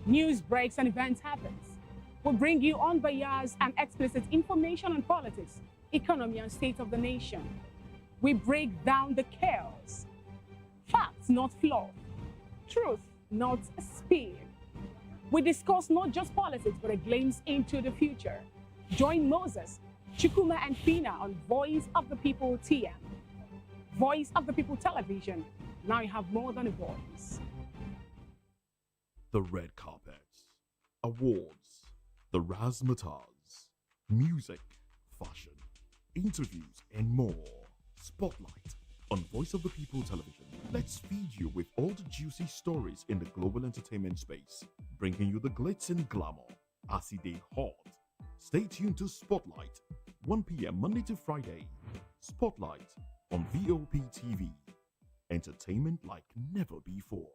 news breaks and events happens, we bring you unbiased and explicit information on politics, economy, and state of the nation. We break down the chaos. Facts, not fluff. Truth, not spin. We discuss not just politics, but a glimpse into the future. Join Moses, Chukuma, and Fina on Voice of the People TM. Voice of the People Television. Now you have more than a voice. The red carpets, awards, the razzmatazz, music, fashion, interviews, and more. Spotlight on Voice of the People Television. Let's feed you with all the juicy stories in the global entertainment space, bringing you the glitz and glamour as they hot. Stay tuned to Spotlight, 1 p.m. Monday to Friday. Spotlight on VOP TV. Entertainment like never before.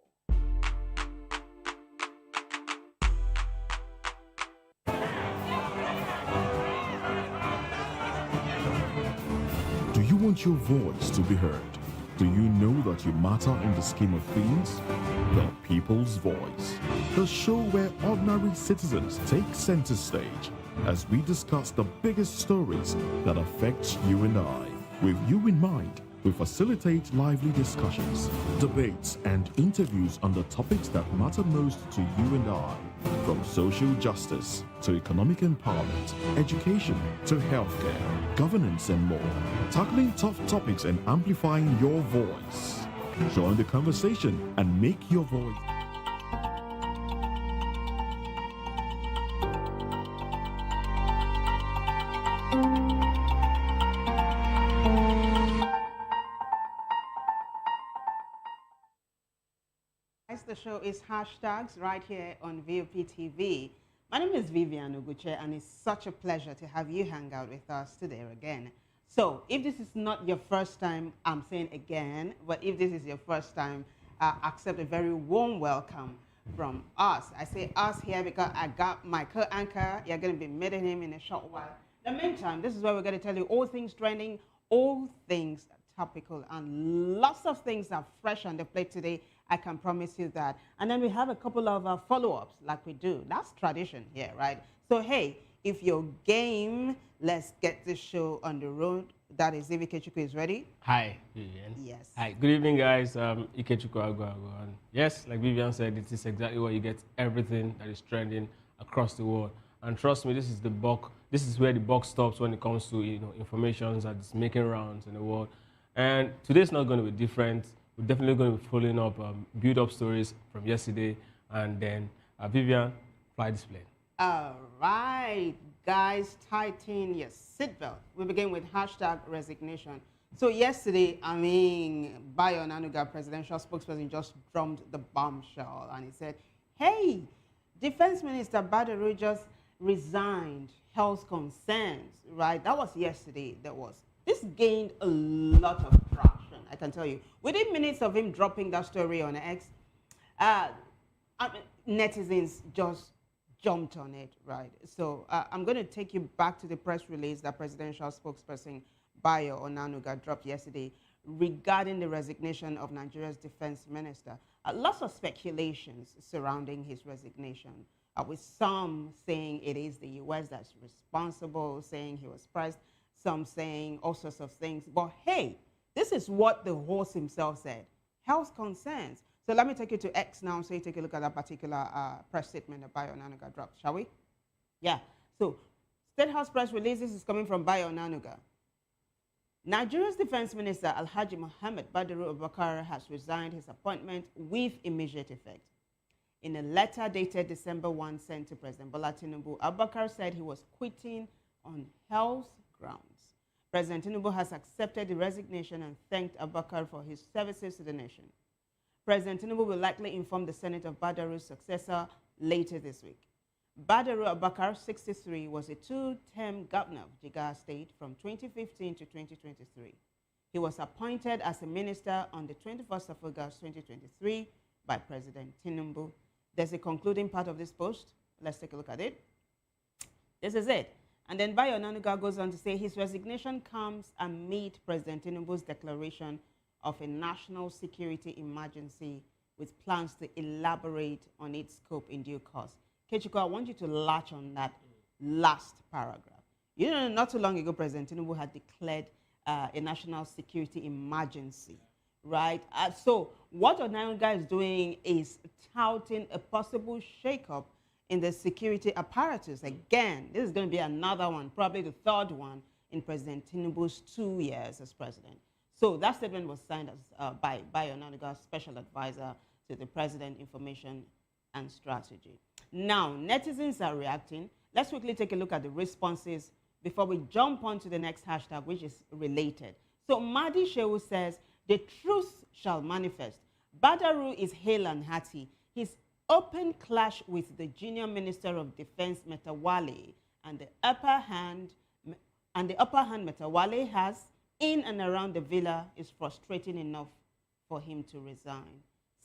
Do you want your voice to be heard? Do you know that you matter in the scheme of things? The People's Voice, the show where ordinary citizens take center stage as we discuss the biggest stories that affect you and I. With you in mind, we facilitate lively discussions, debates, and interviews on the topics that matter most to you and I. From social justice to economic empowerment, education to healthcare, governance, and more. Tackling tough topics and amplifying your voice. Join the conversation and make your voice. The show is hashtags right here on VOP TV. My name is Vivian Oguche, and it's such a pleasure to have you hang out with us today again. So, if this is not your first time, I'm saying again, but if this is your first time, accept a very warm welcome from us. I say us here because I got my co-anchor. You're going to be meeting him in a short while. In the meantime, this is where we're going to tell you all things trending, all things topical, and lots of things are fresh on the plate today. I can promise you that. And then we have a couple of follow-ups like we do. That's tradition here, right? So, hey, if you're game, let's get this show on the road. That is, if Ikechukwu is ready. Hi, Vivian. Yes. Hi, good evening, guys. Ikechukwu Agwago. And yes, like Vivian said, this is exactly where you get everything that is trending across the world. And trust me, this is the bulk. This is where the buck stops when it comes to information that is making rounds in the world. And today's not going to be different. We're definitely going to be following up build-up stories from yesterday, and then Vivian, fly this plane. All right, guys, tighten your seatbelt. We begin with hashtag resignation. So yesterday, Bayo Onanuga, presidential spokesperson, just drummed the bombshell, and he said, hey, Defense Minister Badaru just resigned, health concerns, right? That was yesterday. This gained a lot of traction, I can tell you. Within minutes of him dropping that story on X, netizens just jumped on it, right? So I'm going to take you back to the press release that presidential spokesperson Bayo Onanuga dropped yesterday regarding the resignation of Nigeria's defense minister. Lots of speculations surrounding his resignation, with some saying it is the US that's responsible, saying he was pressed, some saying all sorts of things. But hey, this is what the horse himself said. Health concerns. So let me take you to X now so you take a look at that particular press statement that Bayo Onanuga dropped, shall we? Yeah. So State House press release, this is coming from Bayo Onanuga. Nigeria's defense minister, Alhaji Mohammed Badaru Abubakar, has resigned his appointment with immediate effect. In a letter dated December 1 sent to President Bola Tinubu, Abubakar said he was quitting on health grounds. President Tinubu has accepted the resignation and thanked Abubakar for his services to the nation. President Tinubu will likely inform the Senate of Badaru's successor later this week. Badaru Abubakar, 63, was a two-term governor of Jigawa State from 2015 to 2023. He was appointed as a minister on the 21st of August 2023 by President Tinubu. There's a concluding part of this post. Let's take a look at it. This is it. And then Bayo Onanuga goes on to say his resignation comes amid President Tinubu's declaration of a national security emergency with plans to elaborate on its scope in due course. Kechiko, I want you to latch on that last paragraph. You know, not too long ago, President Tinubu had declared a national security emergency, right? So what Onanuga is doing is touting a possible shakeup in the security apparatus. Again, this is going to be another one, probably the third one in President Tinubu's 2 years as president. So that statement was signed as, by Onanuga, special advisor to the President, Information and Strategy. Now, netizens are reacting. Let's quickly take a look at the responses before we jump on to the next hashtag, which is related. So Madi Shehu says, the truth shall manifest. Badaru is hale and hearty. His open clash with the junior Minister of Defense, Metawale, and the upper hand Metawale has in and around the villa is frustrating enough for him to resign.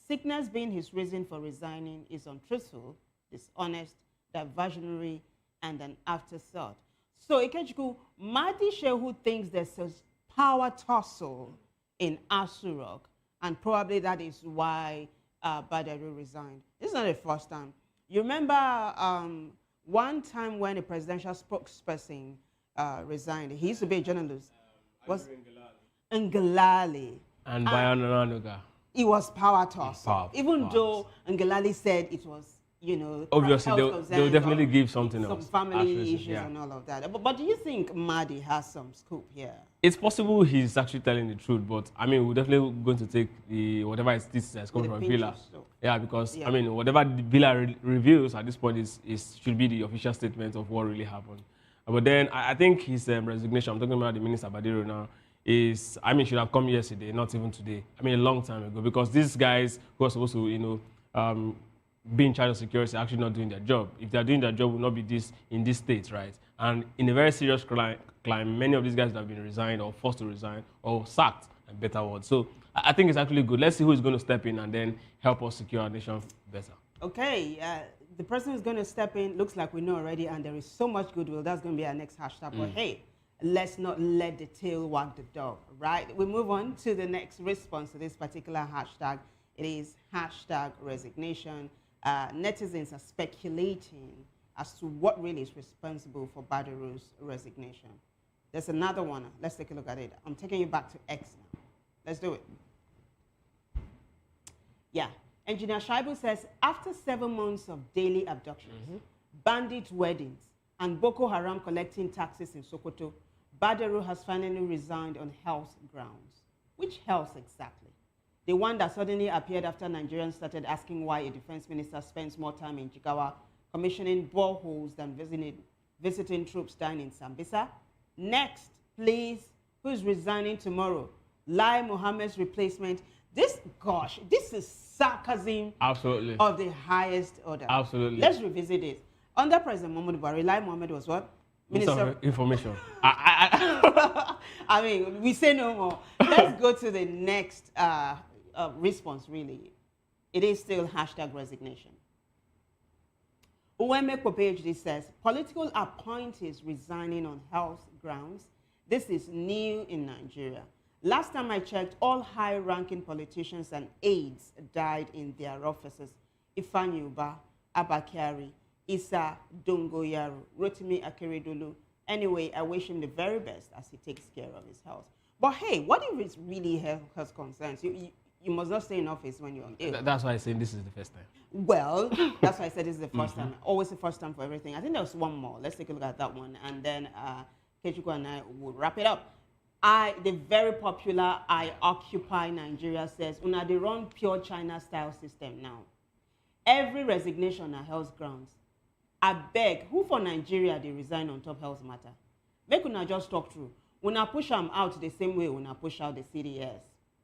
Sickness being his reason for resigning is untruthful, dishonest, diversionary, and an afterthought. So Ikechukwu, Madi Shehu thinks there's a power tussle in Asurok, and probably that is why Badaru resigned. This is not the first time. You remember one time when a presidential spokesperson resigned. He used to be a journalist. Was Ngalali. And Bayan Onanuga. It was power tussle. Even though Ngalali said it was, you know, obviously they'll definitely give something some else. family issues and all of that. But do you think Madi has some scoop here? It's possible he's actually telling the truth, but I mean, we're definitely going to take the whatever it is that's coming from Villa. Yeah, because I mean, whatever the Villa reveals at this point is should be the official statement of what really happened. But then I think his resignation, I'm talking about the Minister Badiro now, is, I mean, should have come yesterday, not even today. I mean, a long time ago, because these guys who are supposed to, you know, be in charge of security are actually not doing their job. If they're doing their job, will not be this in this state, right? And in a very serious climb, many of these guys have been resigned or forced to resign or sacked, a better word. So I think it's actually good. Let's see who is going to step in and then help us secure our nation better. Okay, the person who's going to step in looks like we know already, and there is so much goodwill. That's going to be our next hashtag. But hey, let's not let the tail wag the dog, right? We move on to the next response to this particular hashtag. It is hashtag resignation. Netizens are speculating as to what really is responsible for Badaru's resignation. There's another one. Let's take a look at it. I'm taking you back to X now. Let's do it. Yeah. Engineer Shaibu says, after 7 months of daily abductions, bandit weddings, and Boko Haram collecting taxes in Sokoto, Badaru has finally resigned on health grounds. Which health exactly? The one that suddenly appeared after Nigerians started asking why a defense minister spends more time in Jigawa commissioning boreholes than visiting troops dying in Sambisa? Next, please, who's resigning tomorrow? Lai Mohammed's replacement. This is sarcasm Absolutely. Of the highest order. Absolutely. Let's revisit it. Under President Muhammadu Buhari, Lai Mohammed was what? Minister of Information. I mean, we say no more. Let's go to the next response, really. It is still hashtag resignation. Uweme PhD says, political appointees resigning on health grounds. This is new in Nigeria. Last time I checked, all high-ranking politicians and aides died in their offices. Ifeanyi Uba, Abakari, Issa Dongoyaro, Rotimi Akeredolu. Anyway, I wish him the very best as he takes care of his health. But hey, what if it's really health concerns? You must not stay in office when you're ill. That's why I say this is the first time. Well, that's why I said this is the first time. Always the first time for everything. I think there was one more. Let's take a look at that one. And then Kechukwu and I will wrap it up. The very popular I Occupy Nigeria says, una they run pure China style system now. Every resignation are health grounds. I beg, who for Nigeria they resign on top health matter? Make una just talk through. Una push them out the same way una push out the CDS.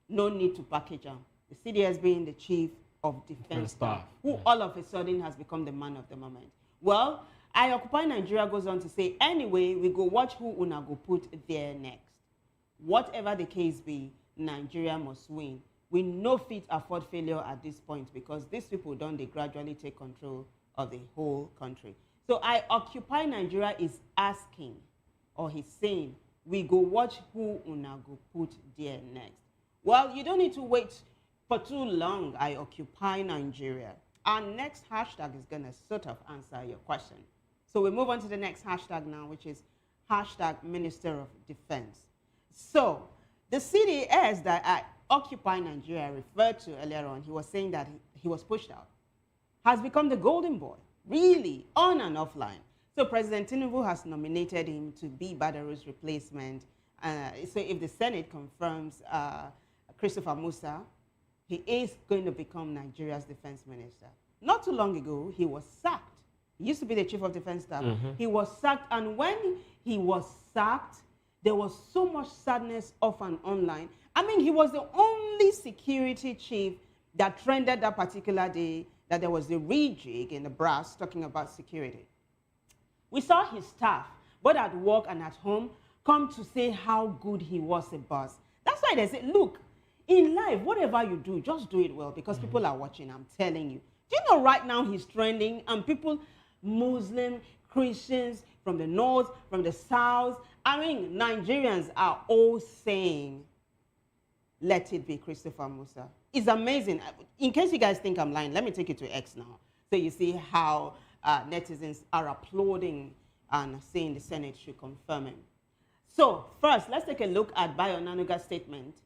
No need to package them. The CDS being the chief of defense staff, who all of a sudden has become the man of the moment. Well, I Occupy Nigeria goes on to say, anyway, we go watch who una go put there next. Whatever the case be, Nigeria must win. We no fit afford failure at this point because these people they gradually take control of the whole country. So I Occupy Nigeria is asking, or he's saying, we go watch who una go put there next. Well, you don't need to wait for too long, I Occupy Nigeria. Our next hashtag is going to sort of answer your question. So we move on to the next hashtag now, which is hashtag Minister of Defense. So the CDS that I Occupy Nigeria referred to earlier on, he was saying that he was pushed out, has become the golden boy. really, on and offline. So President Tinubu has nominated him to be Badaru's replacement. So if the Senate confirms Christopher Musa, he is going to become Nigeria's defense minister. Not too long ago, he was sacked. He used to be the chief of defense staff. He was sacked, and when he was sacked, there was so much sadness off and online. I mean, he was the only security chief that trended that particular day that there was a rejig in the brass talking about security. We saw his staff, both at work and at home, come to say how good he was a boss. That's why they say, look, in life, whatever you do, just do it well because people are watching, I'm telling you. Do you know right now he's trending and people, Muslim, Christians, from the north, from the south, I mean, Nigerians are all saying, let it be Christopher Musa. It's amazing. In case you guys think I'm lying, let me take you to X now. So you see how netizens are applauding and saying the Senate should confirm him. So first, let's take a look at Bayo Onanuga's statement.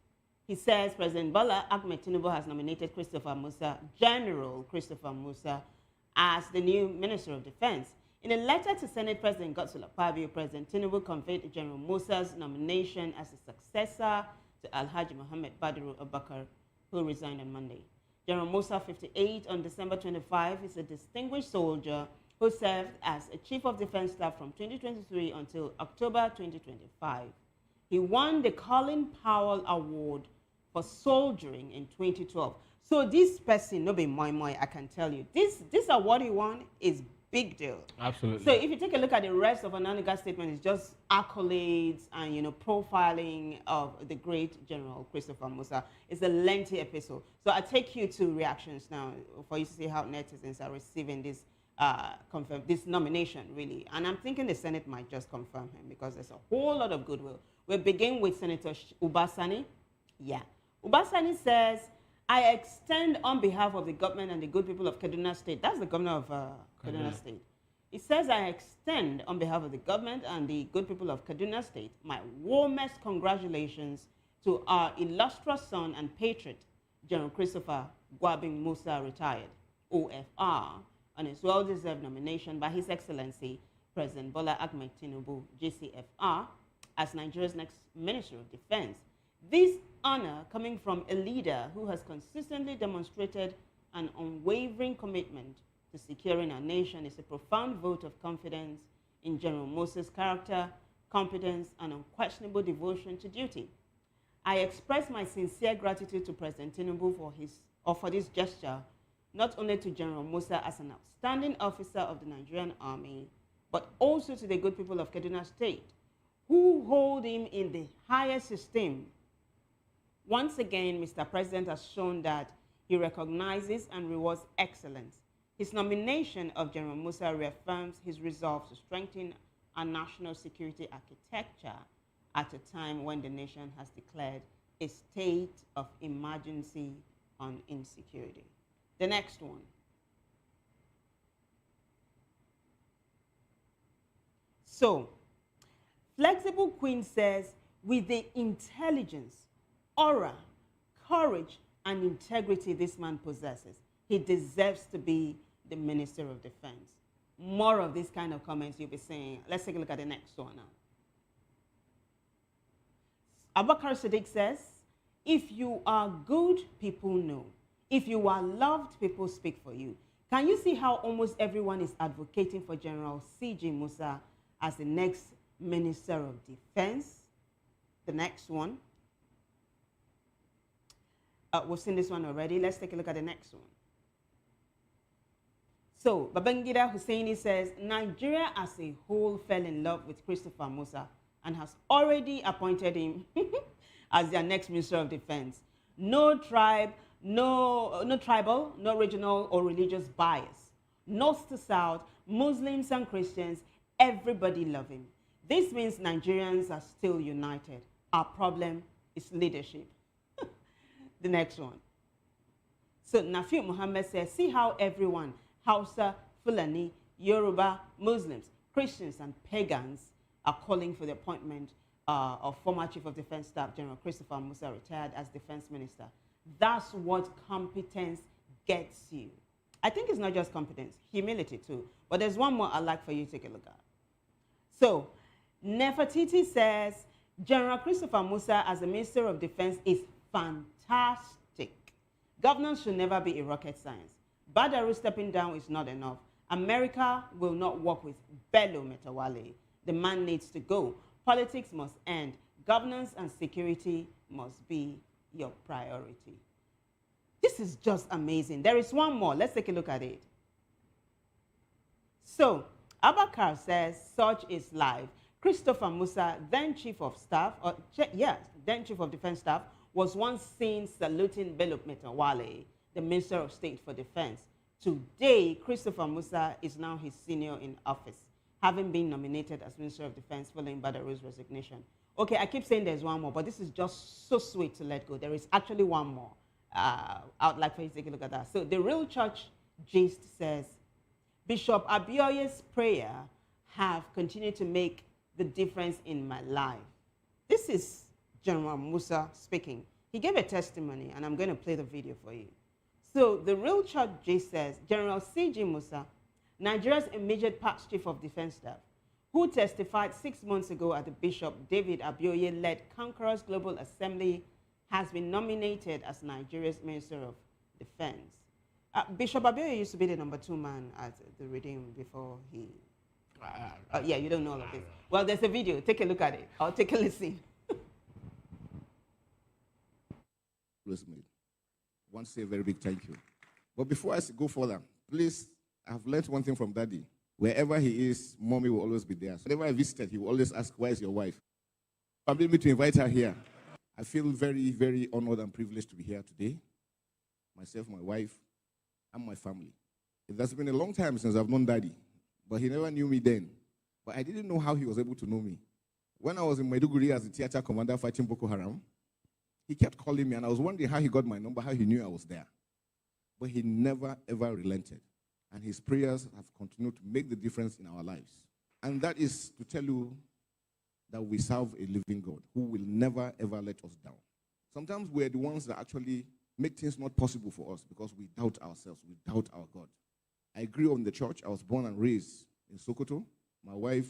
He says President Bola Ahmed Tinubu has nominated Christopher Musa, General Christopher Musa, as the new Minister of Defense. In a letter to Senate President Godswill Akpabio, President Tinubu conveyed General Musa's nomination as a successor to Alhaji Mohammed Badru Abakar, who resigned on Monday. General Musa, 58, on December 25, is a distinguished soldier who served as a Chief of Defense Staff from 2023 until October 2025. He won the Colin Powell Award for soldiering in 2012. So this person, no be moi, I can tell you, this award he won is big deal. Absolutely. So if you take a look at the rest of Onanuga's statement, it's just accolades and profiling of the great General Christopher Musa. It's a lengthy episode. So I take you to reactions now for you to see how netizens are receiving this this nomination, really. And I'm thinking the Senate might just confirm him because there's a whole lot of goodwill. We'll begin with Senator Ubasani. Yeah. Ubasani says, I extend on behalf of the government and the good people of Kaduna State. That's the governor of Kaduna State. It says, I extend on behalf of the government and the good people of Kaduna State my warmest congratulations to our illustrious son and patriot, General Christopher Gwabin Musa, retired, OFR, on his well-deserved nomination by His Excellency President Bola Ahmed Tinubu, GCFR, as Nigeria's next Minister of Defense. This honor coming from a leader who has consistently demonstrated an unwavering commitment to securing our nation is a profound vote of confidence in General Musa's character, competence, and unquestionable devotion to duty. I express my sincere gratitude to President Tinubu for this gesture, not only to General Musa as an outstanding officer of the Nigerian Army, but also to the good people of Kaduna State, who hold him in the highest esteem. Once again, Mr. President has shown that he recognizes and rewards excellence. His nomination of General Musa reaffirms his resolve to strengthen our national security architecture at a time when the nation has declared a state of emergency on insecurity. The next one. So, Flexible Queen says, with the intelligence, aura, courage, and integrity this man possesses, he deserves to be the Minister of Defense. More of this kind of comments you'll be saying. Let's take a look at the next one now. Abubakar Sadiq says, if you are good, people know. If you are loved, people speak for you. Can you see how almost everyone is advocating for General C.G. Musa as the next Minister of Defense? The next one. We've seen this one already. Let's take a look at the next one. So, Babangida Husseini says, Nigeria as a whole fell in love with Christopher Musa and has already appointed him as their next Minister of Defense. No tribe, no tribal, no regional or religious bias. North to south, Muslims and Christians, everybody love him. This means Nigerians are still united. Our problem is leadership. The next one. So Nafi Muhammad says, see how everyone, Hausa, Fulani, Yoruba, Muslims, Christians, and pagans are calling for the appointment of former Chief of Defense Staff General Christopher Musa, retired, as Defense Minister. That's what competence gets you. I think it's not just competence, humility too. But there's one more I'd like for you to take a look at. So, Nefertiti says, General Christopher Musa as the Minister of Defense is fantastic. Governance should never be a rocket science. Badaru stepping down is not enough. America will not work with Bello Metawale. The man needs to go. Politics must end. Governance and security must be your priority. This is just amazing. There is one more. Let's take a look at it. So, Abakar says, such is life. Christopher Musa, then Chief of Staff, then Chief of Defense Staff, was once seen saluting Bello Metawale, the Minister of State for Defense. Today, Christopher Musa is now his senior in office, having been nominated as Minister of Defense following Badaru's resignation. Okay, I keep saying there's one more, but this is just so sweet to let go. There is actually one more. I'd like for you to take a look at that. So the Real Church Gist says, Bishop Abioye's prayer have continued to make the difference in my life. This is General Musa speaking. He gave a testimony, and I'm going to play the video for you. So the Real Church Gist says, General C.G. Musa, Nigeria's immediate past Chief of Defense Staff, who testified 6 months ago at the Bishop David Abioye-led Conquerors Global Assembly, has been nominated as Nigeria's Minister of Defense. Bishop Abioye used to be the #2 man at the Redeem before he... yeah, you don't know all of this. Well, there's a video. Take a look at it. I'll take a listen. Rosemary, I want to say a very big thank you. But before I go further, please, I've learned one thing from Daddy. Wherever he is, Mommy will always be there. So whenever I visited, he will always ask, where is your wife? Permit me to invite her here. I feel very, very honored and privileged to be here today. Myself, my wife, and my family. It has been a long time since I've known Daddy, but he never knew me then. But I didn't know how he was able to know me. When I was in Maiduguri as a theater commander fighting Boko Haram, he kept calling me, and I was wondering how he got my number, how he knew I was there. But he never, ever relented. And his prayers have continued to make the difference in our lives. And that is to tell you that we serve a living God who will never, ever let us down. Sometimes we're the ones that actually make things not possible for us because we doubt ourselves, we doubt our God. I grew up in the church. I was born and raised in Sokoto. My wife,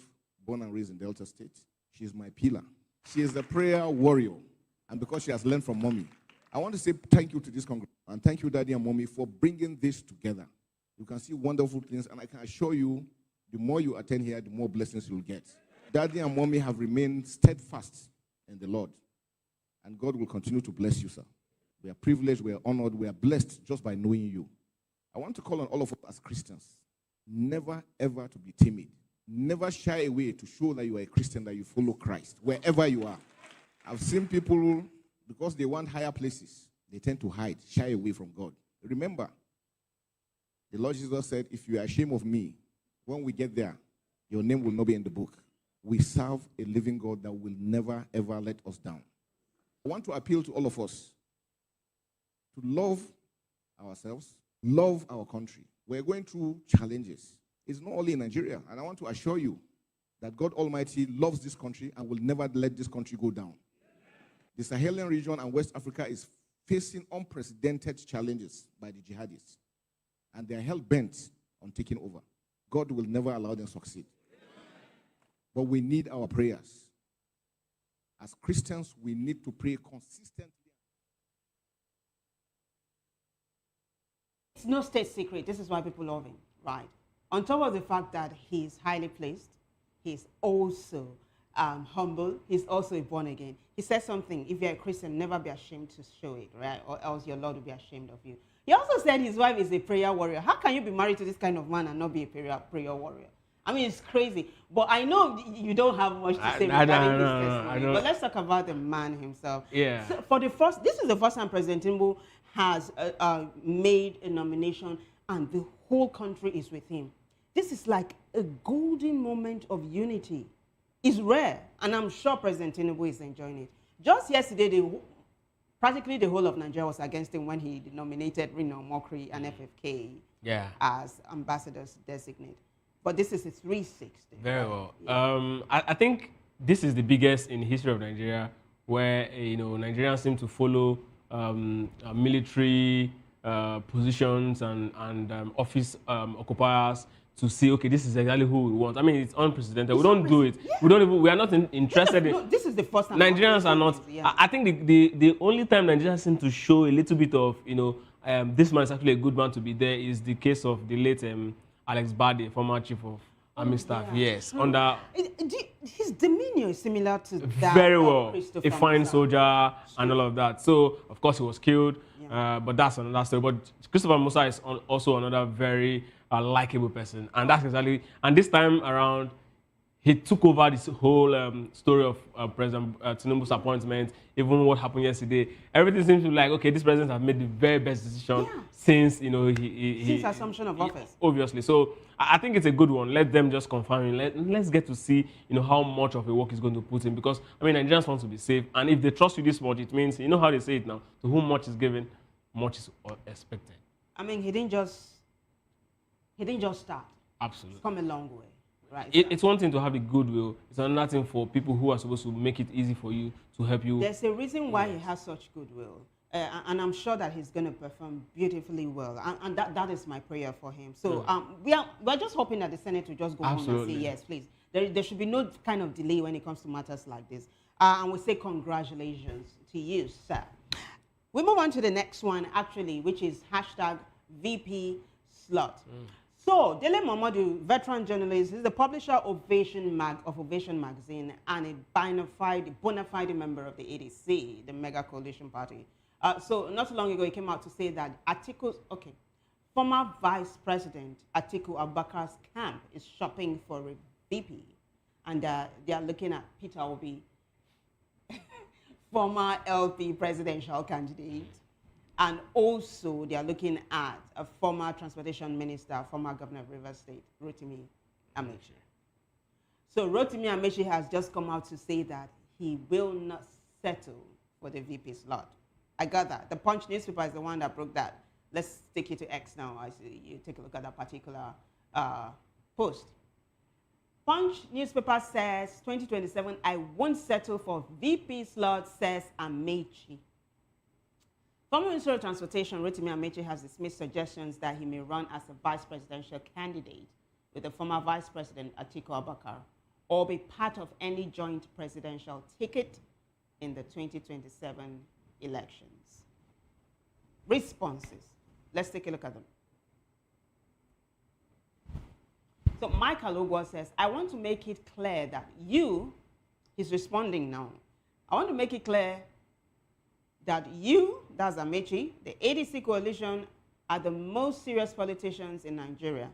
born and raised in Delta State. She's my pillar. She is a prayer warrior. And because she has learned from Mommy, I want to say thank you to this congregation. And thank you, Daddy and Mommy, for bringing this together. You can see wonderful things, and I can assure you, the more you attend here, the more blessings you'll get. Daddy and Mommy have remained steadfast in the Lord, and God will continue to bless you, sir. We are privileged, we are honored, we are blessed just by knowing you. I want to call on all of us as Christians, never ever to be timid. Never shy away to show that you are a Christian, that you follow Christ, wherever you are. I've seen people, because they want higher places, they tend to hide, shy away from God. Remember, the Lord Jesus said, if you are ashamed of me, when we get there, your name will not be in the book. We serve a living God that will never, ever let us down. I want to appeal to all of us to love ourselves, love our country. We're going through challenges. It's not only in Nigeria. And I want to assure you that God Almighty loves this country and will never let this country go down. The Sahelian region and West Africa is facing unprecedented challenges by the jihadists. And they are hell-bent on taking over. God will never allow them to succeed. But we need our prayers. As Christians, we need to pray consistently. It's no state secret. This is why people love him, right? On top of the fact that he's highly placed, he's also humble. He's also a born again. He says something, if you're a Christian, never be ashamed to show it, right? Or else your Lord will be ashamed of you. He also said his wife is a prayer warrior. How can you be married to this kind of man and not be a prayer warrior? I mean, it's crazy. But I know you don't have much to say regarding this testimony. But let's talk about the man himself. Yeah. So this is the first time President Tinubu has made a nomination and the whole country is with him. This is like a golden moment of unity. It's rare, and I'm sure President Tinubu is enjoying it. Just yesterday, practically the whole of Nigeria was against him when he nominated Reno Mokri and FFK as ambassadors designate. But this is a 360. Very well. Yeah. I think this is the biggest in the history of Nigeria, where Nigerians seem to follow military positions and office occupiers to see, okay, this is exactly who we want. I mean, it's unprecedented. We don't do it. Yeah. We are not interested in. No, this is the first time. Nigerians are not. Yeah. I think the only time Nigerians seem to show a little bit of, this man is actually a good man to be there is the case of the late Alex Bade, former chief of army staff. Yes, true. under. His demeanor is similar to that. Very of well, Christopher a fine Musa. soldier and all of that. So of course he was killed, but that's another story. But Christopher Musa is also another very likable person, and that's exactly. And this time around, he took over this whole story of President Tinubu's appointment. Even what happened yesterday, everything seems to be like, okay, this president has made the very best decision since since assumption of office. Obviously, so I think it's a good one. Let them just confirm it. Let's get to see, how much of a work he's going to put in. Because I mean, Nigerians want to be safe, and if they trust you this much, it means you know how they say it now: to whom much is given, much is expected. I mean, he didn't just start. Absolutely, It's come a long way, right? It's one thing to have the goodwill. It's another thing for people who are supposed to make it easy for you to help you. There's a reason why he has such goodwill. And I'm sure that he's going to perform beautifully well. And that is my prayer for him. So we're just hoping that the Senate will just go home and say, yes, please. There should be no kind of delay when it comes to matters like this. And we say congratulations to you, sir. We move on to the next one, actually, which is #VP slot. So, Dele Momodu, veteran journalist, is the publisher of Ovation magazine and a bona fide member of the ADC, the Mega Coalition Party. So, not too long ago, he came out to say that former Vice President Atiku Abubakar's camp is shopping for a VP, and they are looking at Peter Obi, former LP presidential candidate. And also, they are looking at a former transportation minister, former governor of Rivers State, Rotimi Amechi. So Rotimi Amechi has just come out to say that he will not settle for the VP slot. I got that. The Punch newspaper is the one that broke that. Let's take you to X now. I see you take a look at that particular post. Punch newspaper says, 2027, I won't settle for VP slot, says Amechi. Former Minister of Transportation, Rotimi Amechi, has dismissed suggestions that he may run as a vice presidential candidate with the former Vice President Atiku Abubakar or be part of any joint presidential ticket in the 2027 elections. Responses. Let's take a look at them. So Mike Alogwa says, I want to make it clear that he's responding now. I want to make it clear that that's Amechi, the ADC coalition, are the most serious politicians in Nigeria.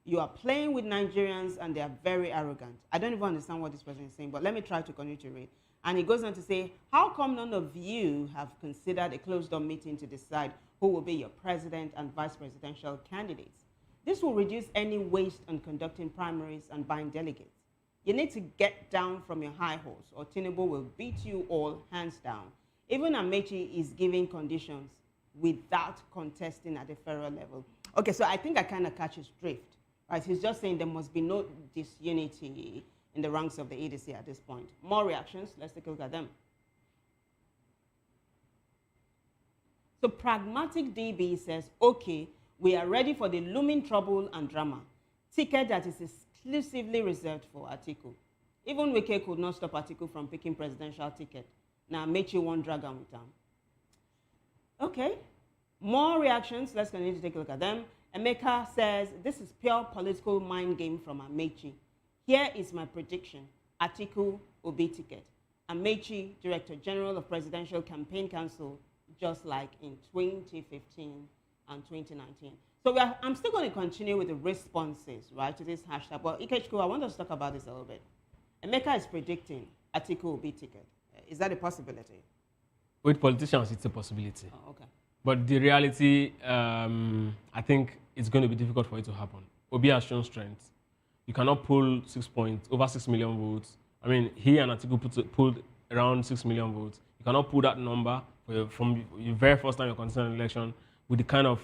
You are playing with Nigerians and they are very arrogant. I don't even understand what this person is saying, but let me try to continue to read. And he goes on to say, how come none of you have considered a closed-door meeting to decide who will be your president and vice presidential candidates? This will reduce any waste on conducting primaries and buying delegates. You need to get down from your high horse or Tinubu will beat you all hands down. Even Amechi is giving conditions without contesting at the federal level. Okay, so I think I kind of catch his drift, right? He's just saying there must be no disunity in the ranks of the ADC at this point. More reactions, let's take a look at them. So Pragmatic DB says, okay, we are ready for the looming trouble and drama. Ticket that is exclusively reserved for Atiku. Even Wike could not stop Atiku from picking presidential ticket. Now, Amechi won't drag on with them. Okay, more reactions. Let's continue to take a look at them. Emeka says, this is pure political mind game from Amechi. Here is my prediction. Atiku Obi ticket. Amechi, Director General of Presidential Campaign Council, just like in 2015 and 2019. So I'm still going to continue with the responses, right, to this hashtag. But Ikechukwu, I want us to talk about this a little bit. Emeka is predicting Atiku Obi ticket. Is that a possibility? With politicians, it's a possibility. Oh, okay. But the reality, I think it's going to be difficult for it to happen. Obi has shown strength. You cannot pull over 6 million votes. I mean, he and Atiku pulled around 6 million votes. You cannot pull that number from your very first time you're contesting an election with the kind of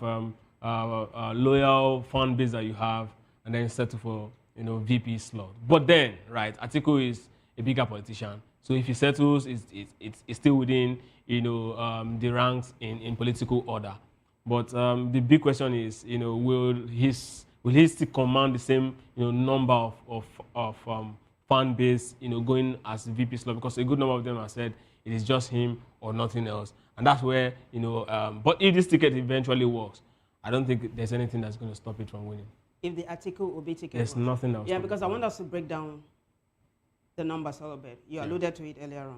loyal fan base that you have, and then settle for VP slot. But then, right, Atiku is a bigger politician. So if he settles, it's still within the ranks in political order. But the big question is, will he still command the same, number of fan base, going as VP slot? Because a good number of them have said it is just him or nothing else, and that's where, but if this ticket eventually works, I don't think there's anything that's going to stop it from winning. If the Atiku Obi ticket There's nothing else. Yeah, because I want us to break down the numbers a little bit. You alluded to it earlier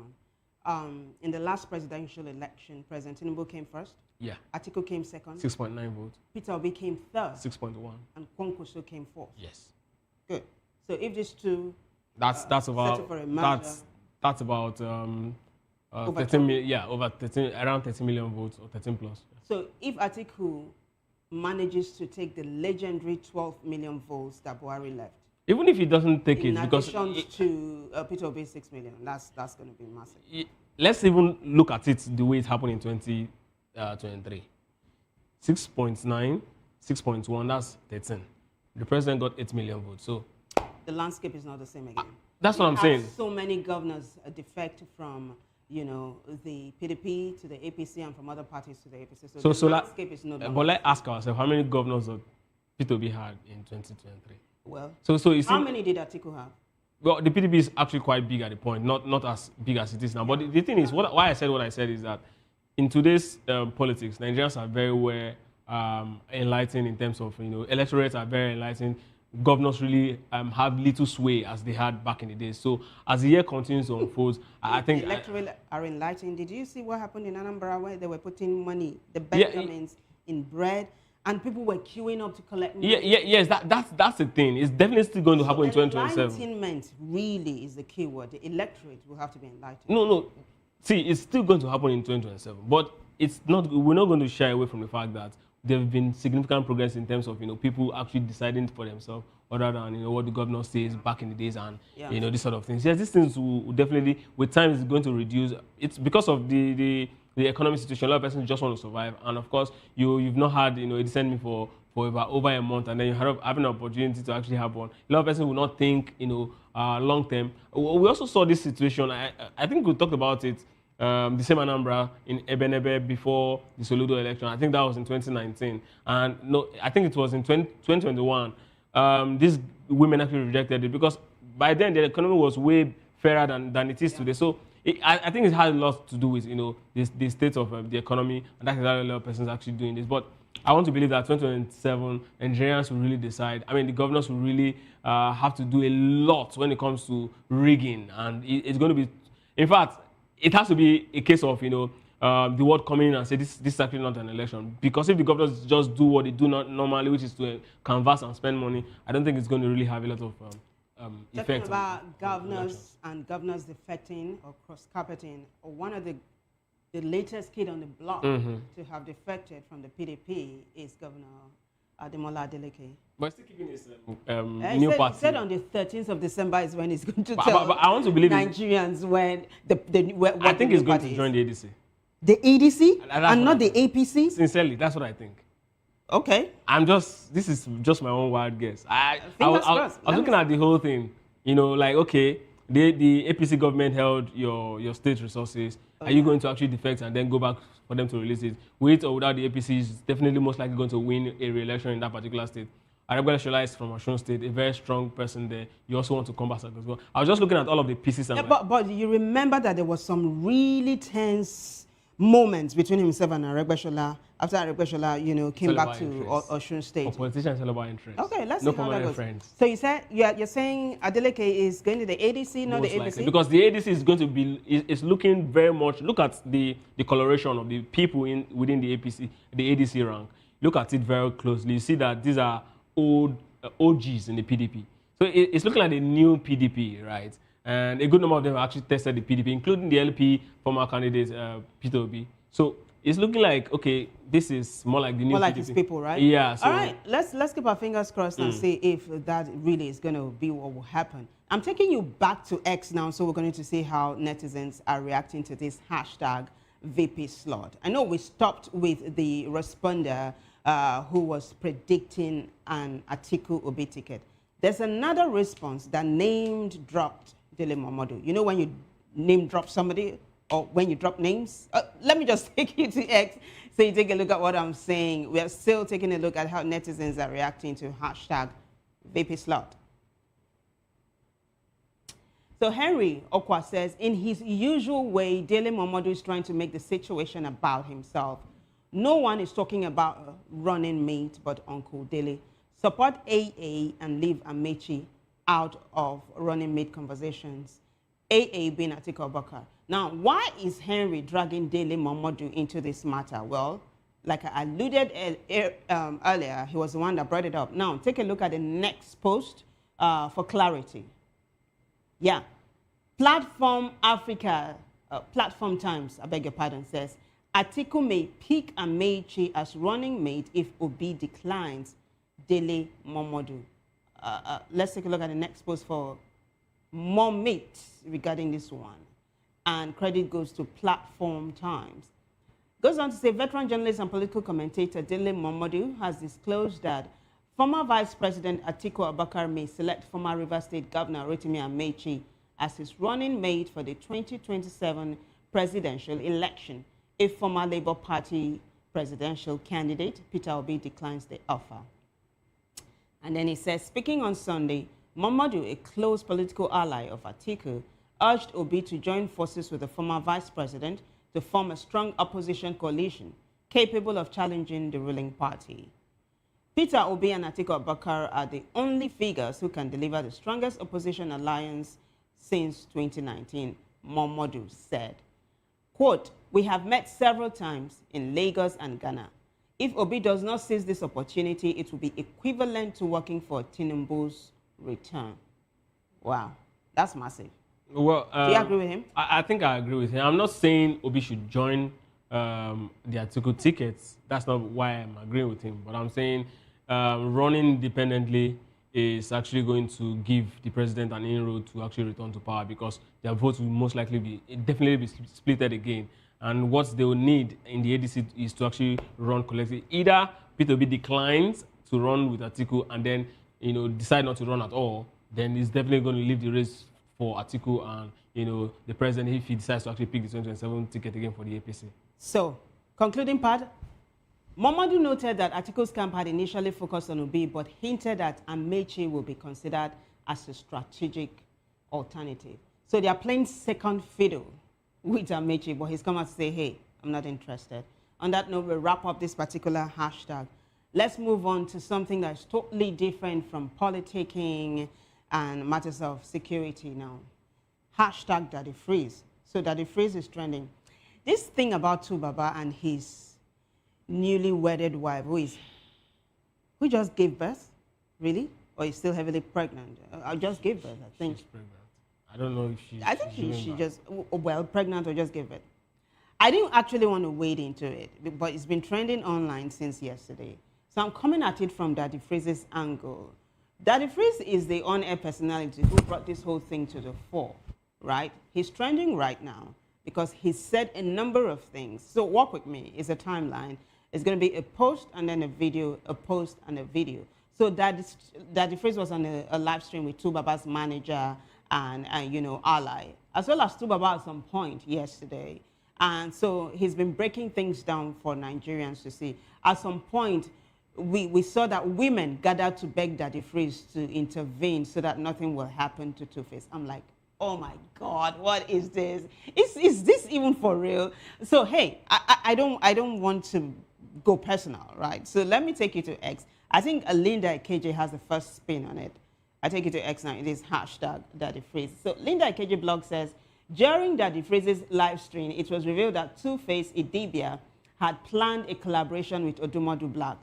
on. In the last presidential election, President Tinubu came first. Yeah. Atiku came second. 6.9 votes. Peter Obi came third. 6.1. And Kwankwaso came fourth. Yes. Good. So if these two that's about for a merger, that's about over 13 million, over 13, around 13 million votes or 13 plus. So if Atiku manages to take the legendary 12 million votes that Buhari left, even if he doesn't take it, because in addition to Peter Obi 6 million, that's going to be massive. Let's even look at it the way it happened in 2023. 6.9, 6.1, that's 13. The president got 8 million votes. So the landscape is not the same again. That's what I'm saying. So many governors defect from, the PDP to the APC and from other parties to the APC. So the landscape is not. But let's ask ourselves, how many governors did Peter Obi had in 2023? Well, so you see, how many did Atiku have? Well, the PDP is actually quite big at the point, not as big as it is now. But the thing is, why I said what I said is that in today's politics, Nigerians are very well enlightened in terms of, electorates are very enlightened. Governors really have little sway as they had back in the day. So as the year continues to unfold, I think... The electorate are enlightened. Did you see what happened in Anambra where they were putting money, the Benjamins, in bread, and people were queuing up to collect money? Yes, that's the thing. It's definitely still going to happen in 2027. Enlightenment really is the key word. The electorate will have to be enlightened. No. See, it's still going to happen in 2027. But it's not. We're not going to shy away from the fact that there have been significant progress in terms of people actually deciding for themselves, other than what the governor says back in the days and these sort of things. Yes, these things will definitely, with time, is going to reduce. It's because of the economic situation. A lot of persons just want to survive, and of course, you've not had a decent meal for over a month, and then you have an opportunity to actually have one. A lot of persons will not think long term. We also saw this situation. I think we talked about it. The same Anambra in Ebenebe before the Soludo election. I think that was in 2019. And no, I think it was in 2021. These women actually rejected it because by then the economy was way fairer than it is today. So I think it has a lot to do with the state of the economy, and that's exactly a lot of persons actually doing this. But I want to believe that 2027 Nigerians will really decide. I mean, the governors will really have to do a lot when it comes to rigging, and it's going to be, in fact, it has to be a case of, the world coming in and say this is actually not an election. Because if the governors just do what they do not normally, which is to canvass and spend money, I don't think it's going to really have a lot of effect. Talking about governors and governors defecting or cross-carpeting, or one of the latest kid on the block to have defected from the PDP is Governor Ademola Adeleke. But still keeping his new party. He said on the 13th of December is when he's going to tell but I want to believe Nigerians when I think he's going to join the ADC. The ADC and not the APC? Sincerely, that's what I think. Okay. This is just my own wild guess. I was looking at the whole thing, okay, the APC government held your state resources. Are you going to actually defect and then go back for them to release it? With or without the APC is definitely most likely going to win a re-election in that particular state. Ademola is from Osun State, a very strong person there. You also want to come back as well. I was just looking at all of the pieces. And but you remember that there was some really tense moments between himself and Aregbesola after Aregbesola, came back to Osun State. For politicians, it's all about interest. Okay, let's see how that goes. Friends. So you said you're saying Adeleke is going to the ADC, not most the APC? Likely. Because the ADC is going to be is looking very much. Look at the coloration of the people within the APC, the ADC rank. Look at it very closely. You see that these are old OGs in the PDP. So it's looking like a new PDP, right? And a good number of them actually tested the PDP, including the LP former candidate, Peter Obi. So it's looking like, okay, this is more like the new PDP. More like his people, right? Yeah. So, all right, let's keep our fingers crossed and see if that really is going to be what will happen. I'm taking you back to X now, so we're going to see how netizens are reacting to this hashtag VP slot. I know we stopped with the responder who was predicting an Atiku Obi ticket. There's another response that dropped Dele Momodu. You know when you name drop somebody, or when you drop names. Let me just take you to X so you take a look at what I'm saying. We are still taking a look at how netizens are reacting to hashtag VP slot. So Henry Okwa says, in his usual way, Dele Momodu is trying to make the situation about himself. No one is talking about a running mate but Uncle Dele. Support AA and leave Amechi out of running mate conversations. AA being Atiku Abubakar. Now, why is Henry dragging Dele Momodu into this matter? Well, like I alluded earlier, he was the one that brought it up. Now, take a look at the next post for clarity. Yeah. Platform Africa, Platform Times, I beg your pardon, says, Atiku may pick Amechi as running mate if Obi declines Dele Momodu. Let's take a look at the next post for more meat regarding this one. And credit goes to Platform Times. Goes on to say, veteran journalist and political commentator Dele Momodu has disclosed that former Vice President Atiku Abubakar may select former Rivers State Governor Rotimi Amechi as his running mate for the 2027 presidential election if former Labour Party presidential candidate Peter Obi declines the offer. And then he says, speaking on Sunday, Momodu, a close political ally of Atiku, urged Obi to join forces with the former vice president to form a strong opposition coalition capable of challenging the ruling party. Peter Obi and Atiku Abubakar are the only figures who can deliver the strongest opposition alliance since 2019, Momodu said. Quote, we have met several times in Lagos and Ghana. If Obi does not seize this opportunity, it will be equivalent to working for Tinubu's return. Wow, that's massive. Well, do you agree with him? I think I agree with him. I'm not saying Obi should join the Atiku tickets. That's not why I'm agreeing with him. But I'm saying running independently is actually going to give the president an inroad to actually return to power, because their votes will most likely definitely be splitted again. And what they will need in the ADC is to actually run collectively. Either Peter Obi declines to run with Atiku and then decide not to run at all, then he's definitely going to leave the race for Atiku and the president if he decides to actually pick the 2027 ticket again for the APC. So, concluding part, Momodu noted that Atiku's camp had initially focused on Obi, but hinted that Amechi will be considered as a strategic alternative. So they are playing second fiddle with Amechi, but he's come out to say, hey, I'm not interested. On that note, we'll wrap up this particular hashtag. Let's move on to something that's totally different from politicking and matters of security now. Hashtag Daddy Freeze. So Daddy Freeze is trending. This thing about Tubaba and his newly wedded wife, who just gave birth, really? Or is still heavily pregnant? I just gave birth, I think. She's pregnant. I don't know if she's... I think she just, well, pregnant or just gave birth. I didn't actually want to wade into it, but it's been trending online since yesterday. So I'm coming at it from Daddy Freeze's angle. Daddy Freeze is the on-air personality who brought this whole thing to the fore, right? He's trending right now because he said a number of things. So walk with me. It's a timeline. It's going to be a post and then a video, a post and a video. So Daddy Freeze was on a live stream with Tubaba's manager and ally, as well as Tubaba at some point yesterday. And so he's been breaking things down for Nigerians to see. At some point, we saw that women gathered to beg Daddy Freeze to intervene so that nothing will happen to Two-Face. I'm like, oh my God, what is this? Is this even for real? So hey, I don't want to go personal, right? So let me take you to X. I think Linda KJ has the first spin on it. I take you to X now. It is hashtag Daddy Freeze. So Linda KJ blog says, during Daddy Freeze's live stream, it was revealed that Two-Face Idibia had planned a collaboration with Odumodu Black.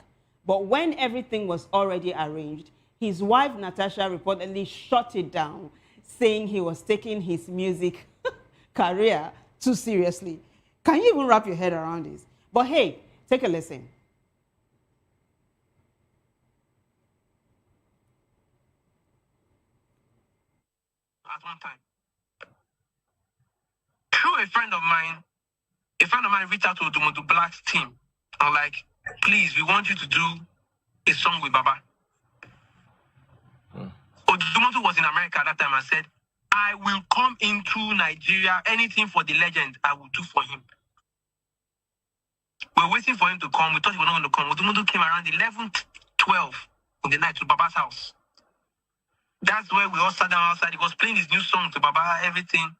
But when everything was already arranged, his wife Natasha reportedly shut it down, saying he was taking his music career too seriously. Can you even wrap your head around this? But hey, take a listen. At one time, through a friend of mine reached out to Odumodu Black's team. I'm like, please, we want you to do a song with Baba. Odumodu was in America at that time and said, I will come into Nigeria. Anything for the legend, I will do for him. We're waiting for him to come. We thought he was not going to come. Tinubu came around 11, 12 in the night to Baba's house. That's where we all sat down outside. He was playing his new song to Baba, everything.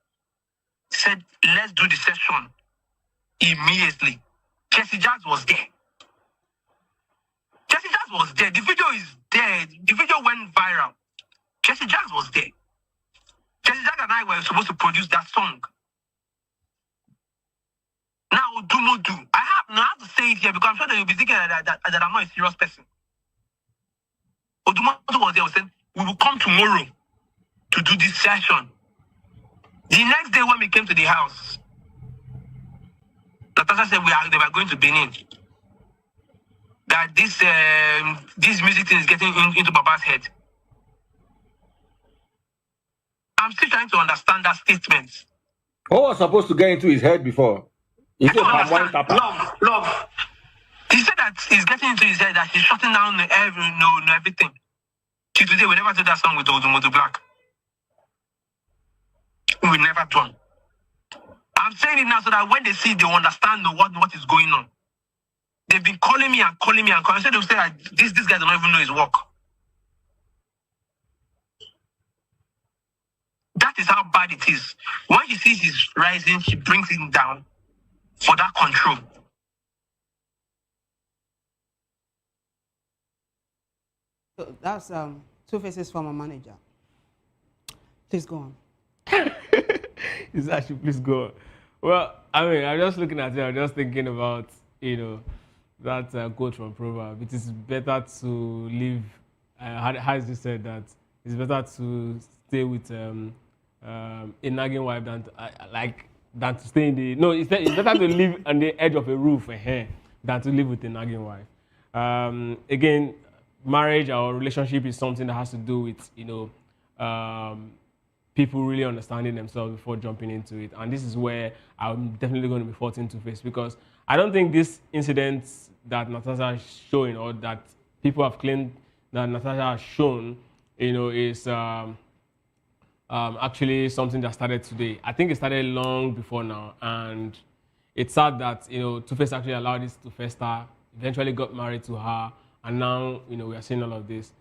He said, let's do the session immediately. Jesse Jazz was there. Jesse Jazz was there. The video is there. The video went viral. Jesse Jazz was there. Jesse Jazz and I were supposed to produce that song. Now, Odumodu. I have to say it here because I'm sure that you'll be thinking that I'm not a serious person. Odumodu was there. We said, we will come tomorrow to do this session. The next day when we came to the house, Natasha said they were going to Benin. That this music thing is getting into Baba's head. I'm still trying to understand that statement. What was supposed to get into his head before? I don't understand. Love. He said that he's getting into his head that he's shutting down everything. Till today, we never did that song with Odumodu Black. We never done. I'm saying it now so that when they see it, they understand what is going on. They've been calling me and calling. I said they'll say that this guy doesn't even know his work. That is how bad it is. When she sees he's rising, she brings him down for that control. So that's Two-Face's former manager. Please go on. Is actually, please go on. Well, I mean, I'm just looking at it. I'm just thinking about, that quote from Proverbs. It is better to live. How has he said that? It's better to stay with a nagging wife than to stay in the. No, it's better to live on the edge of a roof than to live with a nagging wife. Again, marriage or relationship is something that has to do with people really understanding themselves before jumping into it. And this is where I'm definitely going to be faulting Two-Face, because I don't think this incident that Natasha is showing, or that people have claimed that Natasha has shown, is actually something that started today. I think it started long before now. And it's sad that, Two-Face actually allowed this to fester, eventually got married to her, and now, we are seeing all of this.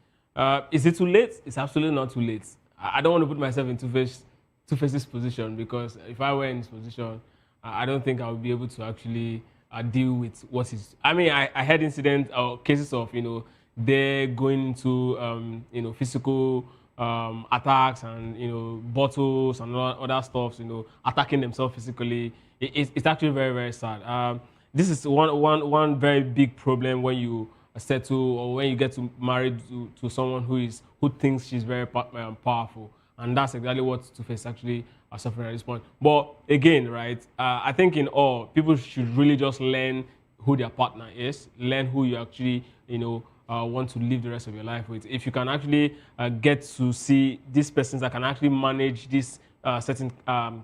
Is it too late? It's absolutely not too late. I don't want to put myself in Two-Face's position, because if I were in his position, I don't think I would be able to actually deal with what is. I mean, I had incidents or cases of, they're going into, physical attacks and, bottles and other stuff, attacking themselves physically. It's actually very, very sad. This is one very big problem when you settle, or when you get married to someone who thinks she's very powerful, and that's exactly what Two-Face actually are suffering at this point. But again, right, I think in all, people should really just learn who their partner is, learn who you actually want to live the rest of your life with. If you can actually get to see these persons that can actually manage this certain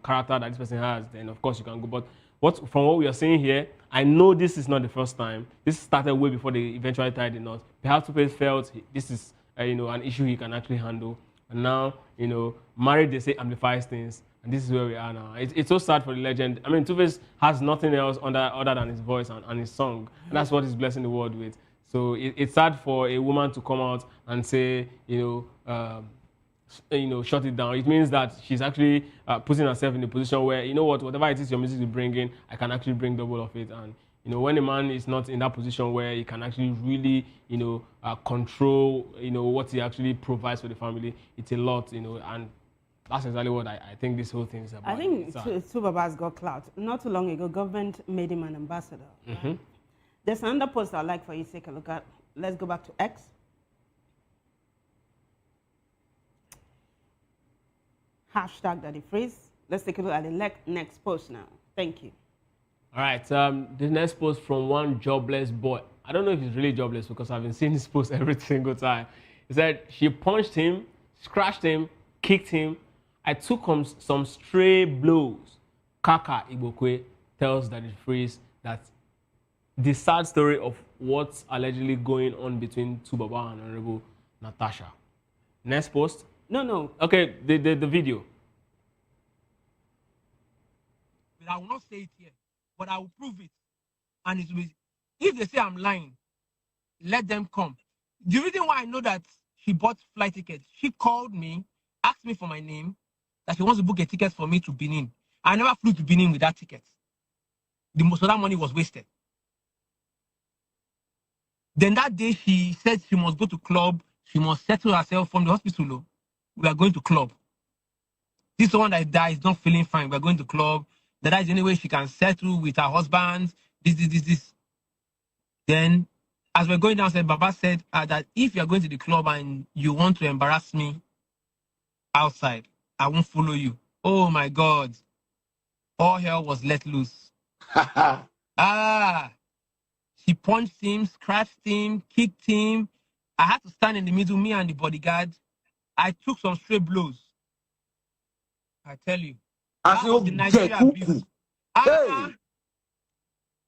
character that this person has, then of course you can go. But from what we are seeing here, I know this is not the first time. This started way before they eventually tied the knot. Perhaps Two-Face felt this is an issue he can actually handle. And now, marriage, they say, amplifies things. And this is where we are now. It's so sad for the legend. I mean, Two-Face has nothing else other than his voice and his song. And that's what he's blessing the world with. So it's sad for a woman to come out and say, shut it down. It means that she's actually putting herself in a position where, whatever it is your music is bringing, I can actually bring double of it. And, when a man is not in that position where he can actually really, control, what he actually provides for the family, it's a lot, and that's exactly what I think this whole thing is about. I think Tubaba's got clout. Not too long ago, government made him an ambassador. Mm-hmm. There's another post I'd like for you to take a look at. Let's go back to X. Hashtag Daddy Freeze. Let's take a look at the next post now. Thank you. All right, the next post from one jobless boy. I don't know if he's really jobless, because I've been seeing this post every single time. He said, she punched him, scratched him, kicked him. I took some stray blows. Kaka Ibokwe tells Daddy Freeze that the sad story of what's allegedly going on between Tubaba and Honorable Natasha. Next post. No. Okay, the video. I will not say it here, but I will prove it. And it will be, if they say I'm lying, let them come. The reason why I know that she bought flight tickets, she called me, asked me for my name, that she wants to book a ticket for me to Benin. I never flew to Benin with that ticket. The most of that money was wasted. Then that day she said she must go to club, she must settle herself from the hospital. We are going to club. This is the one that is not feeling fine. We are going to club. That is the only way she can settle with her husband. This. Then, as we're going downstairs, Baba said that if you're going to the club and you want to embarrass me outside, I won't follow you. Oh my God. All hell was let loose. She punched him, scratched him, kicked him. I had to stand in the middle, me and the bodyguard. I took some straight blows. I tell you. That was the Nigeria abuse.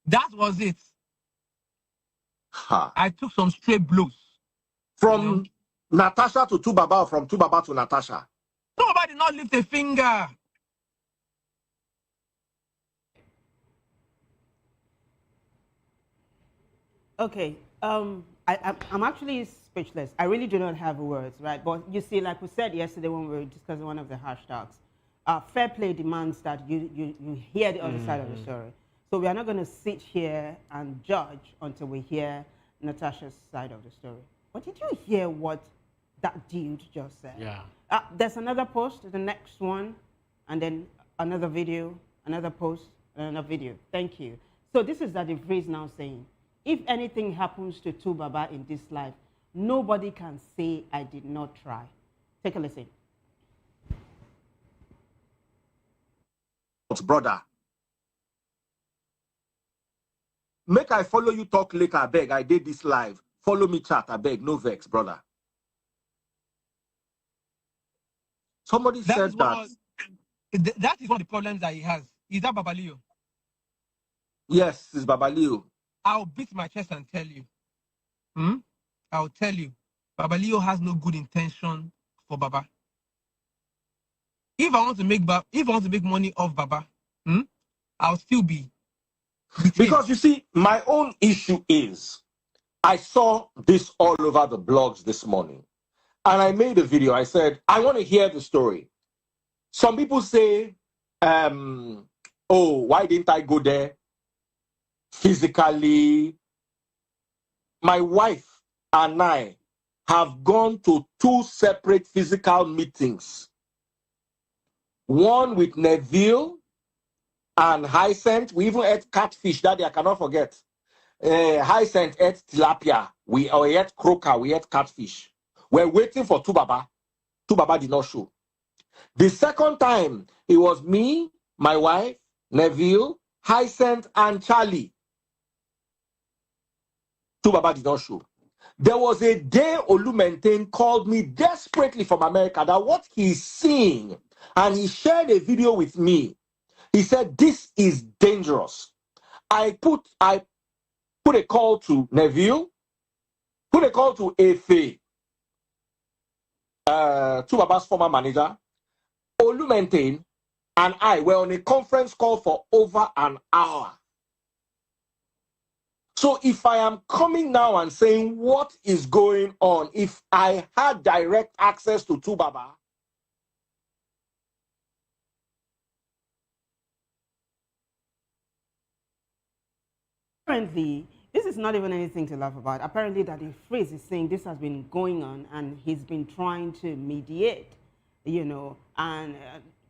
That was it. I took some straight blows. From Natasha to Tubaba, or from Tubaba to Natasha? Nobody did not lift a finger. Okay, I'm actually speechless. I really do not have words, right? But you see, like we said yesterday when we were discussing one of the hashtags, fair play demands that you hear the other side of the story. So we are not going to sit here and judge until we hear Natasha's side of the story. But did you hear what that dude just said? Yeah. There's another post, the next one, and then another video, another post, and another video. Thank you. So this is that the phrase now saying, if anything happens to Tubaba in this life, nobody can say I did not try. Take a listen. Brother, make I follow you talk later, I beg. I did this live. Follow me chat, I beg. No vex, brother. Somebody said that. That is one of the problems that he has. Is that Babalio? Yes, it's Babalio. I'll beat my chest and tell you. I'll tell you. Babalio has no good intention for Baba. If I want to make money off Baba, I'll still be. Because you see, my own issue is, I saw this all over the blogs this morning, and I made a video. I said, I want to hear the story. Some people say, oh, why didn't I go there physically? My wife and I have gone to 2 separate physical meetings. One with Neville and Hyacinth. We even ate catfish that day, I cannot forget. Hyacinth ate tilapia. We ate croaker. We ate catfish. We're waiting for Tubaba. Tubaba did not show. The second time, it was me, my wife, Neville, Hyacinth, and Charlie. Tubaba did not show. There was a day Olumentane called me desperately from America that what he's seeing, and he shared a video with me. He said, this is dangerous. I put a call to Neville, put a call to Efe, Tubaba's former manager, Olumentane, and I were on a conference call for over an hour. So if I am coming now and saying what is going on, if I had direct access to Tubaba, apparently, this is not even anything to laugh about. Apparently, that the phrase is saying this has been going on and he's been trying to mediate, you know, and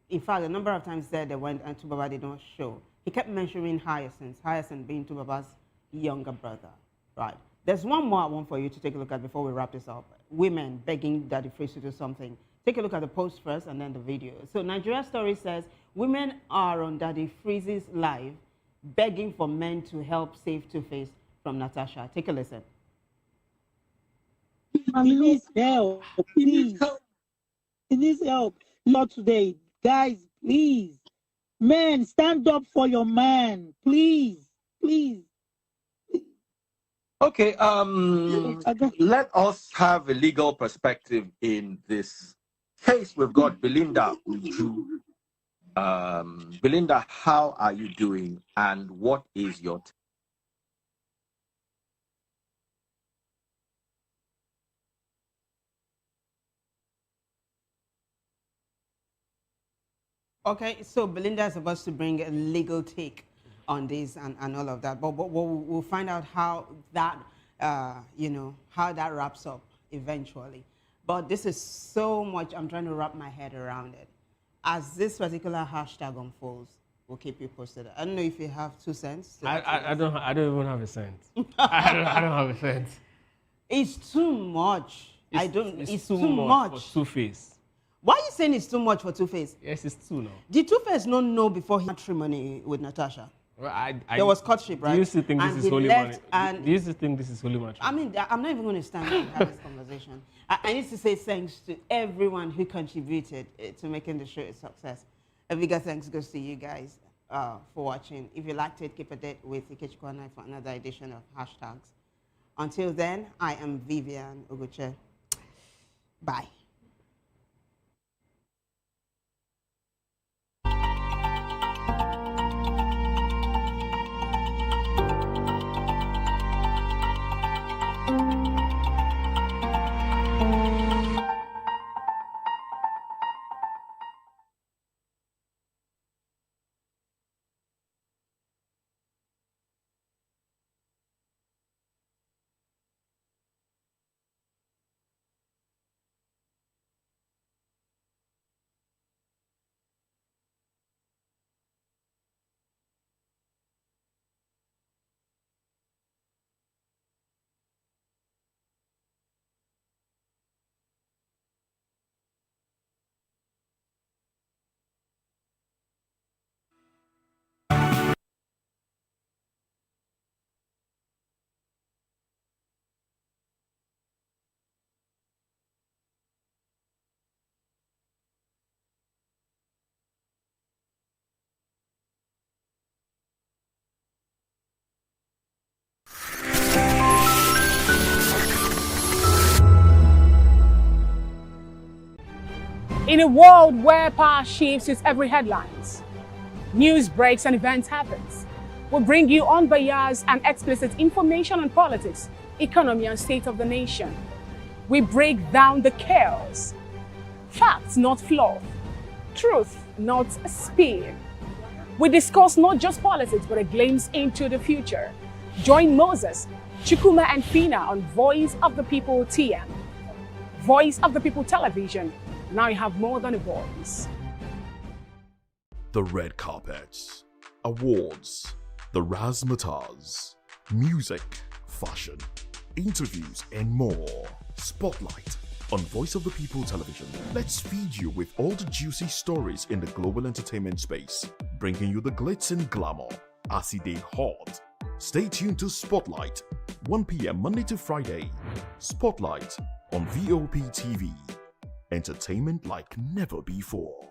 in fact, a number of times said they went and Tubaba did not show. He kept mentioning Hyacinth being Tubaba's younger brother, right? There's one more I want for you to take a look at before we wrap this up. Women begging Daddy Freeze to do something. Take a look at the post first and then the video. So Nigeria Story says, women are on Daddy Freeze's live begging for men to help save Two-Face from Natasha. Take a listen. Please help, please. Please help. Not today. Guys, please. Men, stand up for your man. Please. Please. okay, let us have a legal perspective in this case. We've got Belinda Uju Belinda, how are you doing, and what is your Okay, so Belinda is supposed to bring a legal take on this and all of that, but we'll find out how that, how that wraps up eventually. But this is so much, I'm trying to wrap my head around it. As this particular hashtag unfolds, we'll keep you posted. I don't know if you have 2 cents. I don't even have a cent. I don't have a cent. It's too much. It's too much for Two-Face. Why are you saying it's too much for Two-Face? Yes, it's too now. Did Two-Face not know before he had matrimony with Natasha? Well, there was courtship, right? Do you still think and this is holy money? And do you still think this is holy matrimony? I mean, I'm not even going to stand here and have this conversation. I need to say thanks to everyone who contributed to making the show a success. A bigger thanks goes to you guys for watching. If you liked it, keep a date with Ikechukwu for another edition of Hashtags. Until then, I am Vivian Oguche. Bye. In a world where power shifts its every headlines, news breaks and events happens, we bring you unbiased and explicit information on politics, economy and state of the nation. We break down the chaos. Facts, not fluff. Truth, not spin. We discuss not just politics, but a glimpse into the future. Join Moses, Chukuma and Fina on Voice of the People TM. Voice of the People Television. Now you have more than a voice. The red carpets, awards, the razzmatazz, music, fashion, interviews, and more. Spotlight on Voice of the People Television. Let's feed you with all the juicy stories in the global entertainment space, bringing you the glitz and glamour as they hot. Stay tuned to Spotlight, 1 p.m. Monday to Friday. Spotlight on VOP TV. Entertainment like never before.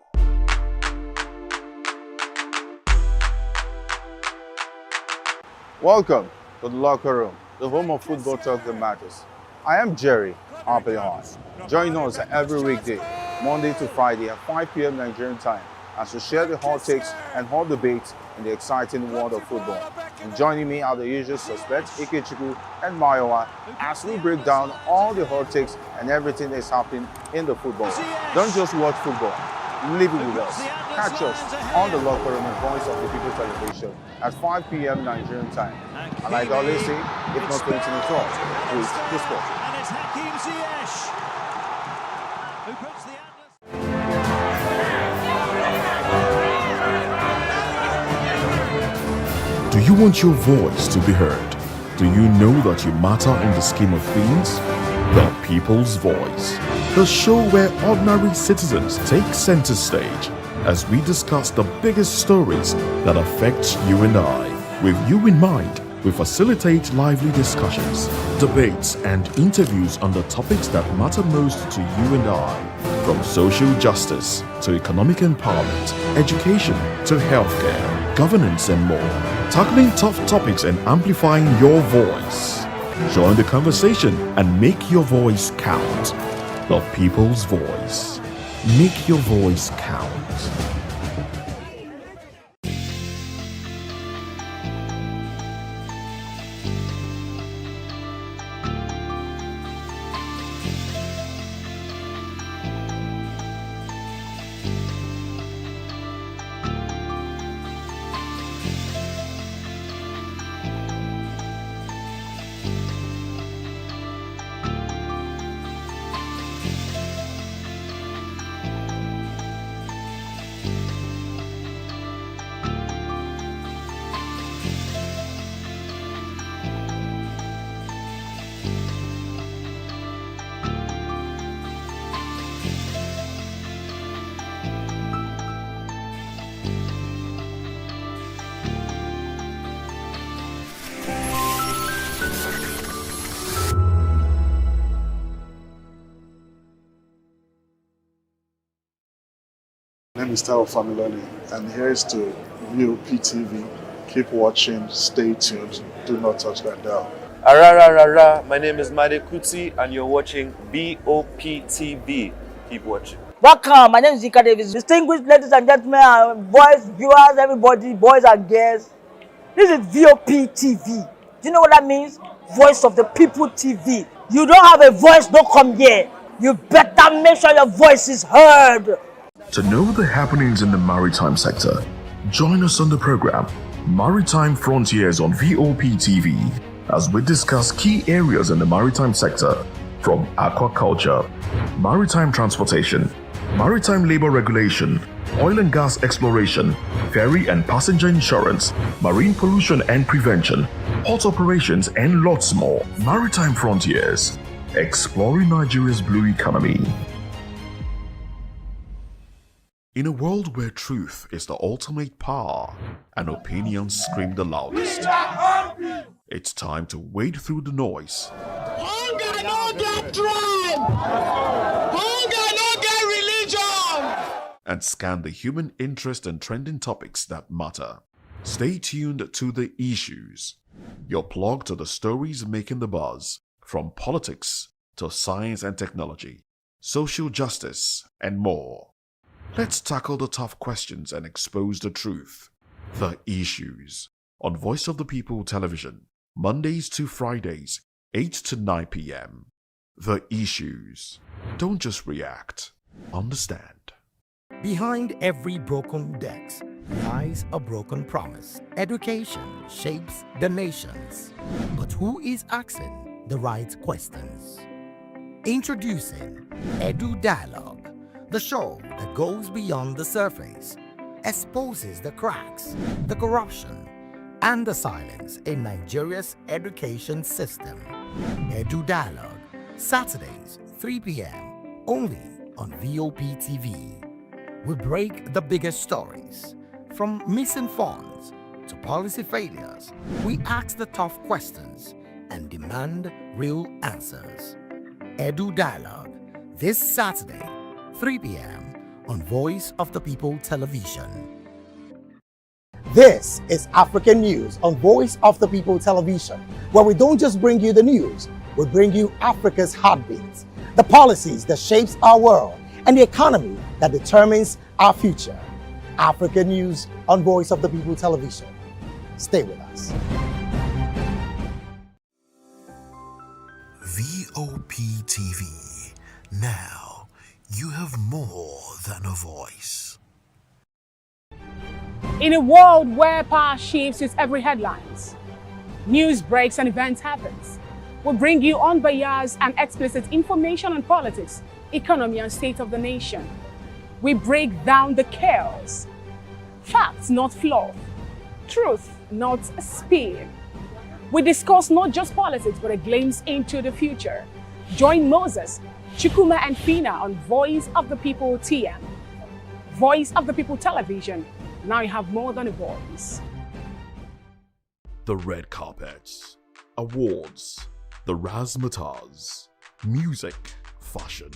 Welcome to the locker room, the home of football talk that matters. I am Jerry Ampelon. Join us every weekday, Monday to Friday at 5 p.m. Nigerian time, as we share the hot takes and hot debates in the exciting world of football. And joining me are the usual suspects, Ikechukwu and Mayowa, as we break down all the hot takes and everything that's happening in the football. Don't just watch football, live it with us. Catch us on the locker room and Voice of the People Television at 5 p.m. Nigerian time. And like I always say, if not 20 minutes off, with the sport. And it's Hakim Ziyech, who puts the Do you want your voice to be heard? Do you know that you matter in the scheme of things? The People's Voice, the show where ordinary citizens take center stage as we discuss the biggest stories that affect you and I. With you in mind, we facilitate lively discussions, debates, and interviews on the topics that matter most to you and I, from social justice to economic empowerment, education to healthcare, governance, and more, tackling tough topics and amplifying your voice. Join the conversation and make your voice count. The People's Voice. Make your voice count. is Tao Familoni, and here is to view PTV. Keep watching, stay tuned, do not touch that dial. Arararara, my name is Made Kuti and you're watching VOPTV. Keep watching. Welcome, my name is Zika Davis. Distinguished ladies and gentlemen, boys, viewers, everybody, boys and girls. This is VOP TV. Do you know what that means? Voice of the People TV. You don't have a voice, don't come here. You better make sure your voice is heard. To know the happenings in the maritime sector, join us on the program Maritime Frontiers on VOP TV as we discuss key areas in the maritime sector from aquaculture, maritime transportation, maritime labor regulation, oil and gas exploration, ferry and passenger insurance, marine pollution and prevention, port operations, and lots more. Maritime Frontiers, exploring Nigeria's blue economy. In a world where truth is the ultimate power and opinions scream the loudest, it's time to wade through the noise. Hunger no get tribe! Hunger no get religion! And scan the human interest and trending topics that matter. Stay tuned to The Issues, your plug to the stories making the buzz, from politics to science and technology, social justice, and more. Let's tackle the tough questions and expose the truth. The Issues on Voice of the People Television, Mondays to Fridays, 8 to 9 p.m. The Issues. Don't just react, understand. Behind every broken deck lies a broken promise. Education shapes the nations. But who is asking the right questions? Introducing Edu Dialogue, the show that goes beyond the surface, exposes the cracks, the corruption, and the silence in Nigeria's education system. Edu Dialogue, Saturdays, 3 p.m., only on VOP TV. We break the biggest stories, from missing funds to policy failures. We ask the tough questions and demand real answers. Edu Dialogue, this Saturday, 3 p.m. on Voice of the People Television. This is African News on Voice of the People Television, where we don't just bring you the news, we bring you Africa's heartbeat, the policies that shapes our world, and the economy that determines our future. African News on Voice of the People Television. Stay with us. VOP TV. Now, you have more than a voice. In a world where power shifts with every headlines, news breaks and events happens, we bring you unbiased and explicit information on politics, economy, and state of the nation. We break down the chaos. Facts, not fluff. Truth, not spin. We discuss not just politics, but a glimpse into the future. Join Moses, Chukuma, and Fina on Voice of the People TM. Voice of the People Television. Now you have more than a voice. The red carpets, awards, the razzmatazz, music, fashion,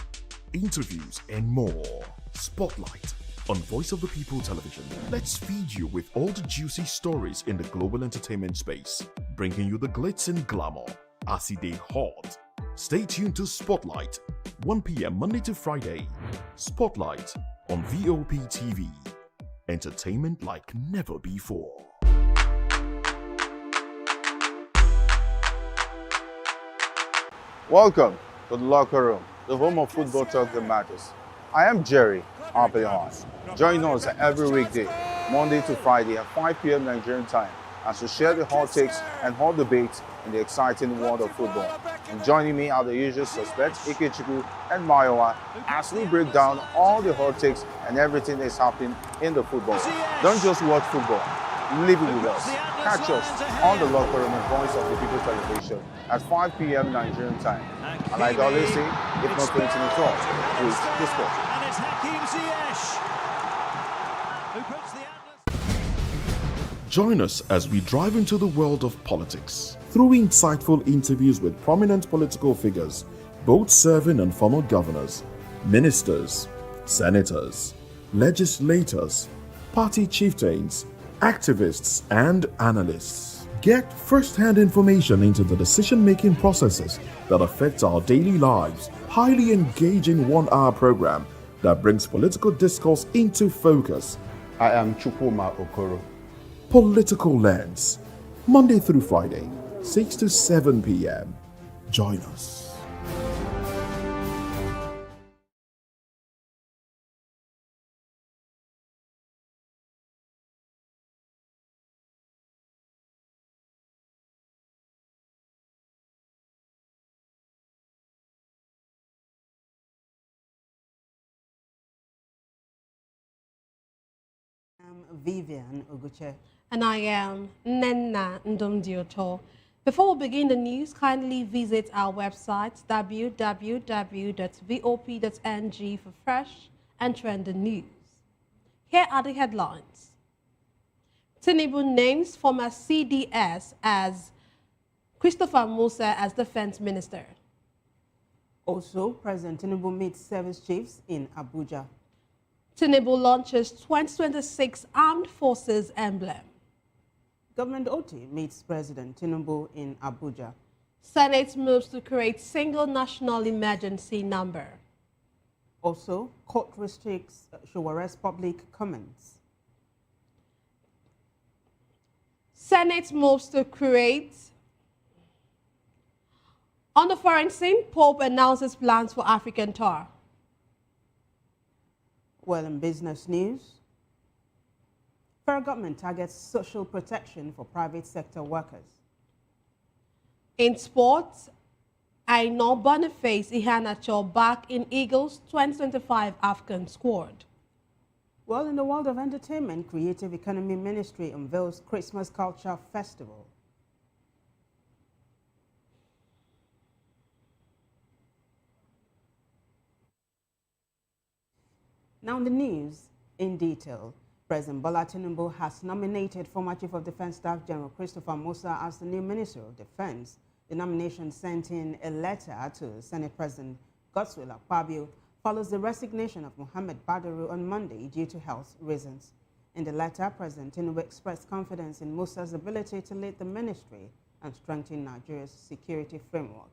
interviews, and more. Spotlight on Voice of the People Television. Let's feed you with all the juicy stories in the global entertainment space, bringing you the glitz and glamour as it is hot. Stay tuned to Spotlight, 1 p.m. Monday to Friday. Spotlight on VOP TV. Entertainment like never before. Welcome to the locker room, the home of football talk that matters. I am Jerry Arpelehon. Join us every weekday, Monday to Friday at 5 p.m. Nigerian time, as we share the hot takes and hot debates in the exciting world of football. And joining me are the usual suspects, Ikechukwu and Mayowa, as we break down all the hot takes and everything that's happening in the football. Don't just watch football, live it with us. Catch us on the locker room and Voice of the People Television at 5 p.m. Nigerian time. And like I always say, if not 20 minutes off, please the sport. And it's Hakim Ziyech who puts the Join us as we drive into the world of politics through insightful interviews with prominent political figures, both serving and former governors, ministers, senators, legislators, party chieftains, activists, and analysts. Get first-hand information into the decision-making processes that affect our daily lives. Highly engaging one-hour program that brings political discourse into focus. I am Chukwuma Okoro. Political Lens, Monday through Friday, 6 to 7 p.m. Join us. I'm Vivian Oguche. And I am Nenna Ndomdioto. Before we begin the news, kindly visit our website www.vop.ng for fresh and trending news. Here are the headlines. Tinubu names former CDS as Christopher Musa as Defense Minister. Also, President Tinubu meets service chiefs in Abuja. Tinubu launches 2026 Armed Forces emblem. Government OT meets President Tinubu in Abuja. Senate moves to create single national emergency number. Also, court restricts should arrest public comments. Senate moves to create. On the foreign scene, Pope announces plans for African tour. Well, in business news, federal government targets social protection for private sector workers. In sports, Aino Boniface Ihanacho back in Eagles 2025 Afghan squad. Well, in the world of entertainment, Creative Economy Ministry unveils Christmas Culture Festival. Now the news in detail. President Bola Tinubu has nominated former Chief of Defense Staff General Christopher Musa as the new Minister of Defense. The nomination sent in a letter to Senate President Godswill Akpabio follows the resignation of Mohammed Badaru on Monday due to health reasons. In the letter, President Tinubu expressed confidence in Musa's ability to lead the ministry and strengthen Nigeria's security framework.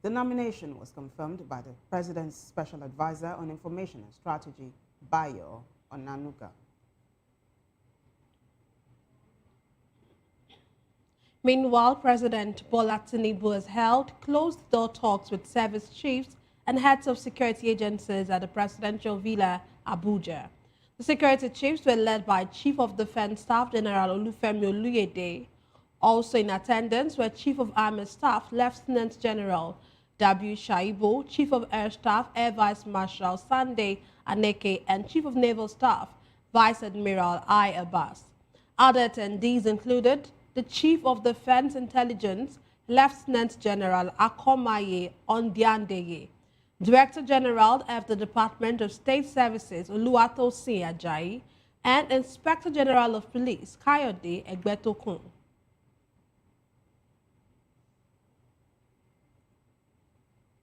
The nomination was confirmed by the President's Special Advisor on Information and Strategy, Bayo Onanuga. Meanwhile, President Bola Tinubu has held closed-door talks with service chiefs and heads of security agencies at the presidential villa, Abuja. The security chiefs were led by Chief of Defense Staff General Olufemi Oluyede. Also in attendance were Chief of Army Staff Lieutenant General W. Shaibu, Chief of Air Staff Air Vice Marshal Sunday Aneke, and Chief of Naval Staff Vice Admiral I. Abbas. Other attendees included the Chief of Defense Intelligence, Lieutenant General Akomaye Ondiandeye, Director General of the Department of State Services, Oluwatosin Ajayi, and Inspector General of Police, Kayode Egbetokun.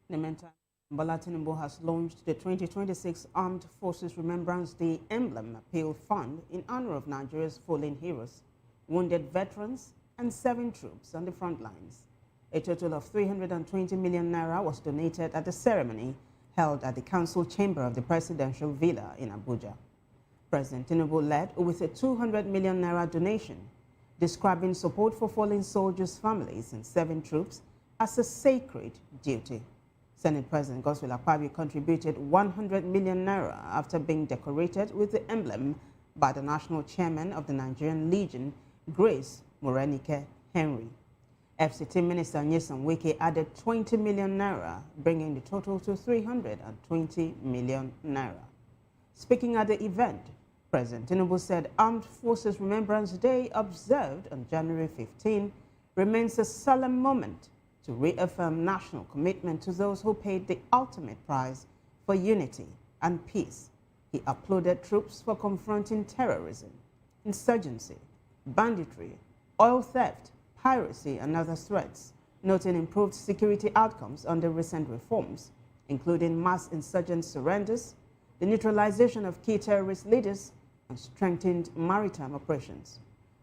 In the meantime, Bola Tinubu has launched the 2026 Armed Forces Remembrance Day Emblem Appeal Fund in honor of Nigeria's fallen heroes, wounded veterans, and 7 troops on the front lines. A total of 320 million naira was donated at the ceremony held at the Council Chamber of the Presidential Villa in Abuja. President Tinubu led with a 200 million naira donation, describing support for fallen soldiers' families and 7 troops as a sacred duty. Senate President Godswill Akpabio contributed 100 million naira after being decorated with the emblem by the National Chairman of the Nigerian Legion, Grace Morenike Henry. FCT Minister Nyesom Wike added 20 million naira, bringing the total to 320 million naira. Speaking at the event, President Tinubu said Armed Forces Remembrance Day, observed on January 15, remains a solemn moment to reaffirm national commitment to those who paid the ultimate price for unity and peace. He applauded troops for confronting terrorism, insurgency, banditry, oil theft, piracy, and other threats, noting improved security outcomes under recent reforms, including mass insurgent surrenders, the neutralization of key terrorist leaders, and strengthened maritime operations.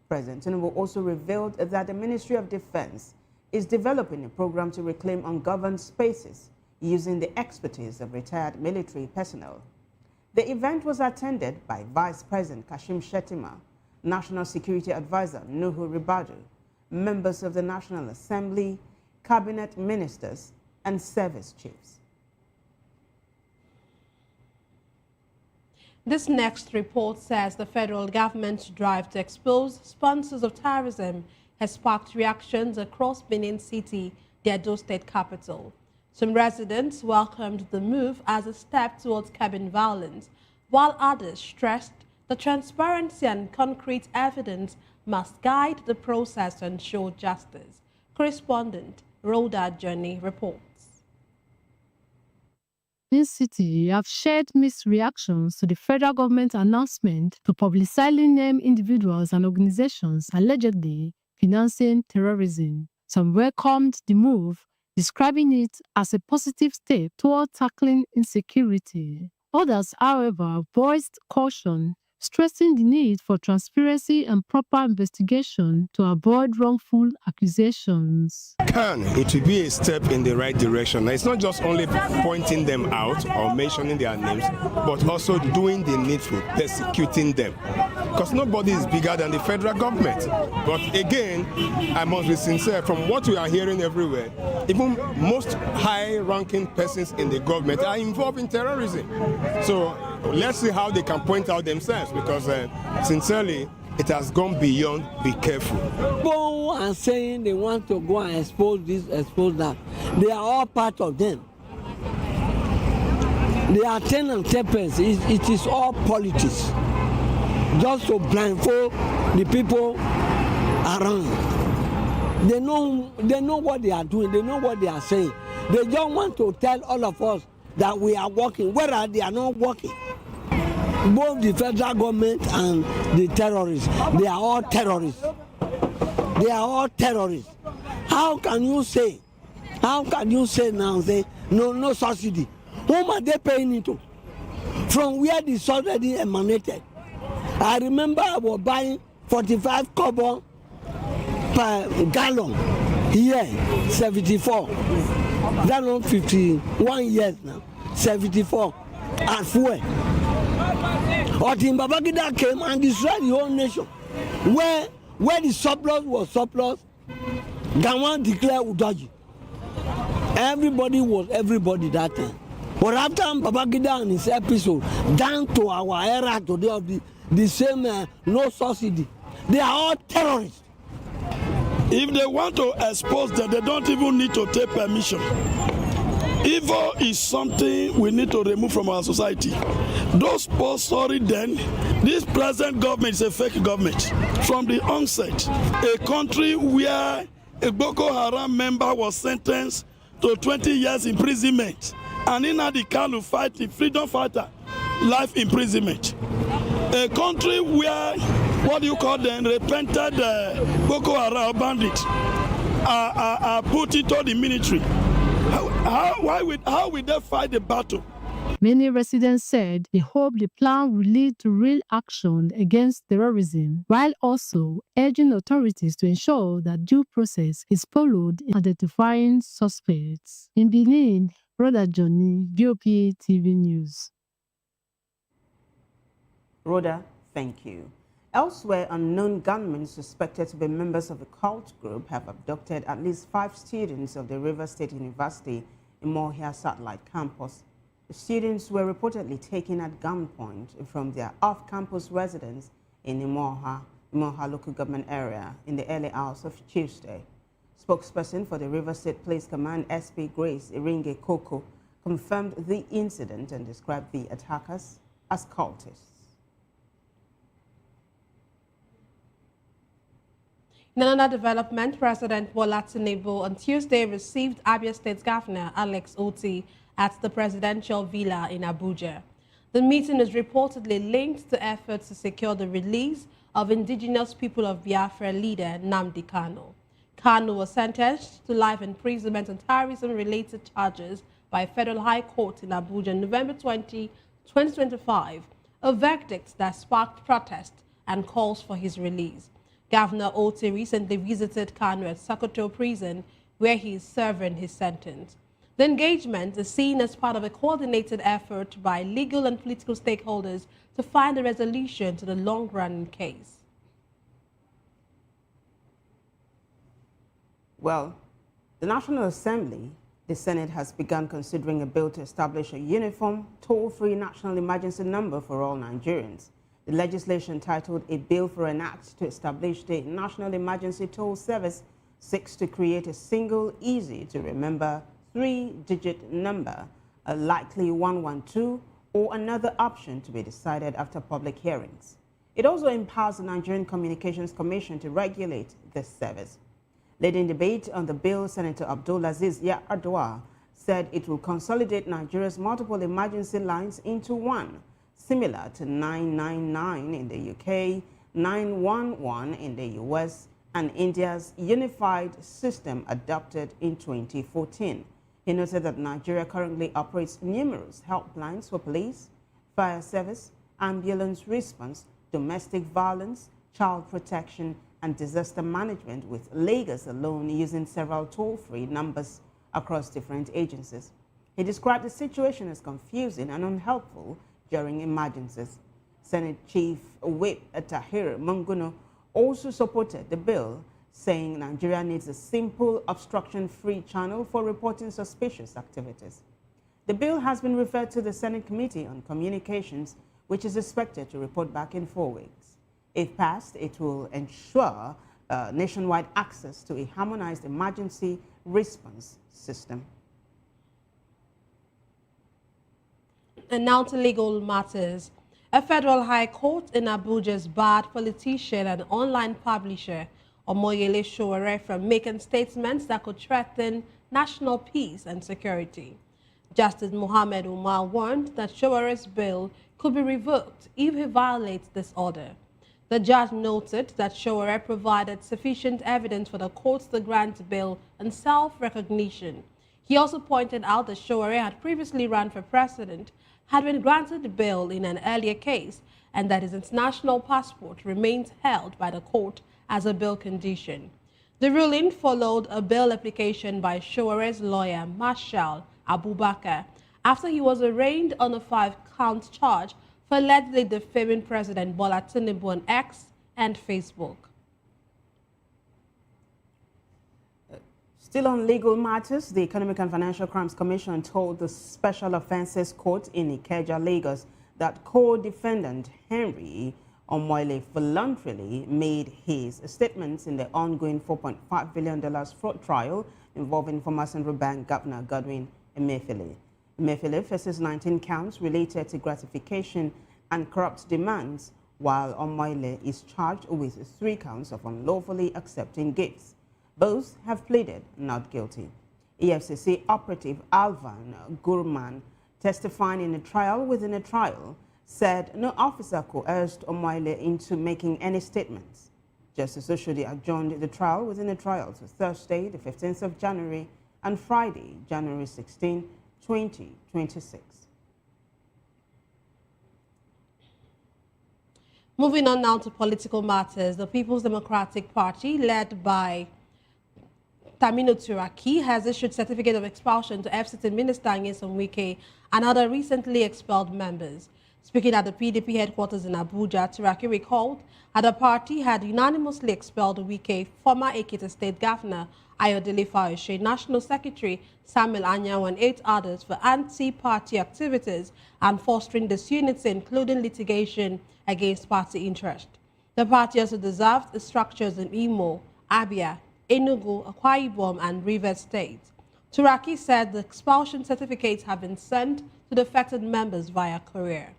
President Tinubu also revealed that the Ministry of Defense is developing a program to reclaim ungoverned spaces using the expertise of retired military personnel. The event was attended by Vice President Kashim Shettima, National Security Advisor Nuhu Ribadu, members of the National Assembly, cabinet ministers, and service chiefs. This next report says the federal government's drive to expose sponsors of terrorism has sparked reactions across Benin City, the Edo state capital. Some residents welcomed the move as a step towards curbing violence, while others stressed the transparency and concrete evidence must guide the process to ensure justice. Correspondent Rhoda Journey reports. In City have shared mixed reactions to the federal government announcement to publicly name individuals and organizations allegedly financing terrorism. Some welcomed the move, describing it as a positive step toward tackling insecurity. Others, however, voiced caution, stressing the need for transparency and proper investigation to avoid wrongful accusations. It will be a step in the right direction. It's not just only pointing them out or mentioning their names, but also doing the needful, persecuting them. Because nobody is bigger than the federal government. But again, I must be sincere, from what we are hearing everywhere, even most high-ranking persons in the government are involved in terrorism. So let's see how they can point out themselves, because sincerely, it has gone beyond be careful. People are saying they want to go and expose this, expose that. They are all part of them. They are 10 and 10%. It is all politics. Just to blindfold the people around. They know what they are doing. They know what they are saying. They just want to tell all of us that we are working, whereas they are not working. Both the federal government and the terrorists, they are all terrorists. They are all terrorists. How can you say now, say, no subsidy? Whom are they paying into? From where the subsidy emanated? I remember I was buying 45 kobo per gallon here, 74. That on 51 years now, 74 at fuel. Otin Babangida came and destroyed the whole nation. Where the surplus was surplus, Gawan declared Udoji. Everybody was everybody that time. But after Babangida and his episode, down to our era today of the same no subsidy, they are all terrorists. If they want to expose them, they don't even need to take permission. Evil is something we need to remove from our society. Those sponsoring then, this present government is a fake government. From the onset, a country where a Boko Haram member was sentenced to 20 years imprisonment, and Nnamdi Kanu fighting freedom fighter, life imprisonment. A country where, what do you call them, repented Boko Haram bandits are put into the military. How will they fight the battle? Many residents said they hope the plan will lead to real action against terrorism, while also urging authorities to ensure that due process is followed in identifying suspects. In Benin, Rhoda Johnny, VOP TV News. Rhoda, thank you. Elsewhere, unknown gunmen suspected to be members of a cult group have abducted at least 5 students of the Rivers State University in Mohia Satellite Campus. The students were reportedly taken at gunpoint from their off-campus residence in Imoha local government area in the early hours of Tuesday. Spokesperson for the Rivers State Police Command, SP Grace Iringe Koko, confirmed the incident and described the attackers as cultists. In another development, President Bola Tinubu on Tuesday received Abia State Governor Alex Oti at the presidential villa in Abuja. The meeting is reportedly linked to efforts to secure the release of indigenous people of Biafra leader Nnamdi Kanu. Kanu was sentenced to life imprisonment on terrorism-related charges by a federal high court in Abuja in November 2020 2025, a verdict that sparked protest and calls for his release. Governor Otti recently visited Kanu at Sokoto prison, where he is serving his sentence. The engagement is seen as part of a coordinated effort by legal and political stakeholders to find a resolution to the long-running case. Well, the National Assembly, the Senate has begun considering a bill to establish a uniform, toll-free national emergency number for all Nigerians. The legislation, titled A Bill for an Act to Establish the National Emergency Toll Service, seeks to create a single, easy-to-remember, three-digit number, a likely 112, or another option to be decided after public hearings. It also empowers the Nigerian Communications Commission to regulate this service. Leading debate on the bill, Senator Abdulaziz Yar'Adua said it will consolidate Nigeria's multiple emergency lines into one, similar to 999 in the UK, 911 in the US, and India's unified system adopted in 2014. He noted that Nigeria currently operates numerous helplines for police, fire service, ambulance response, domestic violence, child protection, and disaster management, with Lagos alone using several toll-free numbers across different agencies. He described the situation as confusing and unhelpful during emergencies. Senate Chief Whip Tahir Munguno also supported the bill, saying Nigeria needs a simple, obstruction-free channel for reporting suspicious activities. The bill has been referred to the Senate Committee on Communications, which is expected to report back in 4 weeks. If passed, it will ensure nationwide access to a harmonized emergency response system. And now to legal matters. A federal high court in Abuja's barred politician and online publisher Omoyele Sowore from making statements that could threaten national peace and security. Justice Mohammed Umar warned that Showore's bail could be revoked if he violates this order. The judge noted that Sowore provided sufficient evidence for the courts to grant bail and self-recognition. He also pointed out that Sowore had previously run for president, had been granted bail in an earlier case, and that his international passport remains held by the court as a bail condition. The ruling followed a bail application by Showore's lawyer, Marshal Abubakar, after he was arraigned on a 5-count charge for allegedly defaming President Bola Tinubu on X and Facebook. Still on legal matters, the Economic and Financial Crimes Commission told the Special Offences Court in Ikeja, Lagos, that co-defendant Henry Omoyele voluntarily made his statements in the ongoing $4.5 billion fraud trial involving former Central Bank Governor Godwin Emefiele. Emefiele faces 19 counts related to gratification and corrupt demands, while Omoyele is charged with 3 counts of unlawfully accepting gifts. Both have pleaded not guilty. EFCC operative Alvan Gurman, testifying in a trial within a trial, said no officer coerced Omoyele into making any statements. Justice Oshodi adjourned the trial within a trial to Thursday, the 15th of January, and Friday, January 16, 2026. Moving on now to political matters, the People's Democratic Party, led by Tamino Turaki, has issued certificate of expulsion to FCT Minister Nyesom Wike and other recently expelled members. Speaking at the PDP headquarters in Abuja, Turaki recalled that the party had unanimously expelled Wike, former Ekiti State Governor Ayodele Fayose, National Secretary Samuel Anyanwu, and 8 others for anti-party activities and fostering disunity, including litigation against party interest. The party also dissolved its structures in Imo, Abia, Enugu, Akwa Ibom, and Rivers State. Turaki said the expulsion certificates have been sent to the affected members via courier.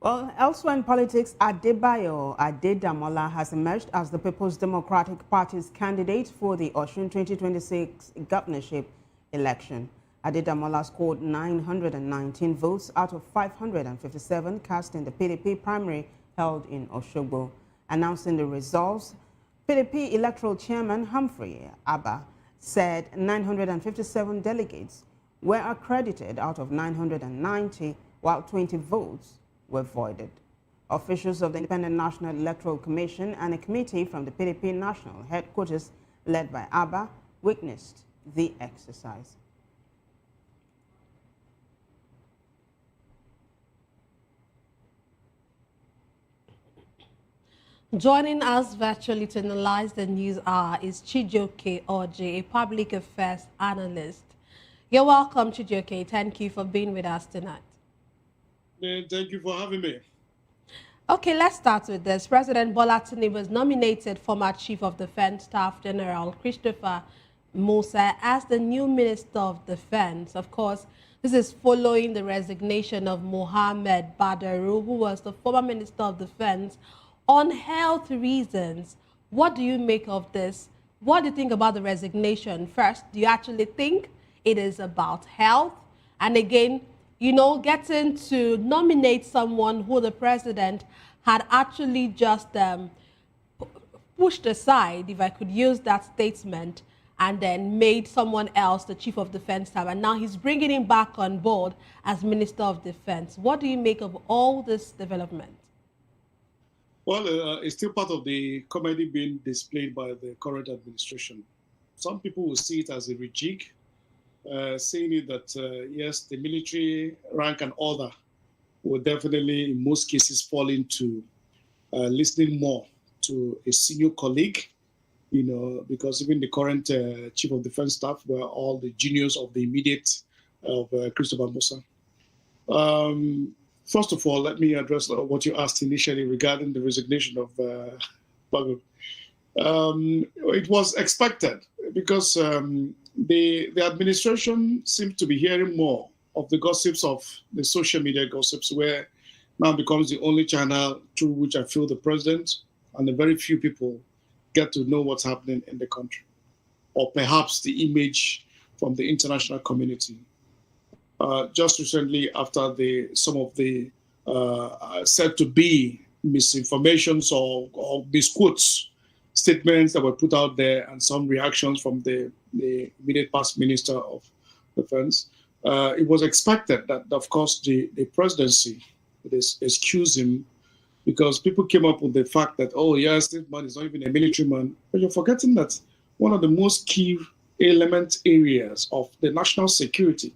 Well, elsewhere in politics, Adebayo Adedamola has emerged as the People's Democratic Party's candidate for the Osun 2026 governorship election. Adedamola scored 919 votes out of 557 cast in the PDP primary held in Osogbo. Announcing the results, PDP electoral chairman Humphrey Abba said 957 delegates were accredited out of 990, while 20 votes were voided. Officials of the Independent National Electoral Commission and a committee from the PDP National Headquarters, led by Abba, witnessed the exercise. Joining us virtually to analyze the news hour is Chijioke Oji, a public affairs analyst. You're welcome, Chijioke. Thank you for being with us tonight. Thank you for having me. Okay, let's start with this. President Bola Tinubu has nominated former Chief of Defense Staff General Christopher Musa as the new Minister of Defense. Of course, this is following the resignation of Mohammed Badaru, who was the former Minister of Defense, on health reasons. What do you make of this? What do you think about the resignation? First, do you actually think it is about health? And again, you know, getting to nominate someone who the president had actually just pushed aside, if I could use that statement, and then made someone else the Chief of Defense Staff, and now he's bringing him back on board as Minister of Defense. What do you make of all this development? Well, it's still part of the comedy being displayed by the current administration. Some people will see it as a rejig, saying it that, yes, the military rank and order will definitely, in most cases, fall into listening more to a senior colleague, you know, because even the current Chief of Defense Staff were all the juniors of the immediate of Christopher Musa. First of all, let me address what you asked initially regarding the resignation of Bago. It was expected because the administration seems to be hearing more of the gossips of the social media gossips, where now becomes the only channel through which I feel the president and the very few people get to know what's happening in the country, or perhaps the image from the international community. Just recently, after some of the said to be misinformations or misquotes, statements that were put out there, and some reactions from the immediate past Minister of Defense, it was expected that, of course, the presidency would excuse him, because people came up with the fact that, oh, yes, this man is not even a military man. But you're forgetting that one of the most key element areas of the national security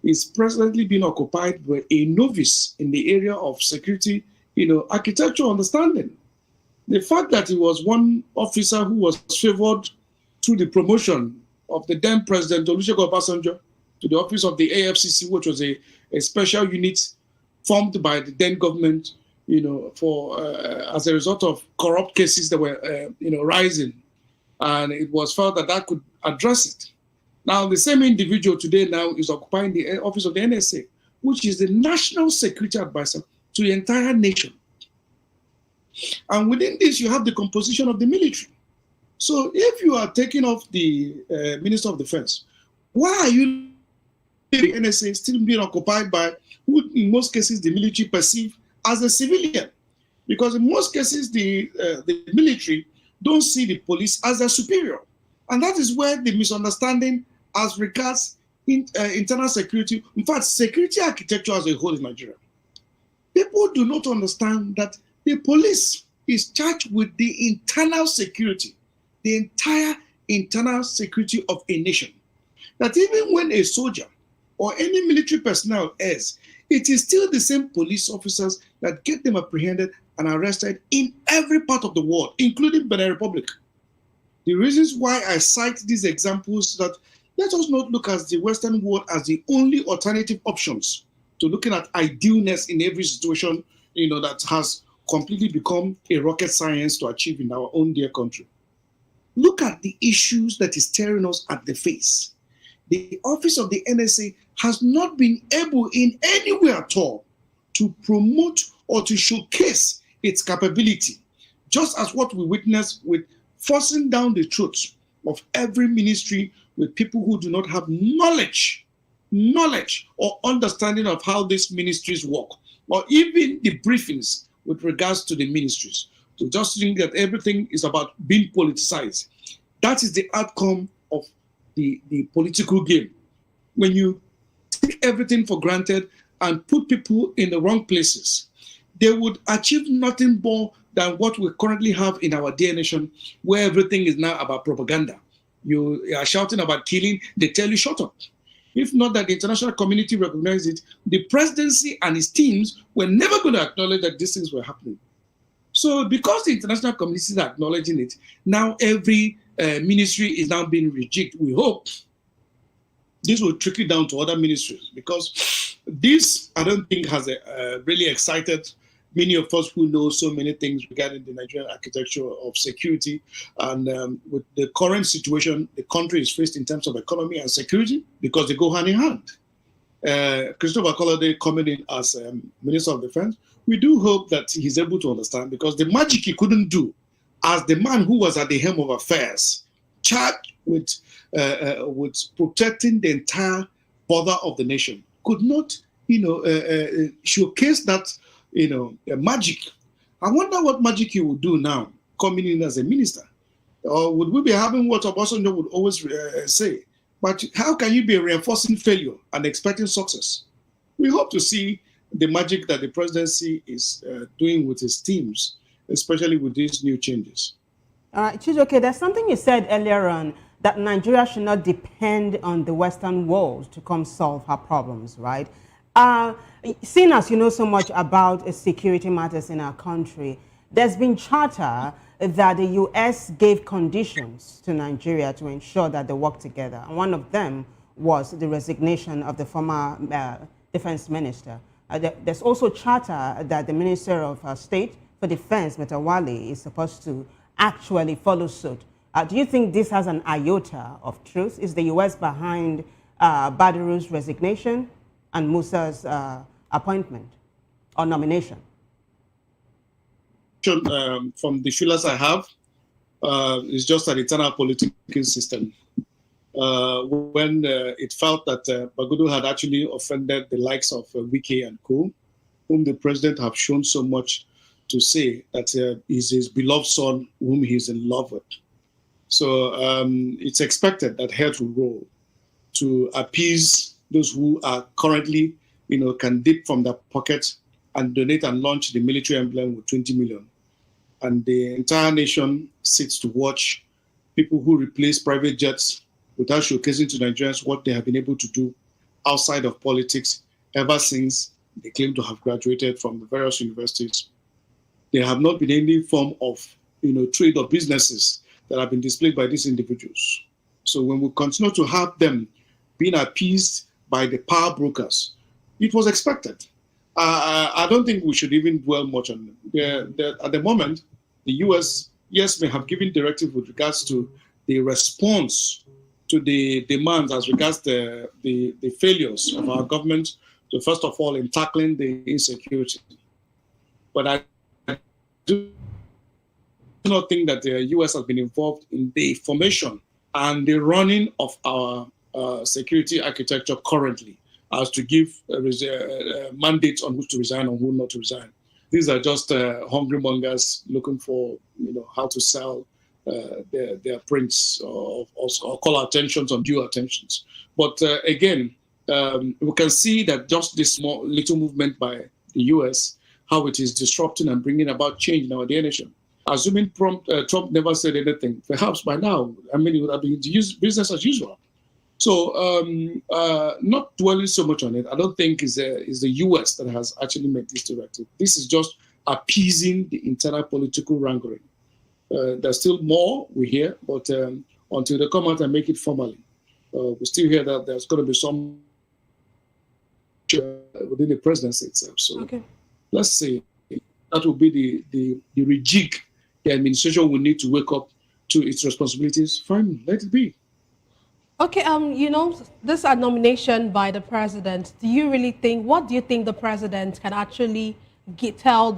is presently being occupied by a novice in the area of security, you know, architectural understanding. The fact that he was one officer who was favored through the promotion of the then President Olusegun Obasanjo to the office of the AFCC, which was a special unit formed by the then government, you know, for as a result of corrupt cases that were, you know, rising, and it was felt that that could address it. Now, the same individual today now is occupying the office of the NSA, which is the national security advisor to the entire nation. And within this, you have the composition of the military. So if you are taking off the Minister of Defense, why are you the NSA still being occupied by who in most cases the military perceive as a civilian? Because in most cases, the military don't see the police as a superior. And that is where the misunderstanding as regards internal security, in fact, security architecture as a whole in Nigeria. People do not understand that the police is charged with the internal security, the entire internal security of a nation. That even when a soldier or any military personnel is, it is still the same police officers that get them apprehended and arrested in every part of the world, including Benin Republic. The reasons why I cite these examples that let us not look at the Western world as the only alternative options to looking at idealness in every situation, you know, that has completely become a rocket science to achieve in our own dear country. Look at the issues that is staring us at the face. The office of the NSA has not been able in any way at all to promote or to showcase its capability, just as what we witnessed with forcing down the throats of every ministry with people who do not have knowledge or understanding of how these ministries work, or even the briefings with regards to the ministries. To just think that everything is about being politicized. That is the outcome of the political game. When you take everything for granted and put people in the wrong places, they would achieve nothing more than what we currently have in our dear nation, where everything is now about propaganda. You are shouting about killing, they tell you shut up. If not that the international community recognized it, the presidency and its teams were never going to acknowledge that these things were happening. So because the international community is acknowledging it, now every ministry is now being rejigged. We hope this will trickle down to other ministries, because this, I don't think, has really excited many of us who know so many things regarding the Nigerian architecture of security. And with the current situation the country is faced in terms of economy and security, because they go hand in hand. Christopher Colade coming in as Minister of Defense, we do hope that he's able to understand, because the magic he couldn't do as the man who was at the helm of affairs, charged with protecting the entire border of the nation, could not, showcase that, magic. I wonder what magic he would do now, coming in as a minister. Or would we be having what Obasanjo would always say? But how can you be reinforcing failure and expecting success? We hope to see the magic that the presidency is doing with its teams, especially with these new changes. Chijoke, there's something you said earlier on, that Nigeria should not depend on the Western world to come solve her problems, right? Seeing as you know so much about security matters in our country, there's been chatter that the U.S. gave conditions to Nigeria to ensure that they work together. And one of them was the resignation of the former defense minister. There's also chatter that the Minister of State for Defense, Metawale, is supposed to actually follow suit. Do you think this has an iota of truth? Is the U.S. behind Badiru's resignation and Musa's appointment or nomination? From the feelers I have, it's just an internal political system. When it felt that Bagudu had actually offended the likes of Wike and co, whom the president have shown so much to say that is his beloved son whom he's in love with. So it's expected that heads will roll to appease those who are currently, can dip from their pockets and donate and launch the military emblem with 20 million. And the entire nation sits to watch people who replace private jets without showcasing to Nigerians what they have been able to do outside of politics ever since they claim to have graduated from the various universities. There have not been any form of, trade or businesses that have been displayed by these individuals. So when we continue to have them being appeased by the power brokers, it was expected. I don't think we should even dwell much on them. At the moment, the U.S., yes, may have given directive with regards to the response to the demands as regards the failures of our government, to first of all in tackling the insecurity. But I do not think that the U.S. has been involved in the formation and the running of our security architecture currently, as to give mandates on who to resign and who not to resign. These are just hungry mongers looking for, how to sell their prints or call attentions on due attentions. But again, we can see that just this small little movement by the U.S., how it is disrupting and bringing about change in our dear nation. Assuming Trump never said anything, perhaps by now, it would have been business as usual. So not dwelling so much on it, I don't think is the U.S. that has actually made this directive. This is just appeasing the internal political wrangling. There's still more we hear, but until they come out and make it formally, we still hear that there's going to be some within the presidency itself. So let's see. That will be the rejig the administration will need to wake up to its responsibilities. Fine, let it be. Okay, this nomination by the president, what do you think the president can actually tell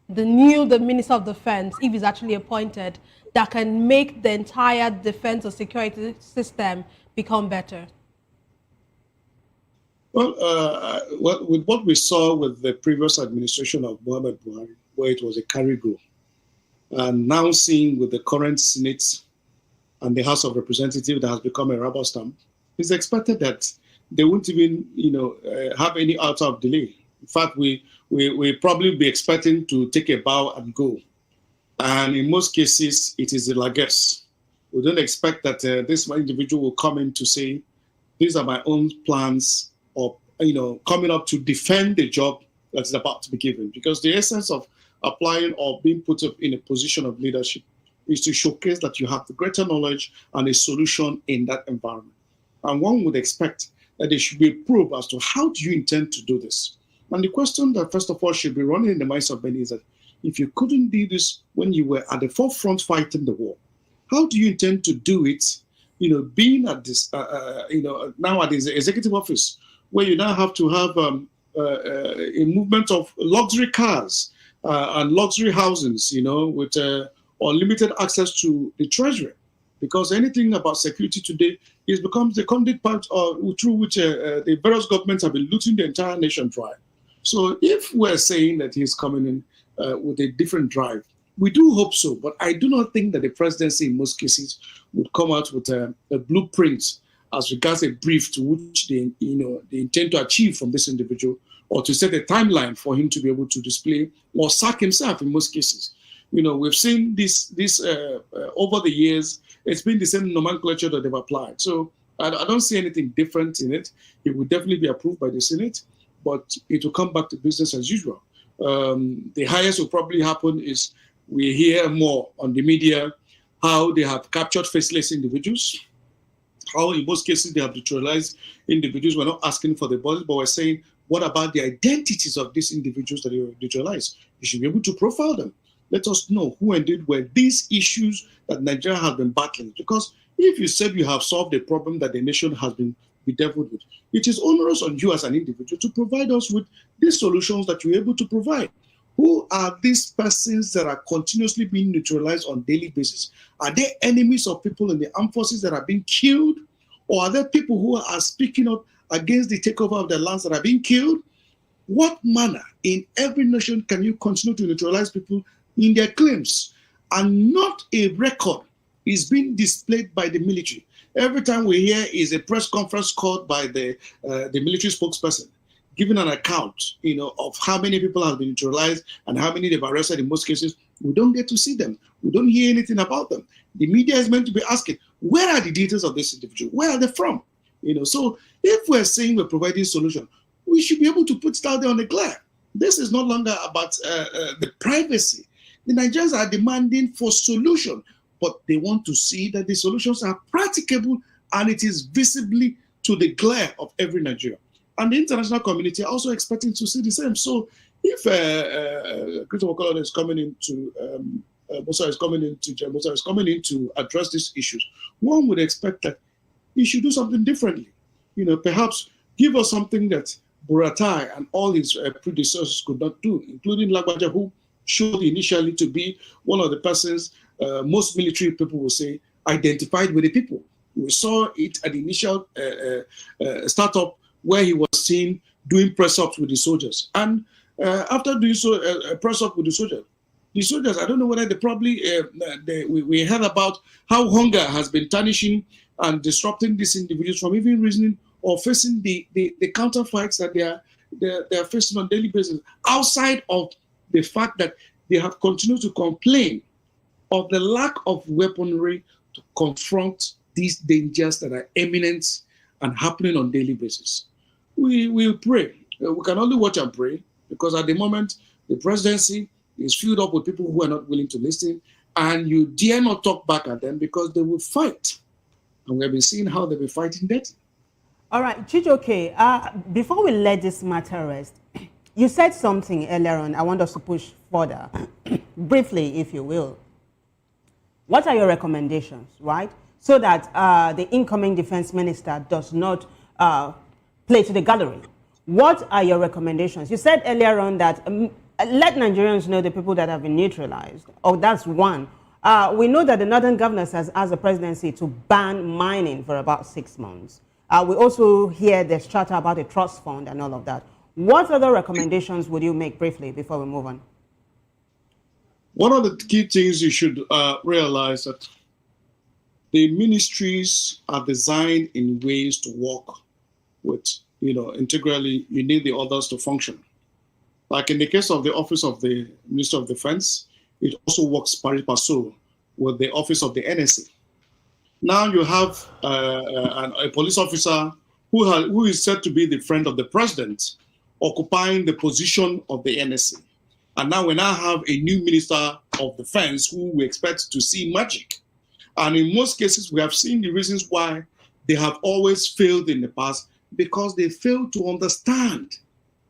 the Minister of Defense, if he's actually appointed, that can make the entire defense or security system become better? Well, with what we saw with the previous administration of Muhammad Buhari, where it was a carry-go, and now seeing with the current Senate and the House of Representatives that has become a rubber stamp, it's expected that they won't even, have any out of delay. In fact, we probably be expecting to take a bow and go. And in most cases, it is the largesse. We don't expect that this individual will come in to say, these are my own plans, or, coming up to defend the job that is about to be given. Because the essence of applying or being put up in a position of leadership is to showcase that you have the greater knowledge and a solution in that environment. And one would expect that there should be a probe as to how do you intend to do this. And the question that first of all should be running in the minds of many is that if you couldn't do this when you were at the forefront fighting the war, how do you intend to do it, being at this, now at the executive office, where you now have to have a movement of luxury cars and luxury housings, with unlimited access to the treasury, because anything about security today becomes the conduit part through which the various governments have been looting the entire nation dry. So if we're saying that he's coming in with a different drive, we do hope so, but I do not think that the presidency in most cases would come out with a blueprint as regards a brief to which they intend to achieve from this individual, or to set a timeline for him to be able to display or sack himself in most cases. We've seen this over the years. It's been the same nomenclature that they've applied. So I don't see anything different in it. It will definitely be approved by the Senate, but it will come back to business as usual. The highest will probably happen is we hear more on the media how they have captured faceless individuals, how in most cases they have neutralized individuals. We're not asking for the bodies, but we're saying, what about the identities of these individuals that they neutralized? You should be able to profile them. Let us know who indeed were these issues that Nigeria has been battling. Because if you said you have solved a problem that the nation has been bedeviled with, it is onerous on you as an individual to provide us with these solutions that you're able to provide. Who are these persons that are continuously being neutralized on a daily basis? Are they enemies of people in the armed forces that are being killed? Or are there people who are speaking up against the takeover of the lands that are being killed? What manner in every nation can you continue to neutralize people in their claims, and not a record is being displayed by the military? Every time we hear is a press conference called by the military spokesperson, giving an account, of how many people have been neutralized and how many they've arrested in most cases. We don't get to see them. We don't hear anything about them. The media is meant to be asking, where are the details of this individual? Where are they from? So if we're saying we're providing solution, we should be able to put it out there on the glare. This is no longer about the privacy. The Nigerians are demanding for solution, but they want to see that the solutions are practicable and it is visibly to the glare of every Nigerian. And the international community are also expecting to see the same. So if Christopher Colon is coming into, Musa is coming in to address these issues, one would expect that he should do something differently. Perhaps give us something that Buratai and all his predecessors could not do, including Lagbaja, who showed initially to be one of the persons most military people will say identified with the people. We saw it at the initial startup where he was seen doing press-ups with the soldiers. And after doing so, press-up with the soldiers, I don't know whether they probably, we heard about how hunger has been tarnishing and disrupting these individuals from even reasoning or facing the counterfights that they are facing on a daily basis, outside of the fact that they have continued to complain of the lack of weaponry to confront these dangers that are imminent and happening on a daily basis. We pray. We can only watch and pray, because at the moment, the presidency is filled up with people who are not willing to listen, and you dare not talk back at them because they will fight. And we have been seeing how they've been fighting that. All right, Chijioke, before we let this matter rest, you said something earlier on. I want us to push further, briefly, if you will. What are your recommendations, right? So that the incoming defense minister does not play to the gallery. What are your recommendations? You said earlier on that let Nigerians know the people that have been neutralized. Oh, that's one. We know that the Northern Governors has asked the presidency to ban mining for about 6 months. We also hear there's chatter about a trust fund and all of that. What other recommendations would you make briefly before we move on? One of the key things you should realize that the ministries are designed in ways to work with, integrally, you need the others to function. Like in the case of the Office of the Minister of Defense, it also works pari passu with the Office of the NSA. Now you have a police officer who is said to be the friend of the president occupying the position of the NSA. And now we now have a new Minister of Defense who we expect to see magic. And in most cases, we have seen the reasons why they have always failed in the past, because they fail to understand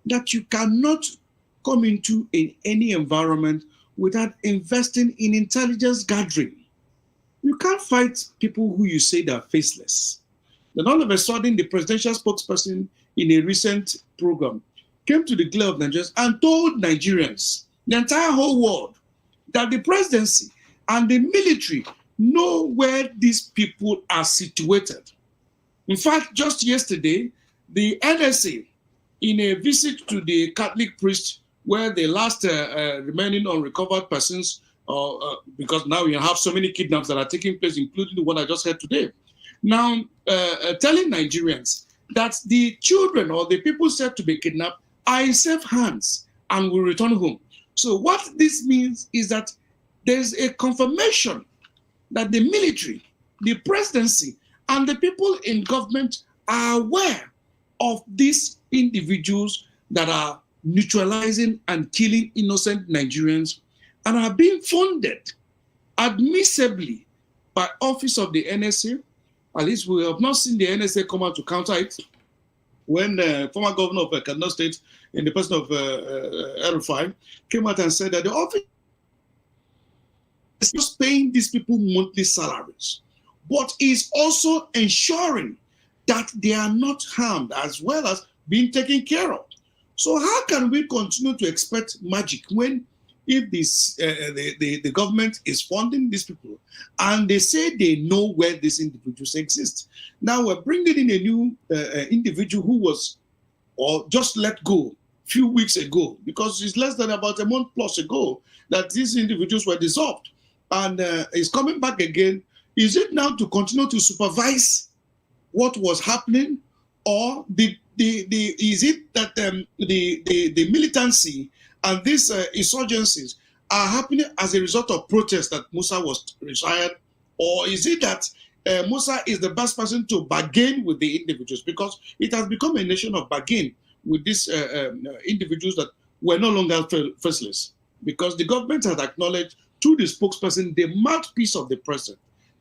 that you cannot come into any environment without investing in intelligence gathering. You can't fight people who you say they are faceless. Then all of a sudden, the presidential spokesperson in a recent program came to the glare of Nigerians and told Nigerians, the entire whole world, that the presidency and the military know where these people are situated. In fact, just yesterday, the NSA, in a visit to the Catholic priest, where the last remaining unrecovered persons, because now you have so many kidnaps that are taking place, including the one I just heard today, now telling Nigerians that the children or the people said to be kidnapped are in safe hands and will return home. So what this means is that there's a confirmation that the military, the presidency, and the people in government are aware of these individuals that are neutralizing and killing innocent Nigerians and are being funded admissibly by Office of the NSA. At least we have not seen the NSA come out to counter it. When the former governor of Kaduna State, in the person of El-Rufai, came out and said that the office is just paying these people monthly salaries, but is also ensuring that they are not harmed as well as being taken care of. So how can we continue to expect magic when, if this the government is funding these people and they say they know where these individuals exist? Now we're bringing in a new individual who was just let go a few weeks ago, because it's less than about a month plus ago that these individuals were dissolved, and is coming back again. Is it now to continue to supervise what was happening, or is it that the militancy and these insurgencies are happening as a result of protests that Musa was retired, or is it that Musa is the best person to bargain with the individuals, because it has become a nation of bargain with these individuals that were no longer faceless, because the government has acknowledged through the spokesperson, the mouthpiece of the president,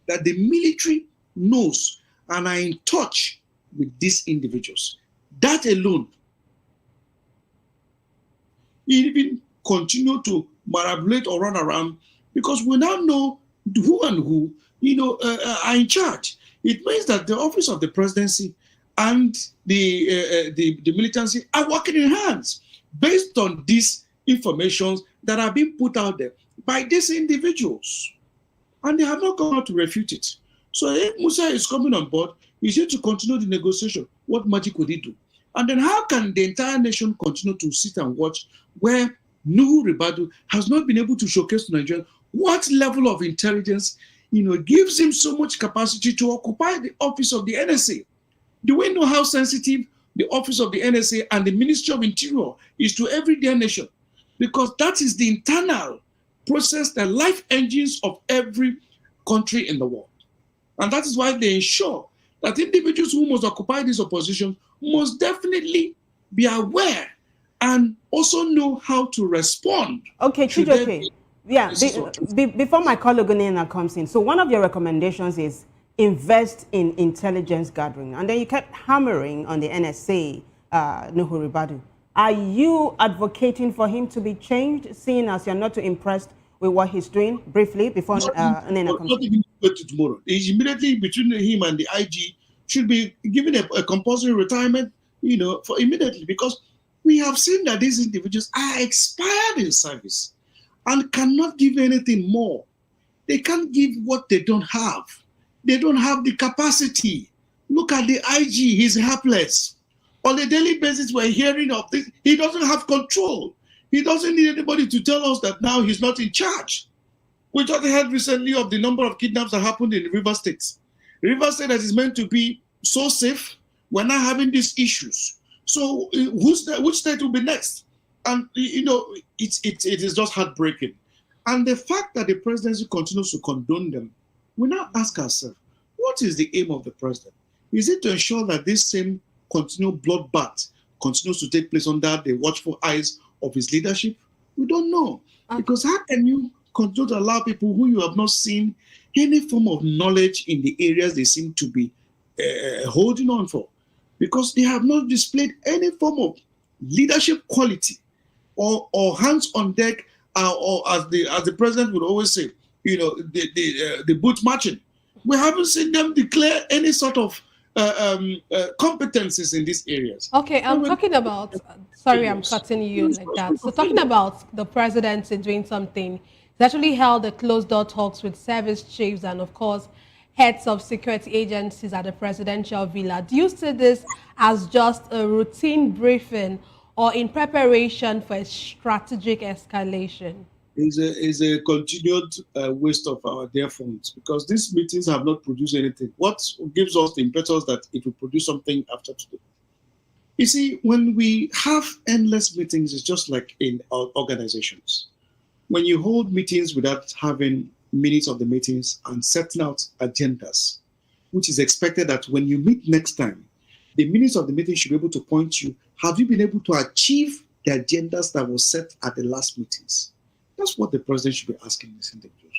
that the military knows and are in touch with these individuals. That alone, even continue to manipulate or run around, because we now know who and who are in charge. It means that the office of the presidency and the militancy are working in hands based on these informations that are being put out there by these individuals, and they have not come out to refute it. So if Musa is coming on board, he's going to continue the negotiation. What magic would he do? And then how can the entire nation continue to sit and watch where Nuhu Ribadu has not been able to showcase to Nigeria what level of intelligence gives him so much capacity to occupy the office of the NSA? Do we know how sensitive the office of the NSA and the Ministry of Interior is to everyday nation? Because that is the internal process, the life engines of every country in the world. And that is why they ensure that individuals who must occupy this opposition must definitely be aware and also know how to respond. Okay, Chijoke. Yeah, before my colleague Nena comes in, so one of your recommendations is invest in intelligence gathering, and then you kept hammering on the NSA, Nuhu Ribadu. Are you advocating for him to be changed, seeing as you're not too impressed with what he's doing? Briefly, before Nena comes in. Not even tomorrow. Immediately between him and the IG should be given a compulsory retirement, for immediately, because we have seen that these individuals are expired in service and cannot give anything more. They can't give what they don't have. They don't have the capacity. Look at the IG, he's helpless. On a daily basis, we're hearing of this. He doesn't have control. He doesn't need anybody to tell us that now he's not in charge. We just heard recently of the number of kidnaps that happened in River State. River State that is meant to be so safe, we're now having these issues. So which state will be next? And it is just heartbreaking. And the fact that the presidency continues to condone them, we now ask ourselves, what is the aim of the president? Is it to ensure that this same continual bloodbath continues to take place under the watchful eyes of his leadership? We don't know. Because how can you continue to allow people who you have not seen any form of knowledge in the areas they seem to be holding on for? Because they have not displayed any form of leadership quality or hands on deck, or as the president would always say, the boot matching. We haven't seen them declare any sort of competencies in these areas. Okay, I'm talking about, sorry, I'm cutting you like that. So talking about the president in doing something, he's actually held the closed-door talks with service chiefs and, of course, heads of security agencies at the presidential villa. Do you see this as just a routine briefing or in preparation for a strategic escalation? Is a continued waste of our dear funds, because these meetings have not produced anything. What gives us the impetus that it will produce something after today? You see, when we have endless meetings, it's just like in our organizations. When you hold meetings without having minutes of the meetings and setting out agendas, which is expected that when you meet next time, the minutes of the meeting should be able to point you, have you been able to achieve the agendas that were set at the last meetings? That's what the president should be asking this individual.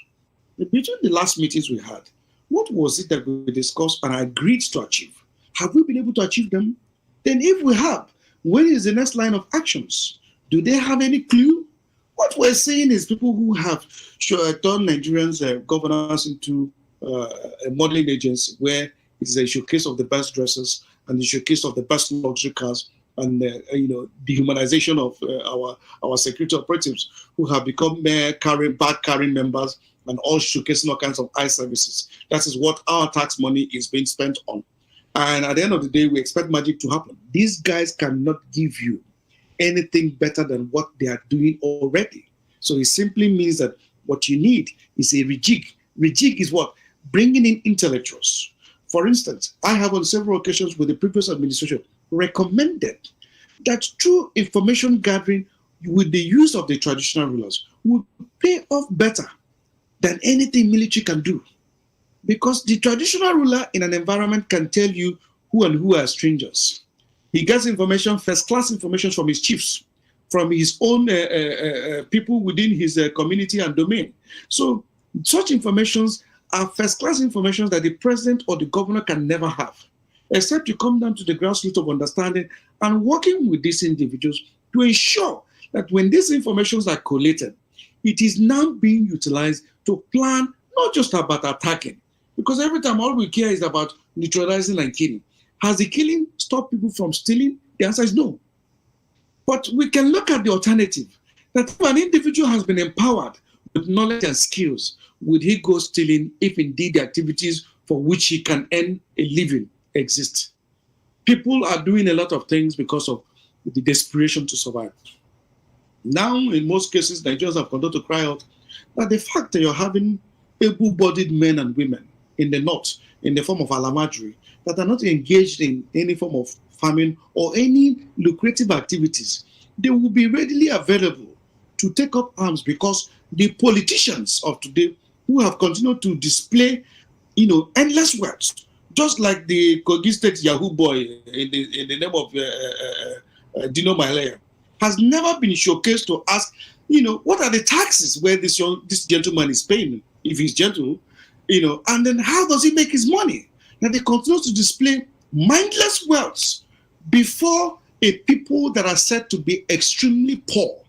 Between the last meetings we had, what was it that we discussed and agreed to achieve? Have we been able to achieve them? Then if we have, when is the next line of actions? Do they have any clue? What we're saying is people who have turned Nigerians' governance into a modeling agency where it is a showcase of the best dresses and the showcase of the best luxury cars, and the dehumanization of our security operatives who have become carrying members and all showcasing all kinds of eye services. That is what our tax money is being spent on. And at the end of the day, we expect magic to happen. These guys cannot give you anything better than what they are doing already. So it simply means that what you need is a rejig. Rejig is what? Bringing in intellectuals. For instance, I have on several occasions with the previous administration recommended that through information gathering with the use of the traditional rulers would pay off better than anything military can do. Because the traditional ruler in an environment can tell you who and who are strangers. He gets information, first-class information from his chiefs, from his own people within his community and domain. So such informations are first-class information that the president or the governor can never have, except you come down to the grassroots of understanding and working with these individuals to ensure that when these informations are collated, it is now being utilized to plan not just about attacking, because every time all we care is about neutralizing and killing. Has the killing stopped people from stealing? The answer is no. But we can look at the alternative, that if an individual has been empowered with knowledge and skills, would he go stealing if indeed the activities for which he can earn a living exist? People are doing a lot of things because of the desperation to survive. Now, in most cases, Nigerians have continued to cry out that the fact that you're having able-bodied men and women in the north, in the form of alamadri, that are not engaged in any form of farming or any lucrative activities, they will be readily available to take up arms, because the politicians of today who have continued to display, endless wealth, just like the Kogi State Yahoo boy in the name of Dino Malaya, has never been showcased to ask, what are the taxes where this gentleman is paying, if he's gentle, and then how does he make his money? Now they continue to display mindless wealth before a people that are said to be extremely poor,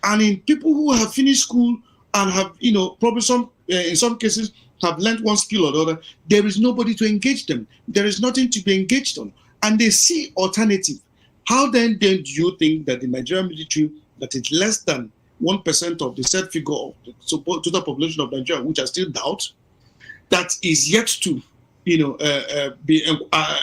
and in people who have finished school and have, probably in some cases have learned one skill or the other. There is nobody to engage them. There is nothing to be engaged on, and they see alternative. How then do you think that the Nigerian military, that is less than 1% of the said figure of the total population of Nigeria, which I still doubt, that is yet to be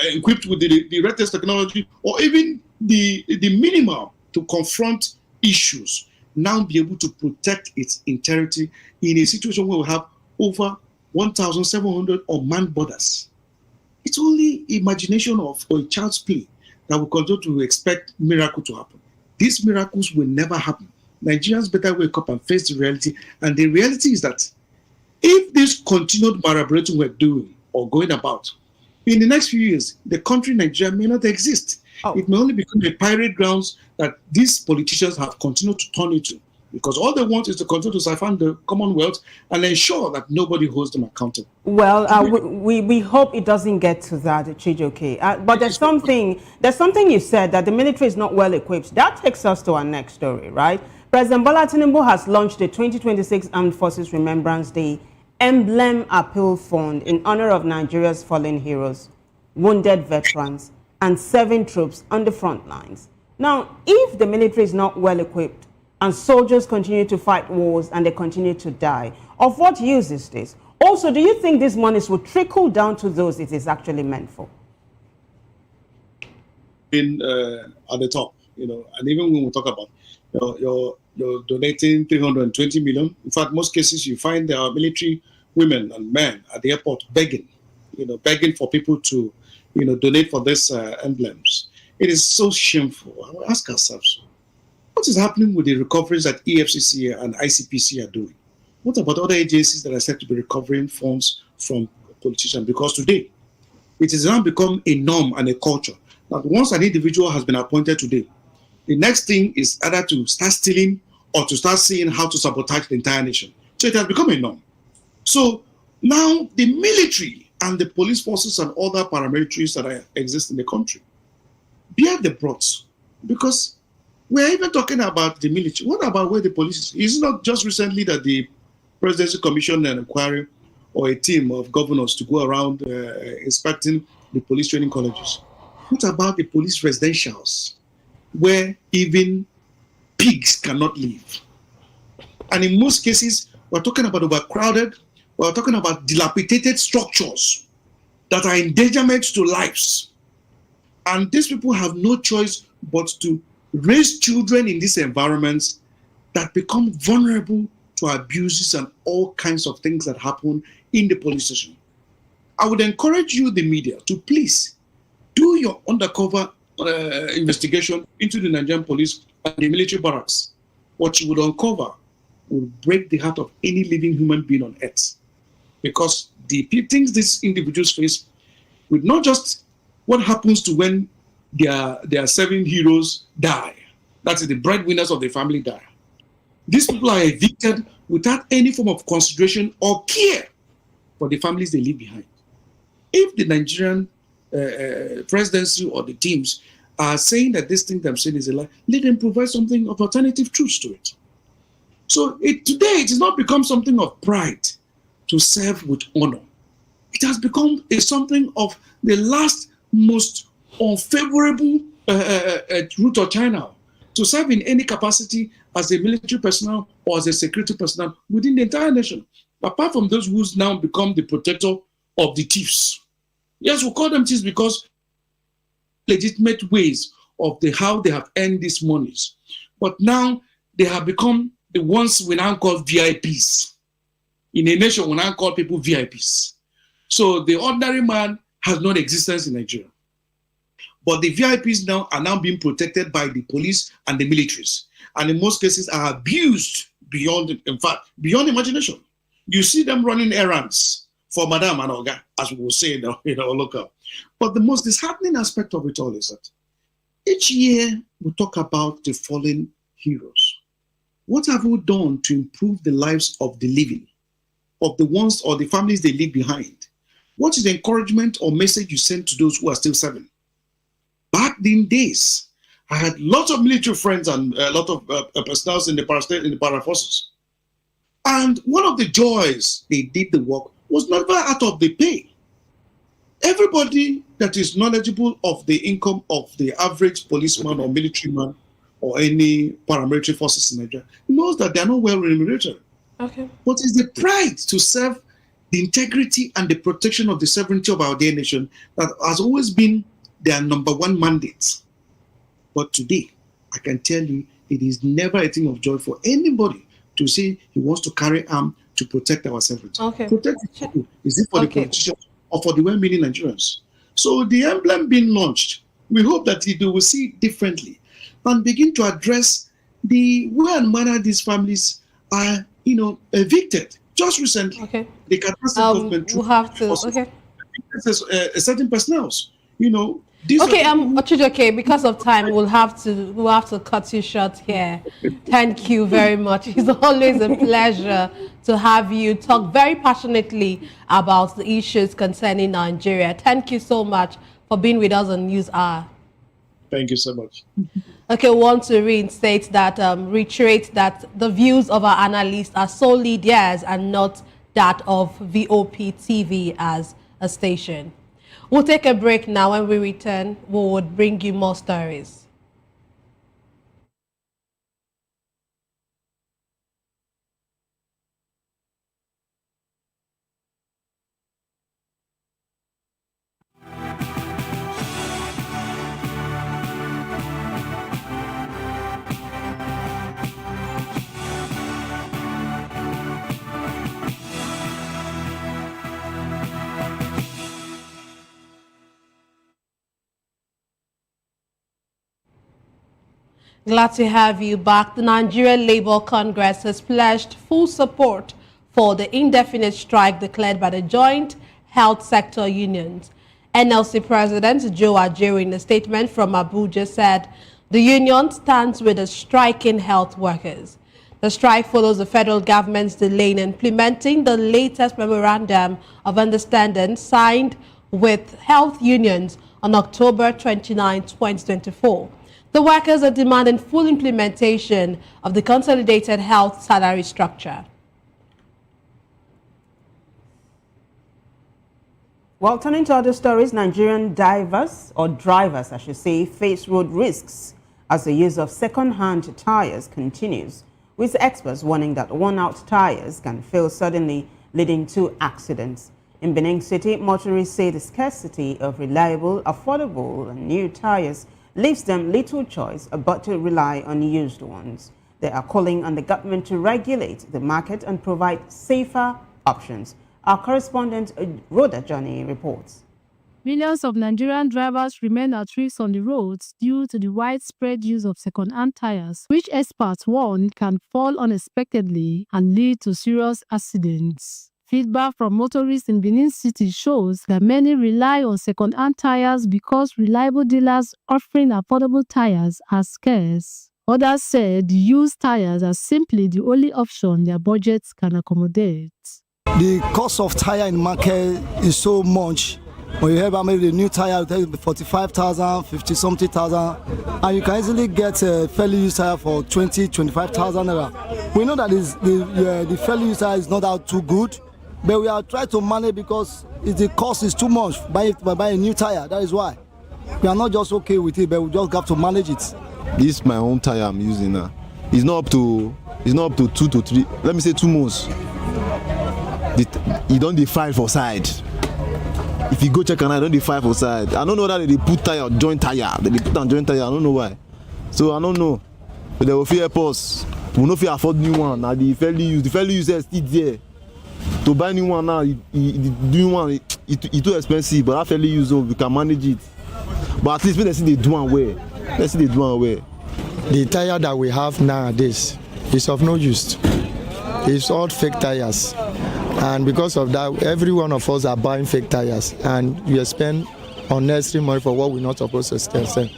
equipped with the latest technology or even the minimum to confront issues, now be able to protect its integrity in a situation where we have over 1,700 unmanned borders? It's only imagination of or a child's play that will continue to expect miracle to happen. These miracles will never happen. Nigerians better wake up and face the reality. And the reality is that if this continued malabораting we're doing or going about, in the next few years, the country Nigeria may not exist. It may only become a pirate grounds that these politicians have continued to turn into, because all they want is to continue to siphon the Commonwealth and ensure that nobody holds them accountable. Well, we hope it doesn't get to that, Chijioke. But there's something you said, that the military is not well equipped. That takes us to our next story, right? President Bola Tinubu has launched the 2026 Armed Forces Remembrance Day Emblem Appeal Fund in honor of Nigeria's fallen heroes, wounded veterans, and serving troops on the front lines. Now, if the military is not well equipped and soldiers continue to fight wars and they continue to die, of what use is this? Also, do you think these monies will trickle down to those it is actually meant for? At the top, and even when we talk about you're donating 320 million. In fact, most cases you find there are military women and men at the airport begging for people to, donate for these emblems. It is so shameful. I will ask ourselves, what is happening with the recoveries that EFCC and ICPC are doing? What about other agencies that are said to be recovering funds from politicians? Because today, it has now become a norm and a culture that once an individual has been appointed today, the next thing is either to start stealing or to start seeing how to sabotage the entire nation. So it has become a norm. So now the military and the police forces and other paramilitaries that exist in the country bear the brunt, because we're even talking about the military. What about where the police is? It's not just recently that the Presidency commissioned an inquiry or a team of governors to go around inspecting the police training colleges. What about the police residentials, where even pigs cannot live? And in most cases, we're talking about overcrowded, we're talking about dilapidated structures that are endangerment to lives. And these people have no choice but to raise children in these environments that become vulnerable to abuses and all kinds of things that happen in the police station. I would encourage you, the media, to please do your undercover investigation into the Nigerian police and the military barracks. What you would uncover will break the heart of any living human being on earth. Because the things these individuals face with not just what happens to when their serving heroes die, that is the breadwinners of the family die. These people are evicted without any form of consideration or care for the families they leave behind. If the Nigerian presidency or the teams are saying that this thing they're saying is a lie, let them provide something of alternative truths to it. So today it has not become something of pride to serve with honor. It has become something of the last most unfavorable route or channel to serve in any capacity as a military personnel or as a security personnel within the entire nation, apart from those who's now become the protector of the thieves. Yes, we call them thieves because legitimate ways of how they have earned these monies. But now they have become the ones we now call VIPs. In a nation, we now call people VIPs. So the ordinary man has no existence in Nigeria. But the VIPs now are now being protected by the police and the militaries. And in most cases are abused beyond imagination. You see them running errands for Madame and Oga, as we will say in our local. But the most disheartening aspect of it all is that each year we talk about the fallen heroes. What have we done to improve the lives of the living, of the ones or the families they leave behind? What is the encouragement or message you send to those who are still serving? Back in days, I had lots of military friends and a lot of personnel in the paraforces. And one of the joys they did the work was never out of the pay. Everybody that is knowledgeable of the income of the average policeman or military man or any paramilitary forces in Nigeria knows that they are not well remunerated. Okay. But it's the pride to serve the integrity and the protection of the sovereignty of our dear nation that has always been their number one mandate. But today, I can tell you, it is never a thing of joy for anybody to say he wants to carry arm to protect our sovereignty. Okay. Protect who? Is it for the politicians or for the well-meaning Nigerians? So the emblem being launched, we hope that they will see it differently and begin to address the way and manner these families are, evicted. Just recently, the catastrophe government we'll have to. Okay. Certain personnel. Ochidoke, because of time, we'll have to cut you short here. Thank you very much. It's always a pleasure to have you talk very passionately about the issues concerning Nigeria. Thank you so much for being with us on News Hour. Thank you so much. Okay, we want to reiterate that the views of our analysts are solely theirs and not that of VOP TV as a station. We'll take a break now. When we return, we will bring you more stories. Glad to have you back. The Nigerian Labour Congress has pledged full support for the indefinite strike declared by the joint health sector unions. NLC President Joe Ajaero, in a statement from Abuja, said the union stands with the striking health workers. The strike follows the federal government's delay in implementing the latest memorandum of understanding signed with health unions on October 29, 2024. The workers are demanding full implementation of the consolidated health salary structure. Well, turning to other stories, Nigerian drivers, I should say, face road risks as the use of second-hand tires continues, with experts warning that worn-out tires can fail suddenly, leading to accidents. In Benin City, motorists say the scarcity of reliable, affordable, and new tires leaves them little choice but to rely on used ones. They are calling on the government to regulate the market and provide safer options. Our correspondent, Rhoda Johnny, reports. Millions of Nigerian drivers remain at risk on the roads due to the widespread use of second-hand tires, which experts warn can fall unexpectedly and lead to serious accidents. Feedback from motorists in Benin City shows that many rely on second-hand tires because reliable dealers offering affordable tires are scarce. Others said used tires are simply the only option their budgets can accommodate. The cost of tire in the market is so much. When you have maybe the new tire, it will 45,000, 50-something thousand, and you can easily get a fairly used tire for 20,000-25,000 naira. We know that the fairly used tire is not that too good, but we are trying to manage because the cost is too much by buying a new tire. That is why we are not just okay with it, but we just have to manage it. This is my own tire I'm using now. It's not up to 2 to 3. Let me say 2 months. You don't define for side. If you go check and I don't define for side. I don't know that they put tire joint tire. They put on joint tire. I don't know why. So I don't know. But they will fear us. We no fit afford new one. Now the fairly used is still there. To buy new one now, the new one it's too expensive. But that fairly used, we can manage it. But at least when they see they do one way, The tire that we have nowadays is of no use. It's all fake tires. And because of that, every one of us are buying fake tires, and we spend unnecessary money for what we're not supposed to spend.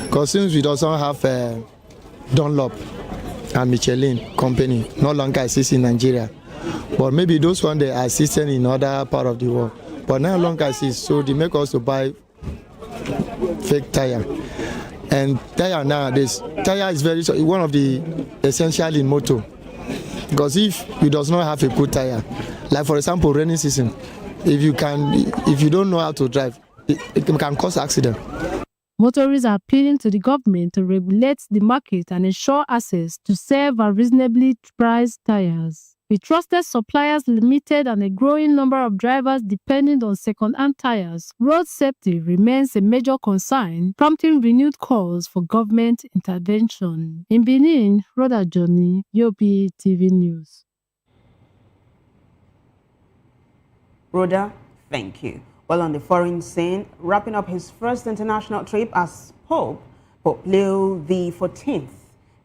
Because since we don't have Dunlop and Michelin company, no longer exists in Nigeria. But maybe those ones they are existing in other part of the world. But no longer exist, so they make us to buy fake tire. And tire nowadays, tire is one of the essential in motor. Because if you does not have a good tire, like for example rainy season, if you don't know how to drive, it can cause accident. Motorists are appealing to the government to regulate the market and ensure access to safe and reasonably priced tires. with trusted suppliers limited and a growing number of drivers depending on second-hand tires, road safety remains a major concern, prompting renewed calls for government intervention. In Benin, Rhoda Johnny, BOP TV News. Rhoda, thank you. Well, on the foreign scene, wrapping up his first international trip as Pope Leo XIV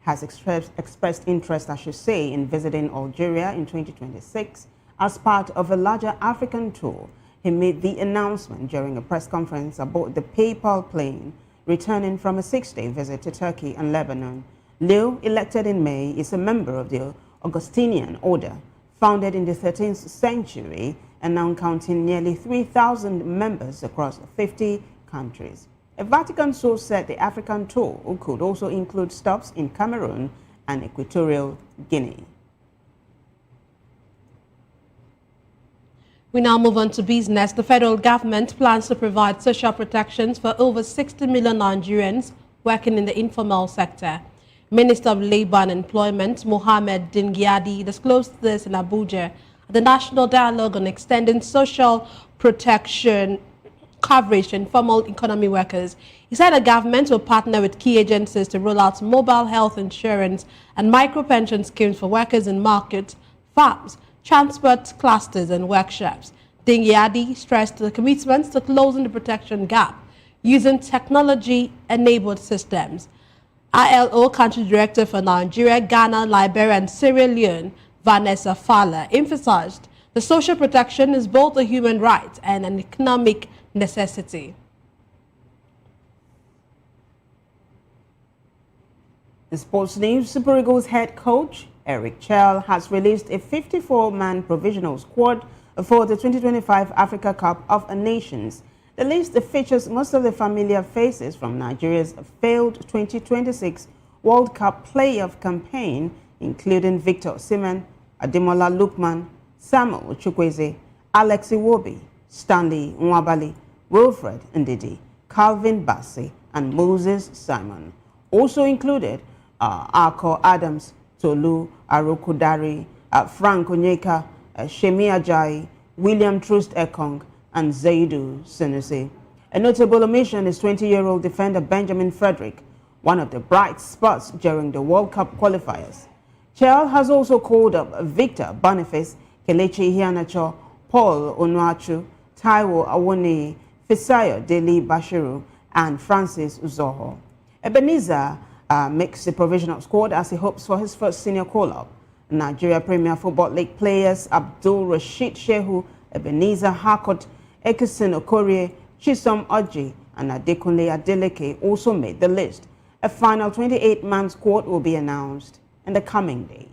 has expressed interest, I should say, in visiting Algeria in 2026 as part of a larger African tour. He made the announcement during a press conference aboard the papal plane returning from a 6-day visit to Turkey and Lebanon. Leo, elected in May, is a member of the Augustinian Order, founded in the 13th century and now counting nearly 3,000 members across 50 countries. A Vatican source said the African tour could also include stops in Cameroon and Equatorial Guinea. We now move on to business. The federal government plans to provide social protections for over 60 million Nigerians working in the informal sector. Minister of Labour and Employment, Mohammed Dingyadi, disclosed this in Abuja at the National Dialogue on Extending Social Protection Coverage to Informal Economy Workers. He said the government will partner with key agencies to roll out mobile health insurance and micro-pension schemes for workers in markets, farms, transport clusters and workshops. Dingyadi stressed the commitments to closing the protection gap using technology-enabled systems. ILO Country Director for Nigeria, Ghana, Liberia and Sierra Leone, Vanessa Fowler, emphasized the social protection is both a human right and an economic necessity. In sports news, Super Eagles head coach Eric Chell has released a 54-man provisional squad for the 2025 Africa Cup of Nations. The list features most of the familiar faces from Nigeria's failed 2026 World Cup playoff campaign, including Victor Osimhen, Ademola Lookman, Samuel Chukwueze, Alex Iwobi, Stanley Nwabali, Wilfred Ndidi, Calvin Bassey, and Moses Simon. Also included are Arko Adams, Tolu Arukudari, Frank Onyeka, Shemi Ajayi, William Troost Ekong, and Zaidu Senuse. A notable omission is 20-year-old defender Benjamin Frederick, one of the bright spots during the World Cup qualifiers. Chell has also called up Victor Boniface, Kelechi Iheanacho, Paul Onuachu, Taiwo Awoniyi, Fisayo Deli Bashiru, and Francis Uzoho. Ebenezer makes the provisional squad as he hopes for his first senior call-up. Nigeria Premier Football League players Abdul Rashid Shehu, Ebenezer Harcourt, Ekison Okorie, Chisom Oji, and Adekunle Adeleke also made the list. A final 28-man squad will be announced in the coming days.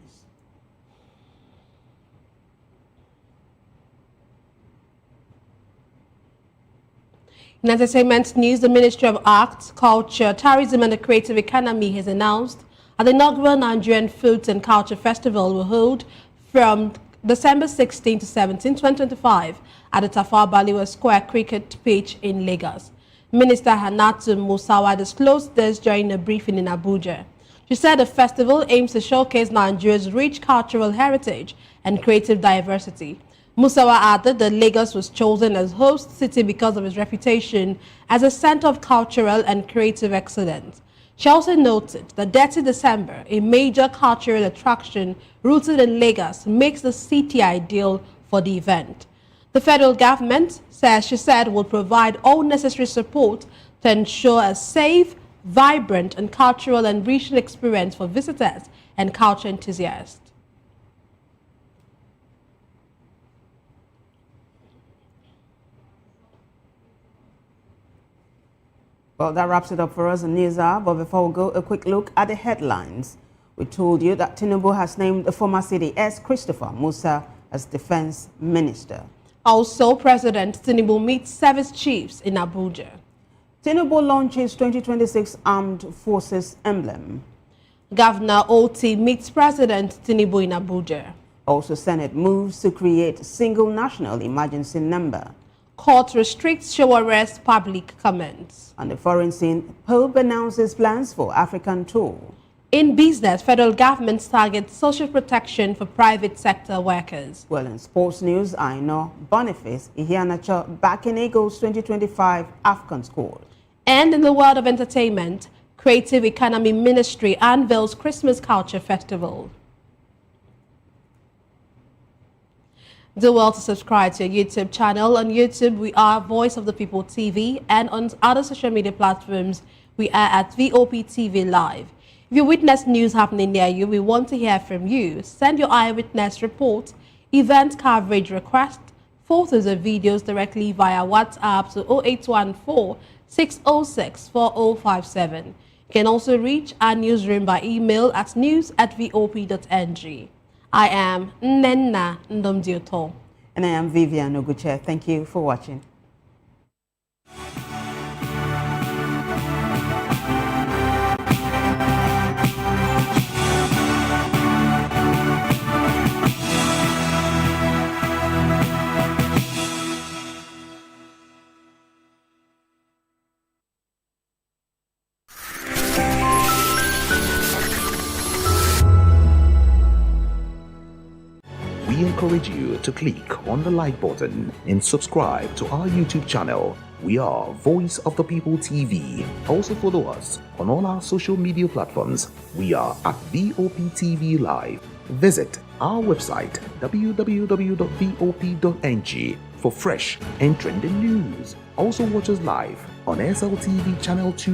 In entertainment news, the Ministry of Arts, Culture, Tourism and the Creative Economy has announced that the inaugural Nigerian Foods and Culture Festival will hold from December 16 to 17, 2025 at the Tafawa Balewa Square cricket pitch in Lagos. Minister Hannatu Musa disclosed this during a briefing in Abuja. She said the festival aims to showcase Nigeria's rich cultural heritage and creative diversity. Musawa added that Lagos was chosen as host city because of its reputation as a center of cultural and creative excellence. She also noted that Dirty December, a major cultural attraction rooted in Lagos, makes the city ideal for the event. The federal government, she said, will provide all necessary support to ensure a safe, vibrant and cultural enriching experience for visitors and culture enthusiasts. Well, that wraps it up for us in News Hour. But before we go, a quick look at the headlines. We told you that Tinubu has named the former CDS Christopher Musa as defense minister. Also, President Tinubu meets service chiefs in Abuja. Tinubu launches 2026 Armed Forces emblem. Governor Oti meets President Tinubu in Abuja. Also, Senate moves to create single national emergency number. Court restricts show arrest public comments. On the foreign scene, Pope announces plans for African tour. In business, federal government targets social protection for private sector workers. Well, in sports news, I know Boniface Iheanacho back in Eagles 2025 AFCON squad. And in the world of entertainment, Creative Economy Ministry unveils Christmas Culture Festival. Do well to subscribe to our YouTube channel. On YouTube, we are Voice of the People TV, and on other social media platforms, we are at VOP TV Live. If you witness news happening near you, we want to hear from you. Send your eyewitness report, event coverage request, photos or videos directly via WhatsApp to 0814-606-4057. You can also reach our newsroom by email at news@vop.ng. I am Nnenna Ndomdioto. And I am Vivian Oguche. Thank you for watching. We encourage you to click on the like button and subscribe to our YouTube channel. We are Voice of the People TV. Also follow us on all our social media platforms. We are at VOP TV Live. Visit our website www.vop.ng for fresh and trending news. Also watch us live on SLTV Channel 2.